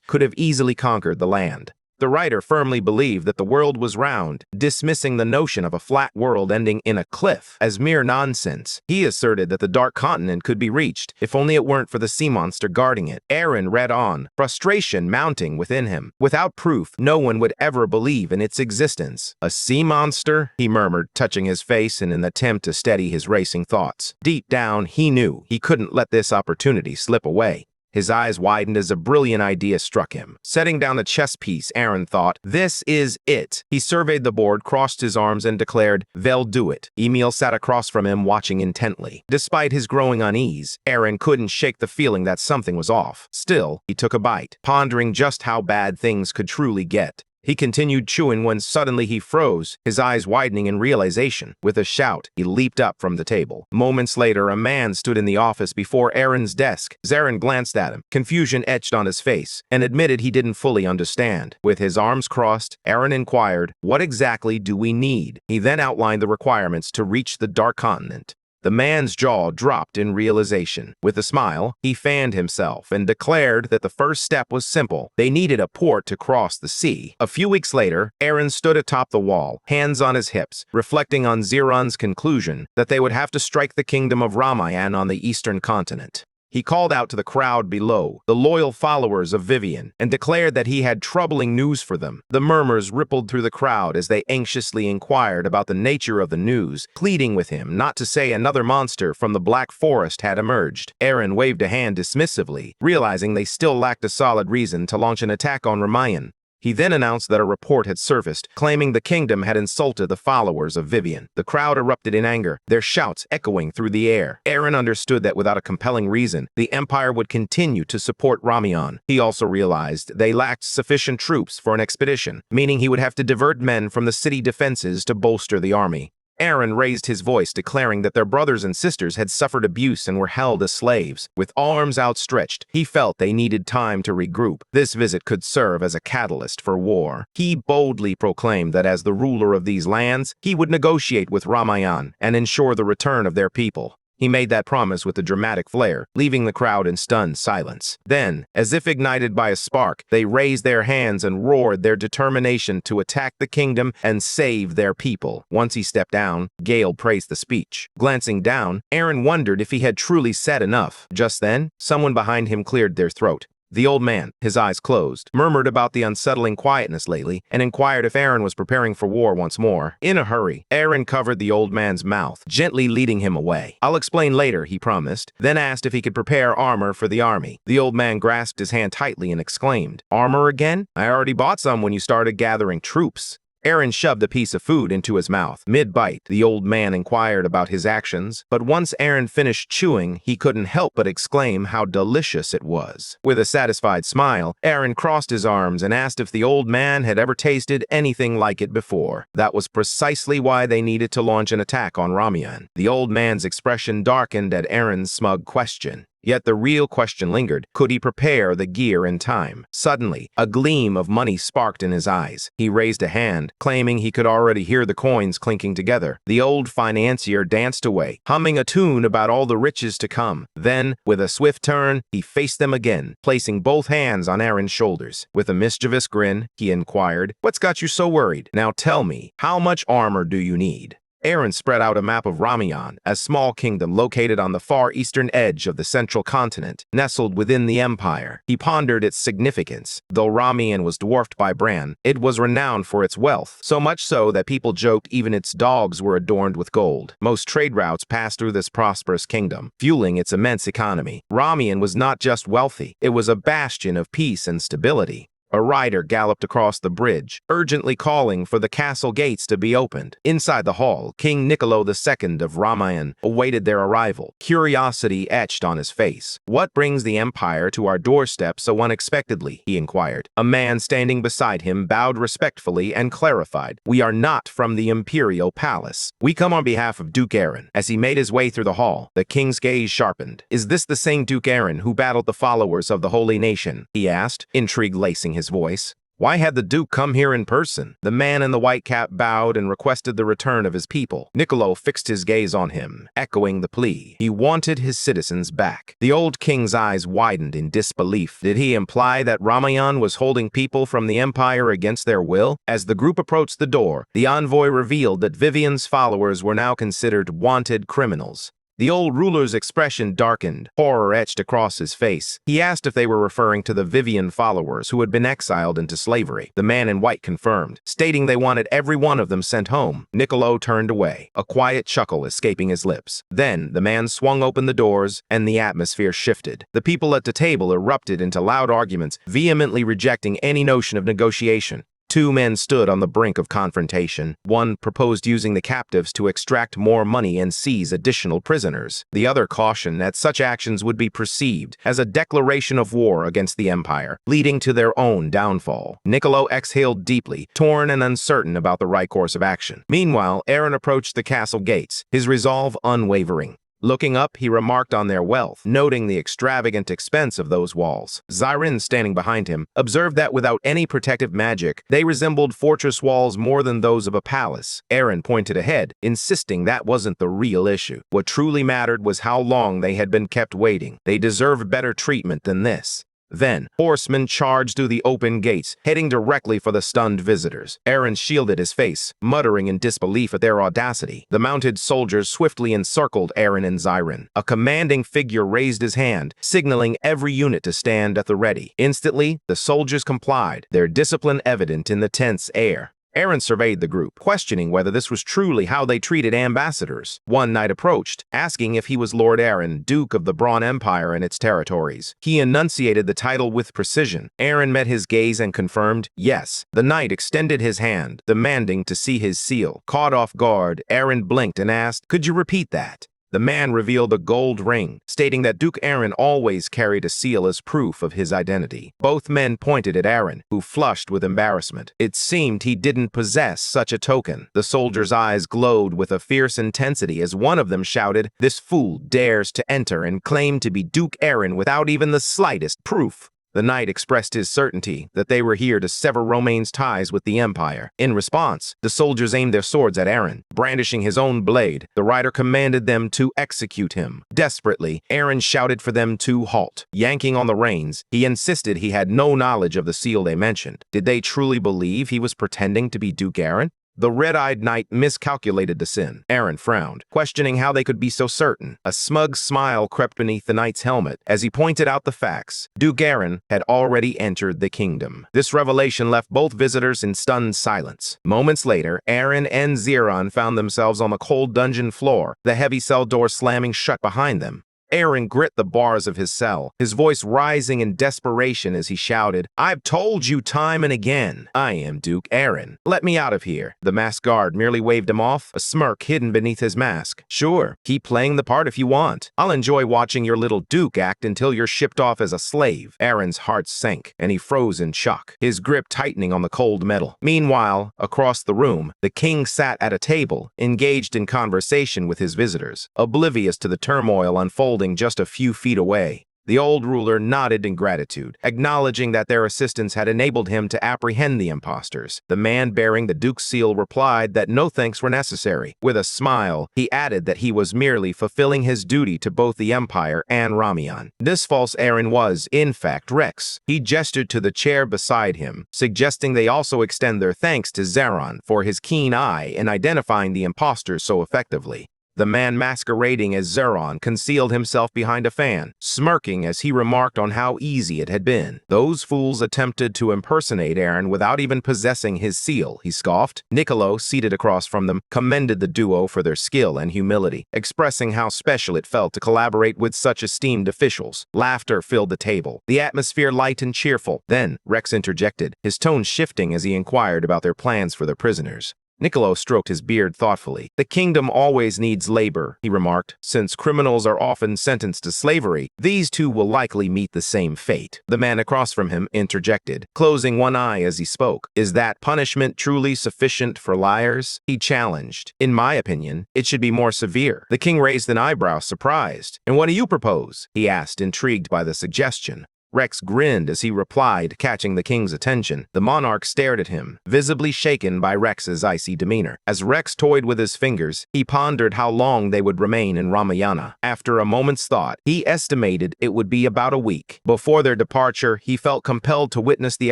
could have easily conquered the land. The writer firmly believed that the world was round, dismissing the notion of a flat world ending in a cliff as mere nonsense. He asserted that the Dark Continent could be reached, if only it weren't for the sea monster guarding it. Aaron read on, frustration mounting within him. Without proof, no one would ever believe in its existence. "A sea monster?" he murmured, touching his face in an attempt to steady his racing thoughts. Deep down, he knew he couldn't let this opportunity slip away. His eyes widened as a brilliant idea struck him. Setting down a chess piece, Aaron thought, "This is it." He surveyed the board, crossed his arms, and declared, "They'll do it." Emil sat across from him, watching intently. Despite his growing unease, Aaron couldn't shake the feeling that something was off. Still, he took a bite, pondering just how bad things could truly get. He continued chewing when suddenly he froze, his eyes widening in realization. With a shout, he leaped up from the table. Moments later, a man stood in the office before Aaron's desk. Aaron glanced at him, confusion etched on his face, and admitted he didn't fully understand. With his arms crossed, Aaron inquired, "What exactly do we need?" He then outlined the requirements to reach the Dark Continent. The man's jaw dropped in realization. With a smile, he fanned himself and declared that the first step was simple. They needed a port to cross the sea. A few weeks later, Aaron stood atop the wall, hands on his hips, reflecting on Ziron's conclusion that they would have to strike the kingdom of Ramayan on the eastern continent. He called out to the crowd below, the loyal followers of Vivian, and declared that he had troubling news for them. The murmurs rippled through the crowd as they anxiously inquired about the nature of the news, pleading with him not to say another monster from the Black Forest had emerged. Aaron waved a hand dismissively, realizing they still lacked a solid reason to launch an attack on Ramayan. He then announced that a report had surfaced, claiming the kingdom had insulted the followers of Vivian. The crowd erupted in anger, their shouts echoing through the air. Aaron understood that without a compelling reason, the empire would continue to support Ramayan. He also realized they lacked sufficient troops for an expedition, meaning he would have to divert men from the city defenses to bolster the army. Aaron raised his voice, declaring that their brothers and sisters had suffered abuse and were held as slaves. With arms outstretched, he felt they needed time to regroup. This visit could serve as a catalyst for war. He boldly proclaimed that as the ruler of these lands, he would negotiate with Ramayan and ensure the return of their people. He made that promise with a dramatic flair, leaving the crowd in stunned silence. Then, as if ignited by a spark, they raised their hands and roared their determination to attack the kingdom and save their people. Once he stepped down, Gale praised the speech. Glancing down, Aaron wondered if he had truly said enough. Just then, someone behind him cleared their throat. The old man, his eyes closed, murmured about the unsettling quietness lately and inquired if Aaron was preparing for war once more. In a hurry, Aaron covered the old man's mouth, gently leading him away. "I'll explain later," he promised, then asked if he could prepare armor for the army. The old man grasped his hand tightly and exclaimed, "Armor again? I already bought some when you started gathering troops." Aaron shoved a piece of food into his mouth. Mid-bite, the old man inquired about his actions, but once Aaron finished chewing, he couldn't help but exclaim how delicious it was. With a satisfied smile, Aaron crossed his arms and asked if the old man had ever tasted anything like it before. That was precisely why they needed to launch an attack on Ramayan. The old man's expression darkened at Aaron's smug question. Yet the real question lingered. Could he prepare the gear in time? Suddenly, a gleam of money sparked in his eyes. He raised a hand, claiming he could already hear the coins clinking together. The old financier danced away, humming a tune about all the riches to come. Then, with a swift turn, he faced them again, placing both hands on Aaron's shoulders. With a mischievous grin, he inquired, "What's got you so worried? Now tell me, how much armor do you need?" Aaron spread out a map of Ramayan, a small kingdom located on the far eastern edge of the central continent, nestled within the empire. He pondered its significance. Though Ramayan was dwarfed by Bran, it was renowned for its wealth, so much so that people joked even its dogs were adorned with gold. Most trade routes passed through this prosperous kingdom, fueling its immense economy. Ramayan was not just wealthy, it was a bastion of peace and stability. A rider galloped across the bridge, urgently calling for the castle gates to be opened. Inside the hall, King Niccolo II of Ramayan awaited their arrival, curiosity etched on his face. "What brings the empire to our doorstep so unexpectedly?" he inquired. A man standing beside him bowed respectfully and clarified, "We are not from the imperial palace. We come on behalf of Duke Aaron." As he made his way through the hall, the king's gaze sharpened. "Is this the same Duke Aaron who battled the followers of the Holy Nation?" he asked, intrigue lacing his voice. Why had the Duke come here in person? The man in the white cap bowed and requested the return of his people. Niccolo fixed his gaze on him, echoing the plea. He wanted his citizens back. The old king's eyes widened in disbelief. Did he imply that Ramayan was holding people from the empire against their will? As the group approached the door, the envoy revealed that Vivian's followers were now considered wanted criminals. The old ruler's expression darkened, horror etched across his face. He asked if they were referring to the Vivian followers who had been exiled into slavery. The man in white confirmed, stating they wanted every one of them sent home. Niccolo turned away, a quiet chuckle escaping his lips. Then the man swung open the doors, and the atmosphere shifted. The people at the table erupted into loud arguments, vehemently rejecting any notion of negotiation. Two men stood on the brink of confrontation. One proposed using the captives to extract more money and seize additional prisoners. The other cautioned that such actions would be perceived as a declaration of war against the empire, leading to their own downfall. Niccolo exhaled deeply, torn and uncertain about the right course of action. Meanwhile, Aaron approached the castle gates, his resolve unwavering. Looking up, he remarked on their wealth, noting the extravagant expense of those walls. Zyrin, standing behind him, observed that without any protective magic, they resembled fortress walls more than those of a palace. Aaron pointed ahead, insisting that wasn't the real issue. What truly mattered was how long they had been kept waiting. They deserved better treatment than this. Then, horsemen charged through the open gates, heading directly for the stunned visitors. Aaron shielded his face, muttering in disbelief at their audacity. The mounted soldiers swiftly encircled Aaron and Zyrin. A commanding figure raised his hand, signaling every unit to stand at the ready. Instantly, the soldiers complied, their discipline evident in the tense air. Aaron surveyed the group, questioning whether this was truly how they treated ambassadors. One knight approached, asking if he was Lord Aaron, Duke of the Braun Empire and its territories. He enunciated the title with precision. Aaron met his gaze and confirmed, yes. The knight extended his hand, demanding to see his seal. Caught off guard, Aaron blinked and asked, "Could you repeat that?" The man revealed a gold ring, stating that Duke Aaron always carried a seal as proof of his identity. Both men pointed at Aaron, who flushed with embarrassment. It seemed he didn't possess such a token. The soldiers' eyes glowed with a fierce intensity as one of them shouted, "This fool dares to enter and claim to be Duke Aaron without even the slightest proof." The knight expressed his certainty that they were here to sever Romaine's ties with the Empire. In response, the soldiers aimed their swords at Aaron. Brandishing his own blade, the rider commanded them to execute him. Desperately, Aaron shouted for them to halt. Yanking on the reins, he insisted he had no knowledge of the seal they mentioned. Did they truly believe he was pretending to be Duke Aaron? The red-eyed knight miscalculated the sin. Aaron frowned, questioning how they could be so certain. A smug smile crept beneath the knight's helmet as he pointed out the facts. Duke Aaron had already entered the kingdom. This revelation left both visitors in stunned silence. Moments later, Aaron and Zyrin found themselves on the cold dungeon floor, the heavy cell door slamming shut behind them. Aaron grit the bars of his cell, his voice rising in desperation as he shouted, "I've told you time and again, I am Duke Aaron. Let me out of here." The masked guard merely waved him off, a smirk hidden beneath his mask. "Sure, keep playing the part if you want. I'll enjoy watching your little Duke act until you're shipped off as a slave." Aaron's heart sank, and he froze in shock, his grip tightening on the cold metal. Meanwhile, across the room, the king sat at a table, engaged in conversation with his visitors, oblivious to the turmoil unfolding just a few feet away. The old ruler nodded in gratitude, acknowledging that their assistance had enabled him to apprehend the impostors. The man bearing the Duke's seal replied that no thanks were necessary. With a smile, he added that he was merely fulfilling his duty to both the Empire and Ramian. This false Aaron was, in fact, Rex. He gestured to the chair beside him, suggesting they also extend their thanks to Zeron for his keen eye in identifying the impostors so effectively. The man masquerading as Zeron concealed himself behind a fan, smirking as he remarked on how easy it had been. "Those fools attempted to impersonate Aaron without even possessing his seal," he scoffed. Niccolo, seated across from them, commended the duo for their skill and humility, expressing how special it felt to collaborate with such esteemed officials. Laughter filled the table, the atmosphere light and cheerful. Then Rex interjected, his tone shifting as he inquired about their plans for the prisoners. Niccolo stroked his beard thoughtfully. "The kingdom always needs labor," he remarked. "Since criminals are often sentenced to slavery, these two will likely meet the same fate." The man across from him interjected, closing one eye as he spoke. "Is that punishment truly sufficient for liars?" he challenged. "In my opinion, it should be more severe." The king raised an eyebrow, surprised. "And what do you propose?" he asked, intrigued by the suggestion. Rex grinned as he replied, catching the king's attention. The monarch stared at him, visibly shaken by Rex's icy demeanor. As Rex toyed with his fingers, he pondered how long they would remain in Ramayana. After a moment's thought, he estimated it would be about a week. Before their departure, he felt compelled to witness the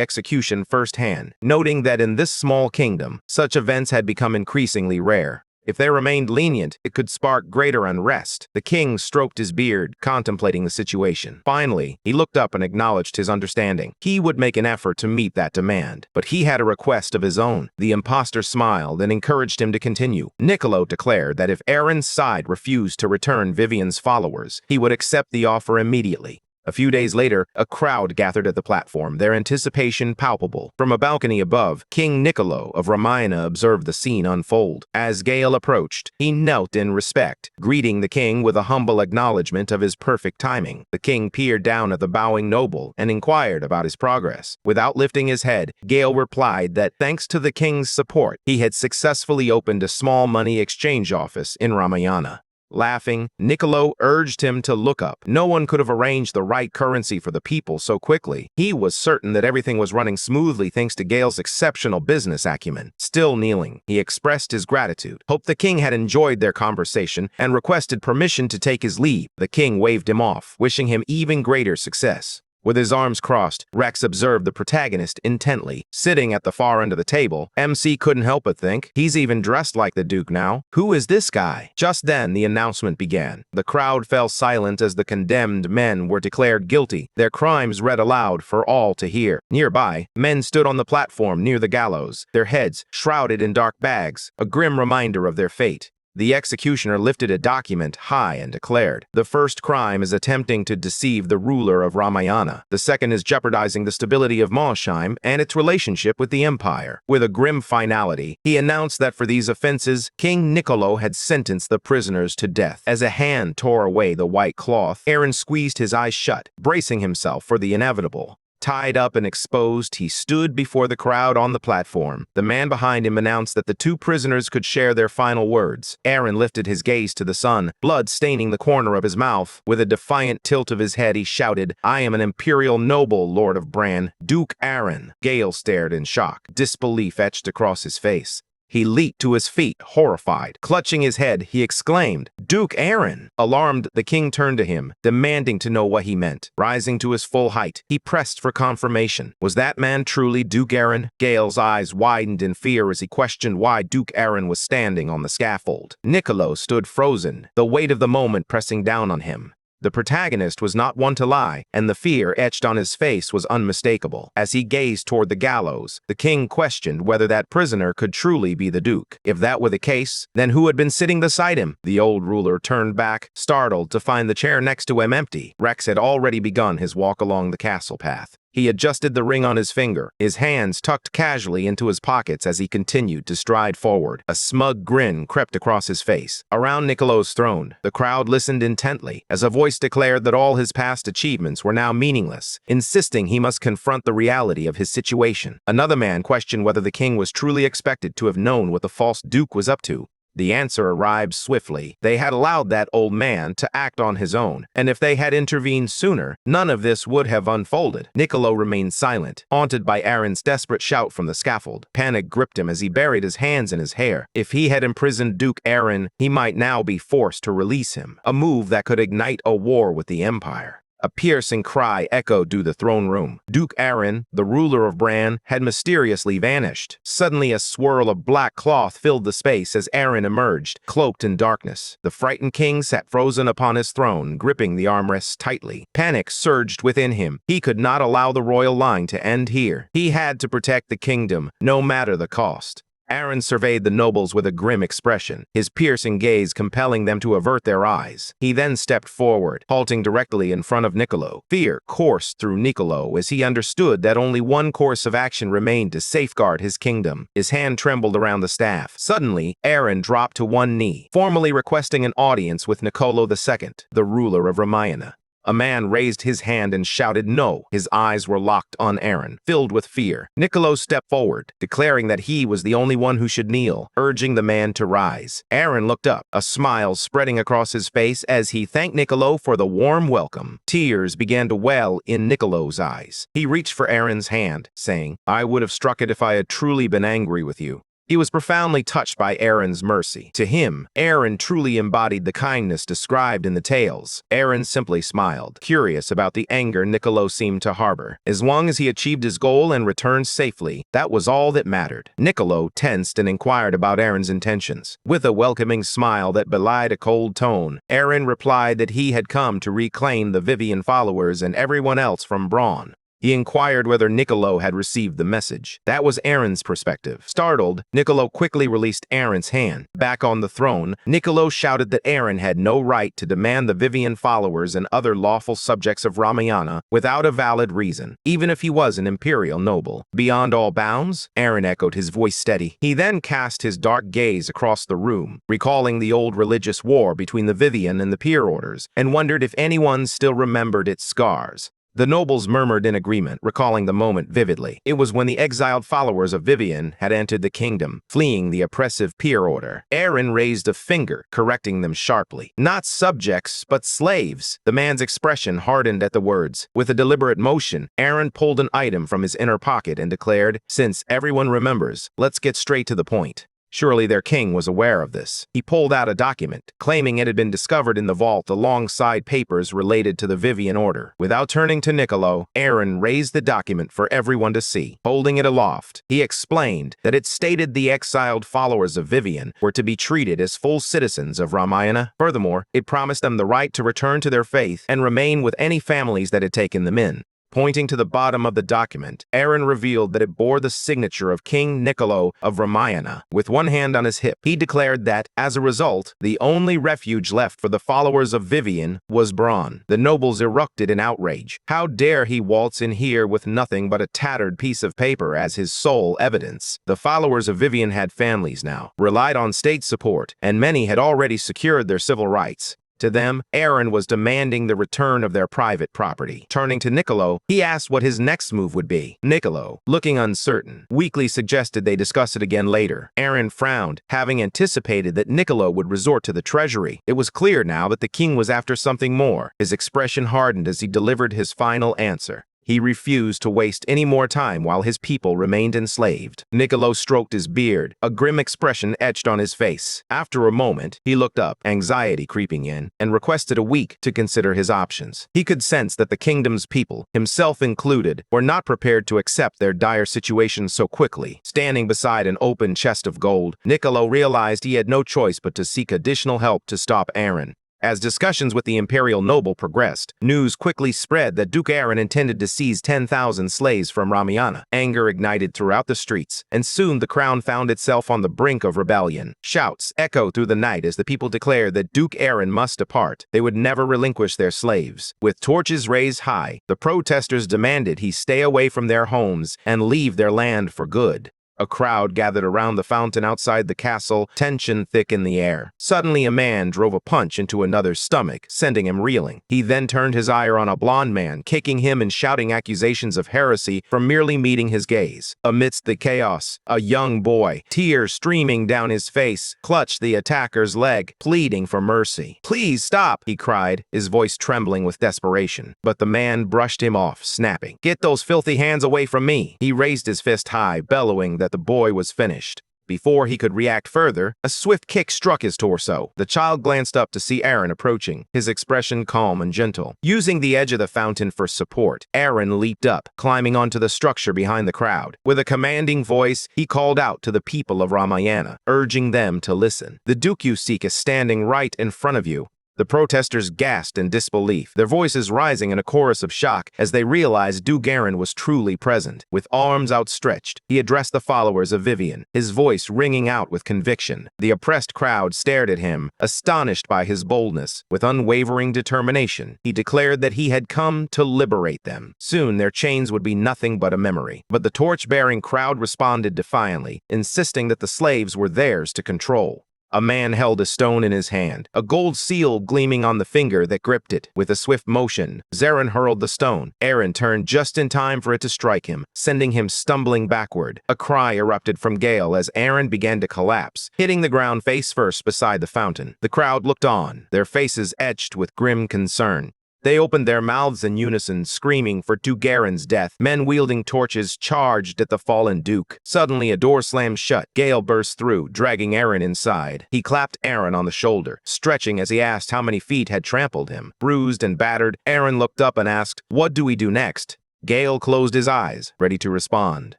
execution firsthand, noting that in this small kingdom, such events had become increasingly rare. If they remained lenient, it could spark greater unrest. The king stroked his beard, contemplating the situation. Finally, he looked up and acknowledged his understanding. He would make an effort to meet that demand. But he had a request of his own. The impostor smiled and encouraged him to continue. Niccolo declared that if Aaron's side refused to return Vivian's followers, he would accept the offer immediately. A few days later, a crowd gathered at the platform, their anticipation palpable. From a balcony above, King Niccolo of Ramayana observed the scene unfold. As Gale approached, he knelt in respect, greeting the king with a humble acknowledgement of his perfect timing. The king peered down at the bowing noble and inquired about his progress. Without lifting his head, Gale replied that thanks to the king's support, he had successfully opened a small money exchange office in Ramayana. Laughing, Niccolo urged him to look up. No one could have arranged the right currency for the people so quickly. He was certain that everything was running smoothly thanks to Gale's exceptional business acumen. Still kneeling, he expressed his gratitude, hoped the king had enjoyed their conversation, and requested permission to take his leave. The king waved him off, wishing him even greater success. With his arms crossed, Rex observed the protagonist intently. Sitting at the far end of the table, MC couldn't help but think, he's even dressed like the Duke now. Who is this guy? Just then, the announcement began. The crowd fell silent as the condemned men were declared guilty, their crimes read aloud for all to hear. Nearby, men stood on the platform near the gallows, their heads shrouded in dark bags, a grim reminder of their fate. The executioner lifted a document high and declared, "The first crime is attempting to deceive the ruler of Ramayana. The second is jeopardizing the stability of Mosheim and its relationship with the empire." With a grim finality, he announced that for these offenses, King Niccolo had sentenced the prisoners to death. As a hand tore away the white cloth, Aaron squeezed his eyes shut, bracing himself for the inevitable. Tied up and exposed, he stood before the crowd on the platform. The man behind him announced that the two prisoners could share their final words. Aaron lifted his gaze to the sun, blood staining the corner of his mouth. With a defiant tilt of his head, he shouted, "I am an imperial noble, Lord of Bran, Duke Aaron." Gale stared in shock, disbelief etched across his face. He leaped to his feet, horrified. Clutching his head, he exclaimed, "Duke Aaron!" Alarmed, the king turned to him, demanding to know what he meant. Rising to his full height, he pressed for confirmation. Was that man truly Duke Aaron? Gale's eyes widened in fear as he questioned why Duke Aaron was standing on the scaffold. Niccolo stood frozen, the weight of the moment pressing down on him. The protagonist was not one to lie, and the fear etched on his face was unmistakable. As he gazed toward the gallows, the king questioned whether that prisoner could truly be the Duke. If that were the case, then who had been sitting beside him? The old ruler turned back, startled to find the chair next to him empty. Rex had already begun his walk along the castle path. He adjusted the ring on his finger, his hands tucked casually into his pockets as he continued to stride forward. A smug grin crept across his face. Around Niccolo's throne, the crowd listened intently as a voice declared that all his past achievements were now meaningless, insisting he must confront the reality of his situation. Another man questioned whether the king was truly expected to have known what the false Duke was up to. The answer arrived swiftly. They had allowed that old man to act on his own, and if they had intervened sooner, none of this would have unfolded. Niccolo remained silent, haunted by Aaron's desperate shout from the scaffold. Panic gripped him as he buried his hands in his hair. If he had imprisoned Duke Aaron, he might now be forced to release him, a move that could ignite a war with the empire. A piercing cry echoed through the throne room. Duke Aaron, the ruler of Bran, had mysteriously vanished. Suddenly, a swirl of black cloth filled the space as Aaron emerged, cloaked in darkness. The frightened king sat frozen upon his throne, gripping the armrests tightly. Panic surged within him. He could not allow the royal line to end here. He had to protect the kingdom, no matter the cost. Aaron surveyed the nobles with a grim expression, his piercing gaze compelling them to avert their eyes. He then stepped forward, halting directly in front of Niccolo. Fear coursed through Niccolo as he understood that only one course of action remained to safeguard his kingdom. His hand trembled around the staff. Suddenly, Aaron dropped to one knee, formally requesting an audience with Niccolo II, the ruler of Ramayana. A man raised his hand and shouted no. His eyes were locked on Aaron, filled with fear. Niccolo stepped forward, declaring that he was the only one who should kneel, urging the man to rise. Aaron looked up, a smile spreading across his face as he thanked Niccolo for the warm welcome. Tears began to well in Niccolo's eyes. He reached for Aaron's hand, saying, "I would have struck it if I had truly been angry with you." He was profoundly touched by Aaron's mercy. To him, Aaron truly embodied the kindness described in the tales. Aaron simply smiled, curious about the anger Niccolo seemed to harbor. As long as he achieved his goal and returned safely, that was all that mattered. Niccolo tensed and inquired about Aaron's intentions. With a welcoming smile that belied a cold tone, Aaron replied that he had come to reclaim the Vivian followers and everyone else from Braun. He inquired whether Niccolo had received the message. That was Aaron's perspective. Startled, Niccolo quickly released Aaron's hand. Back on the throne, Niccolo shouted that Aaron had no right to demand the Vivian followers and other lawful subjects of Ramayana without a valid reason, even if he was an imperial noble. Beyond all bounds? Aaron echoed, his voice steady. He then cast his dark gaze across the room, recalling the old religious war between the Vivian and the peer orders, and wondered if anyone still remembered its scars. The nobles murmured in agreement, recalling the moment vividly. It was when the exiled followers of Vivian had entered the kingdom, fleeing the oppressive peer order. Aaron raised a finger, correcting them sharply. Not subjects, but slaves. The man's expression hardened at the words. With a deliberate motion, Aaron pulled an item from his inner pocket and declared, "Since everyone remembers, let's get straight to the point." Surely their king was aware of this. He pulled out a document, claiming it had been discovered in the vault alongside papers related to the Vivian order. Without turning to Niccolo, Aaron raised the document for everyone to see. Holding it aloft, he explained that it stated the exiled followers of Vivian were to be treated as full citizens of Ramayana. Furthermore, it promised them the right to return to their faith and remain with any families that had taken them in. Pointing to the bottom of the document, Aaron revealed that it bore the signature of King Niccolo of Ramayana. With one hand on his hip, he declared that, as a result, the only refuge left for the followers of Vivian was Braun. The nobles erupted in outrage. How dare he waltz in here with nothing but a tattered piece of paper as his sole evidence? The followers of Vivian had families now, relied on state support, and many had already secured their civil rights. To them, Aaron was demanding the return of their private property. Turning to Niccolo, he asked what his next move would be. Niccolo, looking uncertain, weakly suggested they discuss it again later. Aaron frowned, having anticipated that Niccolo would resort to the treasury. It was clear now that the king was after something more. His expression hardened as he delivered his final answer. He refused to waste any more time while his people remained enslaved. Niccolo stroked his beard, a grim expression etched on his face. After a moment, he looked up, anxiety creeping in, and requested a week to consider his options. He could sense that the kingdom's people, himself included, were not prepared to accept their dire situation so quickly. Standing beside an open chest of gold, Niccolo realized he had no choice but to seek additional help to stop Aaron. As discussions with the imperial noble progressed, news quickly spread that Duke Aaron intended to seize 10,000 slaves from Ramayana. Anger ignited throughout the streets, and soon the crown found itself on the brink of rebellion. Shouts echoed through the night as the people declared that Duke Aaron must depart. They would never relinquish their slaves. With torches raised high, the protesters demanded he stay away from their homes and leave their land for good. A crowd gathered around the fountain outside the castle, tension thick in the air. Suddenly, a man drove a punch into another's stomach, sending him reeling. He then turned his ire on a blond man, kicking him and shouting accusations of heresy for merely meeting his gaze. Amidst the chaos, a young boy, tears streaming down his face, clutched the attacker's leg, pleading for mercy. "Please stop," he cried, his voice trembling with desperation. But the man brushed him off, snapping, "Get those filthy hands away from me." He raised his fist high, bellowing that the boy was finished. Before he could react further, a swift kick struck his torso. The child glanced up to see Aaron approaching, his expression calm and gentle. Using the edge of the fountain for support, Aaron leaped up, climbing onto the structure behind the crowd. With a commanding voice, he called out to the people of Ramayana, urging them to listen. "The Duke you seek is standing right in front of you." The protesters gasped in disbelief, their voices rising in a chorus of shock as they realized Duke Aaron was truly present. With arms outstretched, he addressed the followers of Vivian, his voice ringing out with conviction. The oppressed crowd stared at him, astonished by his boldness. With unwavering determination, he declared that he had come to liberate them. Soon their chains would be nothing but a memory. But the torch-bearing crowd responded defiantly, insisting that the slaves were theirs to control. A man held a stone in his hand, a gold seal gleaming on the finger that gripped it. With a swift motion, Zarin hurled the stone. Aaron turned just in time for it to strike him, sending him stumbling backward. A cry erupted from Gale as Aaron began to collapse, hitting the ground face first beside the fountain. The crowd looked on, their faces etched with grim concern. They opened their mouths in unison, screaming for Duke Aaron's death. Men wielding torches charged at the fallen Duke. Suddenly, a door slammed shut. Gale burst through, dragging Aaron inside. He clapped Aaron on the shoulder, stretching as he asked how many feet had trampled him. Bruised and battered, Aaron looked up and asked, "What do we do next?" Gale closed his eyes, ready to respond.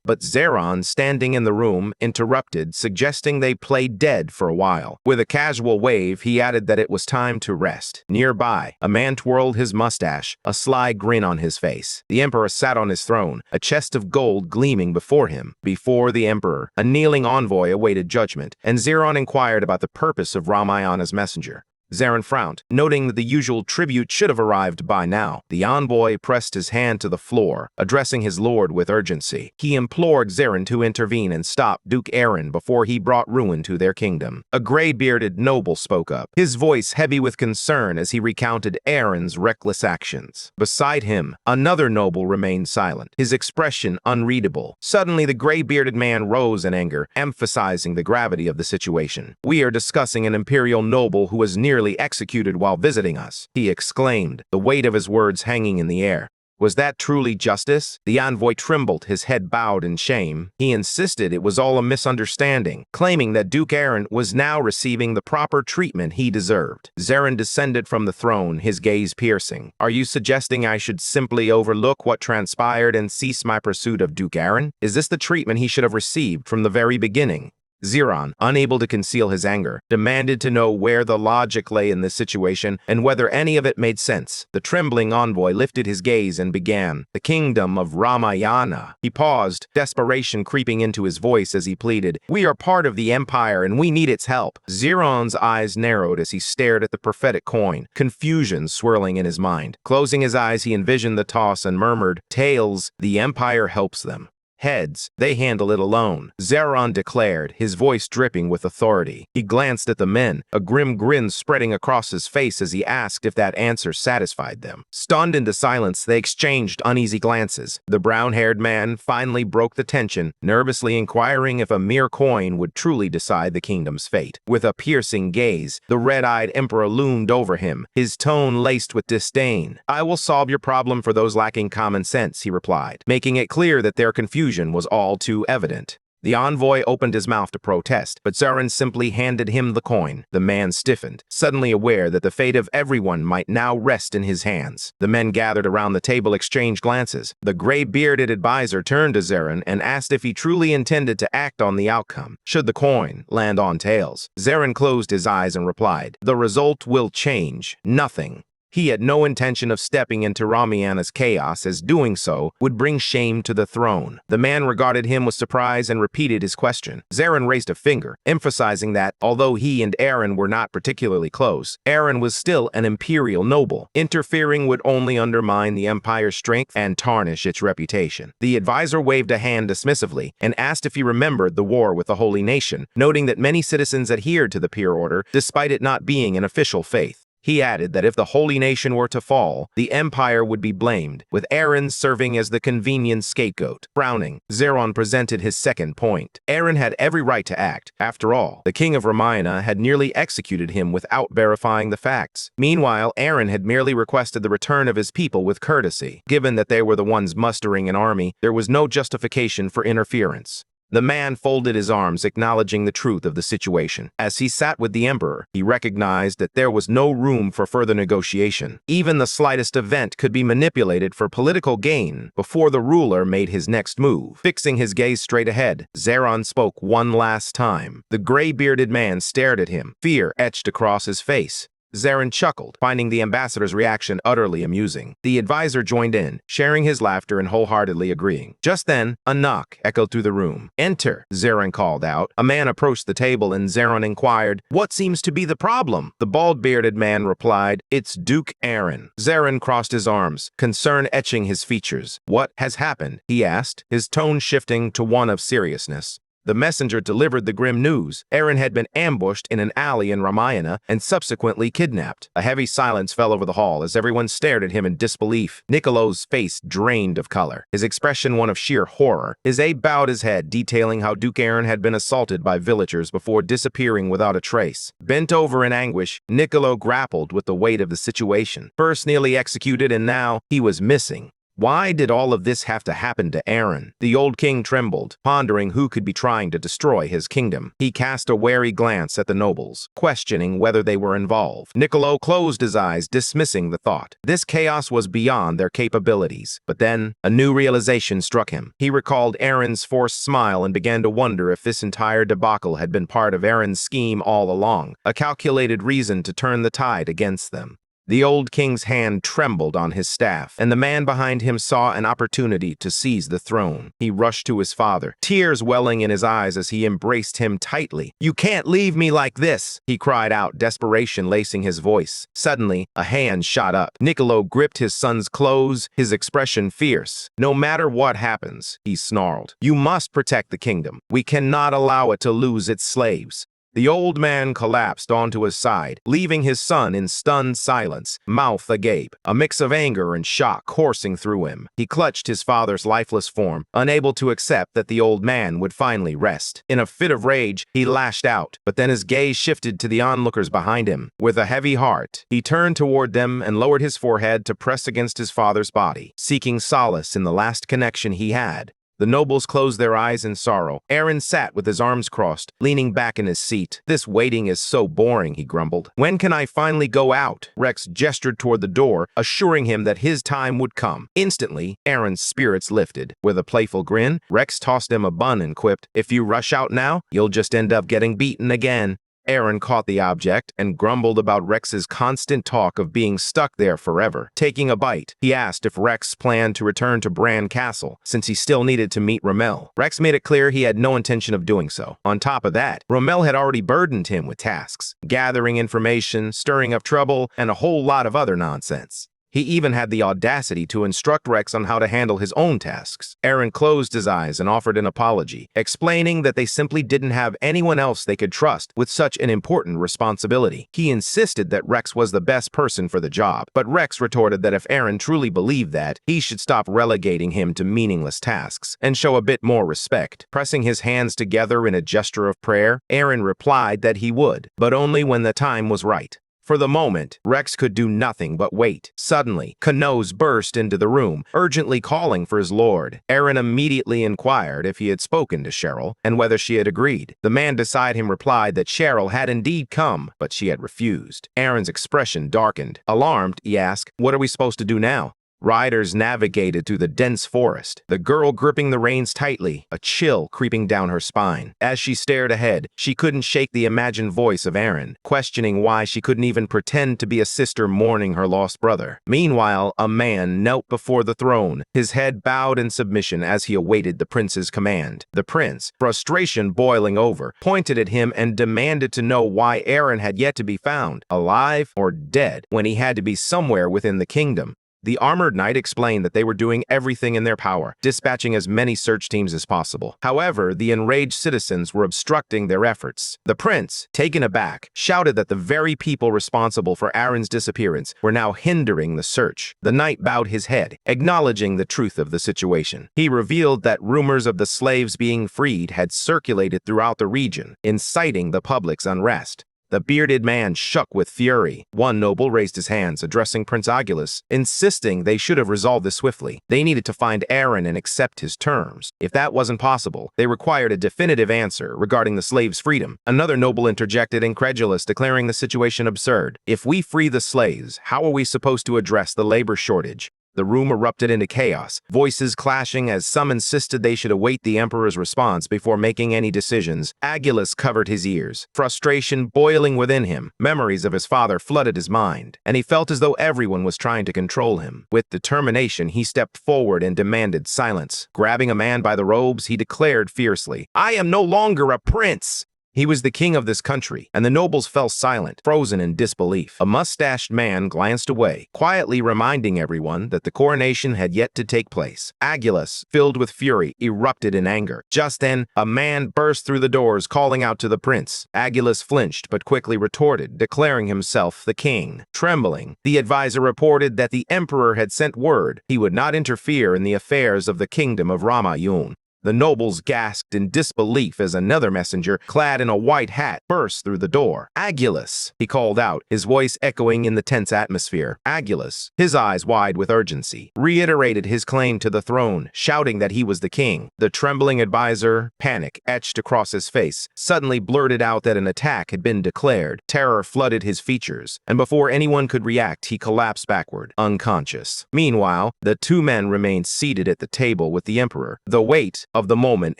But Zeron, standing in the room, interrupted, suggesting they play dead for a while. With a casual wave, he added that it was time to rest. Nearby, a man twirled his mustache, a sly grin on his face. The Emperor sat on his throne, a chest of gold gleaming before him. Before the Emperor, a kneeling envoy awaited judgment, and Zeron inquired about the purpose of Ramayana's messenger. Zeron frowned, noting that the usual tribute should have arrived by now. The envoy pressed his hand to the floor, addressing his lord with urgency. He implored Zeron to intervene and stop Duke Aaron before he brought ruin to their kingdom. A gray-bearded noble spoke up, his voice heavy with concern as he recounted Aaron's reckless actions. Beside him, another noble remained silent, his expression unreadable. Suddenly, the gray-bearded man rose in anger, emphasizing the gravity of the situation. "We are discussing an imperial noble who was nearly executed while visiting us," he exclaimed, the weight of his words hanging in the air. Was that truly justice? The envoy trembled, his head bowed in shame. He insisted it was all a misunderstanding, claiming that Duke Aaron was now receiving the proper treatment he deserved. Zeron descended from the throne, his gaze piercing. "Are you suggesting I should simply overlook what transpired and cease my pursuit of Duke Aaron? Is this the treatment he should have received from the very beginning?" Zeron, unable to conceal his anger, demanded to know where the logic lay in this situation and whether any of it made sense. The trembling envoy lifted his gaze and began, "The kingdom of Ramayana." He paused, desperation creeping into his voice as he pleaded, "We are part of the empire and we need its help." Zeron's eyes narrowed as he stared at the prophetic coin, confusion swirling in his mind. Closing his eyes, he envisioned the toss and murmured, "Tails, the empire helps them. Heads, they handle it alone," Zeron declared, his voice dripping with authority. He glanced at the men, a grim grin spreading across his face as he asked if that answer satisfied them. Stunned into silence, they exchanged uneasy glances. The brown-haired man finally broke the tension, nervously inquiring if a mere coin would truly decide the kingdom's fate. With a piercing gaze, the red-eyed emperor loomed over him, his tone laced with disdain. "I will solve your problem for those lacking common sense," he replied, making it clear that their confusion was all too evident. The envoy opened his mouth to protest, but Zeron simply handed him the coin. The man stiffened, suddenly aware that the fate of everyone might now rest in his hands. The men gathered around the table exchanged glances. The gray-bearded advisor turned to Zeron and asked if he truly intended to act on the outcome, should the coin land on tails. Zeron closed his eyes and replied, "The result will change nothing." He had no intention of stepping into Ramayana's chaos, as doing so would bring shame to the throne. The man regarded him with surprise and repeated his question. Zeron raised a finger, emphasizing that, although he and Aaron were not particularly close, Aaron was still an imperial noble. Interfering would only undermine the empire's strength and tarnish its reputation. The advisor waved a hand dismissively and asked if he remembered the war with the Holy Nation, noting that many citizens adhered to the Pure Order, despite it not being an official faith. He added that if the Holy Nation were to fall, the Empire would be blamed, with Aaron serving as the convenient scapegoat. Frowning, Zeron presented his second point. Aaron had every right to act. After all, the king of Ramayana had nearly executed him without verifying the facts. Meanwhile, Aaron had merely requested the return of his people with courtesy. Given that they were the ones mustering an army, there was no justification for interference. The man folded his arms, acknowledging the truth of the situation. As he sat with the emperor, he recognized that there was no room for further negotiation. Even the slightest event could be manipulated for political gain before the ruler made his next move. Fixing his gaze straight ahead, Zeron spoke one last time. The gray-bearded man stared at him, fear etched across his face. Zeron chuckled, finding the ambassador's reaction utterly amusing. The advisor joined in, sharing his laughter and wholeheartedly agreeing. Just then, a knock echoed through the room. "Enter," Zeron called out. A man approached the table and Zeron inquired, "What seems to be the problem?" The bald-bearded man replied, "It's Duke Aaron." Zeron crossed his arms, concern etching his features. "What has happened?" he asked, his tone shifting to one of seriousness. The messenger delivered the grim news. Aaron had been ambushed in an alley in Ramayana and subsequently kidnapped. A heavy silence fell over the hall as everyone stared at him in disbelief. Niccolo's face drained of color, his expression one of sheer horror. His aide bowed his head, detailing how Duke Aaron had been assaulted by villagers before disappearing without a trace. Bent over in anguish, Niccolo grappled with the weight of the situation. First nearly executed, and now he was missing. Why did all of this have to happen to Aaron? The old king trembled, pondering who could be trying to destroy his kingdom. He cast a wary glance at the nobles, questioning whether they were involved. Niccolo closed his eyes, dismissing the thought. This chaos was beyond their capabilities. But then, a new realization struck him. He recalled Aaron's forced smile and began to wonder if this entire debacle had been part of Aaron's scheme all along, a calculated reason to turn the tide against them. The old king's hand trembled on his staff, and the man behind him saw an opportunity to seize the throne. He rushed to his father, tears welling in his eyes as he embraced him tightly. "You can't leave me like this!" he cried out, desperation lacing his voice. Suddenly, a hand shot up. Niccolo gripped his son's clothes, his expression fierce. "No matter what happens," he snarled, "you must protect the kingdom. We cannot allow it to lose its slaves." The old man collapsed onto his side, leaving his son in stunned silence, mouth agape, a mix of anger and shock coursing through him. He clutched his father's lifeless form, unable to accept that the old man would finally rest. In a fit of rage, he lashed out, but then his gaze shifted to the onlookers behind him. With a heavy heart, he turned toward them and lowered his forehead to press against his father's body, seeking solace in the last connection he had. The nobles closed their eyes in sorrow. Aaron sat with his arms crossed, leaning back in his seat. "This waiting is so boring," he grumbled. "When can I finally go out?" Rex gestured toward the door, assuring him that his time would come. Instantly, Aaron's spirits lifted. With a playful grin, Rex tossed him a bun and quipped, "If you rush out now, you'll just end up getting beaten again." Aaron caught the object and grumbled about Rex's constant talk of being stuck there forever. Taking a bite, he asked if Rex planned to return to Bran Castle, since he still needed to meet Rommel. Rex made it clear he had no intention of doing so. On top of that, Rommel had already burdened him with tasks, gathering information, stirring up trouble, and a whole lot of other nonsense. He even had the audacity to instruct Rex on how to handle his own tasks. Aaron closed his eyes and offered an apology, explaining that they simply didn't have anyone else they could trust with such an important responsibility. He insisted that Rex was the best person for the job, but Rex retorted that if Aaron truly believed that, he should stop relegating him to meaningless tasks and show a bit more respect. Pressing his hands together in a gesture of prayer, Aaron replied that he would, but only when the time was right. For the moment, Rex could do nothing but wait. Suddenly, Knos burst into the room, urgently calling for his lord. Aaron immediately inquired if he had spoken to Cheryl and whether she had agreed. The man beside him replied that Cheryl had indeed come, but she had refused. Aaron's expression darkened. Alarmed, he asked, "What are we supposed to do now?" Riders navigated through the dense forest, the girl gripping the reins tightly, a chill creeping down her spine. As she stared ahead, she couldn't shake the imagined voice of Aaron, questioning why she couldn't even pretend to be a sister mourning her lost brother. Meanwhile, a man knelt before the throne, his head bowed in submission as he awaited the prince's command. The prince, frustration boiling over, pointed at him and demanded to know why Aaron had yet to be found, alive or dead, when he had to be somewhere within the kingdom. The armored knight explained that they were doing everything in their power, dispatching as many search teams as possible. However, the enraged citizens were obstructing their efforts. The prince, taken aback, shouted that the very people responsible for Aaron's disappearance were now hindering the search. The knight bowed his head, acknowledging the truth of the situation. He revealed that rumors of the slaves being freed had circulated throughout the region, inciting the public's unrest. The bearded man shook with fury. One noble raised his hands, addressing Prince Augulus, insisting they should have resolved this swiftly. They needed to find Aaron and accept his terms. If that wasn't possible, they required a definitive answer regarding the slaves' freedom. Another noble interjected, incredulous, declaring the situation absurd. If we free the slaves, how are we supposed to address the labor shortage? The room erupted into chaos, voices clashing as some insisted they should await the emperor's response before making any decisions. Augulus covered his ears, frustration boiling within him. Memories of his father flooded his mind, and he felt as though everyone was trying to control him. With determination, he stepped forward and demanded silence. Grabbing a man by the robes, he declared fiercely, "I am no longer a prince!" He was the king of this country, and the nobles fell silent, frozen in disbelief. A mustached man glanced away, quietly reminding everyone that the coronation had yet to take place. Agulus, filled with fury, erupted in anger. Just then, a man burst through the doors, calling out to the prince. Agulus flinched, but quickly retorted, declaring himself the king. Trembling, the advisor reported that the emperor had sent word he would not interfere in the affairs of the kingdom of Ramayun. The nobles gasped in disbelief as another messenger, clad in a white hat, burst through the door. "Agulus," he called out, his voice echoing in the tense atmosphere. Agulus, his eyes wide with urgency, reiterated his claim to the throne, shouting that he was the king. The trembling advisor, panic etched across his face, suddenly blurted out that an attack had been declared. Terror flooded his features, and before anyone could react, he collapsed backward, unconscious. Meanwhile, the two men remained seated at the table with the emperor, the weight of the moment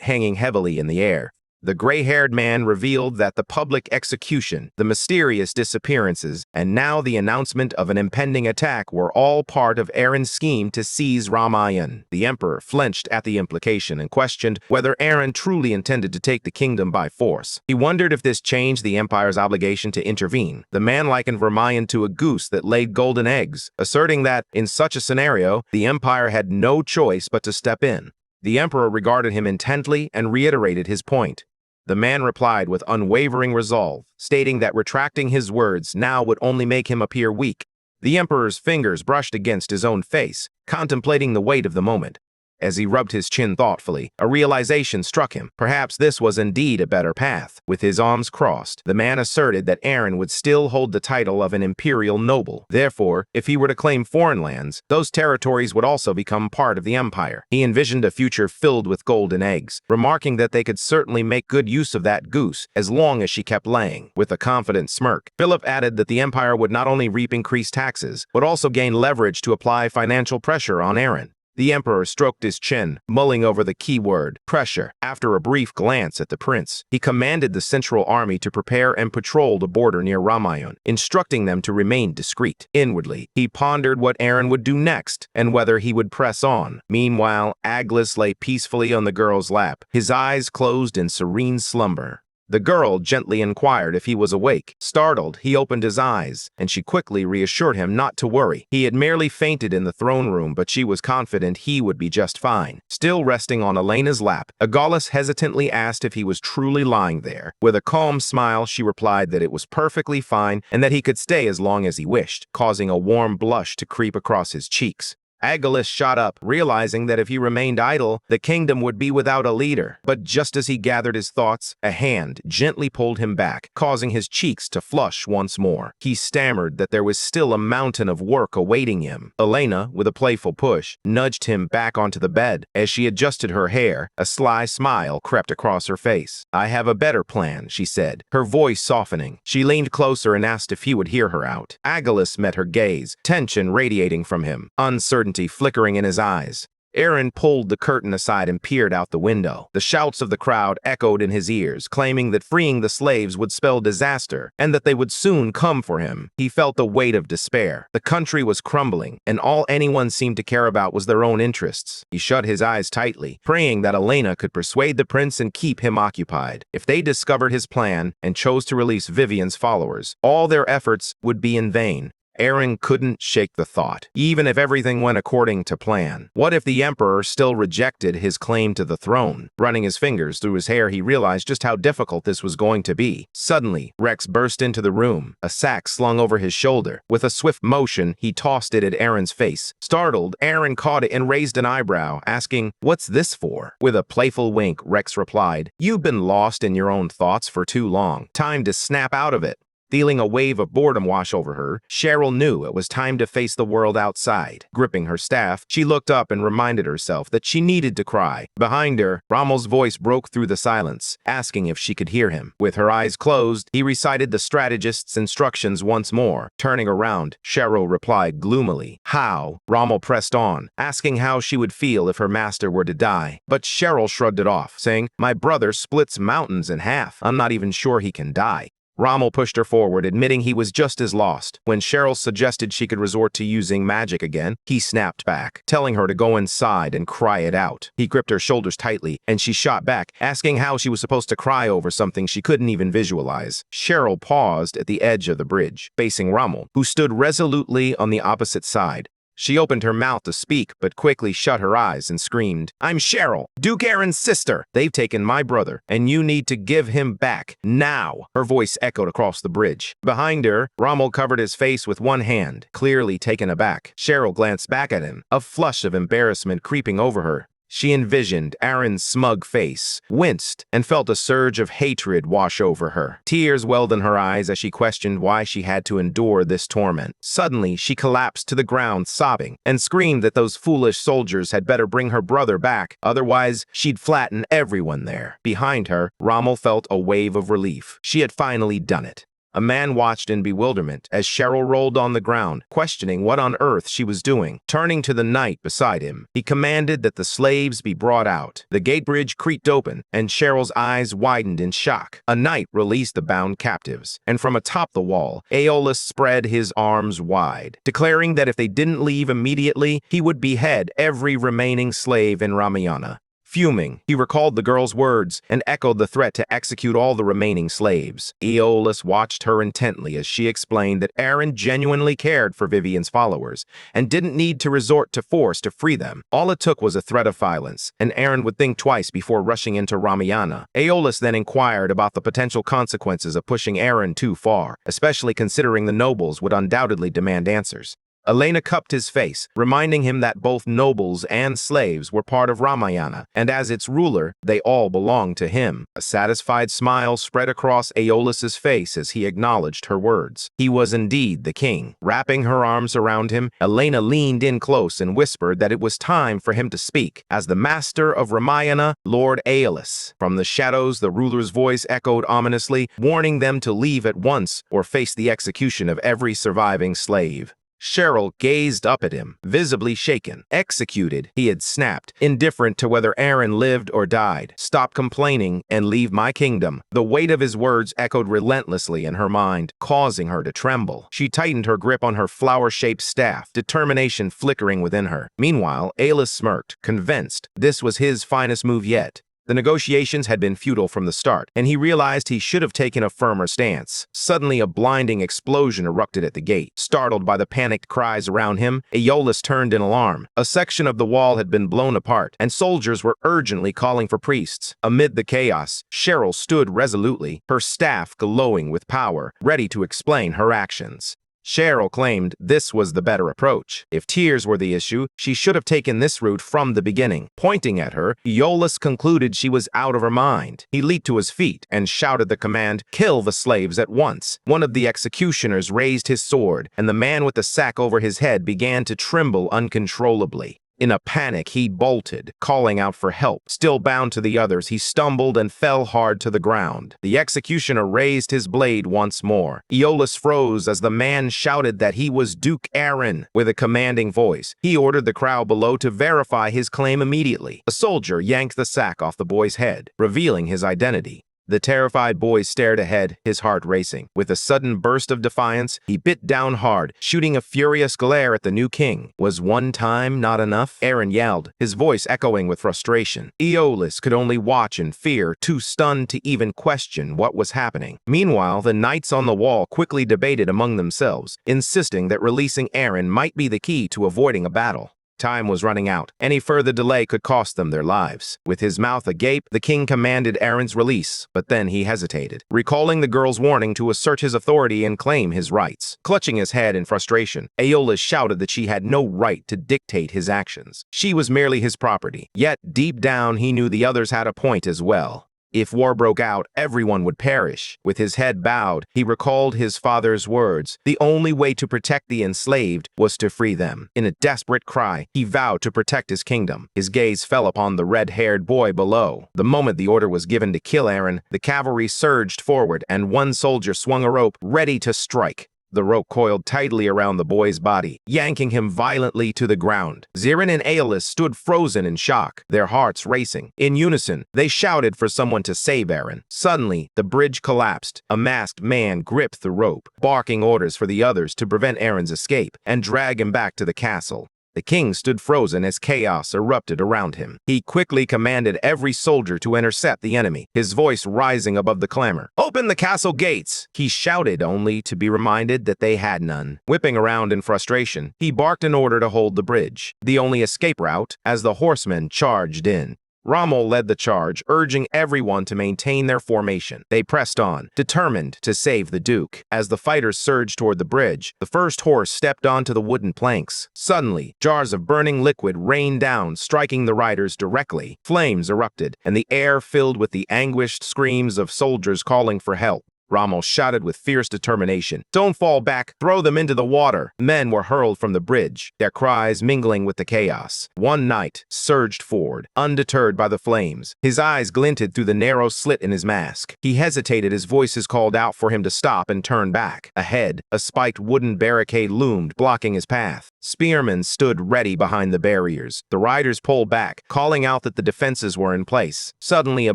hanging heavily in the air. The gray-haired man revealed that the public execution, the mysterious disappearances, and now the announcement of an impending attack were all part of Aaron's scheme to seize Ramayan. The emperor flinched at the implication and questioned whether Aaron truly intended to take the kingdom by force. He wondered if this changed the empire's obligation to intervene. The man likened Ramayan to a goose that laid golden eggs, asserting that, in such a scenario, the empire had no choice but to step in. The emperor regarded him intently and reiterated his point. The man replied with unwavering resolve, stating that retracting his words now would only make him appear weak. The emperor's fingers brushed against his own face, contemplating the weight of the moment. As he rubbed his chin thoughtfully, a realization struck him. Perhaps this was indeed a better path. With his arms crossed, the man asserted that Aaron would still hold the title of an imperial noble. Therefore, if he were to claim foreign lands, those territories would also become part of the empire. He envisioned a future filled with golden eggs, remarking that they could certainly make good use of that goose as long as she kept laying. With a confident smirk, Philip added that the empire would not only reap increased taxes, but also gain leverage to apply financial pressure on Aaron. The emperor stroked his chin, mulling over the key word, pressure. After a brief glance at the prince, he commanded the central army to prepare and patrol the border near Ramayun, instructing them to remain discreet. Inwardly, he pondered what Aaron would do next and whether he would press on. Meanwhile, Agulus lay peacefully on the girl's lap, his eyes closed in serene slumber. The girl gently inquired if he was awake. Startled, he opened his eyes, and she quickly reassured him not to worry. He had merely fainted in the throne room, but she was confident he would be just fine. Still resting on Elena's lap, Agulus hesitantly asked if he was truly lying there. With a calm smile, she replied that it was perfectly fine and that he could stay as long as he wished, causing a warm blush to creep across his cheeks. Agulus shot up, realizing that if he remained idle, the kingdom would be without a leader. But just as he gathered his thoughts, a hand gently pulled him back, causing his cheeks to flush once more. He stammered that there was still a mountain of work awaiting him. Elena, with a playful push, nudged him back onto the bed. As she adjusted her hair, a sly smile crept across her face. "I have a better plan," she said, her voice softening. She leaned closer and asked if he would hear her out. Agulus met her gaze, tension radiating from him, uncertainty flickering in his eyes. Aaron pulled the curtain aside and peered out the window. The shouts of the crowd echoed in his ears, claiming that freeing the slaves would spell disaster and that they would soon come for him. He felt the weight of despair. The country was crumbling, and all anyone seemed to care about was their own interests. He shut his eyes tightly, praying that Elena could persuade the prince and keep him occupied. If they discovered his plan and chose to release Vivian's followers, all their efforts would be in vain. Aaron couldn't shake the thought. Even if everything went according to plan, what if the emperor still rejected his claim to the throne? Running his fingers through his hair, he realized just how difficult this was going to be. Suddenly, Rex burst into the room, a sack slung over his shoulder. With a swift motion, he tossed it at Aaron's face. Startled, Aaron caught it and raised an eyebrow, asking, "What's this for?" With a playful wink, Rex replied, "You've been lost in your own thoughts for too long. Time to snap out of it." Feeling a wave of boredom wash over her, Cheryl knew it was time to face the world outside. Gripping her staff, she looked up and reminded herself that she needed to cry. Behind her, Rommel's voice broke through the silence, asking if she could hear him. With her eyes closed, he recited the strategist's instructions once more. Turning around, Cheryl replied gloomily. "How?" Rommel pressed on, asking how she would feel if her master were to die. But Cheryl shrugged it off, saying, "My brother splits mountains in half. I'm not even sure he can die." Rommel pushed her forward, admitting he was just as lost. When Cheryl suggested she could resort to using magic again, he snapped back, telling her to go inside and cry it out. He gripped her shoulders tightly, and she shot back, asking how she was supposed to cry over something she couldn't even visualize. Cheryl paused at the edge of the bridge, facing Rommel, who stood resolutely on the opposite side. She opened her mouth to speak, but quickly shut her eyes and screamed, "I'm Cheryl, Duke Aaron's sister. They've taken my brother, and you need to give him back, now." Her voice echoed across the bridge. Behind her, Rommel covered his face with one hand, clearly taken aback. Cheryl glanced back at him, a flush of embarrassment creeping over her. She envisioned Aaron's smug face, winced, and felt a surge of hatred wash over her. Tears welled in her eyes as she questioned why she had to endure this torment. Suddenly, she collapsed to the ground, sobbing, and screamed that those foolish soldiers had better bring her brother back, otherwise she'd flatten everyone there. Behind her, Rommel felt a wave of relief. She had finally done it. A man watched in bewilderment as Cheryl rolled on the ground, questioning what on earth she was doing. Turning to the knight beside him, he commanded that the slaves be brought out. The gate bridge creaked open, and Cheryl's eyes widened in shock. A knight released the bound captives, and from atop the wall, Aeolus spread his arms wide, declaring that if they didn't leave immediately, he would behead every remaining slave in Ramayana. Fuming, he recalled the girl's words and echoed the threat to execute all the remaining slaves. Aeolus watched her intently as she explained that Aaron genuinely cared for Vivian's followers and didn't need to resort to force to free them. All it took was a threat of violence, and Aaron would think twice before rushing into Ramayana. Aeolus then inquired about the potential consequences of pushing Aaron too far, especially considering the nobles would undoubtedly demand answers. Elena cupped his face, reminding him that both nobles and slaves were part of Ramayana, and as its ruler, they all belonged to him. A satisfied smile spread across Aeolus's face as he acknowledged her words. He was indeed the king. Wrapping her arms around him, Elena leaned in close and whispered that it was time for him to speak. As the master of Ramayana, Lord Aeolus. From the shadows, the ruler's voice echoed ominously, warning them to leave at once or face the execution of every surviving slave. Cheryl gazed up at him, visibly shaken. Executed, he had snapped, indifferent to whether Aaron lived or died. Stop complaining and leave my kingdom. The weight of his words echoed relentlessly in her mind, causing her to tremble. She tightened her grip on her flower-shaped staff, determination flickering within her. Meanwhile, Aeolus smirked, convinced this was his finest move yet. The negotiations had been futile from the start, and he realized he should have taken a firmer stance. Suddenly, a blinding explosion erupted at the gate. Startled by the panicked cries around him, Aeolus turned in alarm. A section of the wall had been blown apart, and soldiers were urgently calling for priests. Amid the chaos, Cheryl stood resolutely, her staff glowing with power, ready to explain her actions. Cheryl claimed this was the better approach. If tears were the issue, she should have taken this route from the beginning. Pointing at her, Aeolus concluded she was out of her mind. He leaped to his feet and shouted the command, "Kill the slaves at once." One of the executioners raised his sword, and the man with the sack over his head began to tremble uncontrollably. In a panic, he bolted, calling out for help. Still bound to the others, he stumbled and fell hard to the ground. The executioner raised his blade once more. Aeolus froze as the man shouted that he was Duke Aaron. With a commanding voice, he ordered the crowd below to verify his claim immediately. A soldier yanked the sack off the boy's head, revealing his identity. The terrified boy stared ahead, his heart racing. With a sudden burst of defiance, he bit down hard, shooting a furious glare at the new king. Was one time not enough? Aaron yelled, his voice echoing with frustration. Aeolus could only watch in fear, too stunned to even question what was happening. Meanwhile, the knights on the wall quickly debated among themselves, insisting that releasing Aaron might be the key to avoiding a battle. Time was running out. Any further delay could cost them their lives. With his mouth agape, the king commanded Aaron's release, but then he hesitated, recalling the girl's warning to assert his authority and claim his rights. Clutching his head in frustration, Aeolus shouted that she had no right to dictate his actions. She was merely his property. Yet, deep down, he knew the others had a point as well. If war broke out, everyone would perish. With his head bowed, he recalled his father's words. The only way to protect the enslaved was to free them. In a desperate cry, he vowed to protect his kingdom. His gaze fell upon the red-haired boy below. The moment the order was given to kill Aaron, the cavalry surged forward, and one soldier swung a rope, ready to strike. The rope coiled tightly around the boy's body, yanking him violently to the ground. Zirin and Aeolus stood frozen in shock, their hearts racing. In unison, they shouted for someone to save Aaron. Suddenly, the bridge collapsed. A masked man gripped the rope, barking orders for the others to prevent Aaron's escape and drag him back to the castle. The king stood frozen as chaos erupted around him. He quickly commanded every soldier to intercept the enemy, his voice rising above the clamor. "Open the castle gates!" He shouted, only to be reminded that they had none. Whipping around in frustration, he barked an order to hold the bridge, the only escape route, as the horsemen charged in. Rommel led the charge, urging everyone to maintain their formation. They pressed on, determined to save the Duke. As the fighters surged toward the bridge, the first horse stepped onto the wooden planks. Suddenly, jars of burning liquid rained down, striking the riders directly. Flames erupted, and the air filled with the anguished screams of soldiers calling for help. Rommel shouted with fierce determination, "Don't fall back! Throw them into the water!" Men were hurled from the bridge, their cries mingling with the chaos. One knight surged forward, undeterred by the flames. His eyes glinted through the narrow slit in his mask. He hesitated as voices called out for him to stop and turn back. Ahead, a spiked wooden barricade loomed, blocking his path. Spearmen stood ready behind the barriers. The riders pulled back, calling out that the defenses were in place. Suddenly, a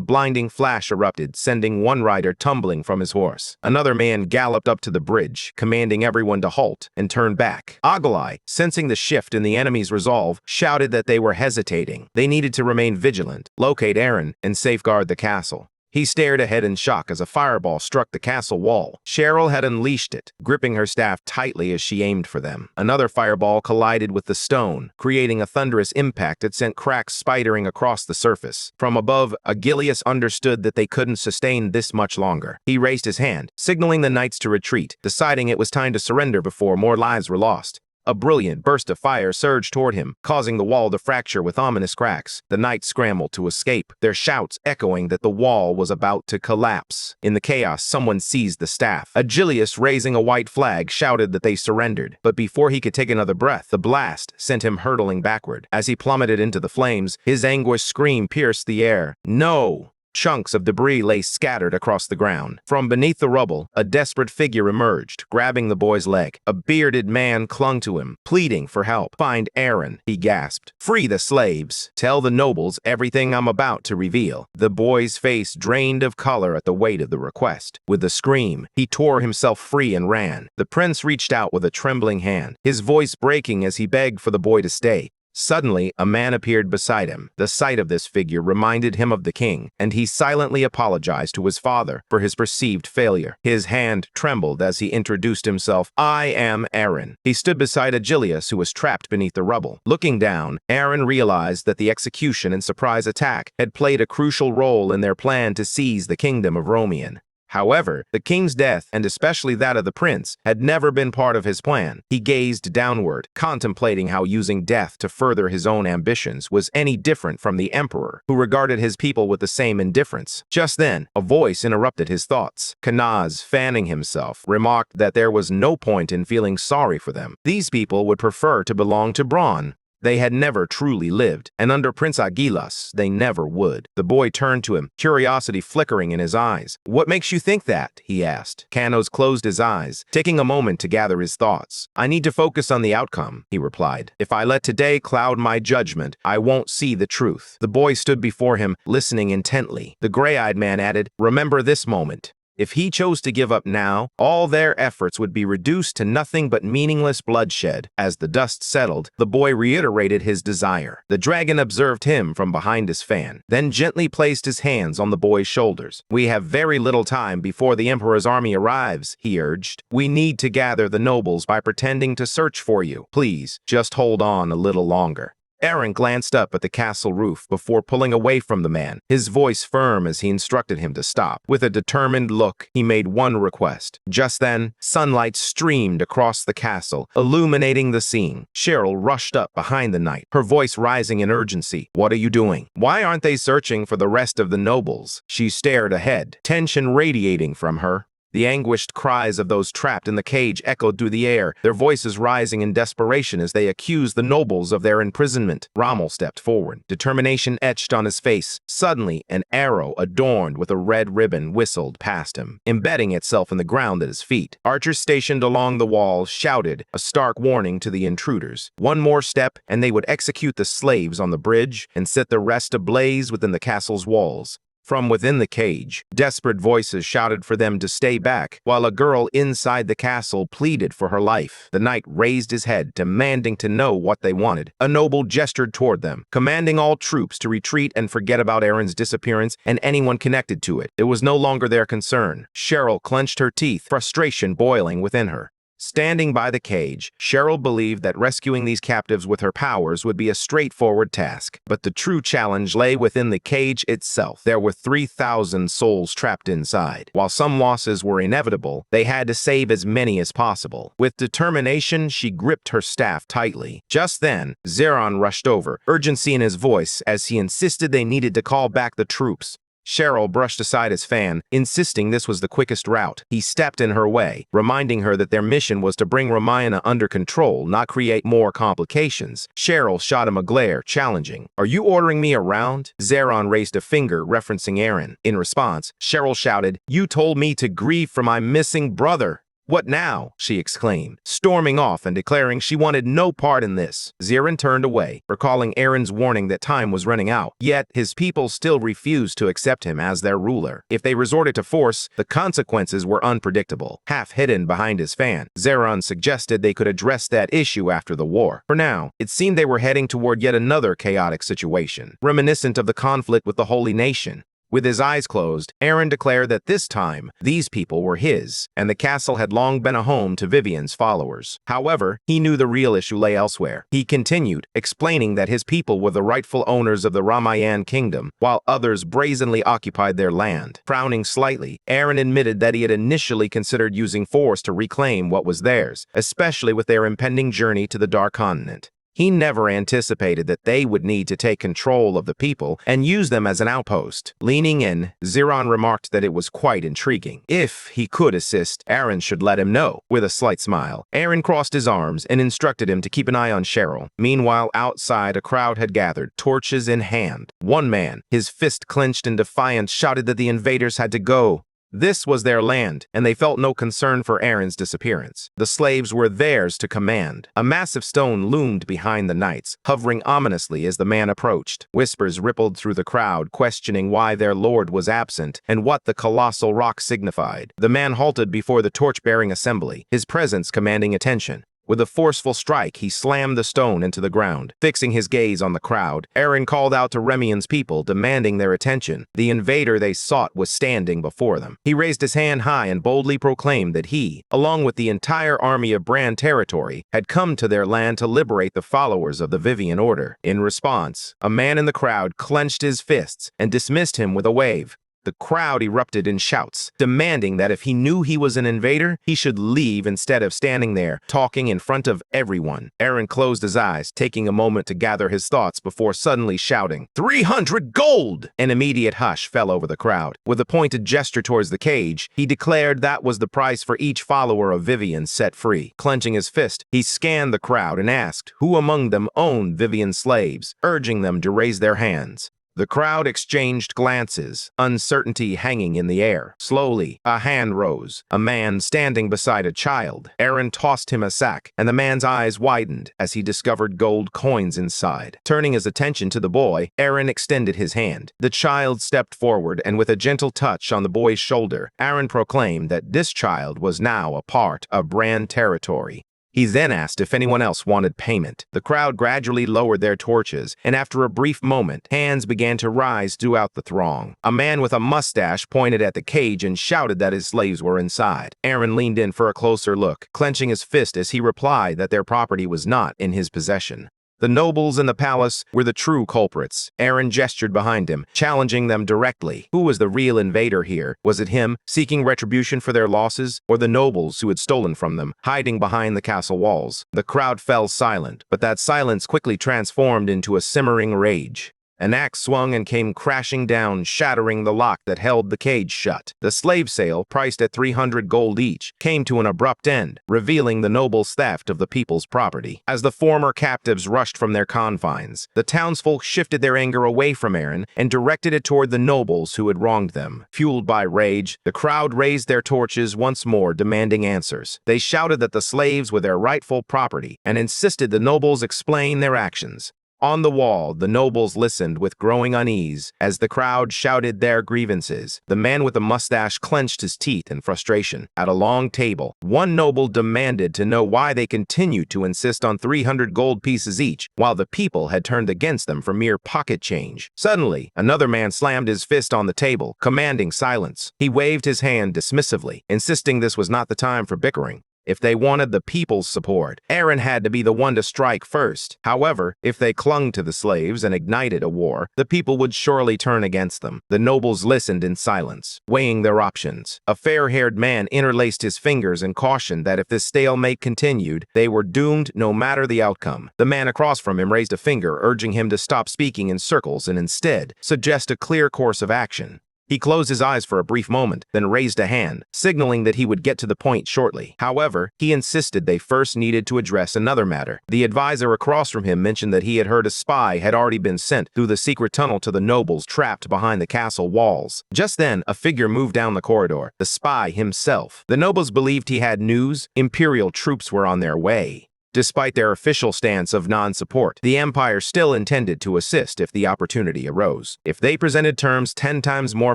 blinding flash erupted, sending one rider tumbling from his horse. Another man galloped up to the bridge, commanding everyone to halt and turn back. Agalai, sensing the shift in the enemy's resolve, shouted that they were hesitating. They needed to remain vigilant, locate Aaron, and safeguard the castle. He stared ahead in shock as a fireball struck the castle wall. Cheryl had unleashed it, gripping her staff tightly as she aimed for them. Another fireball collided with the stone, creating a thunderous impact that sent cracks spidering across the surface. From above, Agilius understood that they couldn't sustain this much longer. He raised his hand, signaling the knights to retreat, deciding it was time to surrender before more lives were lost. A brilliant burst of fire surged toward him, causing the wall to fracture with ominous cracks. The knights scrambled to escape, their shouts echoing that the wall was about to collapse. In the chaos, someone seized the staff. Agilius, raising a white flag, shouted that they surrendered. But before he could take another breath, the blast sent him hurtling backward. As he plummeted into the flames, his anguished scream pierced the air. "No!" Chunks of debris lay scattered across the ground. From beneath the rubble, a desperate figure emerged, grabbing the boy's leg. A bearded man clung to him, pleading for help. "Find Aaron," he gasped. "Free the slaves. Tell the nobles everything I'm about to reveal." The boy's face drained of color at the weight of the request. With a scream, he tore himself free and ran. The prince reached out with a trembling hand, his voice breaking as he begged for the boy to stay. Suddenly, a man appeared beside him. The sight of this figure reminded him of the king, and he silently apologized to his father for his perceived failure. His hand trembled as he introduced himself. "I am Aaron." He stood beside Agilius, who was trapped beneath the rubble. Looking down, Aaron realized that the execution and surprise attack had played a crucial role in their plan to seize the kingdom of Romian. However, the king's death, and especially that of the prince, had never been part of his plan. He gazed downward, contemplating how using death to further his own ambitions was any different from the emperor, who regarded his people with the same indifference. Just then, a voice interrupted his thoughts. Kanaz, fanning himself, remarked that there was no point in feeling sorry for them. These people would prefer to belong to Braun. They had never truly lived, and under Prince Agilas, they never would. The boy turned to him, curiosity flickering in his eyes. "What makes you think that?" he asked. Kanos closed his eyes, taking a moment to gather his thoughts. "I need to focus on the outcome," he replied. "If I let today cloud my judgment, I won't see the truth." The boy stood before him, listening intently. The gray-eyed man added, "Remember this moment. If he chose to give up now, all their efforts would be reduced to nothing but meaningless bloodshed." As the dust settled, the boy reiterated his desire. The dragon observed him from behind his fan, then gently placed his hands on the boy's shoulders. "We have very little time before the emperor's army arrives," he urged. "We need to gather the nobles by pretending to search for you. Please, just hold on a little longer." Aaron glanced up at the castle roof before pulling away from the man, his voice firm as he instructed him to stop. With a determined look, he made one request. Just then, sunlight streamed across the castle, illuminating the scene. Cheryl rushed up behind the knight, her voice rising in urgency. "What are you doing? Why aren't they searching for the rest of the nobles?" She stared ahead, tension radiating from her. The anguished cries of those trapped in the cage echoed through the air, their voices rising in desperation as they accused the nobles of their imprisonment. Rommel stepped forward, determination etched on his face. Suddenly, an arrow adorned with a red ribbon whistled past him, embedding itself in the ground at his feet. Archers stationed along the walls shouted, a stark warning to the intruders. One more step, and they would execute the slaves on the bridge and set the rest ablaze within the castle's walls. From within the cage, desperate voices shouted for them to stay back, while a girl inside the castle pleaded for her life. The knight raised his head, demanding to know what they wanted. A noble gestured toward them, commanding all troops to retreat and forget about Aaron's disappearance and anyone connected to it. It was no longer their concern. Cheryl clenched her teeth, frustration boiling within her. Standing by the cage, Cheryl believed that rescuing these captives with her powers would be a straightforward task. But the true challenge lay within the cage itself. There were 3,000 souls trapped inside. While some losses were inevitable, they had to save as many as possible. With determination, she gripped her staff tightly. Just then, Zeron rushed over, urgency in his voice as he insisted they needed to call back the troops. Cheryl brushed aside his fan, insisting this was the quickest route. He stepped in her way, reminding her that their mission was to bring Ramayana under control, not create more complications. Cheryl shot him a glare, challenging. "Are you ordering me around?" Zeron raised a finger, referencing Aaron. In response, Cheryl shouted, "You told me to grieve for my missing brother." "What now?" she exclaimed, storming off and declaring she wanted no part in this. Zeron turned away, recalling Aaron's warning that time was running out. Yet, his people still refused to accept him as their ruler. If they resorted to force, the consequences were unpredictable. Half hidden behind his fan, Zeron suggested they could address that issue after the war. For now, it seemed they were heading toward yet another chaotic situation, reminiscent of the conflict with the Holy Nation. With his eyes closed, Aaron declared that this time, these people were his, and the castle had long been a home to Vivian's followers. However, he knew the real issue lay elsewhere. He continued, explaining that his people were the rightful owners of the Ramayana kingdom, while others brazenly occupied their land. Frowning slightly, Aaron admitted that he had initially considered using force to reclaim what was theirs, especially with their impending journey to the Dark Continent. He never anticipated that they would need to take control of the people and use them as an outpost. Leaning in, Zeron remarked that it was quite intriguing. If he could assist, Aaron should let him know. With a slight smile, Aaron crossed his arms and instructed him to keep an eye on Cheryl. Meanwhile, outside, a crowd had gathered, torches in hand. One man, his fist clenched in defiance, shouted that the invaders had to go. This was their land, and they felt no concern for Aaron's disappearance. The slaves were theirs to command. A massive stone loomed behind the knights, hovering ominously as the man approached. Whispers rippled through the crowd, questioning why their lord was absent and what the colossal rock signified. The man halted before the torch-bearing assembly, his presence commanding attention. With a forceful strike, he slammed the stone into the ground. Fixing his gaze on the crowd, Aaron called out to Remian's people, demanding their attention. The invader they sought was standing before them. He raised his hand high and boldly proclaimed that he, along with the entire army of Brand territory, had come to their land to liberate the followers of the Vivian Order. In response, a man in the crowd clenched his fists and dismissed him with a wave. The crowd erupted in shouts, demanding that if he knew he was an invader, he should leave instead of standing there, talking in front of everyone. Aaron closed his eyes, taking a moment to gather his thoughts before suddenly shouting, 300 gold! An immediate hush fell over the crowd. With a pointed gesture towards the cage, he declared that was the price for each follower of Vivian set free. Clenching his fist, he scanned the crowd and asked who among them owned Vivian's slaves, urging them to raise their hands. The crowd exchanged glances, uncertainty hanging in the air. Slowly, a hand rose, a man standing beside a child. Aaron tossed him a sack, and the man's eyes widened as he discovered gold coins inside. Turning his attention to the boy, Aaron extended his hand. The child stepped forward, and with a gentle touch on the boy's shoulder, Aaron proclaimed that this child was now a part of Brand territory. He then asked if anyone else wanted payment. The crowd gradually lowered their torches, and after a brief moment, hands began to rise throughout the throng. A man with a mustache pointed at the cage and shouted that his slaves were inside. Aaron leaned in for a closer look, clenching his fist as he replied that their property was not in his possession. The nobles in the palace were the true culprits. Aaron gestured behind him, challenging them directly. Who was the real invader here? Was it him, seeking retribution for their losses, or the nobles who had stolen from them, hiding behind the castle walls? The crowd fell silent, but that silence quickly transformed into a simmering rage. An axe swung and came crashing down, shattering the lock that held the cage shut. The slave sale, priced at 300 gold each, came to an abrupt end, revealing the noble's theft of the people's property. As the former captives rushed from their confines, the townsfolk shifted their anger away from Aaron and directed it toward the nobles who had wronged them. Fueled by rage, the crowd raised their torches once more, demanding answers. They shouted that the slaves were their rightful property and insisted the nobles explain their actions. On the wall, the nobles listened with growing unease as the crowd shouted their grievances. The man with the mustache clenched his teeth in frustration. At a long table, one noble demanded to know why they continued to insist on 300 gold pieces each, while the people had turned against them for mere pocket change. Suddenly, another man slammed his fist on the table, commanding silence. He waved his hand dismissively, insisting this was not the time for bickering. If they wanted the people's support, Aaron had to be the one to strike first. However, if they clung to the slaves and ignited a war, the people would surely turn against them. The nobles listened in silence, weighing their options. A fair-haired man interlaced his fingers and cautioned that if this stalemate continued, they were doomed no matter the outcome. The man across from him raised a finger, urging him to stop speaking in circles and instead suggest a clear course of action. He closed his eyes for a brief moment, then raised a hand, signaling that he would get to the point shortly. However, he insisted they first needed to address another matter. The advisor across from him mentioned that he had heard a spy had already been sent through the secret tunnel to the nobles trapped behind the castle walls. Just then, a figure moved down the corridor, the spy himself. The nobles believed he had news. Imperial troops were on their way. Despite their official stance of non-support, the Empire still intended to assist if the opportunity arose. If they presented terms 10 times more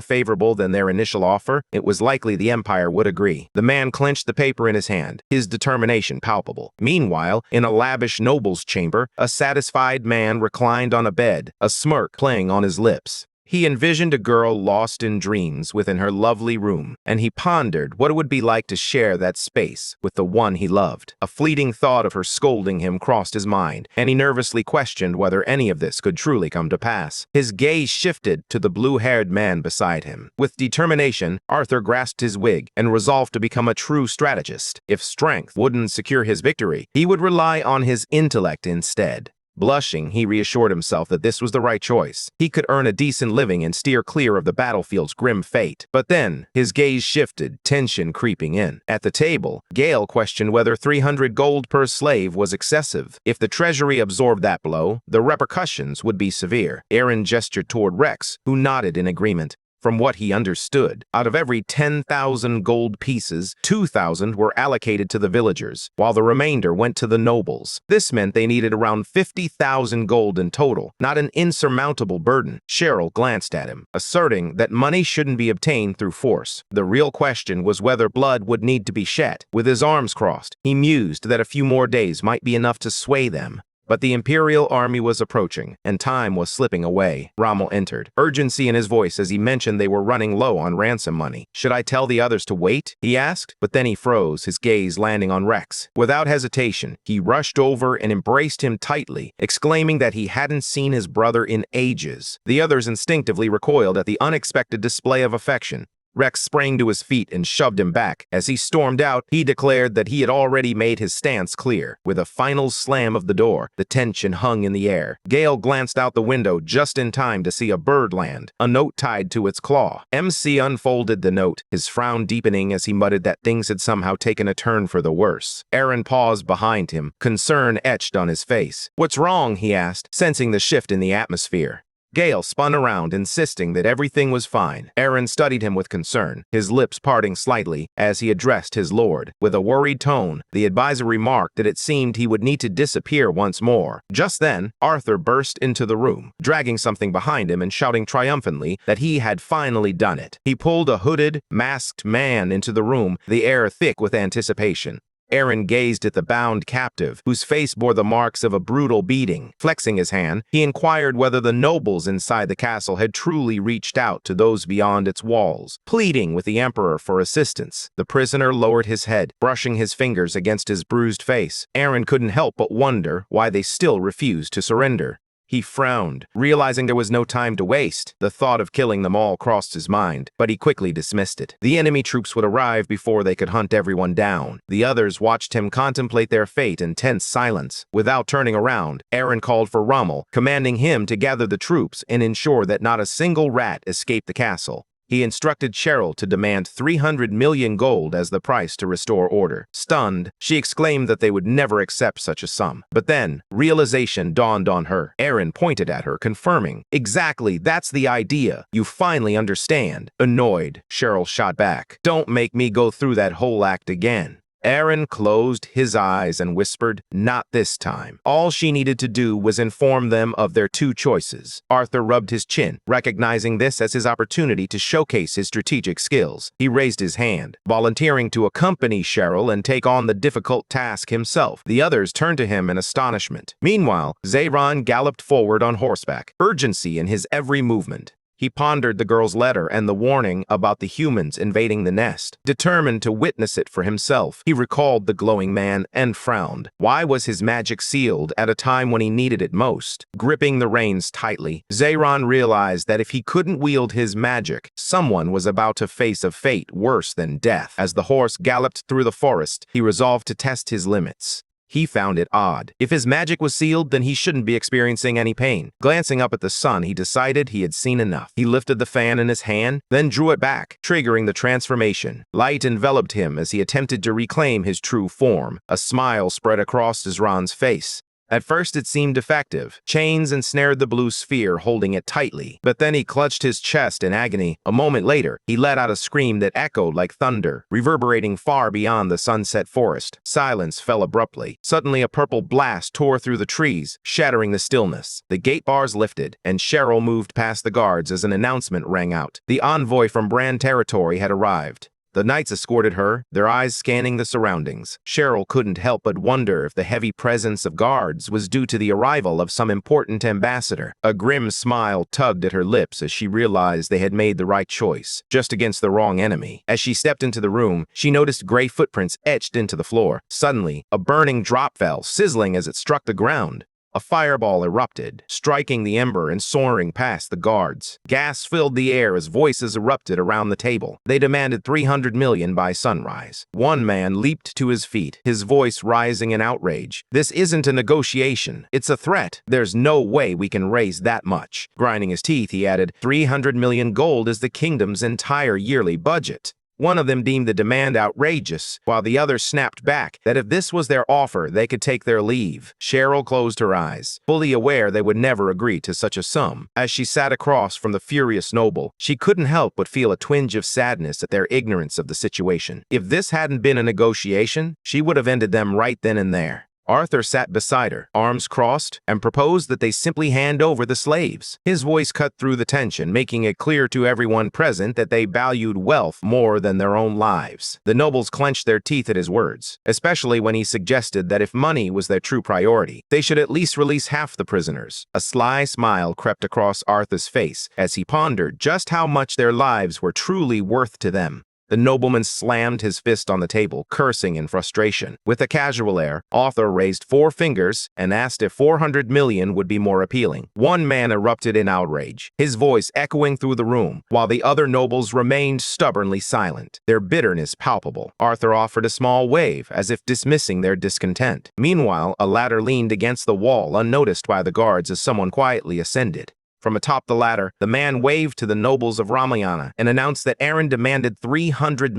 favorable than their initial offer, it was likely the Empire would agree. The man clenched the paper in his hand, his determination palpable. Meanwhile, in a lavish noble's chamber, a satisfied man reclined on a bed, a smirk playing on his lips. He envisioned a girl lost in dreams within her lovely room, and he pondered what it would be like to share that space with the one he loved. A fleeting thought of her scolding him crossed his mind, and he nervously questioned whether any of this could truly come to pass. His gaze shifted to the blue-haired man beside him. With determination, Arthur grasped his wig and resolved to become a true strategist. If strength wouldn't secure his victory, he would rely on his intellect instead. Blushing, he reassured himself that this was the right choice. He could earn a decent living and steer clear of the battlefield's grim fate. But then, his gaze shifted, tension creeping in. At the table, Gale questioned whether 300 gold per slave was excessive. If the treasury absorbed that blow, the repercussions would be severe. Aaron gestured toward Rex, who nodded in agreement. From what he understood, out of every 10,000 gold pieces, 2,000 were allocated to the villagers, while the remainder went to the nobles. This meant they needed around 50,000 gold in total, not an insurmountable burden. Cheryl glanced at him, asserting that money shouldn't be obtained through force. The real question was whether blood would need to be shed. With his arms crossed, he mused that a few more days might be enough to sway them. But the Imperial army was approaching, and time was slipping away. Rommel entered, urgency in his voice as he mentioned they were running low on ransom money. "Should I tell the others to wait?" he asked, but then he froze, his gaze landing on Rex. Without hesitation, he rushed over and embraced him tightly, exclaiming that he hadn't seen his brother in ages. The others instinctively recoiled at the unexpected display of affection. Rex sprang to his feet and shoved him back. As he stormed out, he declared that he had already made his stance clear. With a final slam of the door, the tension hung in the air. Gale glanced out the window just in time to see a bird land, a note tied to its claw. MC unfolded the note, his frown deepening as he muttered that things had somehow taken a turn for the worse. Aaron paused behind him, concern etched on his face. "What's wrong?" he asked, sensing the shift in the atmosphere. Gale spun around, insisting that everything was fine. Aaron studied him with concern, his lips parting slightly as he addressed his lord. With a worried tone, the advisor remarked that it seemed he would need to disappear once more. Just then, Arthur burst into the room, dragging something behind him and shouting triumphantly that he had finally done it. He pulled a hooded, masked man into the room, the air thick with anticipation. Aaron gazed at the bound captive, whose face bore the marks of a brutal beating. Flexing his hand, he inquired whether the nobles inside the castle had truly reached out to those beyond its walls, pleading with the emperor for assistance. The prisoner lowered his head, brushing his fingers against his bruised face. Aaron couldn't help but wonder why they still refused to surrender. He frowned, realizing there was no time to waste. The thought of killing them all crossed his mind, but he quickly dismissed it. The enemy troops would arrive before they could hunt everyone down. The others watched him contemplate their fate in tense silence. Without turning around, Aaron called for Rommel, commanding him to gather the troops and ensure that not a single rat escaped the castle. He instructed Cheryl to demand 300 million gold as the price to restore order. Stunned, she exclaimed that they would never accept such a sum. But then, realization dawned on her. Aaron pointed at her, confirming, "Exactly, that's the idea. You finally understand." Annoyed, Cheryl shot back, "Don't make me go through that whole act again." Aaron closed his eyes and whispered, "Not this time." All she needed to do was inform them of their two choices. Arthur rubbed his chin, recognizing this as his opportunity to showcase his strategic skills. He raised his hand, volunteering to accompany Cheryl and take on the difficult task himself. The others turned to him in astonishment. Meanwhile, Zayron galloped forward on horseback, urgency in his every movement. He pondered the girl's letter and the warning about the humans invading the nest. Determined to witness it for himself, he recalled the glowing man and frowned. Why was his magic sealed at a time when he needed it most? Gripping the reins tightly, Zayron realized that if he couldn't wield his magic, someone was about to face a fate worse than death. As the horse galloped through the forest, he resolved to test his limits. He found it odd. If his magic was sealed, then he shouldn't be experiencing any pain. Glancing up at the sun, he decided he had seen enough. He lifted the fan in his hand, then drew it back, triggering the transformation. Light enveloped him as he attempted to reclaim his true form. A smile spread across Zayron's face. At first it seemed effective. Chains ensnared the blue sphere, holding it tightly. But then he clutched his chest in agony. A moment later, he let out a scream that echoed like thunder, reverberating far beyond the sunset forest. Silence fell abruptly. Suddenly a purple blast tore through the trees, shattering the stillness. The gate bars lifted, and Cheryl moved past the guards as an announcement rang out. The envoy from Brand territory had arrived. The knights escorted her, their eyes scanning the surroundings. Cheryl couldn't help but wonder if the heavy presence of guards was due to the arrival of some important ambassador. A grim smile tugged at her lips as she realized they had made the right choice, just against the wrong enemy. As she stepped into the room, she noticed gray footprints etched into the floor. Suddenly, a burning drop fell, sizzling as it struck the ground. A fireball erupted, striking the ember and soaring past the guards. Gas filled the air as voices erupted around the table. They demanded 300 million by sunrise. One man leaped to his feet, his voice rising in outrage. "This isn't a negotiation. It's a threat. There's no way we can raise that much." Grinding his teeth, he added, 300 million gold is the kingdom's entire yearly budget. One of them deemed the demand outrageous, while the other snapped back that if this was their offer, they could take their leave. Cheryl closed her eyes, fully aware they would never agree to such a sum. As she sat across from the furious noble, she couldn't help but feel a twinge of sadness at their ignorance of the situation. If this hadn't been a negotiation, she would have ended them right then and there. Arthur sat beside her, arms crossed, and proposed that they simply hand over the slaves. His voice cut through the tension, making it clear to everyone present that they valued wealth more than their own lives. The nobles clenched their teeth at his words, especially when he suggested that if money was their true priority, they should at least release half the prisoners. A sly smile crept across Arthur's face as he pondered just how much their lives were truly worth to them. The nobleman slammed his fist on the table, cursing in frustration. With a casual air, Arthur raised 4 fingers and asked if 400 million would be more appealing. One man erupted in outrage, his voice echoing through the room, while the other nobles remained stubbornly silent, their bitterness palpable. Arthur offered a small wave, as if dismissing their discontent. Meanwhile, a ladder leaned against the wall, unnoticed by the guards as someone quietly ascended. From atop the ladder, the man waved to the nobles of Ramayana and announced that Aaron demanded 300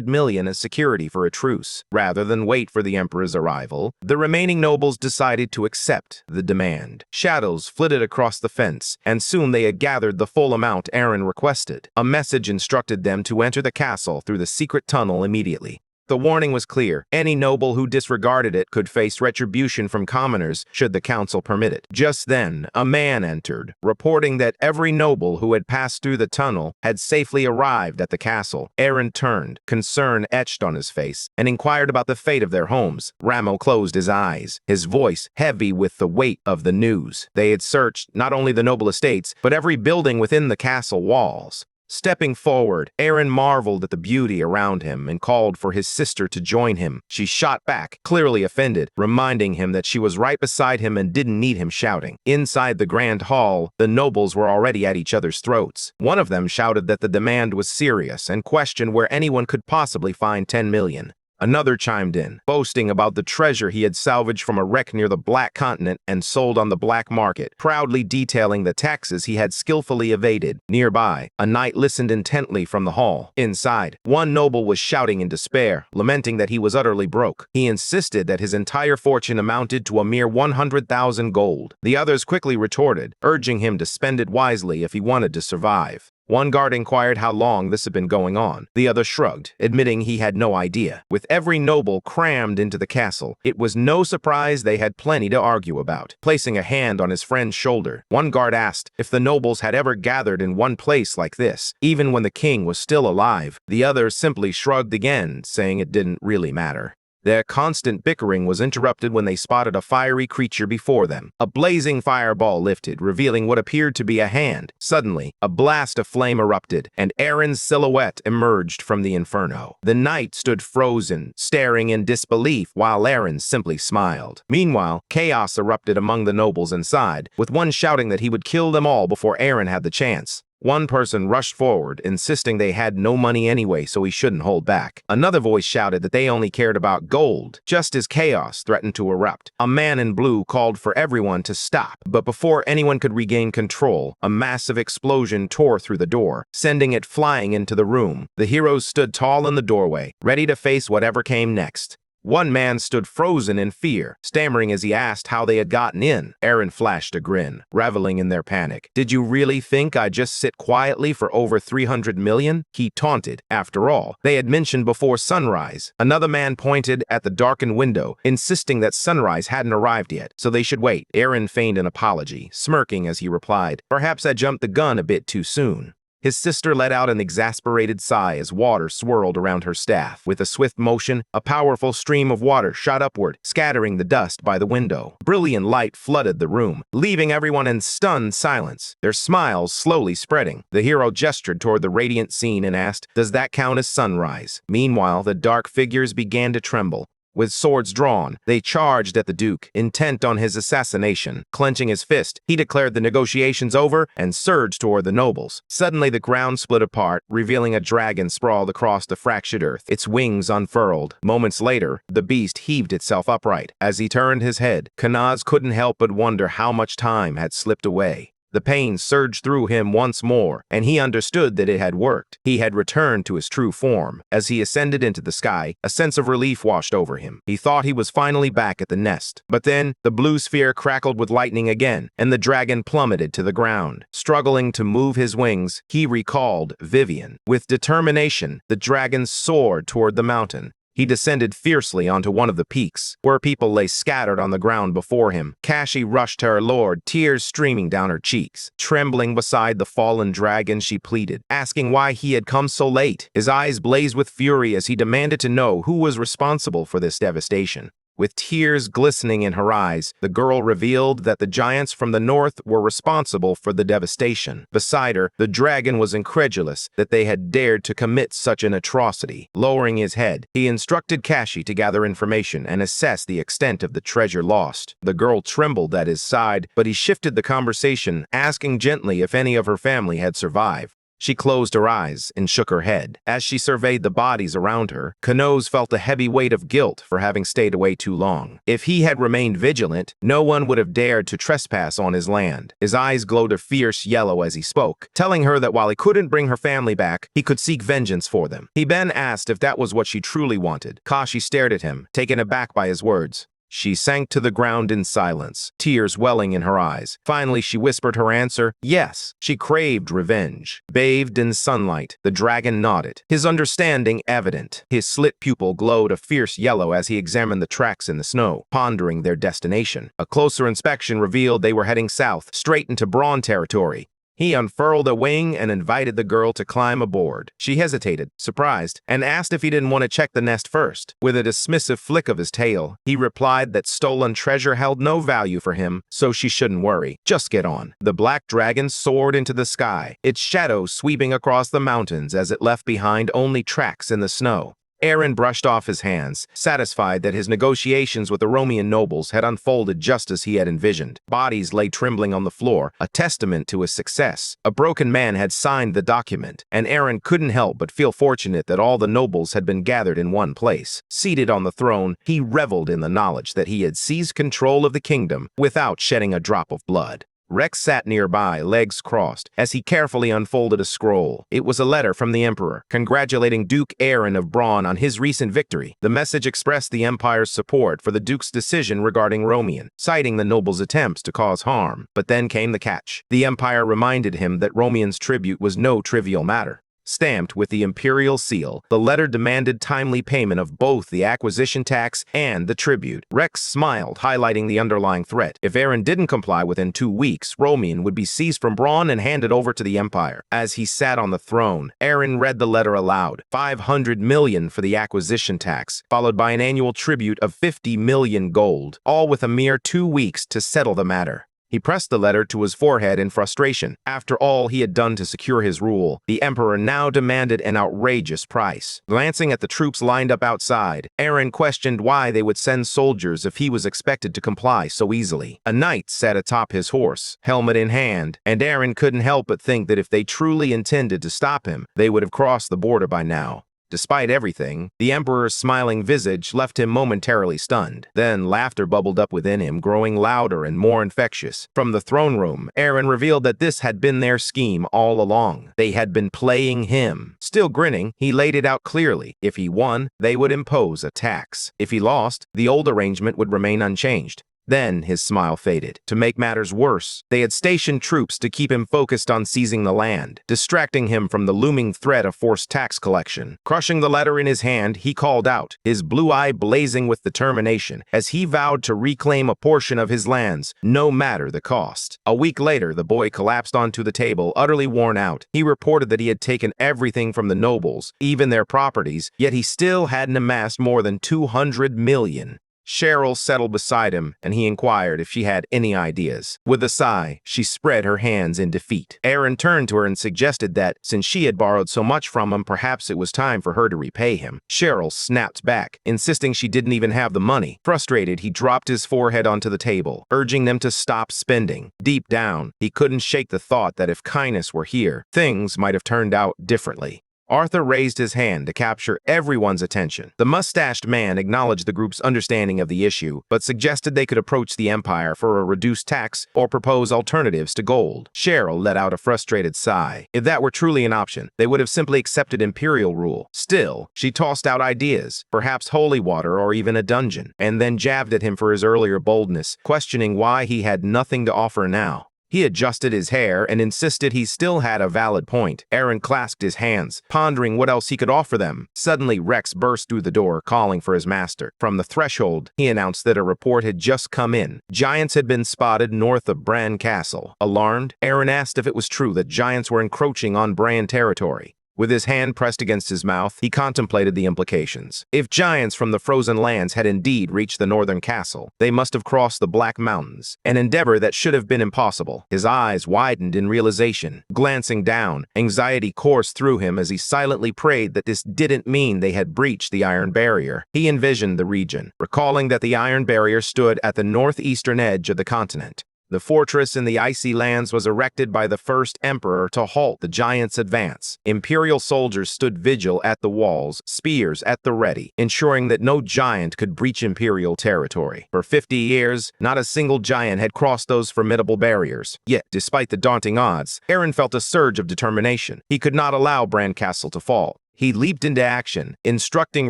million as security for a truce. Rather than wait for the emperor's arrival, the remaining nobles decided to accept the demand. Shadows flitted across the fence, and soon they had gathered the full amount Aaron requested. A message instructed them to enter the castle through the secret tunnel immediately. The warning was clear. Any noble who disregarded it could face retribution from commoners should the council permit it. Just then, a man entered, reporting that every noble who had passed through the tunnel had safely arrived at the castle. Aaron turned, concern etched on his face, and inquired about the fate of their homes. Ramo closed his eyes, his voice heavy with the weight of the news. They had searched not only the noble estates, but every building within the castle walls. Stepping forward, Aaron marveled at the beauty around him and called for his sister to join him. She shot back, clearly offended, reminding him that she was right beside him and didn't need him shouting. Inside the grand hall, the nobles were already at each other's throats. One of them shouted that the demand was serious and questioned where anyone could possibly find 10 million. Another chimed in, boasting about the treasure he had salvaged from a wreck near the Black Continent and sold on the black market, proudly detailing the taxes he had skillfully evaded. Nearby, a knight listened intently from the hall. Inside, one noble was shouting in despair, lamenting that he was utterly broke. He insisted that his entire fortune amounted to a mere 100,000 gold. The others quickly retorted, urging him to spend it wisely if he wanted to survive. One guard inquired how long this had been going on. The other shrugged, admitting he had no idea. With every noble crammed into the castle, it was no surprise they had plenty to argue about. Placing a hand on his friend's shoulder, one guard asked if the nobles had ever gathered in one place like this, even when the king was still alive. The other simply shrugged again, saying it didn't really matter. Their constant bickering was interrupted when they spotted a fiery creature before them. A blazing fireball lifted, revealing what appeared to be a hand. Suddenly, a blast of flame erupted, and Aaron's silhouette emerged from the inferno. The knight stood frozen, staring in disbelief, while Aaron simply smiled. Meanwhile, chaos erupted among the nobles inside, with one shouting that he would kill them all before Aaron had the chance. One person rushed forward, insisting they had no money anyway, so he shouldn't hold back. Another voice shouted that they only cared about gold, just as chaos threatened to erupt. A man in blue called for everyone to stop, but before anyone could regain control, a massive explosion tore through the door, sending it flying into the room. The heroes stood tall in the doorway, ready to face whatever came next. One man stood frozen in fear, stammering as he asked how they had gotten in. Aaron flashed a grin, reveling in their panic. "Did you really think I'd just sit quietly for over 300 million? He taunted. After all, they had mentioned before sunrise. Another man pointed at the darkened window, insisting that sunrise hadn't arrived yet, so they should wait. Aaron feigned an apology, smirking as he replied, "Perhaps I jumped the gun a bit too soon." His sister let out an exasperated sigh as water swirled around her staff. With a swift motion, a powerful stream of water shot upward, scattering the dust by the window. Brilliant light flooded the room, leaving everyone in stunned silence, their smiles slowly spreading. The hero gestured toward the radiant scene and asked, "Does that count as sunrise?" Meanwhile, the dark figures began to tremble. With swords drawn, they charged at the Duke, intent on his assassination. Clenching his fist, he declared the negotiations over and surged toward the nobles. Suddenly, the ground split apart, revealing a dragon sprawled across the fractured earth, its wings unfurled. Moments later, the beast heaved itself upright. As he turned his head, Kanaz couldn't help but wonder how much time had slipped away. The pain surged through him once more, and he understood that it had worked. He had returned to his true form. As he ascended into the sky, a sense of relief washed over him. He thought he was finally back at the nest. But then, the blue sphere crackled with lightning again, and the dragon plummeted to the ground. Struggling to move his wings, he recalled Vivian. With determination, the dragon soared toward the mountain. He descended fiercely onto one of the peaks, where people lay scattered on the ground before him. Kashi rushed to her lord, tears streaming down her cheeks. Trembling beside the fallen dragon, she pleaded, asking why he had come so late. His eyes blazed with fury as he demanded to know who was responsible for this devastation. With tears glistening in her eyes, the girl revealed that the giants from the north were responsible for the devastation. Beside her, the dragon was incredulous that they had dared to commit such an atrocity. Lowering his head, he instructed Kashi to gather information and assess the extent of the treasure lost. The girl trembled at his side, but he shifted the conversation, asking gently if any of her family had survived. She closed her eyes and shook her head. As she surveyed the bodies around her, Kanaz felt a heavy weight of guilt for having stayed away too long. If he had remained vigilant, no one would have dared to trespass on his land. His eyes glowed a fierce yellow as he spoke, telling her that while he couldn't bring her family back, he could seek vengeance for them. He then asked if that was what she truly wanted. Kashi stared at him, taken aback by his words. She sank to the ground in silence, tears welling in her eyes. Finally, she whispered her answer, yes. She craved revenge. Bathed in sunlight, the dragon nodded, his understanding evident. His slit pupil glowed a fierce yellow as he examined the tracks in the snow, pondering their destination. A closer inspection revealed they were heading south, straight into Braun territory. He unfurled a wing and invited the girl to climb aboard. She hesitated, surprised, and asked if he didn't want to check the nest first. With a dismissive flick of his tail, he replied that stolen treasure held no value for him, so she shouldn't worry. Just get on. The black dragon soared into the sky, its shadow sweeping across the mountains as it left behind only tracks in the snow. Aaron brushed off his hands, satisfied that his negotiations with the Romian nobles had unfolded just as he had envisioned. Bodies lay trembling on the floor, a testament to his success. A broken man had signed the document, and Aaron couldn't help but feel fortunate that all the nobles had been gathered in one place. Seated on the throne, he reveled in the knowledge that he had seized control of the kingdom without shedding a drop of blood. Rex sat nearby, legs crossed, as he carefully unfolded a scroll. It was a letter from the Emperor, congratulating Duke Aaron of Braun on his recent victory. The message expressed the Empire's support for the Duke's decision regarding Romian, citing the noble's attempts to cause harm. But then came the catch. The Empire reminded him that Romian's tribute was no trivial matter. Stamped with the imperial seal, the letter demanded timely payment of both the acquisition tax and the tribute. Rex smiled, highlighting the underlying threat. If Aaron didn't comply within 2 weeks, Romian would be seized from Braun and handed over to the Empire. As he sat on the throne, Aaron read the letter aloud. 500 million for the acquisition tax, followed by an annual tribute of 50 million gold, all with a mere 2 weeks to settle the matter. He pressed the letter to his forehead in frustration. After all he had done to secure his rule, the Emperor now demanded an outrageous price. Glancing at the troops lined up outside, Aaron questioned why they would send soldiers if he was expected to comply so easily. A knight sat atop his horse, helmet in hand, and Aaron couldn't help but think that if they truly intended to stop him, they would have crossed the border by now. Despite everything, the Emperor's smiling visage left him momentarily stunned. Then laughter bubbled up within him, growing louder and more infectious. From the throne room, Aaron revealed that this had been their scheme all along. They had been playing him. Still grinning, he laid it out clearly. If he won, they would impose a tax. If he lost, the old arrangement would remain unchanged. Then his smile faded. To make matters worse, they had stationed troops to keep him focused on seizing the land, distracting him from the looming threat of forced tax collection. Crushing the letter in his hand, he called out, his blue eye blazing with determination, as he vowed to reclaim a portion of his lands, no matter the cost. A week later, the boy collapsed onto the table, utterly worn out. He reported that he had taken everything from the nobles, even their properties, yet he still hadn't amassed more than 200 million. Cheryl settled beside him, and he inquired if she had any ideas. With a sigh, she spread her hands in defeat. Aaron turned to her and suggested that, since she had borrowed so much from him, perhaps it was time for her to repay him. Cheryl snapped back, insisting she didn't even have the money. Frustrated, he dropped his forehead onto the table, urging them to stop spending. Deep down, he couldn't shake the thought that if kindness were here, things might have turned out differently. Arthur raised his hand to capture everyone's attention. The mustached man acknowledged the group's understanding of the issue, but suggested they could approach the Empire for a reduced tax or propose alternatives to gold. Cheryl let out a frustrated sigh. If that were truly an option, they would have simply accepted imperial rule. Still, she tossed out ideas, perhaps holy water or even a dungeon, and then jabbed at him for his earlier boldness, questioning why he had nothing to offer now. He adjusted his hair and insisted he still had a valid point. Aaron clasped his hands, pondering what else he could offer them. Suddenly, Rex burst through the door, calling for his master. From the threshold, he announced that a report had just come in. Giants had been spotted north of Bran Castle. Alarmed, Aaron asked if it was true that giants were encroaching on Bran territory. With his hand pressed against his mouth, he contemplated the implications. If giants from the frozen lands had indeed reached the northern castle, they must have crossed the Black Mountains, an endeavor that should have been impossible. His eyes widened in realization. Glancing down, anxiety coursed through him as he silently prayed that this didn't mean they had breached the Iron Barrier. He envisioned the region, recalling that the Iron Barrier stood at the northeastern edge of the continent. The fortress in the icy lands was erected by the first emperor to halt the giants' advance. Imperial soldiers stood vigil at the walls, spears at the ready, ensuring that no giant could breach imperial territory. For 50 years, not a single giant had crossed those formidable barriers. Yet, despite the daunting odds, Aaron felt a surge of determination. He could not allow Bran Castle to fall. He leaped into action, instructing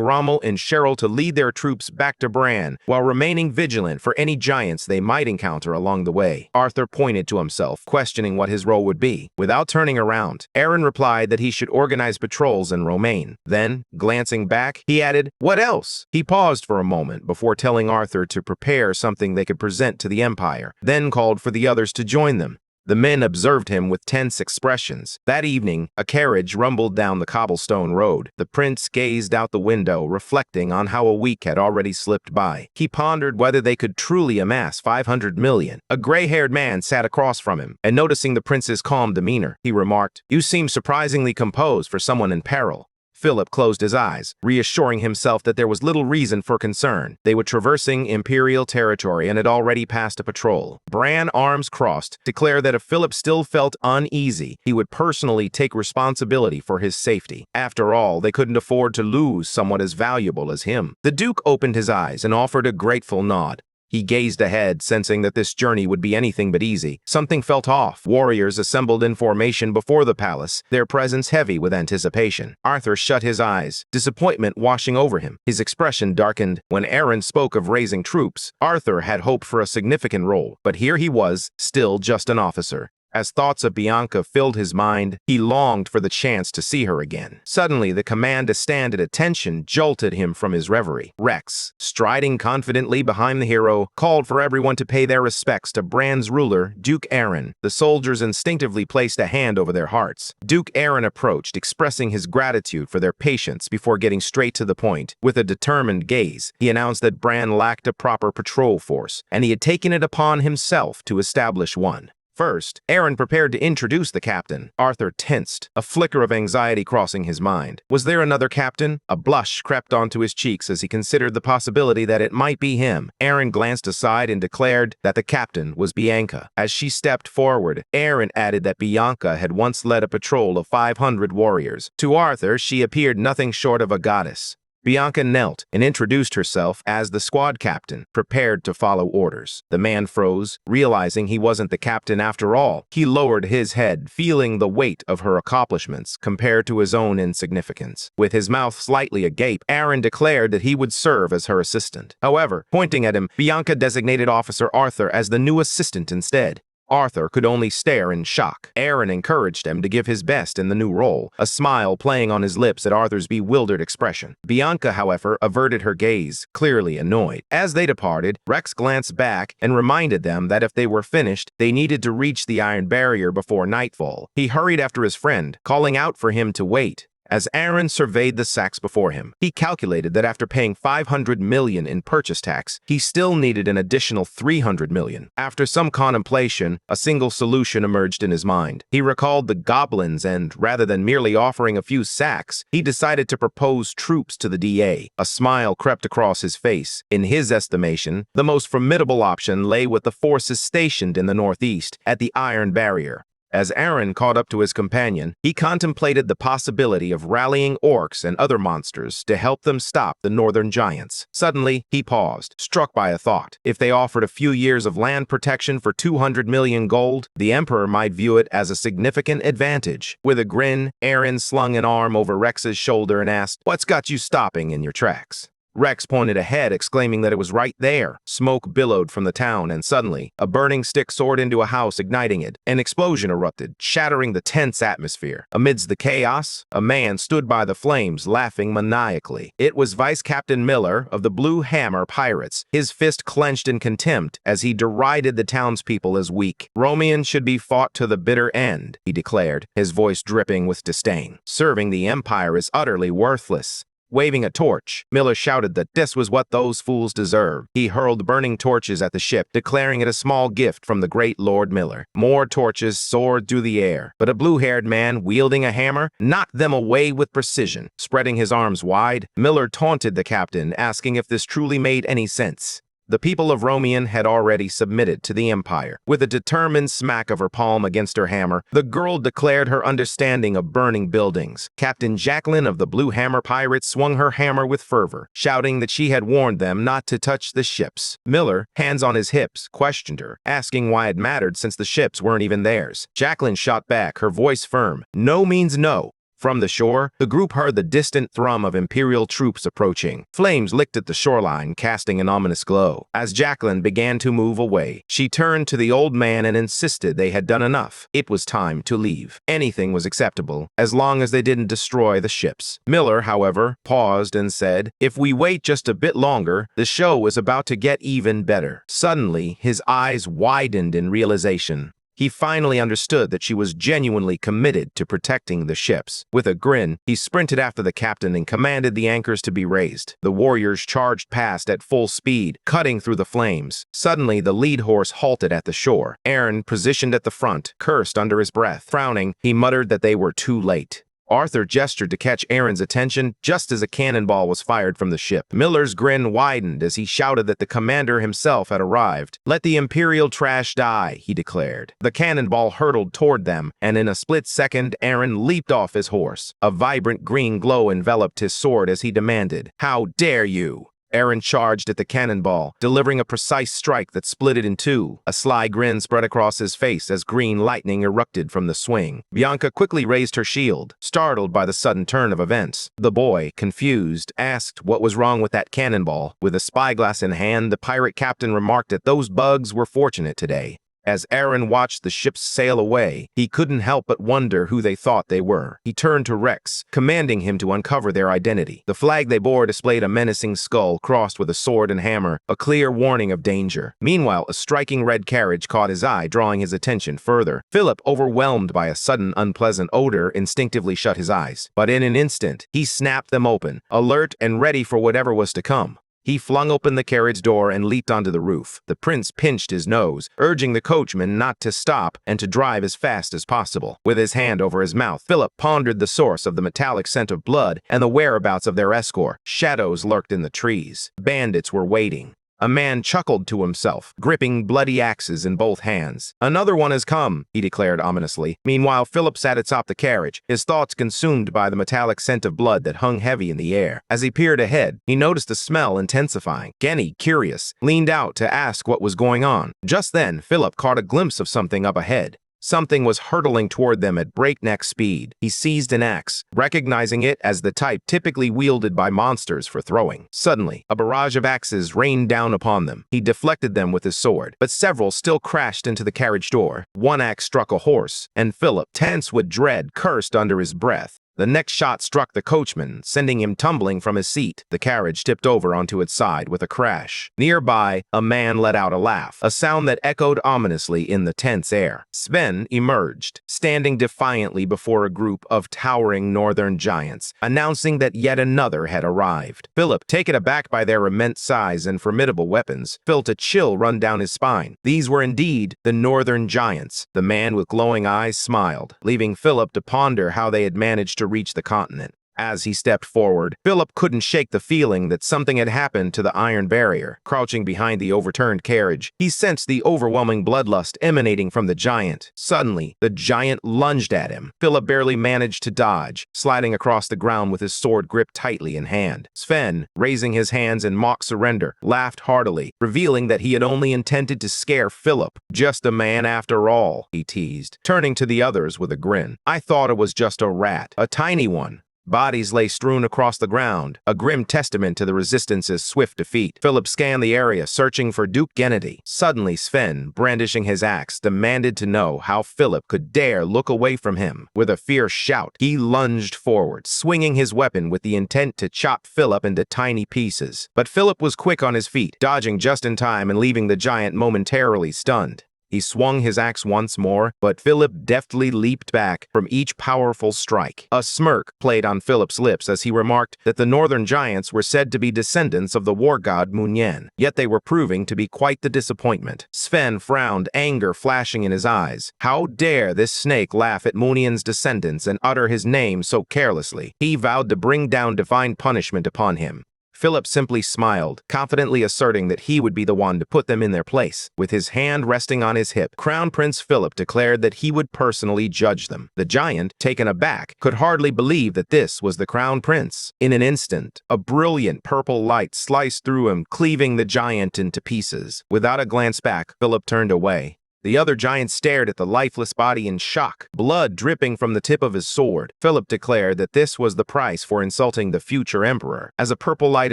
Rommel and Cheryl to lead their troops back to Bran, while remaining vigilant for any giants they might encounter along the way. Arthur pointed to himself, questioning what his role would be. Without turning around, Aaron replied that he should organize patrols in Romaine. Then, glancing back, he added, "What else?" He paused for a moment before telling Arthur to prepare something they could present to the Empire, then called for the others to join them. The men observed him with tense expressions. That evening, a carriage rumbled down the cobblestone road. The prince gazed out the window, reflecting on how a week had already slipped by. He pondered whether they could truly amass 500 million. A gray-haired man sat across from him, and noticing the prince's calm demeanor, he remarked, "You seem surprisingly composed for someone in peril." Philip closed his eyes, reassuring himself that there was little reason for concern. They were traversing imperial territory and had already passed a patrol. Bran, arms crossed, declared that if Philip still felt uneasy, he would personally take responsibility for his safety. After all, they couldn't afford to lose someone as valuable as him. The Duke opened his eyes and offered a grateful nod. He gazed ahead, sensing that this journey would be anything but easy. Something felt off. Warriors assembled in formation before the palace, their presence heavy with anticipation. Arthur shut his eyes, disappointment washing over him. His expression darkened. When Aaron spoke of raising troops, Arthur had hoped for a significant role, but here he was, still just an officer. As thoughts of Bianca filled his mind, he longed for the chance to see her again. Suddenly, the command to stand at attention jolted him from his reverie. Rex, striding confidently behind the hero, called for everyone to pay their respects to Bran's ruler, Duke Aaron. The soldiers instinctively placed a hand over their hearts. Duke Aaron approached, expressing his gratitude for their patience before getting straight to the point. With a determined gaze, he announced that Bran lacked a proper patrol force, and he had taken it upon himself to establish one. First, Aaron prepared to introduce the captain. Arthur tensed, a flicker of anxiety crossing his mind. Was there another captain? A blush crept onto his cheeks as he considered the possibility that it might be him. Aaron glanced aside and declared that the captain was Bianca. As she stepped forward, Aaron added that Bianca had once led a patrol of 500 warriors. To Arthur, she appeared nothing short of a goddess. Bianca knelt and introduced herself as the squad captain, prepared to follow orders. The man froze, realizing he wasn't the captain after all. He lowered his head, feeling the weight of her accomplishments compared to his own insignificance. With his mouth slightly agape, Aaron declared that he would serve as her assistant. However, pointing at him, Bianca designated Officer Arthur as the new assistant instead. Arthur could only stare in shock. Aaron encouraged him to give his best in the new role, a smile playing on his lips at Arthur's bewildered expression. Bianca, however, averted her gaze, clearly annoyed. As they departed, Rex glanced back and reminded them that if they were finished, they needed to reach the Iron Barrier before nightfall. He hurried after his friend, calling out for him to wait. As Aaron surveyed the sacks before him, he calculated that after paying 500 million in purchase tax, he still needed an additional 300 million. After some contemplation, a single solution emerged in his mind. He recalled the goblins and, rather than merely offering a few sacks, he decided to propose troops to the DA. A smile crept across his face. In his estimation, the most formidable option lay with the forces stationed in the northeast at the Iron Barrier. As Aaron caught up to his companion, he contemplated the possibility of rallying orcs and other monsters to help them stop the northern giants. Suddenly, he paused, struck by a thought. If they offered a few years of land protection for 200 million gold, the Emperor might view it as a significant advantage. With a grin, Aaron slung an arm over Rex's shoulder and asked, "What's got you stopping in your tracks?" Rex pointed ahead, exclaiming that it was right there. Smoke billowed from the town, and suddenly, a burning stick soared into a house, igniting it. An explosion erupted, shattering the tense atmosphere. Amidst the chaos, a man stood by the flames, laughing maniacally. It was Vice Captain Miller of the Blue Hammer Pirates, his fist clenched in contempt as he derided the townspeople as weak. "Romian should be fought to the bitter end," he declared, his voice dripping with disdain. "Serving the Empire is utterly worthless." Waving a torch, Miller shouted that this was what those fools deserved. He hurled burning torches at the ship, declaring it a small gift from the great Lord Miller. More torches soared through the air, but a blue-haired man, wielding a hammer, knocked them away with precision. Spreading his arms wide, Miller taunted the captain, asking if this truly made any sense. The people of Romian had already submitted to the Empire. With a determined smack of her palm against her hammer, the girl declared her understanding of burning buildings. Captain Jacqueline of the Blue Hammer Pirates swung her hammer with fervor, shouting that she had warned them not to touch the ships. Miller, hands on his hips, questioned her, asking why it mattered since the ships weren't even theirs. Jacqueline shot back, her voice firm. "No means no." From the shore, the group heard the distant thrum of Imperial troops approaching. Flames licked at the shoreline, casting an ominous glow. As Jacqueline began to move away, she turned to the old man and insisted they had done enough. It was time to leave. Anything was acceptable, as long as they didn't destroy the ships. Miller, however, paused and said, "If we wait just a bit longer, the show is about to get even better." Suddenly, his eyes widened in realization. He finally understood that she was genuinely committed to protecting the ships. With a grin, he sprinted after the captain and commanded the anchors to be raised. The warriors charged past at full speed, cutting through the flames. Suddenly, the lead horse halted at the shore. Aaron, positioned at the front, cursed under his breath. Frowning, he muttered that they were too late. Arthur gestured to catch Aaron's attention just as a cannonball was fired from the ship. Miller's grin widened as he shouted that the commander himself had arrived. "Let the Imperial trash die," he declared. The cannonball hurtled toward them, and in a split second, Aaron leaped off his horse. A vibrant green glow enveloped his sword as he demanded, "How dare you?" Aaron charged at the cannonball, delivering a precise strike that split it in two. A sly grin spread across his face as green lightning erupted from the swing. Bianca quickly raised her shield, startled by the sudden turn of events. The boy, confused, asked what was wrong with that cannonball. With a spyglass in hand, the pirate captain remarked that those bugs were fortunate today. As Aaron watched the ships sail away, he couldn't help but wonder who they thought they were. He turned to Rex, commanding him to uncover their identity. The flag they bore displayed a menacing skull crossed with a sword and hammer, a clear warning of danger. Meanwhile, a striking red carriage caught his eye, drawing his attention further. Philip, overwhelmed by a sudden unpleasant odor, instinctively shut his eyes. But in an instant, he snapped them open, alert and ready for whatever was to come. He flung open the carriage door and leaped onto the roof. The prince pinched his nose, urging the coachman not to stop and to drive as fast as possible. With his hand over his mouth, Philip pondered the source of the metallic scent of blood and the whereabouts of their escort. Shadows lurked in the trees. Bandits were waiting. A man chuckled to himself, gripping bloody axes in both hands. "Another one has come," he declared ominously. Meanwhile, Philip sat atop the carriage, his thoughts consumed by the metallic scent of blood that hung heavy in the air. As he peered ahead, he noticed the smell intensifying. Genny, curious, leaned out to ask what was going on. Just then, Philip caught a glimpse of something up ahead. Something was hurtling toward them at breakneck speed. He seized an axe, recognizing it as the type typically wielded by monsters for throwing. Suddenly, a barrage of axes rained down upon them. He deflected them with his sword, but several still crashed into the carriage door. One axe struck a horse, and Philip, tense with dread, cursed under his breath. The next shot struck the coachman, sending him tumbling from his seat. The carriage tipped over onto its side with a crash. Nearby, a man let out a laugh, a sound that echoed ominously in the tense air. Sven emerged, standing defiantly before a group of towering northern giants, announcing that yet another had arrived. Philip, taken aback by their immense size and formidable weapons, felt a chill run down his spine. These were indeed the northern giants. The man with glowing eyes smiled, leaving Philip to ponder how they had managed to reach the continent. As he stepped forward, Philip couldn't shake the feeling that something had happened to the iron barrier. Crouching behind the overturned carriage, he sensed the overwhelming bloodlust emanating from the giant. Suddenly, the giant lunged at him. Philip barely managed to dodge, sliding across the ground with his sword gripped tightly in hand. Sven, raising his hands in mock surrender, laughed heartily, revealing that he had only intended to scare Philip. "Just a man after all," he teased, turning to the others with a grin. "I thought it was just a rat, a tiny one." Bodies lay strewn across the ground, a grim testament to the Resistance's swift defeat. Philip scanned the area, searching for Duke Gennady. Suddenly, Sven, brandishing his axe, demanded to know how Philip could dare look away from him. With a fierce shout, he lunged forward, swinging his weapon with the intent to chop Philip into tiny pieces. But Philip was quick on his feet, dodging just in time and leaving the giant momentarily stunned. He swung his axe once more, but Philip deftly leaped back from each powerful strike. A smirk played on Philip's lips as he remarked that the northern giants were said to be descendants of the war god Munyen, yet they were proving to be quite the disappointment. Sven frowned, anger flashing in his eyes. How dare this snake laugh at Munyen's descendants and utter his name so carelessly? He vowed to bring down divine punishment upon him. Philip simply smiled, confidently asserting that he would be the one to put them in their place. With his hand resting on his hip, Crown Prince Philip declared that he would personally judge them. The giant, taken aback, could hardly believe that this was the Crown Prince. In an instant, a brilliant purple light sliced through him, cleaving the giant into pieces. Without a glance back, Philip turned away. The other giant stared at the lifeless body in shock, blood dripping from the tip of his sword. Philip declared that this was the price for insulting the future emperor. As a purple light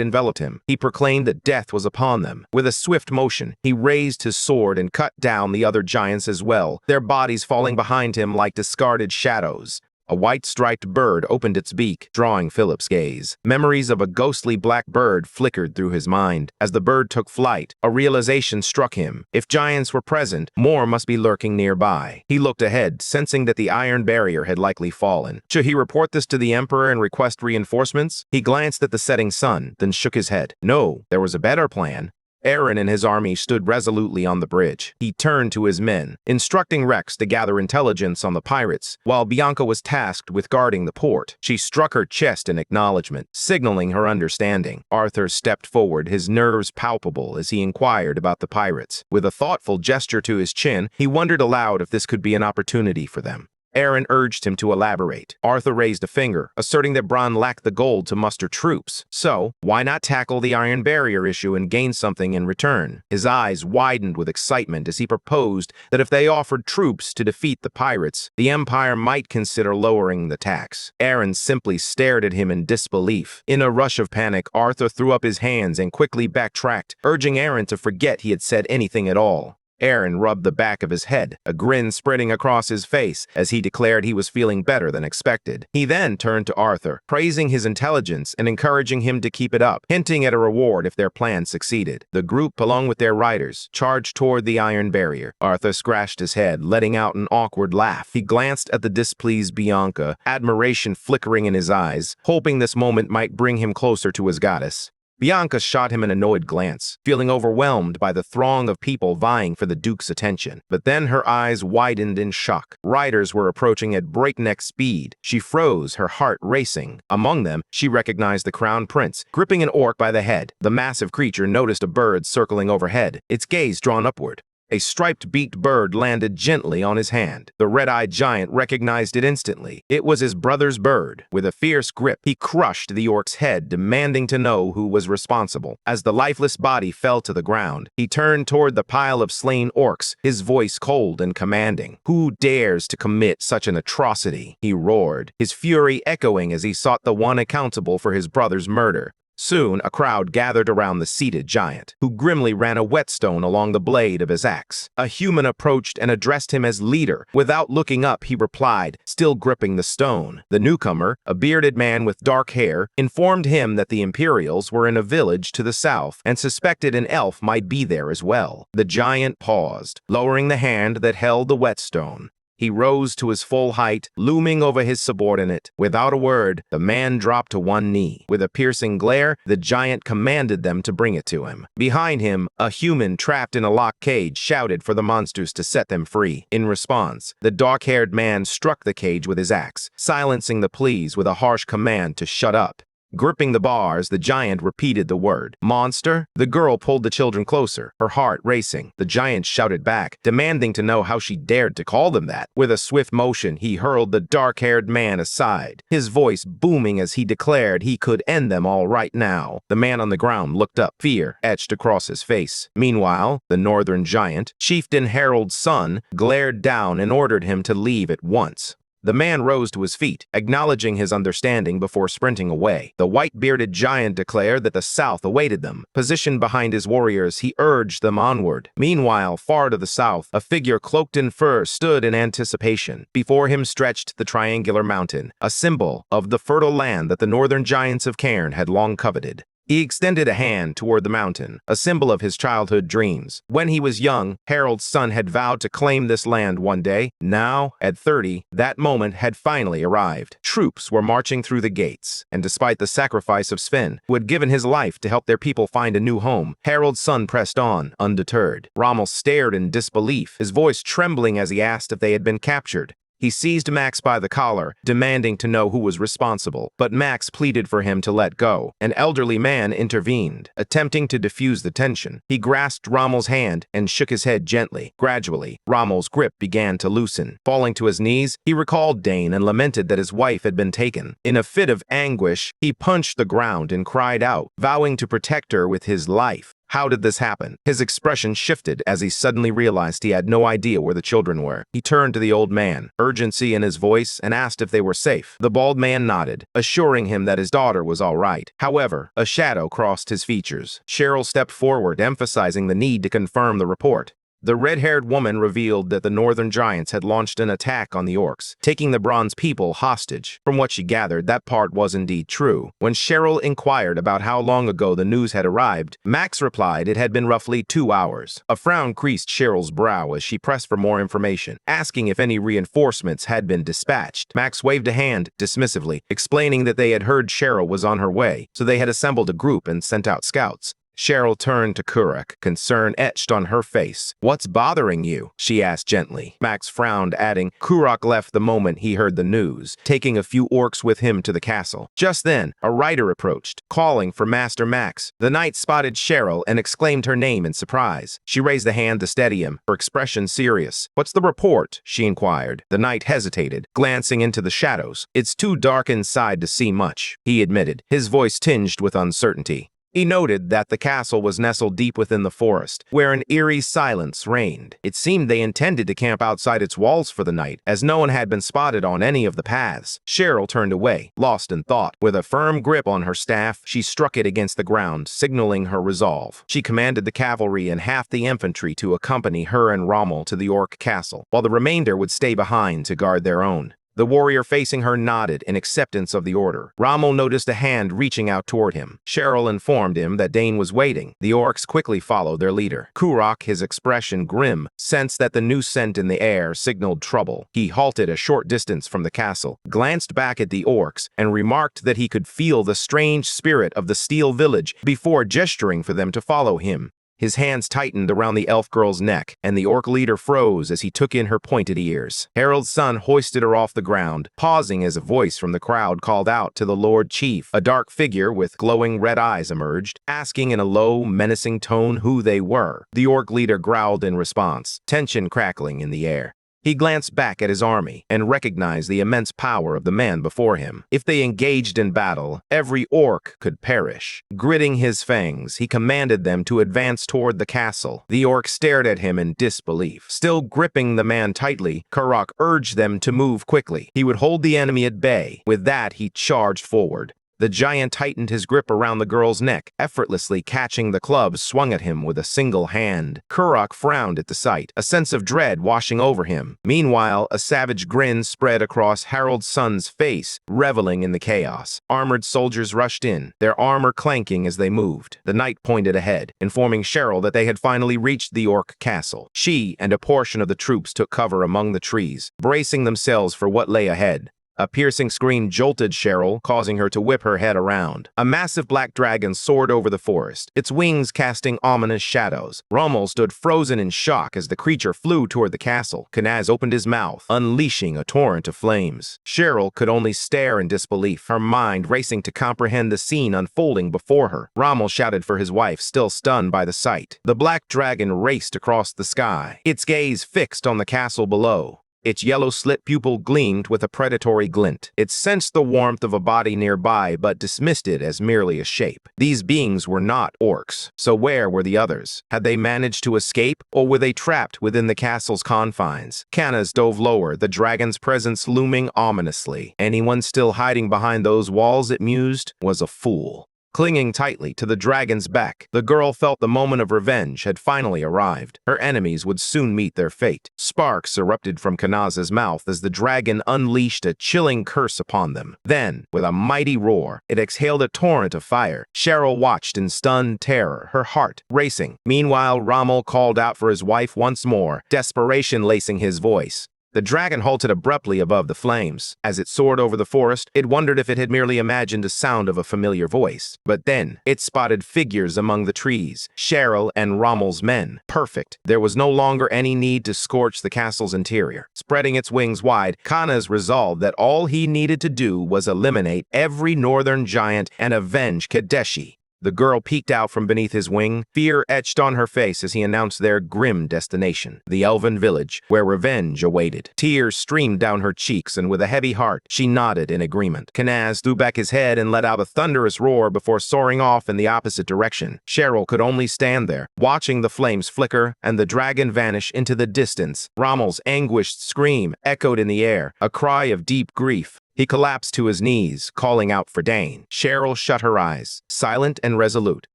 enveloped him, he proclaimed that death was upon them. With a swift motion, he raised his sword and cut down the other giants as well, their bodies falling behind him like discarded shadows. A white-striped bird opened its beak, drawing Philip's gaze. Memories of a ghostly black bird flickered through his mind. As the bird took flight, a realization struck him. If giants were present, more must be lurking nearby. He looked ahead, sensing that the iron barrier had likely fallen. Should he report this to the Emperor and request reinforcements? He glanced at the setting sun, then shook his head. No, there was a better plan. Aaron and his army stood resolutely on the bridge. He turned to his men, instructing Rex to gather intelligence on the pirates, while Bianca was tasked with guarding the port. She struck her chest in acknowledgement, signaling her understanding. Arthur stepped forward, his nerves palpable as he inquired about the pirates. With a thoughtful gesture to his chin, he wondered aloud if this could be an opportunity for them. Aaron urged him to elaborate. Arthur raised a finger, asserting that Bronn lacked the gold to muster troops. So, why not tackle the iron barrier issue and gain something in return? His eyes widened with excitement as he proposed that if they offered troops to defeat the pirates, the Empire might consider lowering the tax. Aaron simply stared at him in disbelief. In a rush of panic, Arthur threw up his hands and quickly backtracked, urging Aaron to forget he had said anything at all. Aaron rubbed the back of his head, a grin spreading across his face as he declared he was feeling better than expected. He then turned to Arthur, praising his intelligence and encouraging him to keep it up, hinting at a reward if their plan succeeded. The group, along with their riders, charged toward the iron barrier. Arthur scratched his head, letting out an awkward laugh. He glanced at the displeased Bianca, admiration flickering in his eyes, hoping this moment might bring him closer to his goddess. Bianca shot him an annoyed glance, feeling overwhelmed by the throng of people vying for the Duke's attention. But then her eyes widened in shock. Riders were approaching at breakneck speed. She froze, her heart racing. Among them, she recognized the Crown Prince, gripping an orc by the head. The massive creature noticed a bird circling overhead, its gaze drawn upward. A striped beaked bird landed gently on his hand. The red-eyed giant recognized it instantly. It was his brother's bird. With a fierce grip, he crushed the orc's head, demanding to know who was responsible. As the lifeless body fell to the ground, he turned toward the pile of slain orcs, his voice cold and commanding. "Who dares to commit such an atrocity?" he roared, his fury echoing as he sought the one accountable for his brother's murder. Soon, a crowd gathered around the seated giant, who grimly ran a whetstone along the blade of his axe. A human approached and addressed him as leader. Without looking up, he replied, still gripping the stone. The newcomer, a bearded man with dark hair, informed him that the Imperials were in a village to the south and suspected an elf might be there as well. The giant paused, lowering the hand that held the whetstone. He rose to his full height, looming over his subordinate. Without a word, the man dropped to one knee. With a piercing glare, the giant commanded them to bring it to him. Behind him, a human trapped in a locked cage shouted for the monsters to set them free. In response, the dark-haired man struck the cage with his axe, silencing the pleas with a harsh command to shut up. Gripping the bars, the giant repeated the word, "Monster?" The girl pulled the children closer, her heart racing. The giant shouted back, demanding to know how she dared to call them that. With a swift motion, he hurled the dark-haired man aside, his voice booming as he declared he could end them all right now. The man on the ground looked up, fear etched across his face. Meanwhile, the northern giant, Chieftain Harold's son, glared down and ordered him to leave at once. The man rose to his feet, acknowledging his understanding before sprinting away. The white-bearded giant declared that the south awaited them. Positioned behind his warriors, he urged them onward. Meanwhile, far to the south, a figure cloaked in fur stood in anticipation. Before him stretched the triangular mountain, a symbol of the fertile land that the northern giants of Cairn had long coveted. He extended a hand toward the mountain, a symbol of his childhood dreams. When he was young, Harold's son had vowed to claim this land one day. Now, at 30, that moment had finally arrived. Troops were marching through the gates, and despite the sacrifice of Sven, who had given his life to help their people find a new home, Harold's son pressed on, undeterred. Rommel stared in disbelief, his voice trembling as he asked if they had been captured. He seized Max by the collar, demanding to know who was responsible, but Max pleaded for him to let go. An elderly man intervened, attempting to defuse the tension. He grasped Rommel's hand and shook his head gently. Gradually, Rommel's grip began to loosen. Falling to his knees, he recalled Dane and lamented that his wife had been taken. In a fit of anguish, he punched the ground and cried out, vowing to protect her with his life. How did this happen? His expression shifted as he suddenly realized he had no idea where the children were. He turned to the old man, urgency in his voice, and asked if they were safe. The bald man nodded, assuring him that his daughter was all right. However, a shadow crossed his features. Cheryl stepped forward, emphasizing the need to confirm the report. The red-haired woman revealed that the northern giants had launched an attack on the orcs, taking the bronze people hostage. From what she gathered, that part was indeed true. When Cheryl inquired about how long ago the news had arrived, Max replied it had been roughly 2 hours. A frown creased Cheryl's brow as she pressed for more information, asking if any reinforcements had been dispatched. Max waved a hand dismissively, explaining that they had heard Cheryl was on her way, so they had assembled a group and sent out scouts. Cheryl turned to Kurak, concern etched on her face. "What's bothering you?" she asked gently. Max frowned, adding, "Kurak left the moment he heard the news, taking a few orcs with him to the castle." Just then, a rider approached, calling for Master Max. The knight spotted Cheryl and exclaimed her name in surprise. She raised a hand to steady him, her expression serious. "What's the report?" she inquired. The knight hesitated, glancing into the shadows. "It's too dark inside to see much," he admitted, his voice tinged with uncertainty. He noted that the castle was nestled deep within the forest, where an eerie silence reigned. It seemed they intended to camp outside its walls for the night, as no one had been spotted on any of the paths. Cheryl turned away, lost in thought. With a firm grip on her staff, she struck it against the ground, signaling her resolve. She commanded the cavalry and half the infantry to accompany her and Rommel to the orc castle, while the remainder would stay behind to guard their own. The warrior facing her nodded in acceptance of the order. Rommel noticed a hand reaching out toward him. Cheryl informed him that Dane was waiting. The orcs quickly followed their leader. Kurak, his expression grim, sensed that the new scent in the air signaled trouble. He halted a short distance from the castle, glanced back at the orcs, and remarked that he could feel the strange spirit of the Steel Village before gesturing for them to follow him. His hands tightened around the elf girl's neck, and the orc leader froze as he took in her pointed ears. Harold's son hoisted her off the ground, pausing as a voice from the crowd called out to the Lord Chief. A dark figure with glowing red eyes emerged, asking in a low, menacing tone who they were. The orc leader growled in response, tension crackling in the air. He glanced back at his army and recognized the immense power of the man before him. If they engaged in battle, every orc could perish. Gritting his fangs, he commanded them to advance toward the castle. The orc stared at him in disbelief. Still gripping the man tightly, Kurak urged them to move quickly. He would hold the enemy at bay. With that, he charged forward. The giant tightened his grip around the girl's neck, effortlessly catching the club swung at him with a single hand. Kurak frowned at the sight, a sense of dread washing over him. Meanwhile, a savage grin spread across Harold's son's face, reveling in the chaos. Armored soldiers rushed in, their armor clanking as they moved. The knight pointed ahead, informing Cheryl that they had finally reached the orc castle. She and a portion of the troops took cover among the trees, bracing themselves for what lay ahead. A piercing scream jolted Cheryl, causing her to whip her head around. A massive black dragon soared over the forest, its wings casting ominous shadows. Rommel stood frozen in shock as the creature flew toward the castle. Kanaz opened his mouth, unleashing a torrent of flames. Cheryl could only stare in disbelief, her mind racing to comprehend the scene unfolding before her. Rommel shouted for his wife, still stunned by the sight. The black dragon raced across the sky, its gaze fixed on the castle below. Its yellow slit pupil gleamed with a predatory glint. It sensed the warmth of a body nearby, but dismissed it as merely a shape. These beings were not orcs, so where were the others? Had they managed to escape, or were they trapped within the castle's confines? Kanaz dove lower, the dragon's presence looming ominously. Anyone still hiding behind those walls, it mused, was a fool. Clinging tightly to the dragon's back, the girl felt the moment of revenge had finally arrived. Her enemies would soon meet their fate. Sparks erupted from Kanaz's mouth as the dragon unleashed a chilling curse upon them. Then, with a mighty roar, it exhaled a torrent of fire. Cheryl watched in stunned terror, her heart racing. Meanwhile, Rommel called out for his wife once more, desperation lacing his voice. The dragon halted abruptly above the flames. As it soared over the forest, it wondered if it had merely imagined a sound of a familiar voice. But then, it spotted figures among the trees, Cheryl and Rommel's men. Perfect. There was no longer any need to scorch the castle's interior. Spreading its wings wide, Kanaz resolved that all he needed to do was eliminate every northern giant and avenge Kadeshi. The girl peeked out from beneath his wing, fear etched on her face as he announced their grim destination, the elven village, where revenge awaited. Tears streamed down her cheeks, and with a heavy heart, she nodded in agreement. Kanaz threw back his head and let out a thunderous roar before soaring off in the opposite direction. Cheryl could only stand there, watching the flames flicker and the dragon vanish into the distance. Rommel's anguished scream echoed in the air, a cry of deep grief. He collapsed to his knees, calling out for Dane. Cheryl shut her eyes, silent and resolute,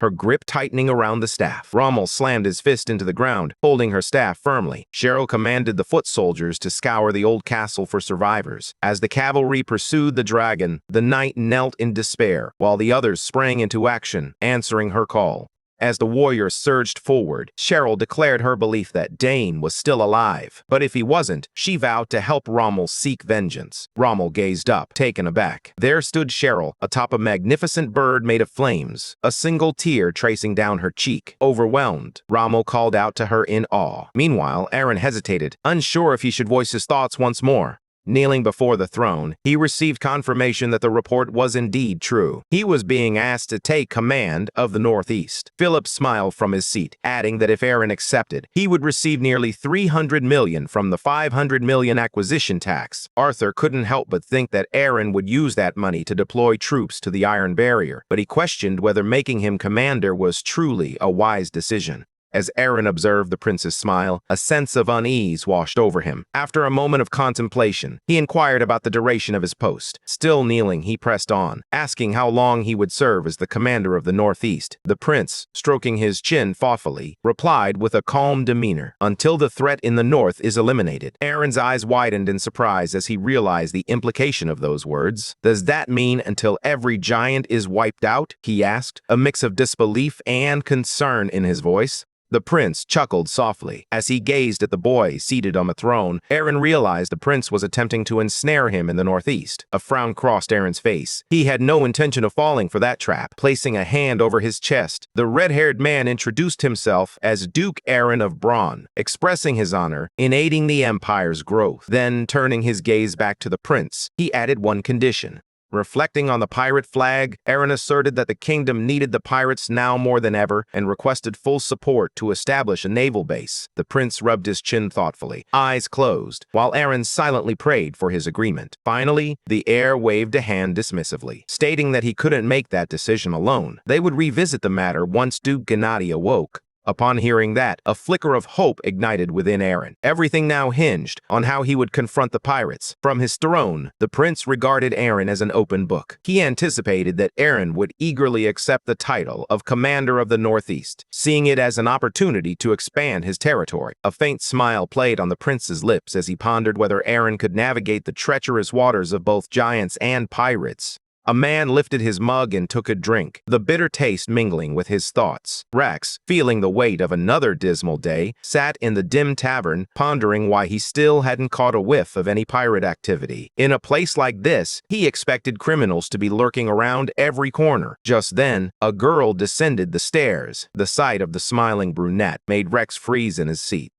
her grip tightening around the staff. Rommel slammed his fist into the ground, holding her staff firmly. Cheryl commanded the foot soldiers to scour the old castle for survivors. As the cavalry pursued the dragon, the knight knelt in despair, while the others sprang into action, answering her call. As the warriors surged forward, Cheryl declared her belief that Dane was still alive. But if he wasn't, she vowed to help Rommel seek vengeance. Rommel gazed up, taken aback. There stood Cheryl, atop a magnificent bird made of flames, a single tear tracing down her cheek. Overwhelmed, Rommel called out to her in awe. Meanwhile, Aaron hesitated, unsure if he should voice his thoughts once more. Kneeling before the throne, he received confirmation that the report was indeed true. He was being asked to take command of the Northeast. Philip smiled from his seat, adding that if Aaron accepted, he would receive nearly $300 million from the $500 million acquisition tax. Arthur couldn't help but think that Aaron would use that money to deploy troops to the Iron Barrier, but he questioned whether making him commander was truly a wise decision. As Aaron observed the prince's smile, a sense of unease washed over him. After a moment of contemplation, he inquired about the duration of his post. Still kneeling, he pressed on, asking how long he would serve as the commander of the Northeast. The prince, stroking his chin thoughtfully, replied with a calm demeanor, "Until the threat in the north is eliminated." Aaron's eyes widened in surprise as he realized the implication of those words. "Does that mean until every giant is wiped out?" he asked, a mix of disbelief and concern in his voice. The prince chuckled softly. As he gazed at the boy seated on the throne, Aaron realized the prince was attempting to ensnare him in the Northeast. A frown crossed Aaron's face. He had no intention of falling for that trap. Placing a hand over his chest, the red-haired man introduced himself as Duke Aaron of Braun, expressing his honor in aiding the empire's growth. Then, turning his gaze back to the prince, he added one condition. Reflecting on the pirate flag, Aaron asserted that the kingdom needed the pirates now more than ever and requested full support to establish a naval base. The prince rubbed his chin thoughtfully, eyes closed, while Aaron silently prayed for his agreement. Finally, the heir waved a hand dismissively, stating that he couldn't make that decision alone. They would revisit the matter once Duke Gennady awoke. Upon hearing that, a flicker of hope ignited within Aaron. Everything now hinged on how he would confront the pirates. From his throne, the prince regarded Aaron as an open book. He anticipated that Aaron would eagerly accept the title of Commander of the Northeast, seeing it as an opportunity to expand his territory. A faint smile played on the prince's lips as he pondered whether Aaron could navigate the treacherous waters of both giants and pirates. A man lifted his mug and took a drink, the bitter taste mingling with his thoughts. Rex, feeling the weight of another dismal day, sat in the dim tavern, pondering why he still hadn't caught a whiff of any pirate activity. In a place like this, he expected criminals to be lurking around every corner. Just then, a girl descended the stairs. The sight of the smiling brunette made Rex freeze in his seat.